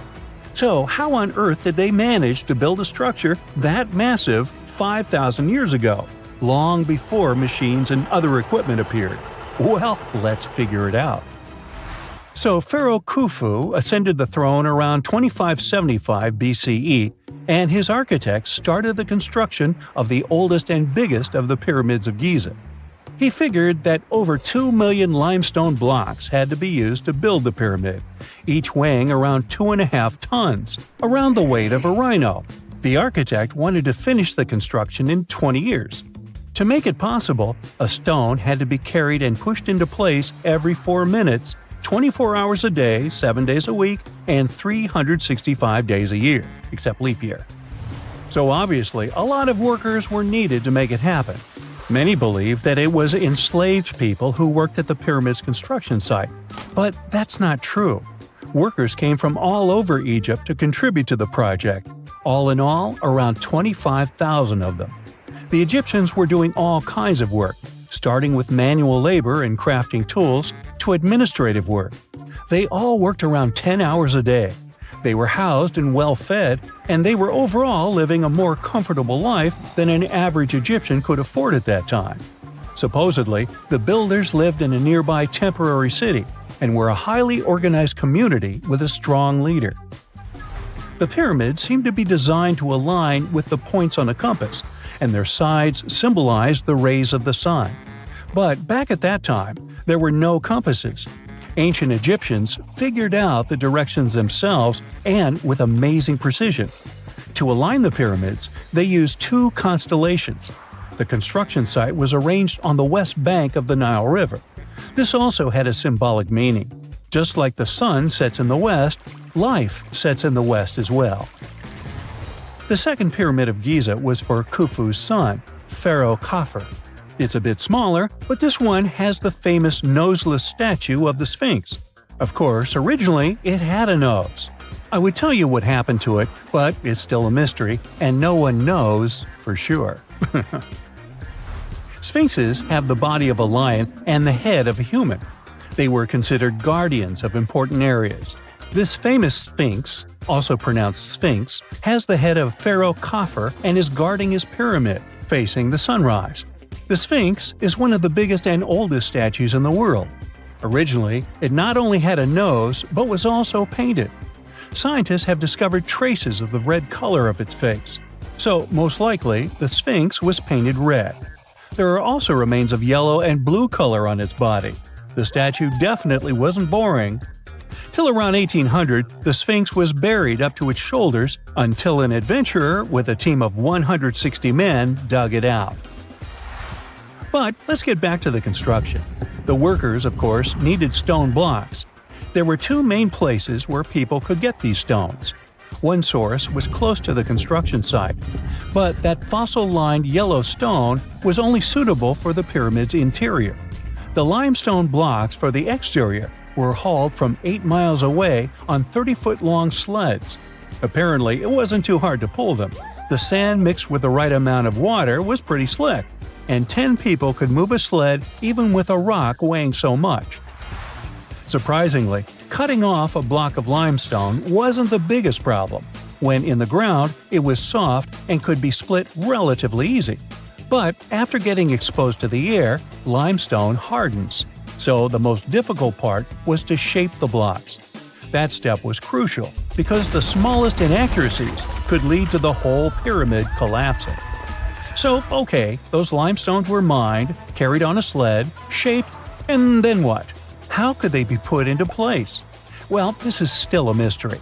So how on earth did they manage to build a structure that massive 5,000 years ago, long before machines and other equipment appeared? Well, let's figure it out. So Pharaoh Khufu ascended the throne around 2575 BCE, and his architects started the construction of the oldest and biggest of the pyramids of Giza. He figured that over 2 million limestone blocks had to be used to build the pyramid, each weighing around 2.5 tons, around the weight of a rhino. The architect wanted to finish the construction in 20 years. To make it possible, a stone had to be carried and pushed into place every 4 minutes, 24 hours a day, 7 days a week, and 365 days a year, except leap year. So obviously, a lot of workers were needed to make it happen. Many believe that it was enslaved people who worked at the pyramid's construction site, but that's not true. Workers came from all over Egypt to contribute to the project. All in all, around 25,000 of them. The Egyptians were doing all kinds of work, starting with manual labor and crafting tools to administrative work. They all worked around 10 hours a day. They were housed and well fed, and they were overall living a more comfortable life than an average Egyptian could afford at that time. Supposedly, the builders lived in a nearby temporary city and were a highly organized community with a strong leader. The pyramids seemed to be designed to align with the points on a compass, and their sides symbolized the rays of the sun. But back at that time, there were no compasses. Ancient Egyptians figured out the directions themselves and with amazing precision. To align the pyramids, they used 2 constellations. The construction site was arranged on the west bank of the Nile River. This also had a symbolic meaning. Just like the sun sets in the west, life sets in the west as well. The second pyramid of Giza was for Khufu's son, Pharaoh Khafre. It's a bit smaller, but this one has the famous noseless statue of the Sphinx. Of course, originally it had a nose. I would tell you what happened to it, but it's still a mystery, and no one knows for sure. Sphinxes have the body of a lion and the head of a human. They were considered guardians of important areas. This famous Sphinx, also pronounced Sphinx, has the head of Pharaoh Khafre and is guarding his pyramid, facing the sunrise. The Sphinx is one of the biggest and oldest statues in the world. Originally, it not only had a nose, but was also painted. Scientists have discovered traces of the red color of its face. So, most likely, the Sphinx was painted red. There are also remains of yellow and blue color on its body. The statue definitely wasn't boring. Till around 1800, the Sphinx was buried up to its shoulders until an adventurer with a team of 160 men dug it out. But let's get back to the construction. The workers, of course, needed stone blocks. There were 2 main places where people could get these stones. One source was close to the construction site, but that fossil-lined yellow stone was only suitable for the pyramid's interior. The limestone blocks for the exterior were hauled from 8 miles away on 30-foot-long sleds. Apparently, it wasn't too hard to pull them. The sand mixed with the right amount of water was pretty slick, and 10 people could move a sled even with a rock weighing so much. Surprisingly, cutting off a block of limestone wasn't the biggest problem. When in the ground, it was soft and could be split relatively easy. But after getting exposed to the air, limestone hardens. So the most difficult part was to shape the blocks. That step was crucial because the smallest inaccuracies could lead to the whole pyramid collapsing. So, okay, those limestones were mined, carried on a sled, shaped, and then what? How could they be put into place? Well, this is still a mystery.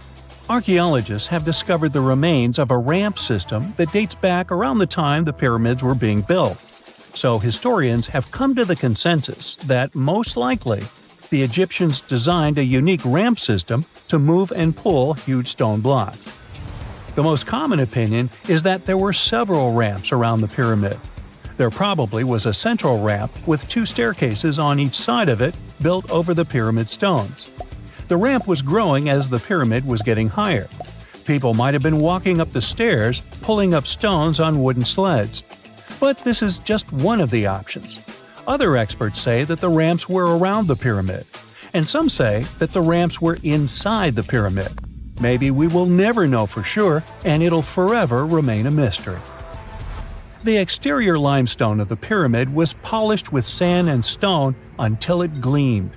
Archaeologists have discovered the remains of a ramp system that dates back around the time the pyramids were being built. So historians have come to the consensus that, most likely, the Egyptians designed a unique ramp system to move and pull huge stone blocks. The most common opinion is that there were several ramps around the pyramid. There probably was a central ramp with 2 staircases on each side of it built over the pyramid stones. The ramp was growing as the pyramid was getting higher. People might have been walking up the stairs, pulling up stones on wooden sleds. But this is just one of the options. Other experts say that the ramps were around the pyramid, and some say that the ramps were inside the pyramid. Maybe we will never know for sure, and it'll forever remain a mystery. The exterior limestone of the pyramid was polished with sand and stone until it gleamed.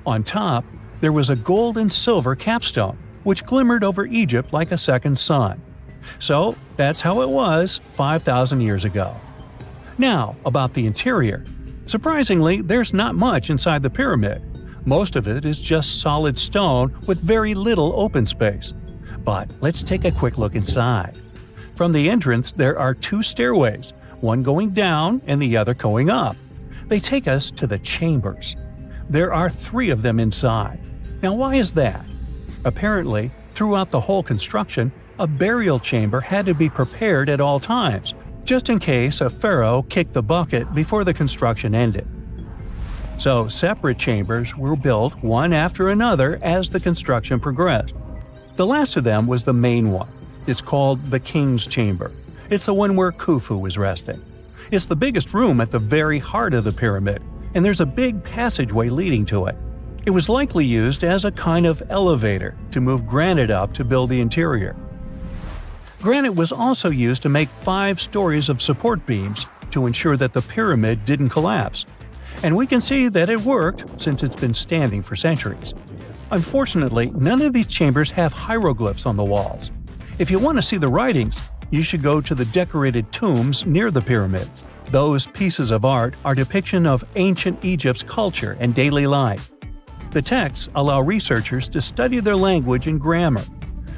On top, there was a gold and silver capstone, which glimmered over Egypt like a second sun. So, that's how it was 5,000 years ago. Now, about the interior. Surprisingly, there's not much inside the pyramid. Most of it is just solid stone with very little open space. But let's take a quick look inside. From the entrance, there are 2 stairways, one going down and the other going up. They take us to the chambers. There are 3 of them inside. Now, why is that? Apparently, throughout the whole construction, a burial chamber had to be prepared at all times, just in case a pharaoh kicked the bucket before the construction ended. So, separate chambers were built one after another as the construction progressed. The last of them was the main one. It's called the King's Chamber. It's the one where Khufu was resting. It's the biggest room at the very heart of the pyramid, and there's a big passageway leading to it. It was likely used as a kind of elevator to move granite up to build the interior. Granite was also used to make 5 stories of support beams to ensure that the pyramid didn't collapse. And we can see that it worked since it's been standing for centuries. Unfortunately, none of these chambers have hieroglyphs on the walls. If you want to see the writings, you should go to the decorated tombs near the pyramids. Those pieces of art are depiction of ancient Egypt's culture and daily life. The texts allow researchers to study their language and grammar.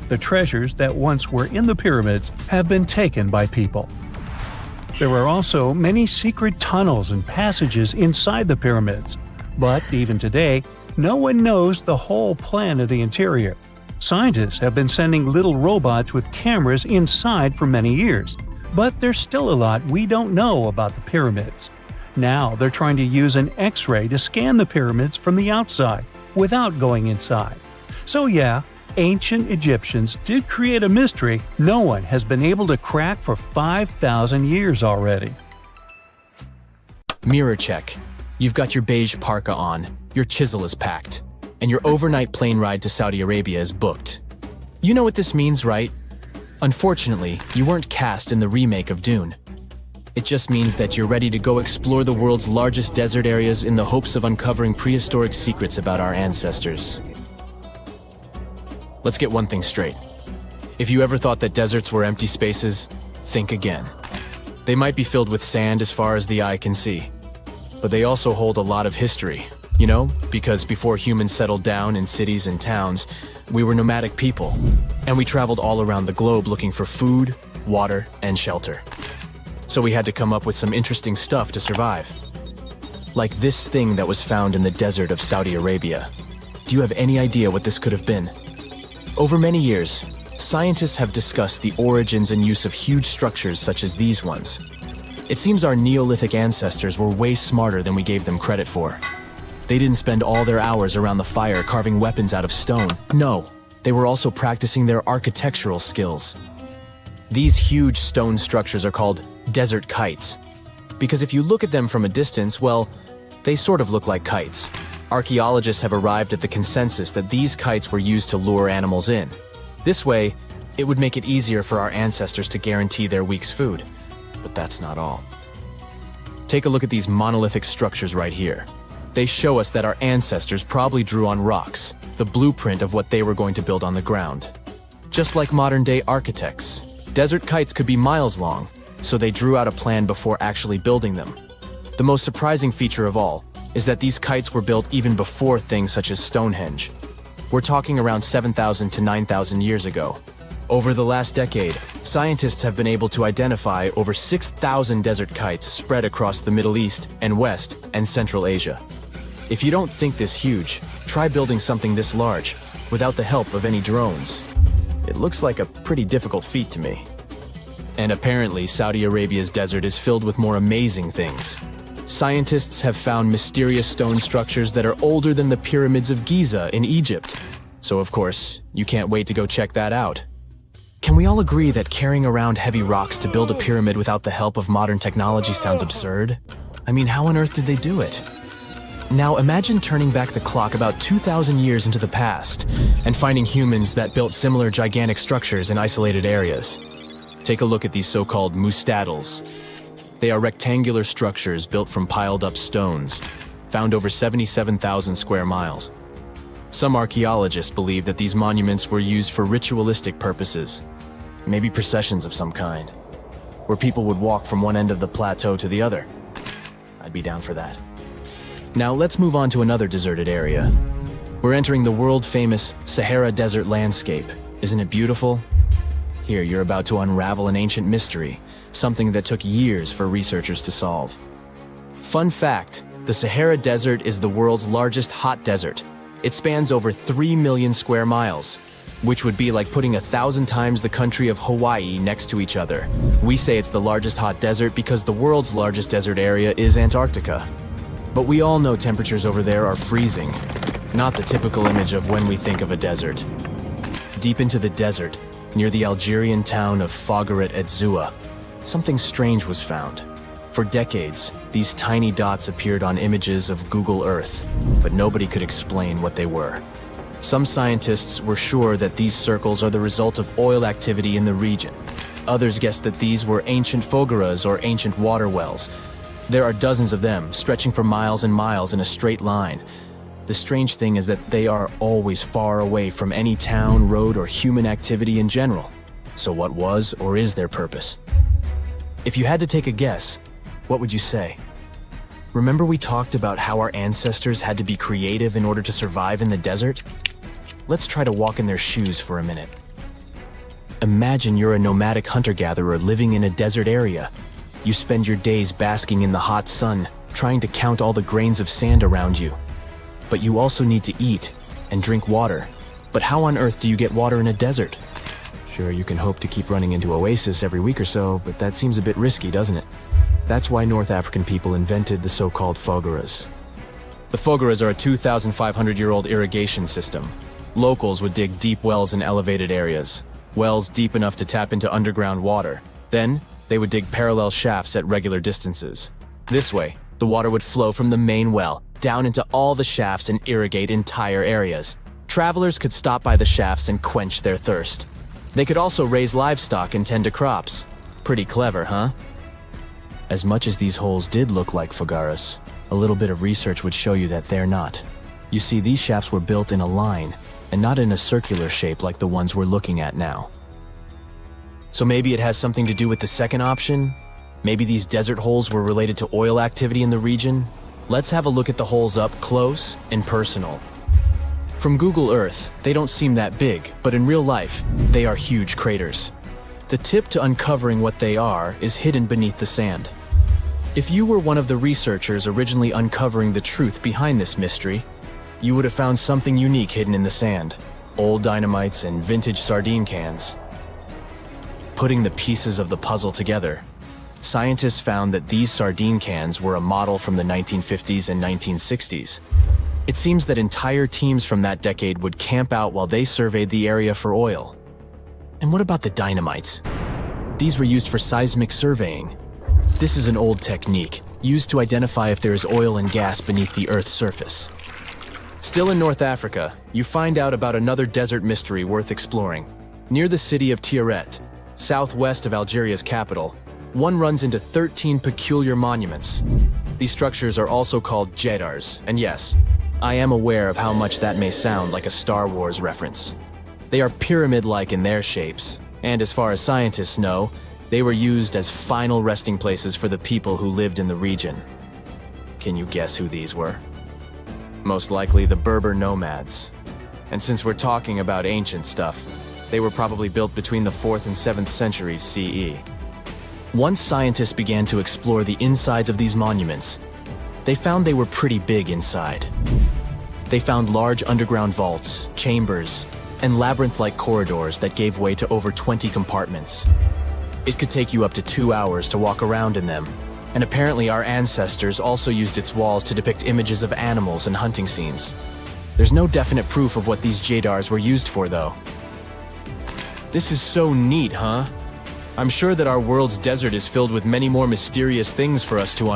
The treasures that once were in the pyramids have been taken by people. There were also many secret tunnels and passages inside the pyramids, but even today, no one knows the whole plan of the interior. Scientists have been sending little robots with cameras inside for many years, but there's still a lot we don't know about the pyramids. Now they're trying to use an X-ray to scan the pyramids from the outside, without going inside. So yeah, ancient Egyptians did create a mystery no one has been able to crack for 5,000 years already. Mirror check. You've got your beige parka on, your chisel is packed, and your overnight plane ride to Saudi Arabia is booked. You know what this means, right? Unfortunately, you weren't cast in the remake of Dune. It just means that you're ready to go explore the world's largest desert areas in the hopes of uncovering prehistoric secrets about our ancestors. Let's get one thing straight. If you ever thought that deserts were empty spaces, think again. They might be filled with sand as far as the eye can see, but they also hold a lot of history. You know, because before humans settled down in cities and towns, we were nomadic people, and we traveled all around the globe looking for food, water, and shelter. So we had to come up with some interesting stuff to survive. Like this thing that was found in the desert of Saudi Arabia. Do you have any idea what this could have been? Over many years, scientists have discussed the origins and use of huge structures such as these ones. It seems our Neolithic ancestors were way smarter than we gave them credit for. They didn't spend all their hours around the fire carving weapons out of stone. No, they were also practicing their architectural skills. These huge stone structures are called desert kites, because if you look at them from a distance, well, they sort of look like kites. Archaeologists have arrived at the consensus that these kites were used to lure animals in. This way, It would make it easier for our ancestors to guarantee their week's food. But that's not all. Take a look at these monolithic structures right here. They show us that our ancestors probably drew on rocks, the blueprint of what they were going to build on the ground. Just like modern-day architects, desert kites could be miles long, so they drew out a plan before actually building them. The most surprising feature of all is that these kites were built even before things such as Stonehenge. We're talking around 7,000 to 9,000 years ago. Over the last decade, scientists have been able to identify over 6,000 desert kites spread across the Middle East and West and Central Asia. If you don't think this huge, try building something this large without the help of any drones. It looks like a pretty difficult feat to me. And apparently, Saudi Arabia's desert is filled with more amazing things. Scientists have found mysterious stone structures that are older than the pyramids of Giza in Egypt. So of course, you can't wait to go check that out. Can we all agree that carrying around heavy rocks to build a pyramid without the help of modern technology sounds absurd? I mean, how on earth did they do it? Now imagine turning back the clock about 2,000 years into the past and finding humans that built similar gigantic structures in isolated areas. Take a look at these so-called mustadils. They are rectangular structures built from piled-up stones, found over 77,000 square miles. Some archaeologists believe that these monuments were used for ritualistic purposes, maybe processions of some kind, where people would walk from one end of the plateau to the other. I'd be down for that. Now let's move on to another deserted area. We're entering the world-famous Sahara Desert landscape. Isn't it beautiful? Here, you're about to unravel an ancient mystery, something that took years for researchers to solve. Fun fact, the Sahara Desert is the world's largest hot desert. It spans over 3 million square miles, which would be like putting 1,000 times the country of Hawaii next to each other. We say it's the largest hot desert because the world's largest desert area is Antarctica. But we all know temperatures over there are freezing, not the typical image of when we think of a desert. Deep into the desert, near the Algerian town of Fougeret et Zoua, something strange was found. For decades, these tiny dots appeared on images of Google Earth, but nobody could explain what they were. Some scientists were sure that these circles are the result of oil activity in the region. Others guessed that these were ancient fogeras or ancient water wells. There are dozens of them, stretching for miles and miles in a straight line. The strange thing is that they are always far away from any town, road, or human activity in general. So what was or is their purpose? If you had to take a guess, what would you say? Remember we talked about how our ancestors had to be creative in order to survive in the desert? Let's try to walk in their shoes for a minute. Imagine you're a nomadic hunter-gatherer living in a desert area. You spend your days basking in the hot sun, trying to count all the grains of sand around you. But you also need to eat and drink water. But how on earth do you get water in a desert? Sure, you can hope to keep running into oasis every week or so, but that seems a bit risky, doesn't it? That's why North African people invented the so-called fogeras. The fogeras are a 2,500-year-old irrigation system. Locals would dig deep wells in elevated areas, wells deep enough to tap into underground water. Then, they would dig parallel shafts at regular distances. This way, the water would flow from the main well down into all the shafts and irrigate entire areas. Travelers could stop by the shafts and quench their thirst. They could also raise livestock and tend to crops. Pretty clever, huh? As much as these holes did look like fogaras, a little bit of research would show you that they're not. You see, these shafts were built in a line, and not in a circular shape like the ones we're looking at now. So maybe it has something to do with the second option? Maybe these desert holes were related to oil activity in the region? Let's have a look at the holes up close and personal. From Google Earth, they don't seem that big, but in real life, they are huge craters. The tip to uncovering what they are is hidden beneath the sand. If you were one of the researchers originally uncovering the truth behind this mystery, you would have found something unique hidden in the sand. Old dynamites and vintage sardine cans. Putting the pieces of the puzzle together, scientists found that these sardine cans were a model from the 1950s and 1960s. It seems that entire teams from that decade would camp out while they surveyed the area for oil. And what about the dynamites? These were used for seismic surveying. This is an old technique, used to identify if there is oil and gas beneath the Earth's surface. Still in North Africa, you find out about another desert mystery worth exploring. Near the city of Tiaret, southwest of Algeria's capital, one runs into 13 peculiar monuments. These structures are also called jedars, and yes, I am aware of how much that may sound like a Star Wars reference. They are pyramid-like in their shapes, and as far as scientists know, they were used as final resting places for the people who lived in the region. Can you guess who these were? Most likely the Berber nomads. And since we're talking about ancient stuff, they were probably built between the 4th and 7th centuries CE. Once scientists began to explore the insides of these monuments, they found they were pretty big inside. They found large underground vaults, chambers, and labyrinth-like corridors that gave way to over 20 compartments. It could take you up to 2 hours to walk around in them, and apparently our ancestors also used its walls to depict images of animals and hunting scenes. There's no definite proof of what these jedars were used for, though. This is so neat, huh? I'm sure that our world's desert is filled with many more mysterious things for us to